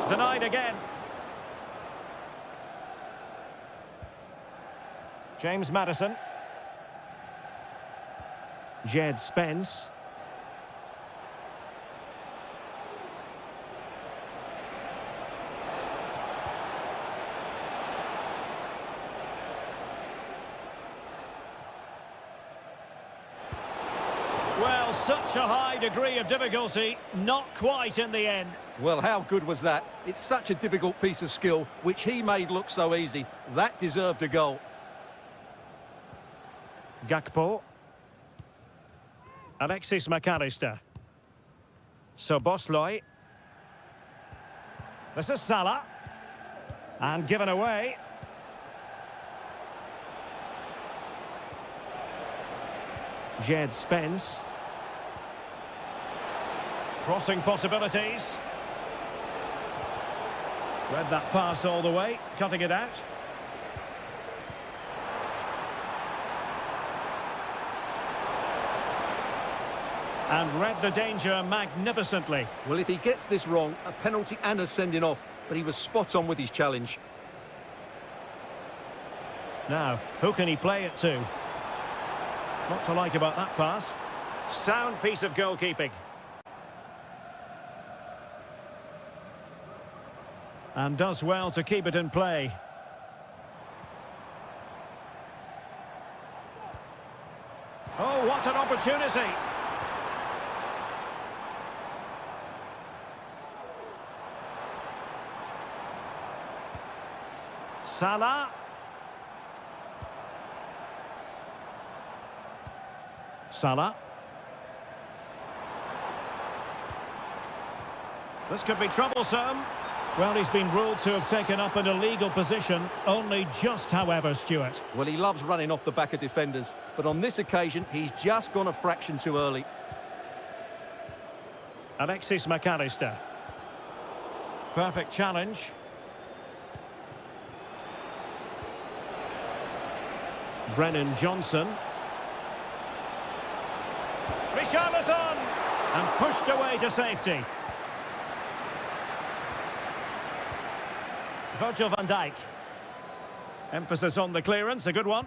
Denied again. James Maddison. Jed Spence. Well, such a high degree of difficulty, not quite in the end. Well, how good was that? It's such a difficult piece of skill, which he made look so easy. That deserved a goal. Gakpo. Alexis McAllister. So Bosley. This is Salah. And given away. Jed Spence. Crossing possibilities. Read that pass all the way, cutting it out. And read the danger magnificently. Well, if he gets this wrong, a penalty and a sending off, but he was spot on with his challenge. Now, who can he play it to? Not to like about that pass. Sound piece of goalkeeping. And does well to keep it in play. Oh, what an opportunity! Salah. Salah. This could be troublesome. Well, he's been ruled to have taken up an illegal position, only just, however, Stuart. Well, he loves running off the back of defenders, but on this occasion, he's just gone a fraction too early. Alexis McAllister. Perfect challenge. Brennan Johnson. Richarlison! And pushed away to safety. Virgil van Dijk. Emphasis on the clearance, a good one.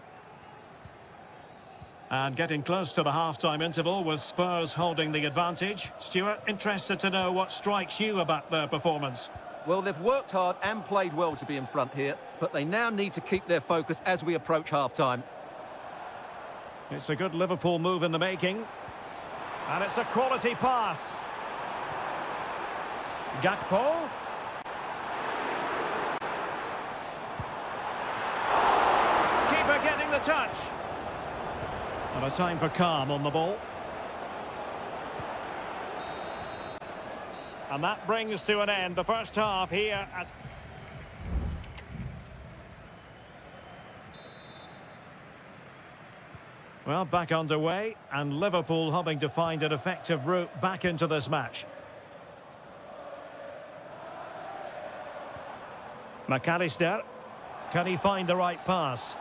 And getting close to the half-time interval with Spurs holding the advantage. Stuart, interested to know what strikes you about their performance. Well, they've worked hard and played well to be in front here, but they now need to keep their focus as we approach half-time. It's a good Liverpool move in the making. And it's a quality pass. Gakpo. Keeper getting the touch. And a time for calm on the ball. And that brings to an end the first half here at... Well, back underway, and Liverpool hoping to find an effective route back into this match. McAllister, can he find the right pass?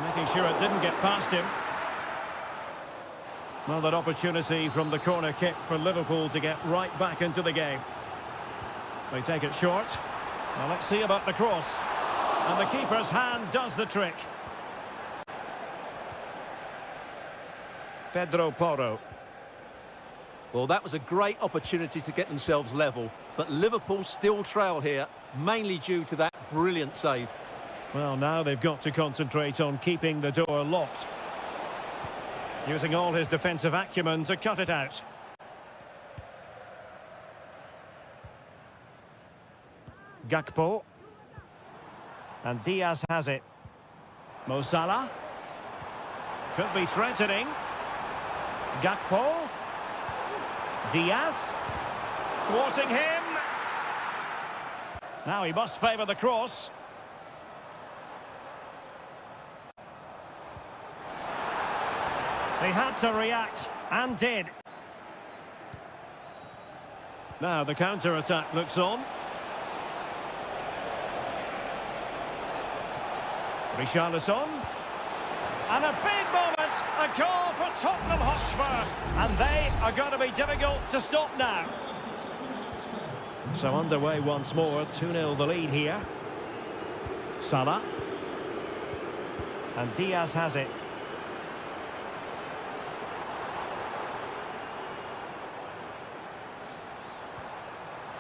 Making sure it didn't get past him. Well, that opportunity from the corner kick for Liverpool to get right back into the game. They take it short. Well, let's see about the cross. And the keeper's hand does the trick. Pedro Porro. Well, that was a great opportunity to get themselves level, but Liverpool still trail here, mainly due to that brilliant save. Well, now they've got to concentrate on keeping the door locked. Using all his defensive acumen to cut it out. Gakpo. And Diaz has it. Mo Salah. Could be threatening. Gakpo. Diaz. Thwarting him. Now he must favour the cross. He had to react, and did. Now the counter-attack looks on. Richarlison. And a big moment, a goal for Tottenham Hotspur. And they are going to be difficult to stop now. So underway once more, 2-0 the lead here. Salah. And Diaz has it.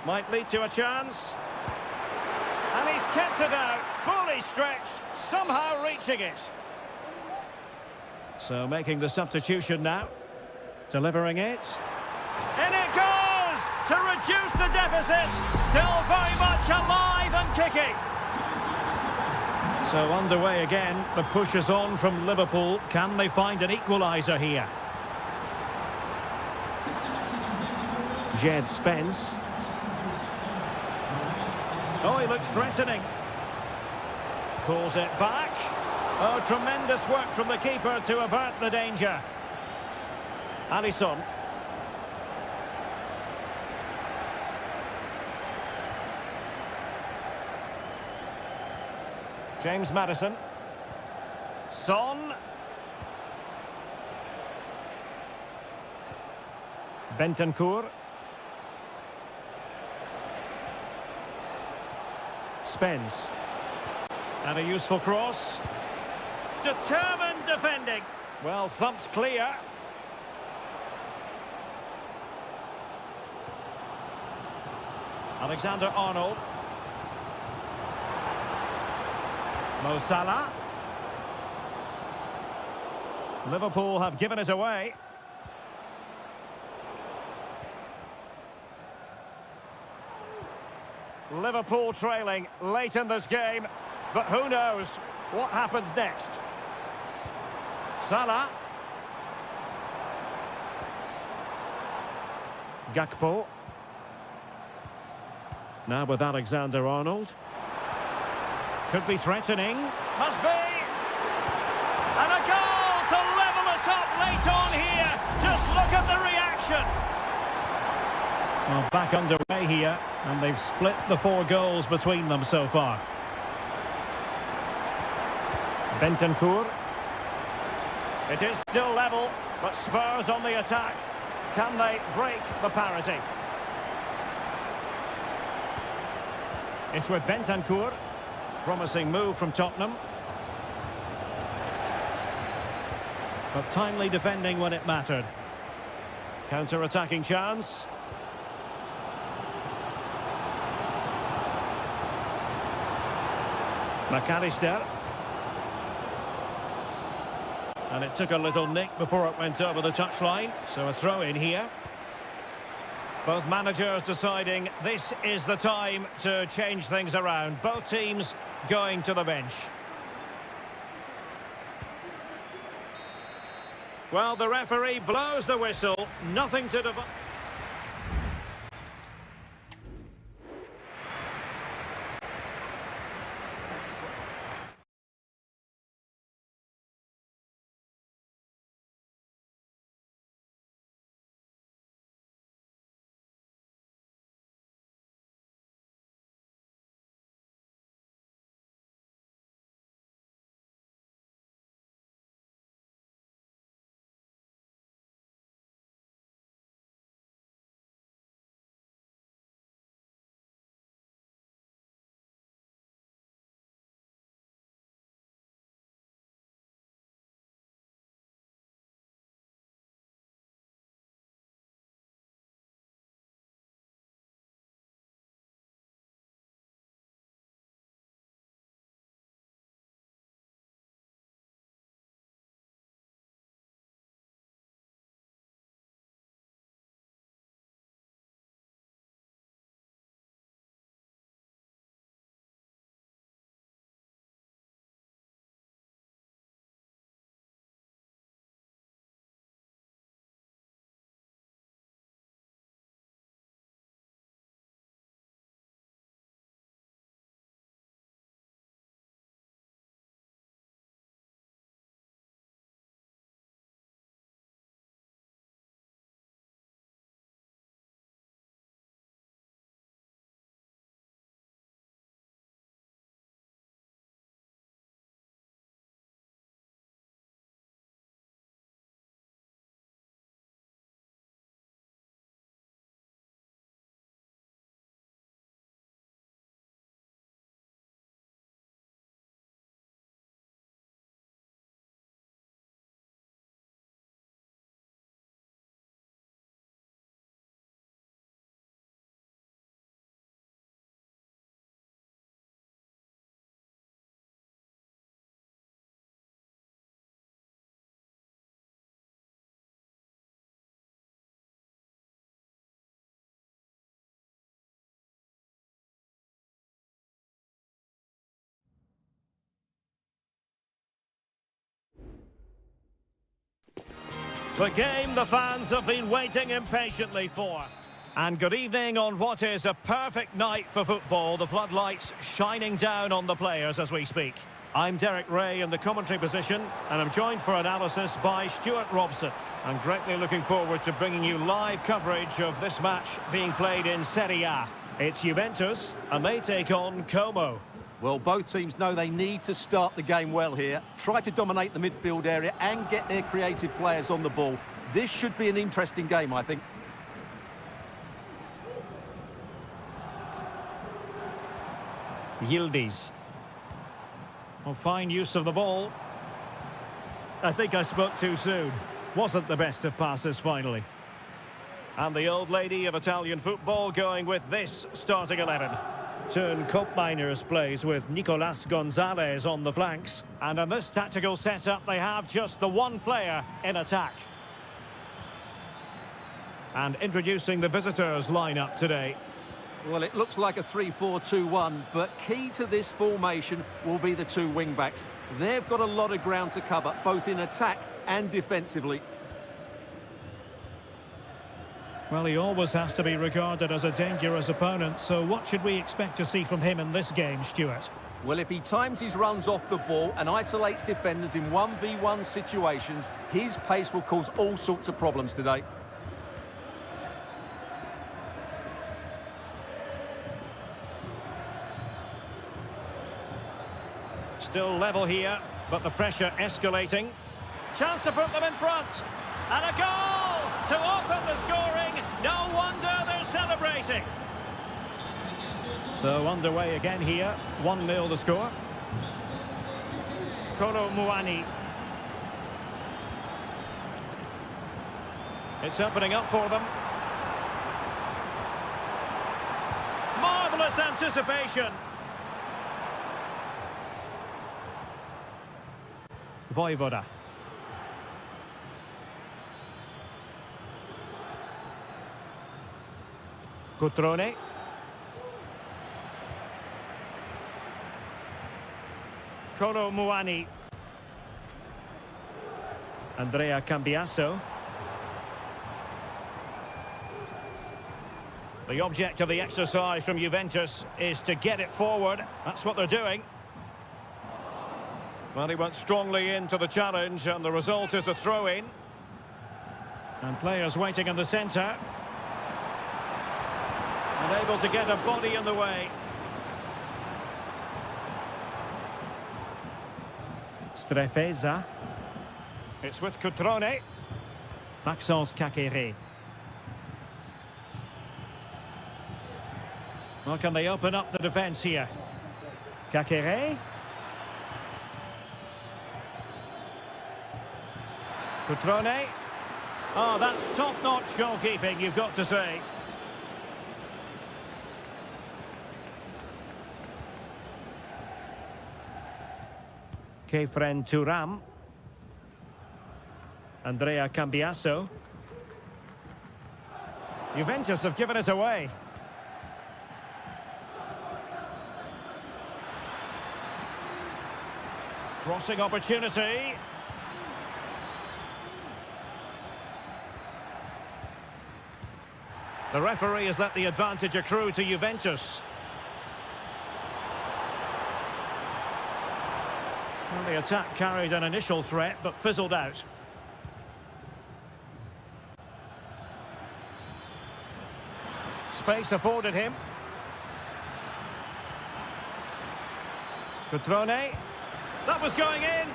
Might lead to a chance. And he's kept it out, fully stretched, somehow reaching it. So making the substitution now. Delivering it. In it goes! To reduce the deficit. Still very much alive and kicking. So underway again. The push is on from Liverpool. Can they find an equaliser here? Jed Spence. Oh, he looks threatening. Pulls it back. Oh, tremendous work from the keeper to avert the danger. Alisson. James Maddison. Son. Bentancur. Spence. And a useful cross. Determined defending. Well, thumped clear. Alexander-Arnold. Mo Salah. Liverpool have given it away. Liverpool trailing late in this game, but who knows what happens next. Salah. Gakpo. Now with Alexander-Arnold. Could be threatening. Must be. And a goal to level it up late on here. Just look at the reaction. Well, back underway here, and they've split the 4 goals between them so far. Bentancur. It is still level, but Spurs on the attack. Can they break the parity? It's with Bentancur. Promising move from Tottenham. But timely defending when it mattered. Counter-attacking chance. McAllister. And it took a little nick before it went over the touchline. So a throw in here. Both managers deciding this is the time to change things around. Both teams going to the bench. Well, the referee blows the whistle. Nothing to divide. The game the fans have been waiting impatiently for. And good evening on what is a perfect night for football. The floodlights shining down on the players as we speak. I'm Derek Ray in the commentary position, and I'm joined for analysis by Stuart Robson. I'm greatly looking forward to bringing you live coverage of this match being played in Seria. It's Juventus, and they take on Como. Well, both teams know they need to start the game well here. Try to dominate the midfield area and get their creative players on the ball. This should be an interesting game, I think. Yildiz. Well, fine use of the ball. I think I spoke too soon. Wasn't the best of passes finally. And the old lady of Italian football going with this starting 11. Turn Koopmeiners plays with Nicolas Gonzalez on the flanks. And in this tactical setup, they have just the one player in attack. And introducing the visitors lineup today. Well, it looks like a 3-4-2-1, but key to this formation will be the two wing-backs. They've got a lot of ground to cover, both in attack and defensively. Well, he always has to be regarded as a dangerous opponent, so what should we expect to see from him in this game, Stuart? Well, if he times his runs off the ball and isolates defenders in 1v1 situations, his pace will cause all sorts of problems today. Still level here, but the pressure escalating. Chance to put them in front. And a goal to open the scoring. No wonder they're celebrating. So underway again here. 1-0 the score. Kolo Muani. It's opening up for them. Marvellous anticipation. Voivoda. Cutrone. Kolo Muani. Andrea Cambiasso. The object of the exercise from Juventus is to get it forward. That's what they're doing. Well, he went strongly into the challenge, and the result is a throw-in. And players waiting in the centre. And able to get a body in the way. Strefeza. It's with Cutrone. Maxence Kakere. Well, can they open up the defence here? Kakere. Cutrone. Oh, that's top-notch goalkeeping, you've got to say. Kefren Turam. Andrea Cambiasso. Juventus have given it away. Crossing opportunity. The referee has let the advantage accrue to Juventus. Well, the attack carried an initial threat, but fizzled out. Space afforded him. Cutrone. That was going in.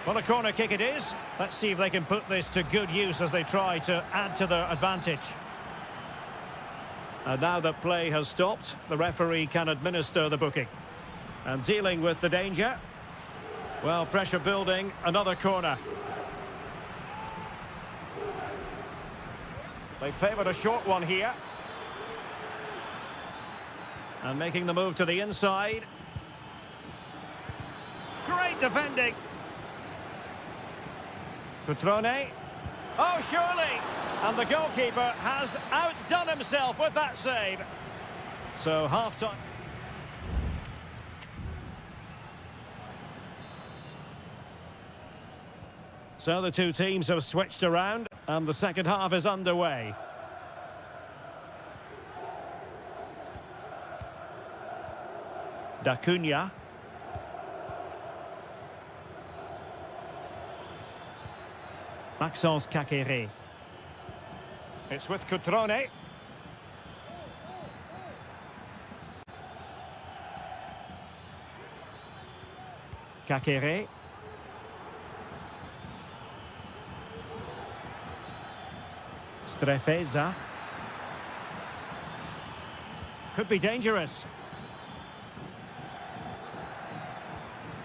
Well, a corner kick it is. Let's see if they can put this to good use as they try to add to their advantage. And now that play has stopped, the referee can administer the booking. And dealing with the danger. Well, pressure building, another corner. They favoured a short one here. And making the move to the inside. Great defending. Cutrone. Oh, surely! And the goalkeeper has outdone himself with that save. So, half-time. So the two teams have switched around and the second half is underway. D'Acunha. Maxence Caqueret. It's with Cutrone. Caqueret. Strefeza. Could be dangerous.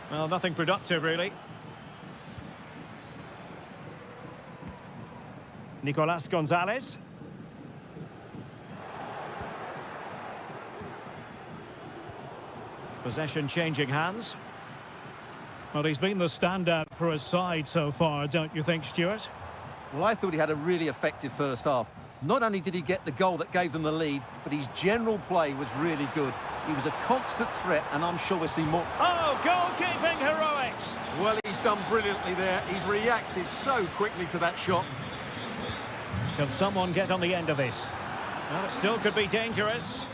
Well, nothing productive, really. Nicolas Gonzalez. Possession changing hands. Well, he's been the standout for his side so far, don't you think, Stuart? Well, I thought he had a really effective first half. Not only did he get the goal that gave them the lead, but his general play was really good. He was a constant threat, and I'm sure we'll see more. Oh, goalkeeping heroics! Well, he's done brilliantly there. He's reacted so quickly to that shot. Can someone get on the end of this? Well, it still could be dangerous.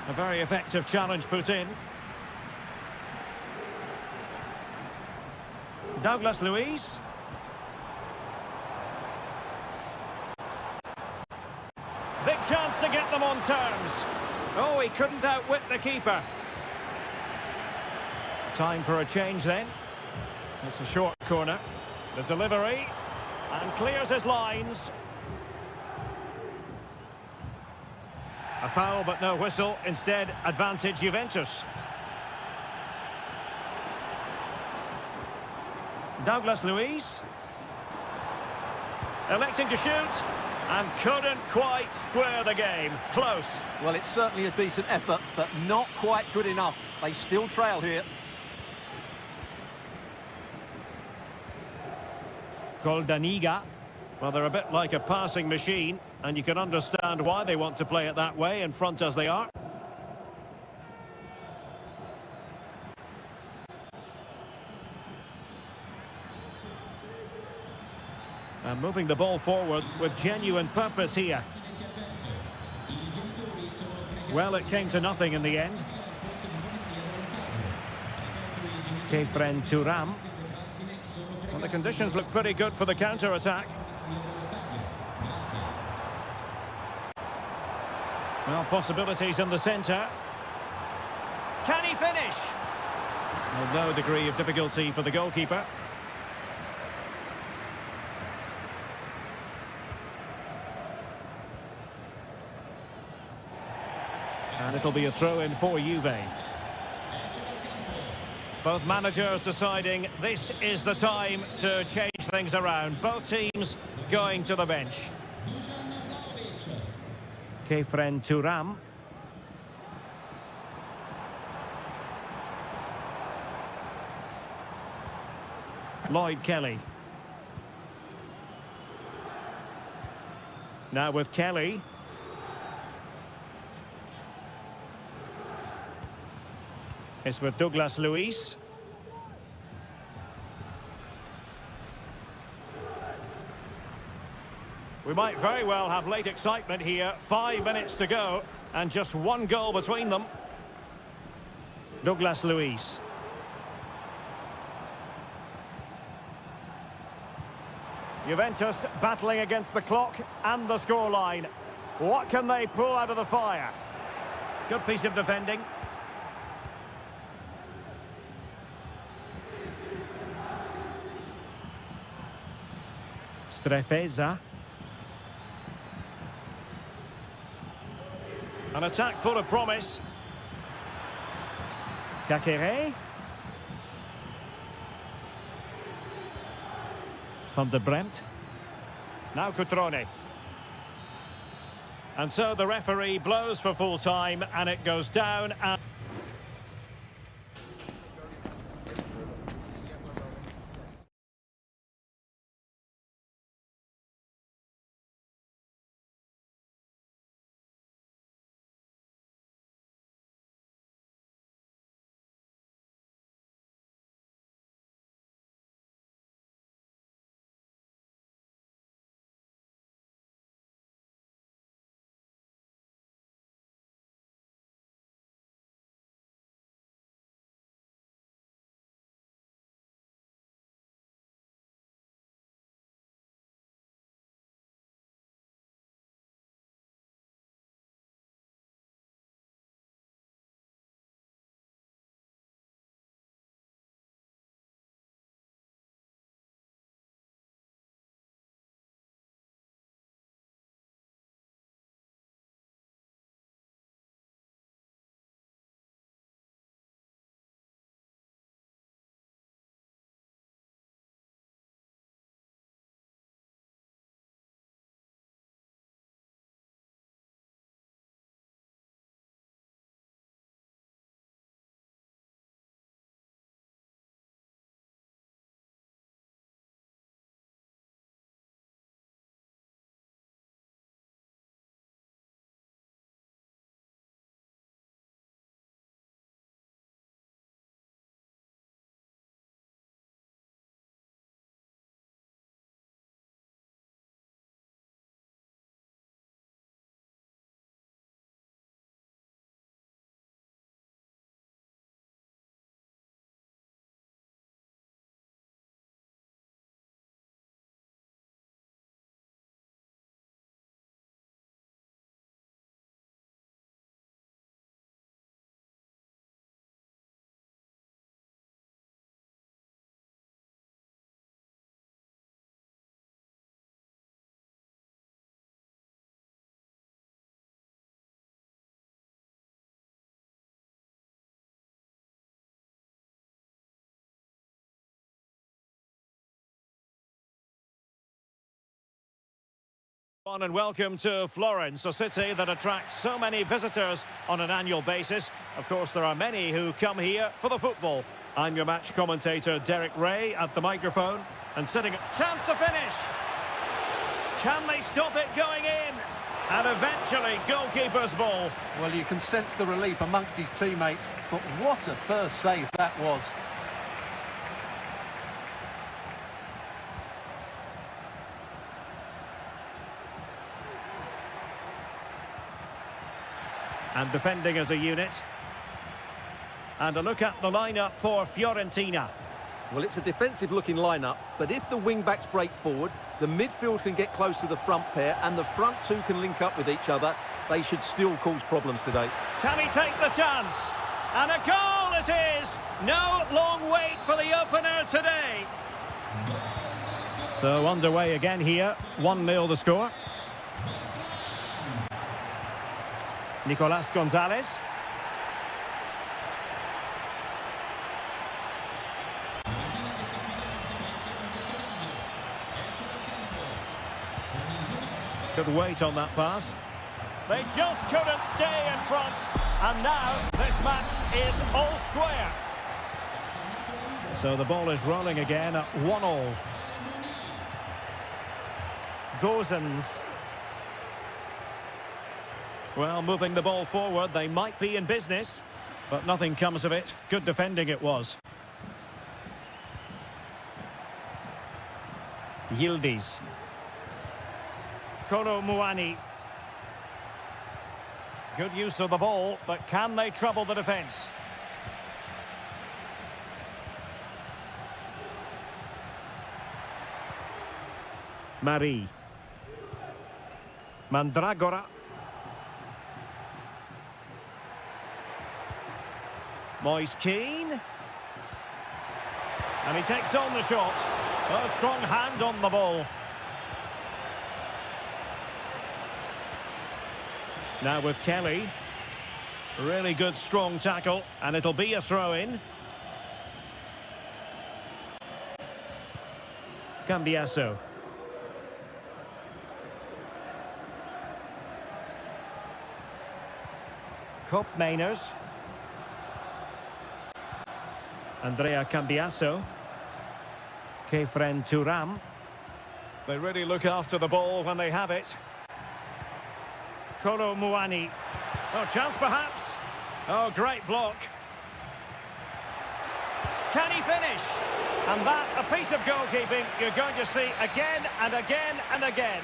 A very effective challenge put in. Douglas Luiz. Big chance to get them on terms. Oh, he couldn't outwit the keeper. Time for a change then. It's a short corner. The delivery. And clears his lines. A foul but no whistle. Instead, advantage Juventus. Douglas Luiz. Electing to shoot. And couldn't quite square the game. Close. Well, it's certainly a decent effort, but not quite good enough. They still trail here. Goldaniga. Well, they're a bit like a passing machine, and you can understand why they want to play it that way, in front as they are. And moving the ball forward with genuine purpose here. Well, it came to nothing in the end. Kefren Thuram. Well, the conditions look pretty good for the counter-attack. Well, possibilities in the centre. Can he finish? Well, no degree of difficulty for the goalkeeper. And it'll be a throw-in for Juve. Both managers deciding this is the time to change things around. Both teams going to the bench. Kefren Thuram. Lloyd Kelly. Now with Kelly. It's with Douglas Luiz. We might very well have late excitement here. 5 minutes to go and just one goal between them. Douglas Luiz. Juventus battling against the clock and the scoreline. What can they pull out of the fire? Good piece of defending. Strefeza. An attack full of promise. Caqueret. Van der Bremt. Now Cutrone. And so the referee blows for full time and it goes down and... And welcome to Florence, a city that attracts so many visitors on an annual basis. Of course, there are many who come here for the football. I'm your match commentator, Derek Ray, at the microphone. And sitting... Chance to finish! Can they stop it going in? And eventually, goalkeeper's ball. Well, you can sense the relief amongst his teammates, but what a first save that was. And defending as a unit. And a look at the lineup for Fiorentina. Well, it's a defensive-looking lineup, but if the wing-backs break forward, the midfield can get close to the front pair, and the front two can link up with each other, they should still cause problems today. Can he take the chance? And a goal it is! No long wait for the opener today. So underway again here, 1-0 the score. Nicolas Gonzalez. Good weight on that pass. They just couldn't stay in front. And now this match is all square. So the ball is rolling again at 1-1. Gozens. Well, moving the ball forward, they might be in business, but nothing comes of it. Good defending it was. Yildiz. Kolo Muani. Good use of the ball, but can they trouble the defence? Marie. Mandragora. Moise Keane. And he takes on the shot. A strong hand on the ball. Now with Kelly. Really good strong tackle. And it'll be a throw-in. Cambiasso. Kopp Mainers. Andrea Cambiasso. Kefren Turam. They really look after the ball when they have it. Kolo Muani. Oh, chance perhaps. Oh, great block. Can he finish? And that, a piece of goalkeeping you're going to see again and again and again.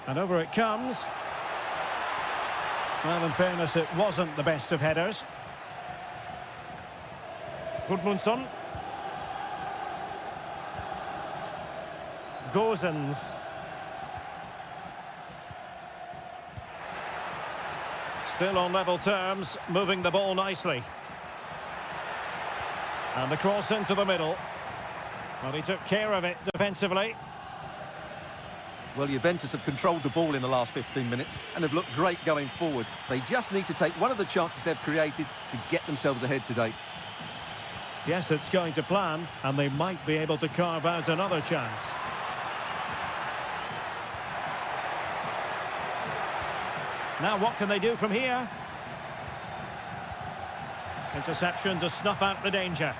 And over it comes. Well, in fairness, it wasn't the best of headers. Gudmundsson. Gozens. Still on level terms, moving the ball nicely. And the cross into the middle. Well, he took care of it defensively. Well, Juventus have controlled the ball in the last 15 minutes and have looked great going forward. They just need to take one of the chances they've created to get themselves ahead today. Yes, it's going to plan, and they might be able to carve out another chance. Now what can they do from here? Interception to snuff out the danger.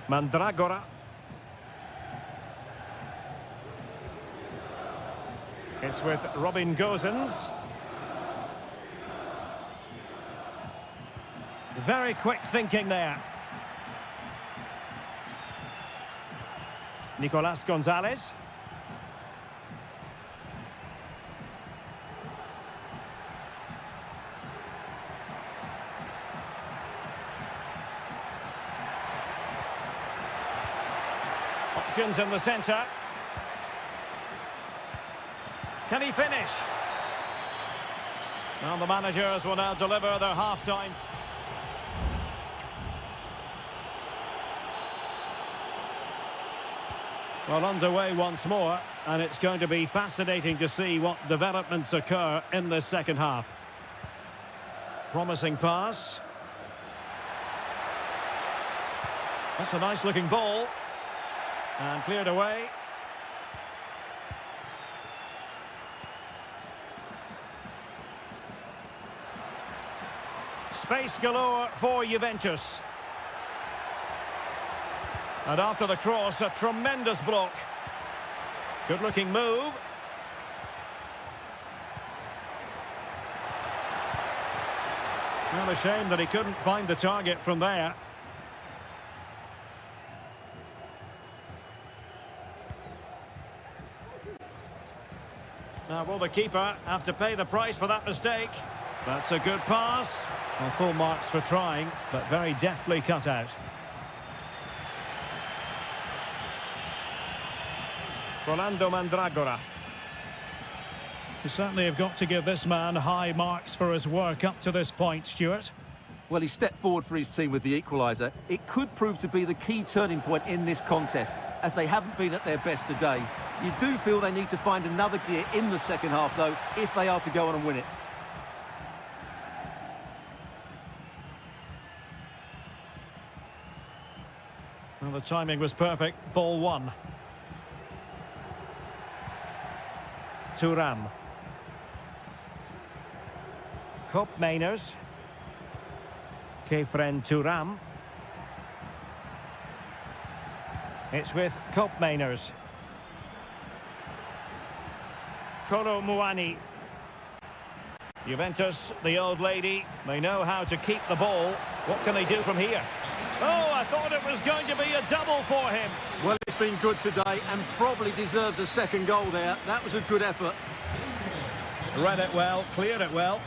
Mandragora. It's with Robin Gozens. Very quick thinking there. Nicolas Gonzalez. Options in the centre. Can he finish? Well, the managers will now deliver their half-time. Well, underway once more, and it's going to be fascinating to see what developments occur in this second half. Promising pass. That's a nice looking ball. And cleared away. Space galore for Juventus. And after the cross, a tremendous block. Good looking move. Well, a shame that he couldn't find the target from there. Now, will the keeper have to pay the price for that mistake? That's a good pass. Well, full marks for trying, but very deftly cut out. Rolando Mandragora. You certainly have got to give this man high marks for his work up to this point, Stuart. Well, he stepped forward for his team with the equaliser. It could prove to be the key turning point in this contest, as they haven't been at their best today. You do feel they need to find another gear in the second half, though, if they are to go on and win it. Well, the timing was perfect. Ball one. Thuram. Koopmeiners. Kefren Thuram. It's with Koopmeiners. Kolo Muani. Juventus, the old lady, they know how to keep the ball. What can they do from here? Oh, I thought it was going to be a double for him. Well, it's been good today and probably deserves a second goal there. That was a good effort. Read it well, cleared it well.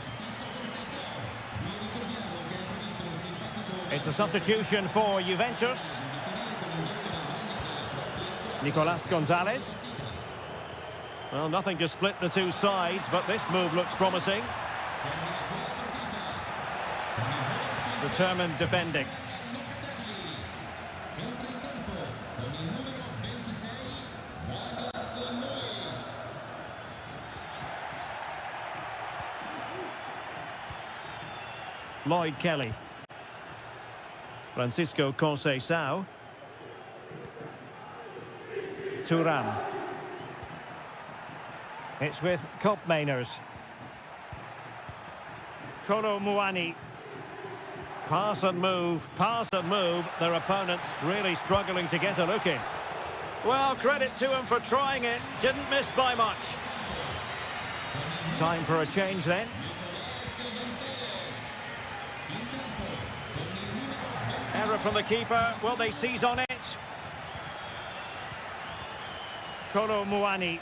It's a substitution for Juventus. Nicolas Gonzalez. Well, nothing to split the two sides, but this move looks promising. Determined defending. Lloyd Kelly. Francisco Conceição. Thuram. It's with Koopmeiners. Kolo Muani. Pass and move, pass and move. Their opponents really struggling to get a look in. Well, credit to him for trying it. Didn't miss by much. Time for a change then. Error from the keeper. Will they seize on it? Kolo Muani.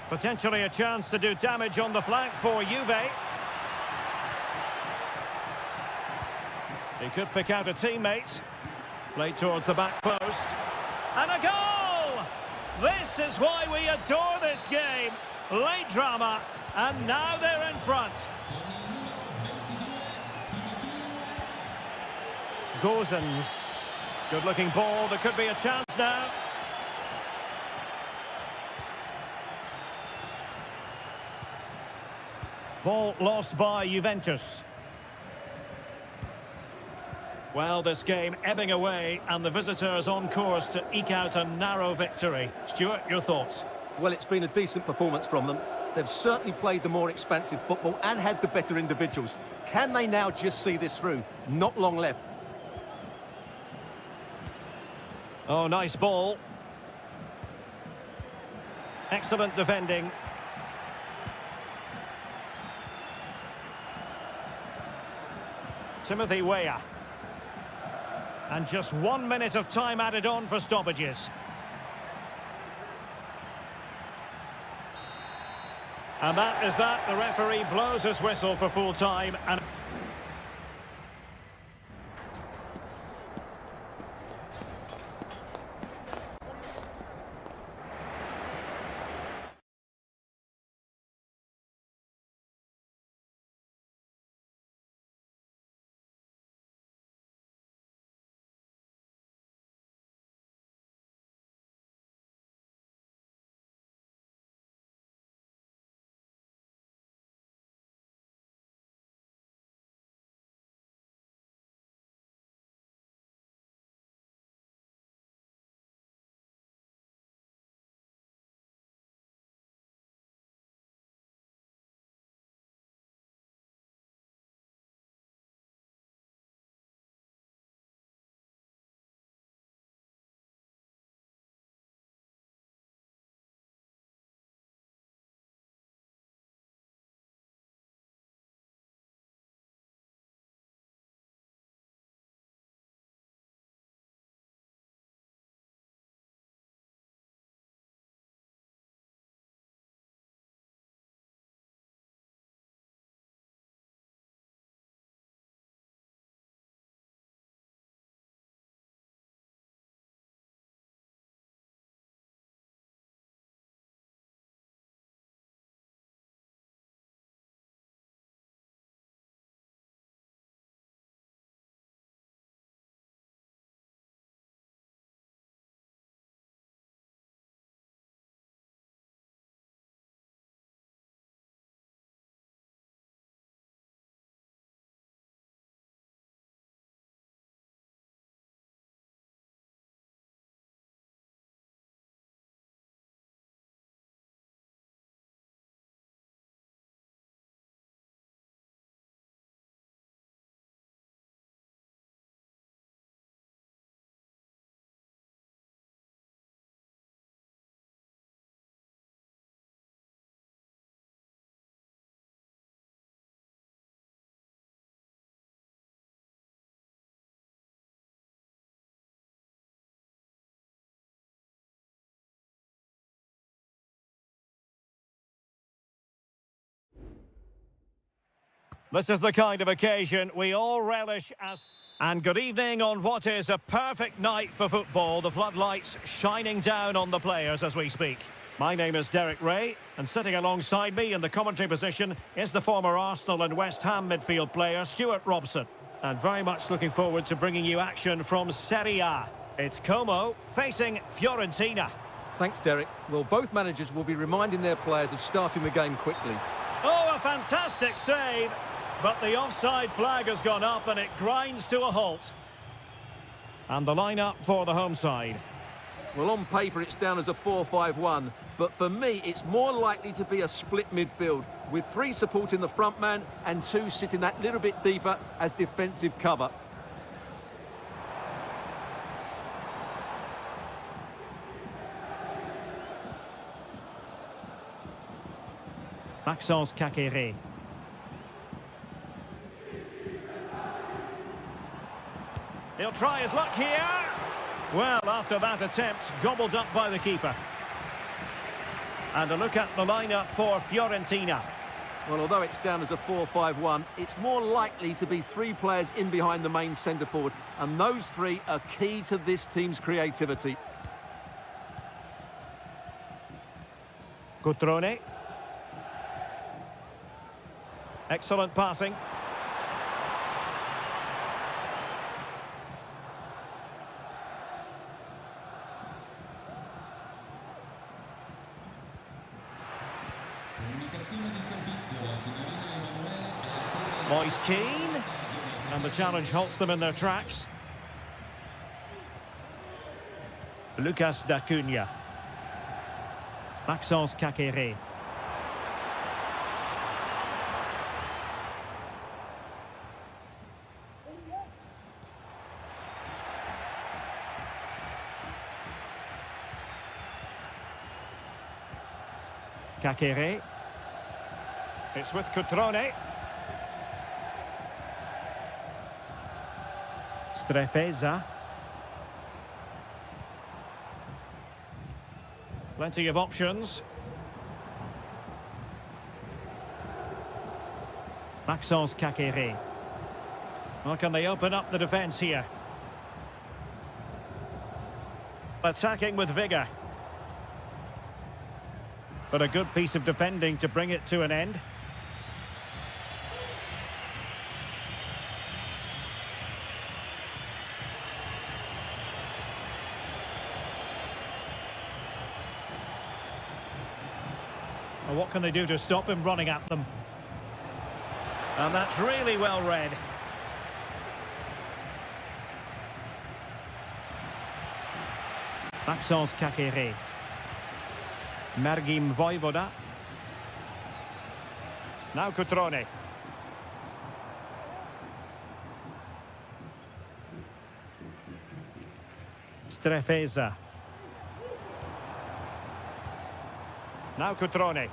Potentially a chance to do damage on the flank for Juve. He could pick out a teammate. Played towards the back post. And a goal! This is why we adore this game. Late drama, and now they're in front. Gozens. Good looking ball. There could be a chance now. Ball lost by Juventus. Well, this game ebbing away, and the visitors on course to eke out a narrow victory. Stuart, your thoughts? Well, it's been a decent performance from them. They've certainly played the more expansive football and had the better individuals. Can they now just see this through? Not long left. Oh, nice ball. Excellent defending. Timothy Weah. And just 1 minute of time added on for stoppages. And that is that. The referee blows his whistle for full time. And This is the kind of occasion we all relish as... And good evening on what is a perfect night for football. The floodlights shining down on the players as we speak. My name is Derek Ray, and sitting alongside me in the commentary position is the former Arsenal and West Ham midfield player, Stuart Robson. And very much looking forward to bringing you action from Seria. It's Como facing Fiorentina. Thanks, Derek. Well, both managers will be reminding their players of starting the game quickly. Oh, a fantastic save! But the offside flag has gone up and it grinds to a halt. And the lineup for the home side. Well, on paper it's down as a 4-5-1, but for me it's more likely to be a split midfield, with 3 supporting the front man and 2 sitting that little bit deeper as defensive cover. Maxence Caqueret. He'll try his luck here. Well, after that attempt, gobbled up by the keeper. And a look at the lineup for Fiorentina. Well, although it's down as a 4-5-1, it's more likely to be 3 players in behind the main centre-forward, and those 3 are key to this team's creativity. Cutrone. Excellent passing. Moise Keane, and the challenge halts them in their tracks. Lucas D'Acunha. Maxence Caqueret. Caqueret. It's with Cutrone. Strefeza. Plenty of options. Maxence Caqueret. Well, can they open up the defence here? Attacking with vigour. But a good piece of defending to bring it to an end. Well, what can they do to stop him running at them? And that's really well read. Maxence Caqueret. Mergim Voivoda. Now Cutrone. Strefeza. Now Cutrone.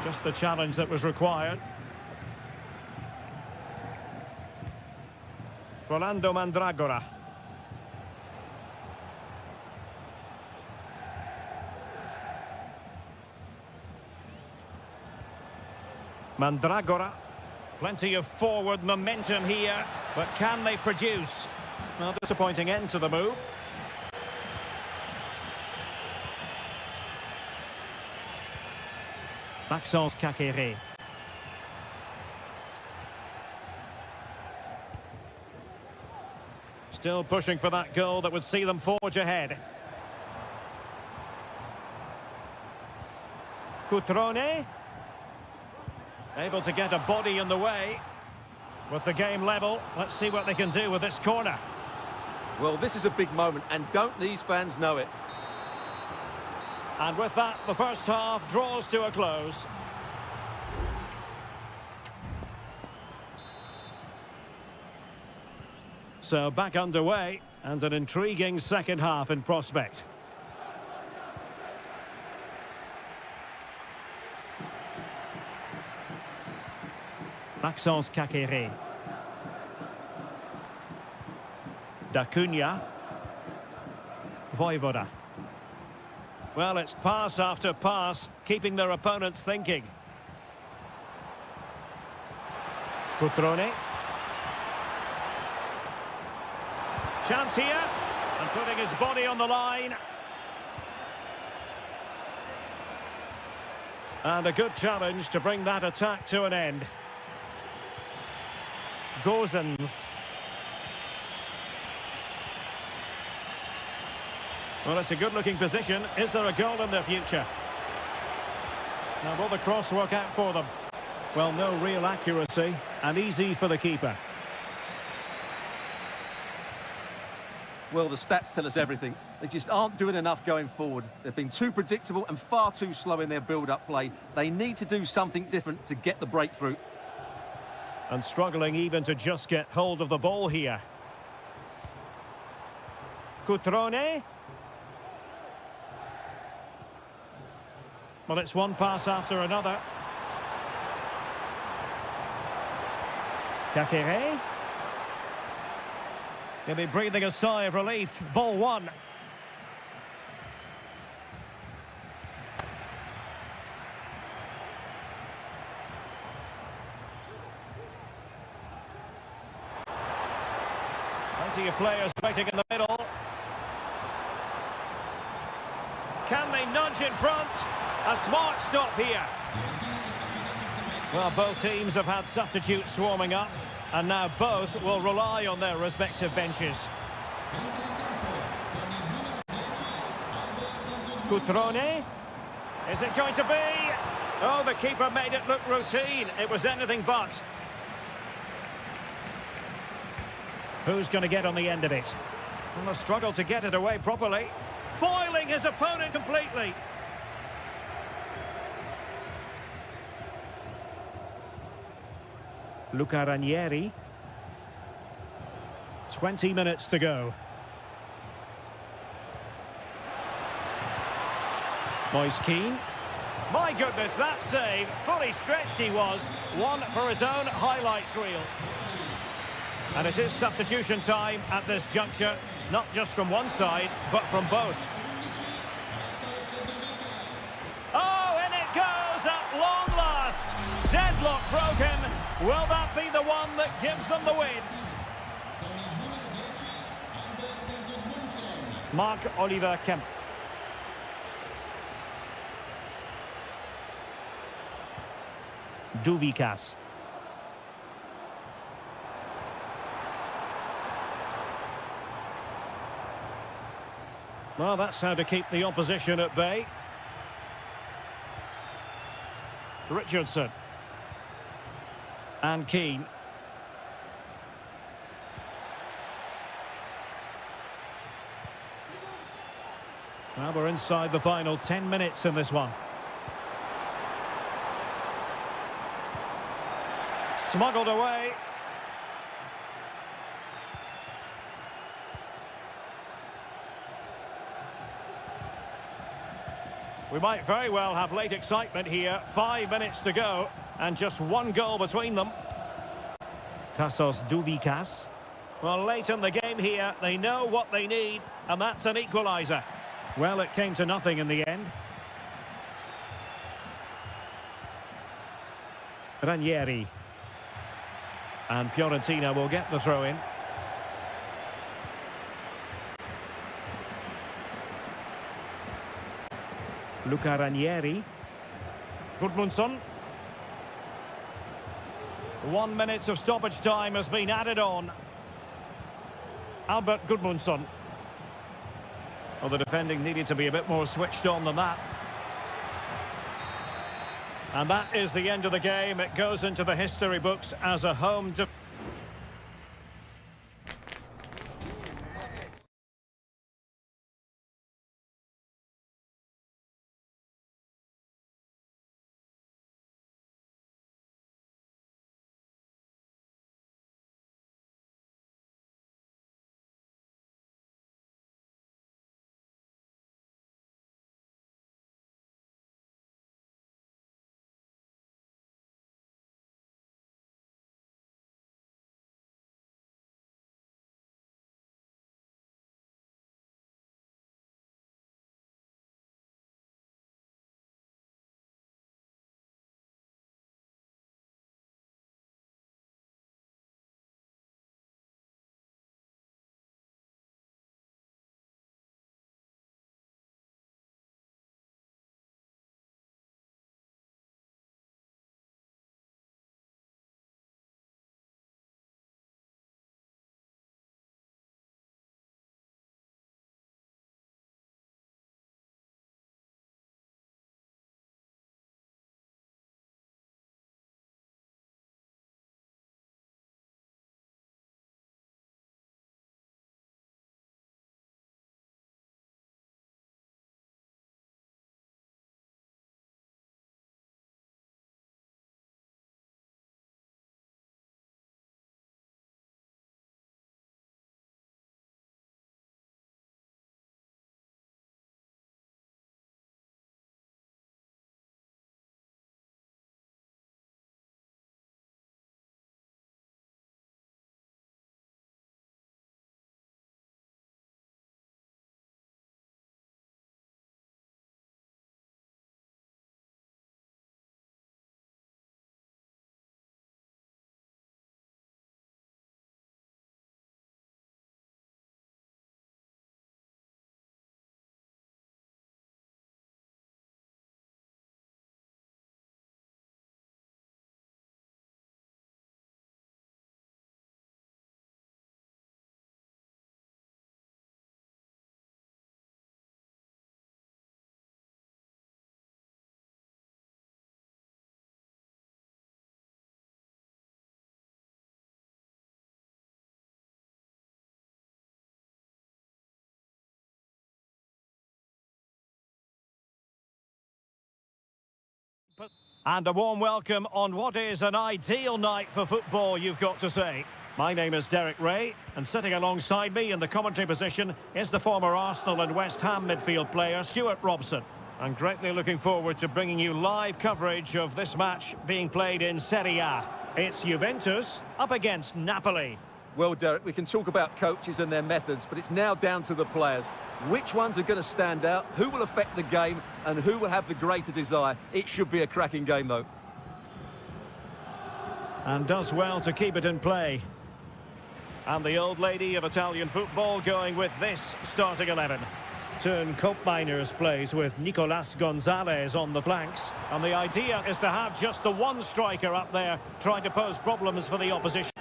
Just the challenge that was required. Rolando Mandragora. Mandragora. Plenty of forward momentum here, but can they produce? Well, disappointing end to the move. Maxence Caqueret. Still pushing for that goal that would see them forge ahead. Cutrone. Able to get a body in the way. With the game level, let's see what they can do with this corner. Well, this is a big moment, and don't these fans know it? And with that, the first half draws to a close. So back underway, and an intriguing second half in prospect. Maxence Caqueret. D'Acunha. Voivoda. Well, it's pass after pass, keeping their opponents thinking. Cutrone. Chance here, and putting his body on the line. And a good challenge to bring that attack to an end. Gozens. Well, it's a good-looking position. Is there a goal in their future? Now, will the cross work out for them? Well, no real accuracy, and easy for the keeper. Well, the stats tell us everything. They just aren't doing enough going forward. They've been too predictable and far too slow in their build-up play. They need to do something different to get the breakthrough. And struggling even to just get hold of the ball here. Cutrone. Well, it's one pass after another. Kakere. He'll be breathing a sigh of relief. Ball one. Plenty of players waiting in the middle. Can they nudge in front? A smart stop here. Well, both teams have had substitutes swarming up, and now both will rely on their respective benches. Cutrone. Is it going to be? Oh, the keeper made it look routine. It was anything but. Who's going to get on the end of it? Well, a struggle to get it away properly. Foiling his opponent completely. Luca Ranieri. 20 minutes to go. Moise Keane. My goodness, that save. Fully stretched he was. One for his own highlights reel. And it is substitution time at this juncture. Not just from one side, but from both. Oh, and it goes at long last. Deadlock broken. Will that be the one that gives them the win? Marc-Oliver Kemp. Duvikas. Well, that's how to keep the opposition at bay. Richardson. And Keane. Well, we're inside the final 10 minutes in this one. Smuggled away. We might very well have late excitement here. 5 minutes to go, and just one goal between them. Tassos Duvikas. Well, late in the game here, they know what they need, and that's an equaliser. Well, it came to nothing in the end. Ranieri. And Fiorentina will get the throw-in. Luca Ranieri. Gudmundsson. 1 minute of stoppage time has been added on. Albert Gudmundsson. Well, the defending needed to be a bit more switched on than that. And that is the end of the game. It goes into the history books as a home And a warm welcome on what is an ideal night for football, you've got to say. My name is Derek Ray, and sitting alongside me in the commentary position is the former Arsenal and West Ham midfield player, Stuart Robson. I'm greatly looking forward to bringing you live coverage of this match being played in Seria. It's Juventus up against Napoli. Well, Derek, we can talk about coaches and their methods, but it's now down to the players. Which ones are going to stand out, who will affect the game, and who will have the greater desire? It should be a cracking game, though. And does well to keep it in play. And the old lady of Italian football going with this starting 11. Turn Koopmeiners plays with Nicolas Gonzalez on the flanks. And the idea is to have just the one striker up there trying to pose problems for the opposition.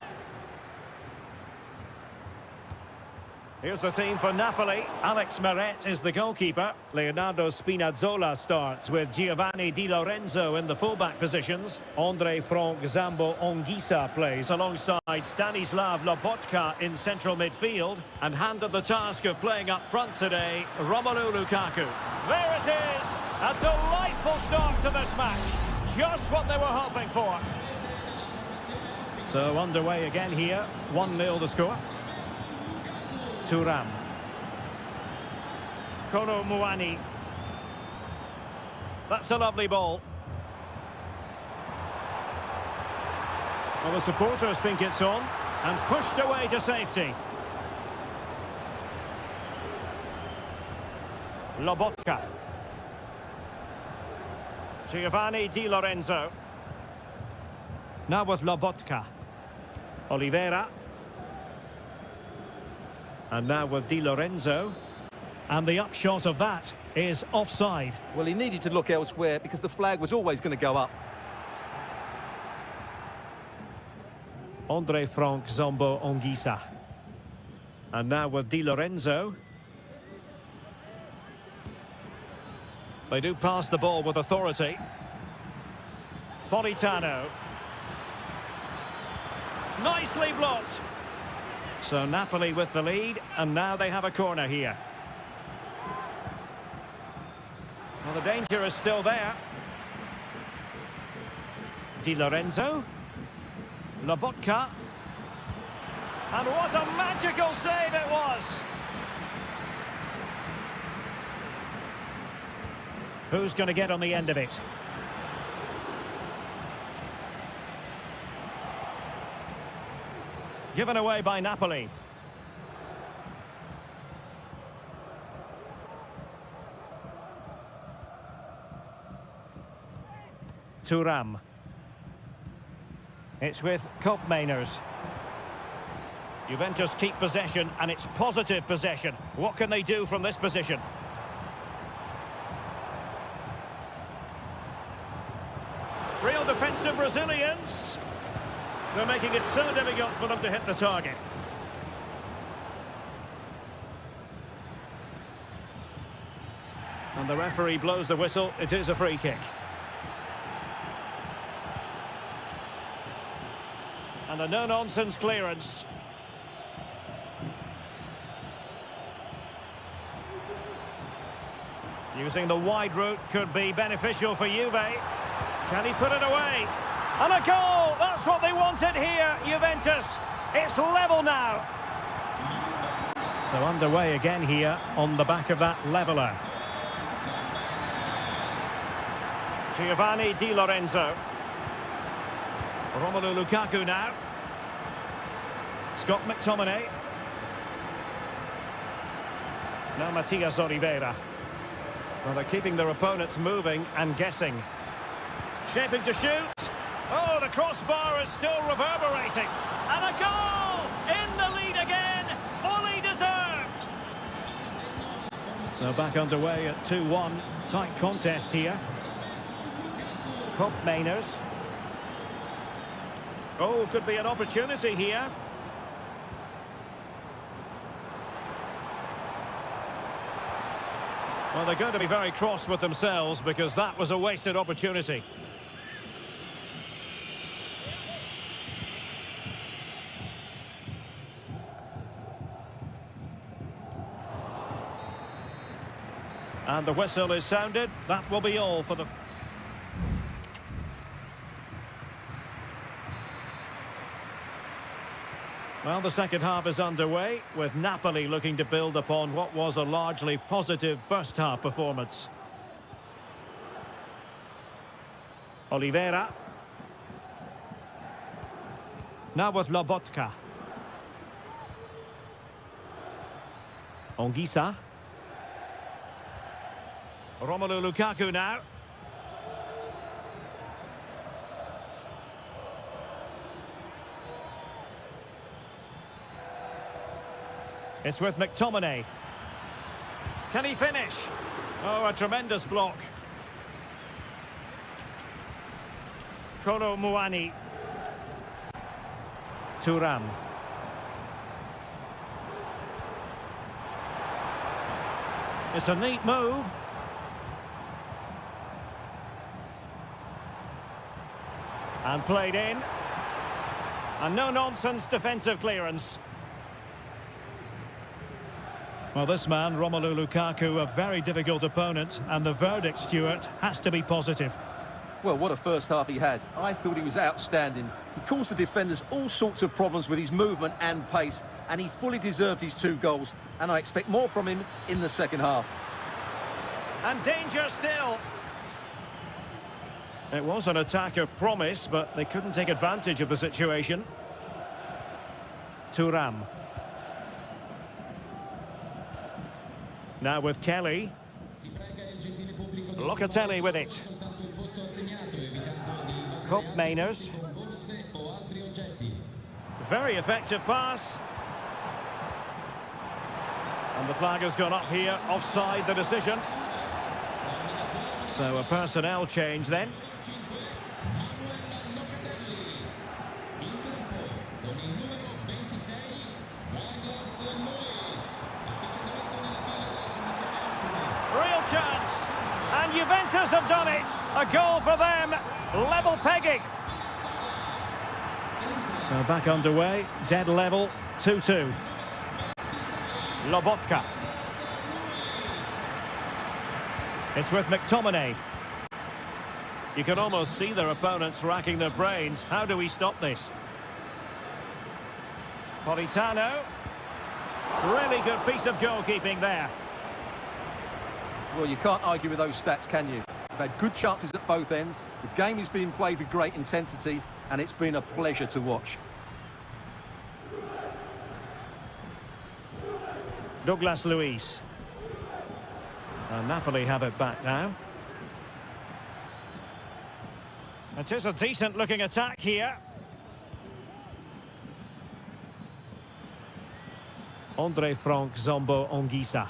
Here's the team for Napoli. Alex Meret is the goalkeeper. Leonardo Spinazzola starts with Giovanni Di Lorenzo in the fullback positions. Andre Frank Zambo Onguisa plays alongside Stanislav Lobotka in central midfield. And handed the task of playing up front today, Romelu Lukaku. There it is! A delightful start to this match. Just what they were hoping for. So underway again here. 1-0 the score. Thuram. Kolo Muani. That's a lovely ball. Well, the supporters think it's on and pushed away to safety. Lobotka. Giovanni Di Lorenzo. Now with Lobotka. Oliveira. And now with Di Lorenzo. And the upshot of that is offside. Well, he needed to look elsewhere because the flag was always going to go up. Andre Frank Zambo Onguisa. And now with Di Lorenzo. They do pass the ball with authority. Politano. Nicely blocked. So Napoli with the lead, and now they have a corner here. Well, the danger is still there. Di Lorenzo. Lobotka. And what a magical save it was! Who's going to get on the end of it? Given away by Napoli. Thuram. It's with Koopmeiners. Juventus keep possession, and it's positive possession. What can they do from this position? Real defensive Brazilians. They're making it so difficult for them to hit the target. And the referee blows the whistle. It is a free kick. And a no-nonsense clearance. Using the wide route could be beneficial for Juve. Can he put it away? And a goal! That's what they wanted here, Juventus. It's level now. So underway again here on the back of that leveller. Giovanni Di Lorenzo. Romelu Lukaku now. Scott McTominay. Now Matias Oliveira. Well, they're keeping their opponents moving and guessing. Shaping to shoot. Oh, the crossbar is still reverberating. And a goal! In the lead again. Fully deserved. So back underway at 2-1. Tight contest here. Koopmeiners. Oh, could be an opportunity here. Well, they're going to be very cross with themselves because that was a wasted opportunity. And the whistle is sounded. That will be all for the... Well, the second half is underway, with Napoli looking to build upon what was a largely positive first-half performance. Oliveira. Now with Lobotka. Ongisa. Romelu Lukaku now. It's with McTominay. Can he finish? Oh, a tremendous block. Kolo Muani. Thuram. It's a neat move. And played in. And no-nonsense defensive clearance. Well, this man, Romelu Lukaku, a very difficult opponent, and the verdict, Stuart, has to be positive. Well, what a first half he had. I thought he was outstanding. He caused the defenders all sorts of problems with his movement and pace, and he fully deserved his 2 goals, and I expect more from him in the second half. And danger still. It was an attack of promise, but they couldn't take advantage of the situation. Thuram. Now with Kelly. Locatelli with it. Cup Mainers. Very effective pass. And the flag has gone up here, offside the decision. So a personnel change then. Real chance. And Juventus have done it. A goal for them. Level pegging. So back underway. Dead level. 2-2. Lobotka. It's with McTominay. You can almost see their opponents racking their brains. How do we stop this? Politano. Really good piece of goalkeeping there. Well, you can't argue with those stats, can you? They've had good chances at both ends. The game is being played with great intensity, and it's been a pleasure to watch. Douglas Luiz. And Napoli have it back now. It is a decent-looking attack here. Andre Frank Zombo Ongisa.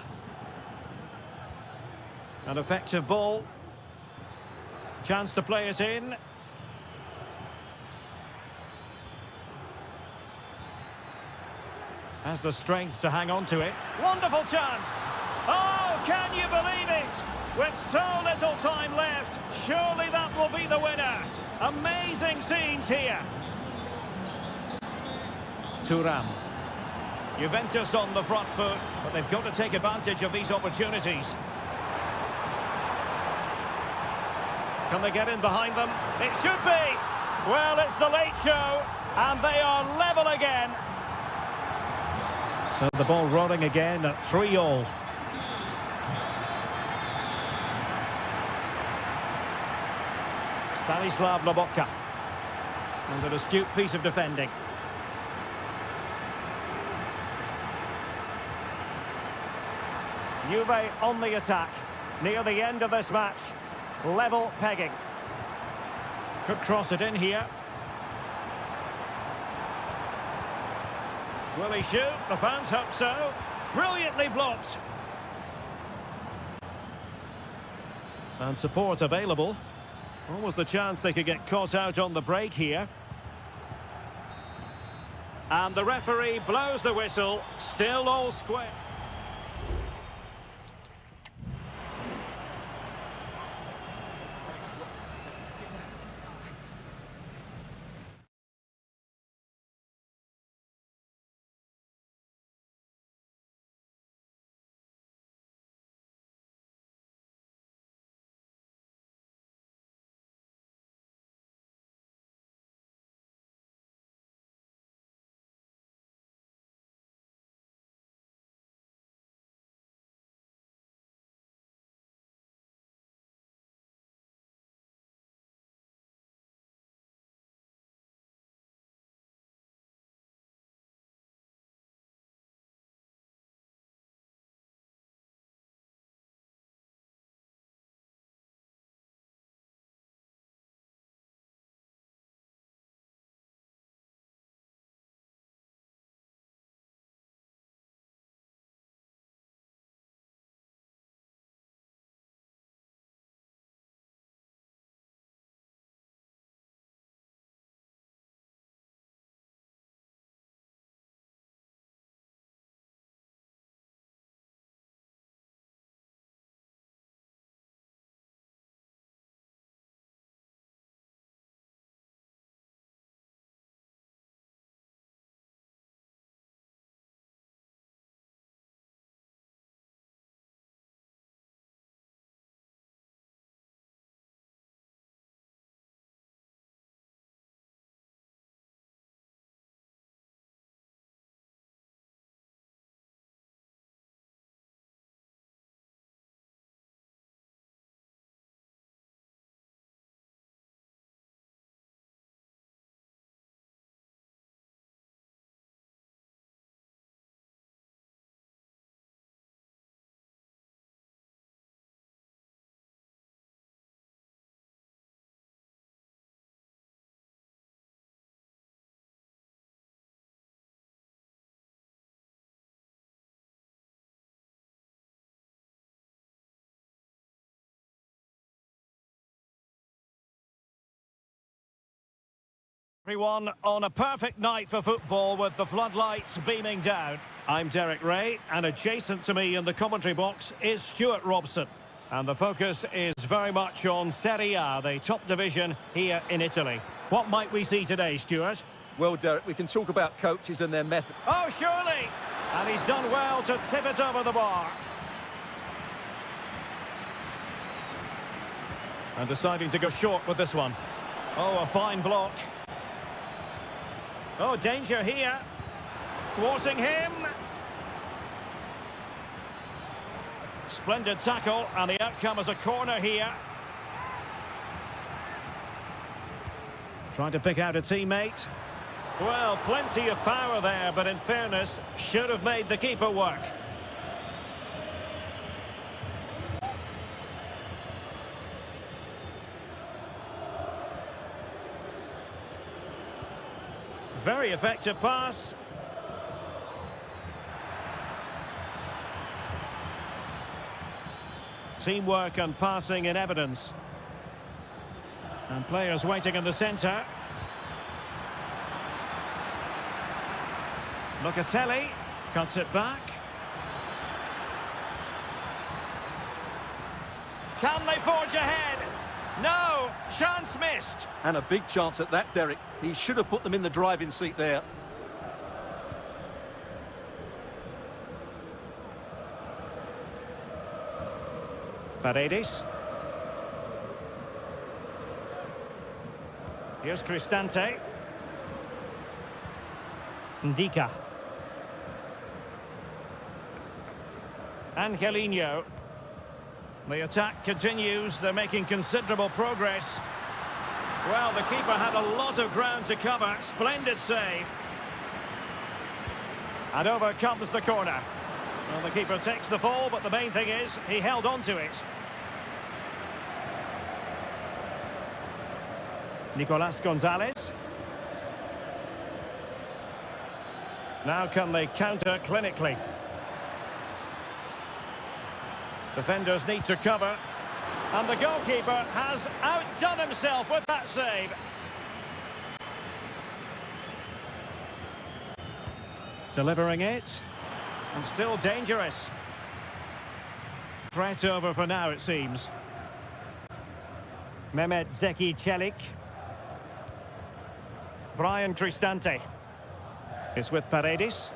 An effective ball. Chance to play it in. Has the strength to hang on to it. Wonderful chance! Oh, can you believe it? With so little time left, surely that will be the winner. Amazing scenes here. Thuram. Juventus on the front foot, but they've got to take advantage of these opportunities. Can they get in behind them? It should be! Well, it's the late show, and they are level again. So the ball rolling again at 3-3. Stanislav Lobotka. And an astute piece of defending. Juve on the attack. Near the end of this match. Level pegging. Could cross it in here. Will he shoot? The fans hope so. Brilliantly blocked. And support available. Almost the chance they could get caught out on the break here. And the referee blows the whistle. Still all square. Everyone on a perfect night for football with the floodlights beaming down. I'm Derek Ray, and adjacent to me in the commentary box is Stuart Robson. And the focus is very much on Seria, the top division here in Italy. What might we see today, Stuart? Well, Derek, we can talk about coaches and their method. Oh, surely! And he's done well to tip it over the bar. And deciding to go short with this one. Oh, a fine block. Oh, danger here. Thwarting him. Splendid tackle, and the outcome is a corner here. Trying to pick out a teammate. Well, plenty of power there, but in fairness, should have made the keeper work. Very effective pass. Teamwork and passing in evidence. And players waiting in the centre. Locatelli cuts it back. Can they forge ahead? No, chance missed. And a big chance at that, Derek. He should have put them in the driving seat there. Paredes. Here's Cristante. Ndika. Angelino. The attack continues. They're making considerable progress. Well, the keeper had a lot of ground to cover. Splendid save. And over comes the corner. Well, the keeper takes the fall, but the main thing is he held on to it. Nicolas Gonzalez. Now can they counter clinically? Defenders need to cover. And the goalkeeper has outdone himself with that save. Delivering it. And still dangerous. Threat over for now, it seems. Mehmet Zeki Çelik. Brian Cristante. It's with Paredes.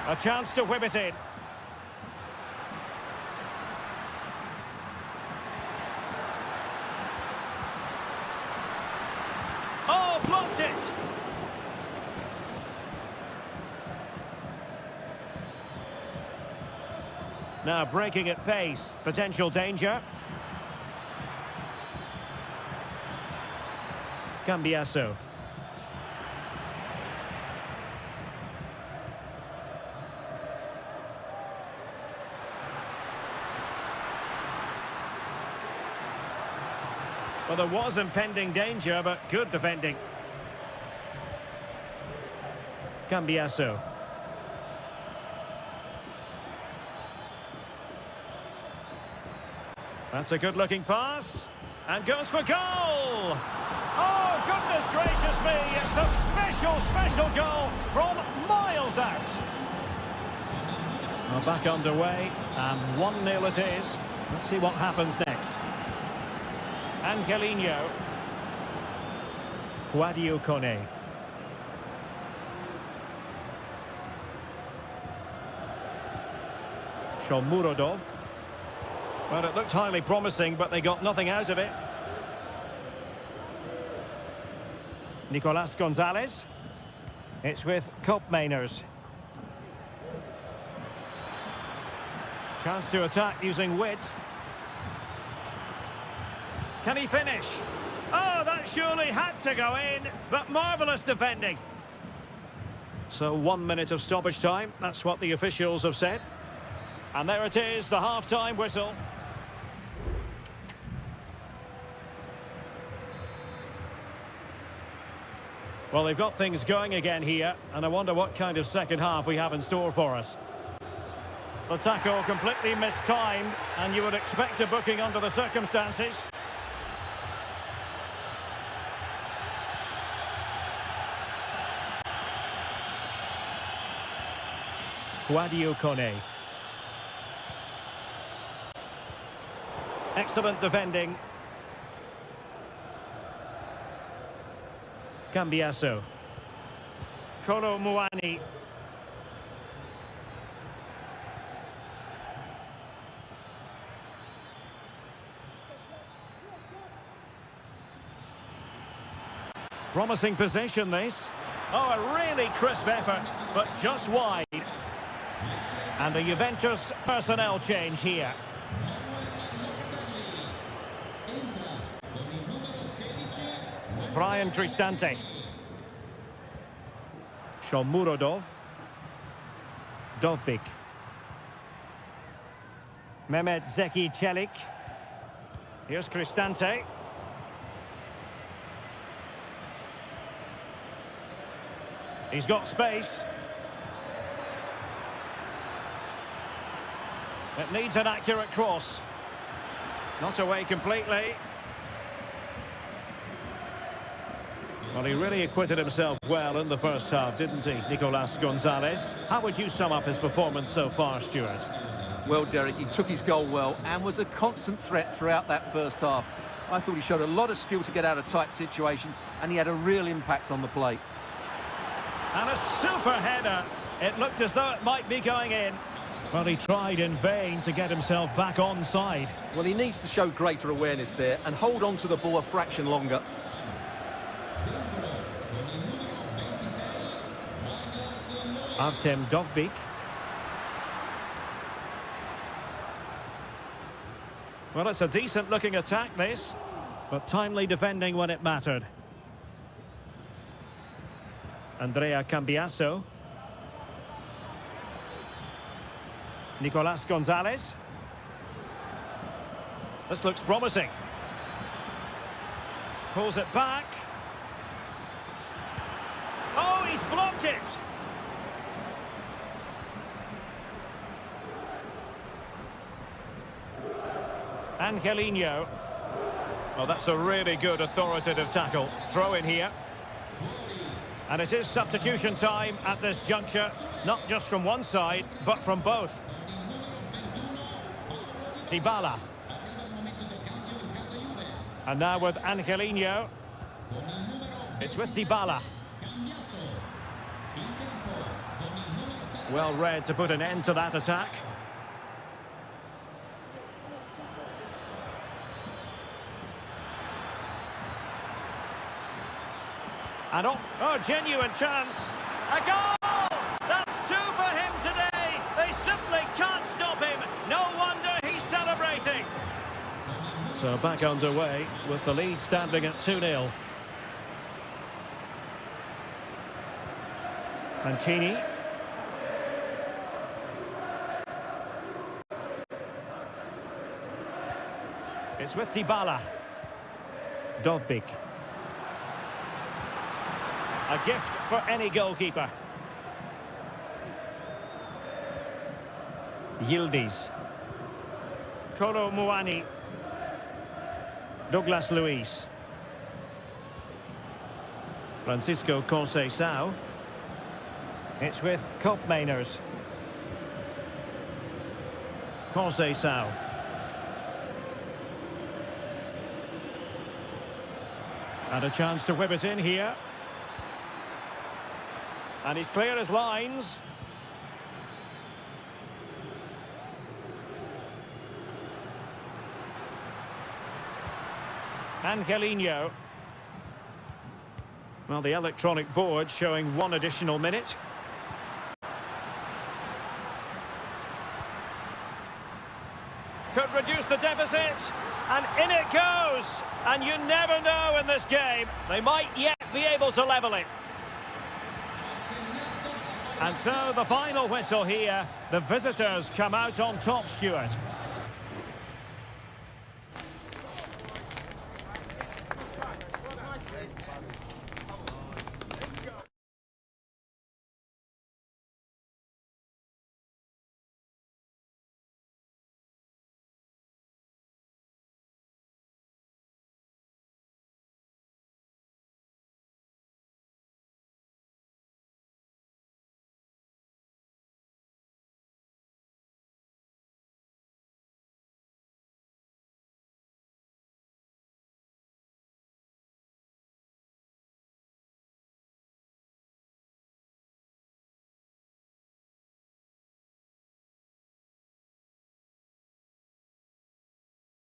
A chance to whip it in. Oh, blocked it! Now breaking at pace. Potential danger. Cambiasso. Well, there was impending danger, but good defending. Cambiasso. That's a good-looking pass. And goes for goal! Oh, goodness gracious me! It's a special, special goal from miles out. Well, back underway, and 1-0 it is. Let's see what happens next. Angelino. Guadio Kone. Shomurodov. Well, it looked highly promising, but they got nothing out of it. Nicolas Gonzalez. It's with Koopmeiners. Chance to attack using width. Can he finish? Oh, that surely had to go in, but marvellous defending. So 1 minute of stoppage time, that's what the officials have said. And there it is, the half-time whistle. Well, they've got things going again here, and I wonder what kind of second half we have in store for us. The tackle completely mistimed, and you would expect a booking under the circumstances. Guadio Kone. Excellent defending. Cambiasso. Kolo Muani. Promising possession, this. Oh, a really crisp effort, but just wide. And a Juventus personnel change here. Brian Cristante. Shomurodov. Dovbik. Mehmet Zeki Çelik. Here's Cristante. He's got space. It needs an accurate cross. Not away completely. Well, he really acquitted himself well in the first half, didn't he, Nicolas Gonzalez? How would you sum up his performance so far, Stuart? Well, Derek, he took his goal well and was a constant threat throughout that first half. I thought he showed a lot of skill to get out of tight situations, and he had a real impact on the plate. And a super header. It looked as though it might be going in. Well, he tried in vain to get himself back on side. Well, he needs to show greater awareness there and hold on to the ball a fraction longer. Artem Dovbik. Well, it's a decent-looking attack, this, but timely defending when it mattered. Andrea Cambiasso. Nicolas Gonzalez. This looks promising. Pulls it back. Oh, he's blocked it! Angelino. Well, that's a really good authoritative tackle. Throw in here. And it is substitution time at this juncture, not just from one side, but from both. Dybala. And now with Angelino. It's with Dybala. Well read to put an end to that attack. And oh, genuine chance. A goal! That's two for him today. They simply can't stop him. No wonder he's celebrating. So back underway with the lead standing at 2-0. Mancini. It's with Dybala. Dovbik. A gift for any goalkeeper. Yildiz. Kolo Muani. Douglas Luiz. Francisco Conceição. It's with Koopmeiners. Conceição. And a chance to whip it in here. And he's clear as lines. Angelino. Well, the electronic board showing one additional minute. Could reduce the deficit. And in it goes. And you never know in this game. They might yet be able to level it. And so the final whistle here. The visitors come out on top, Stuart.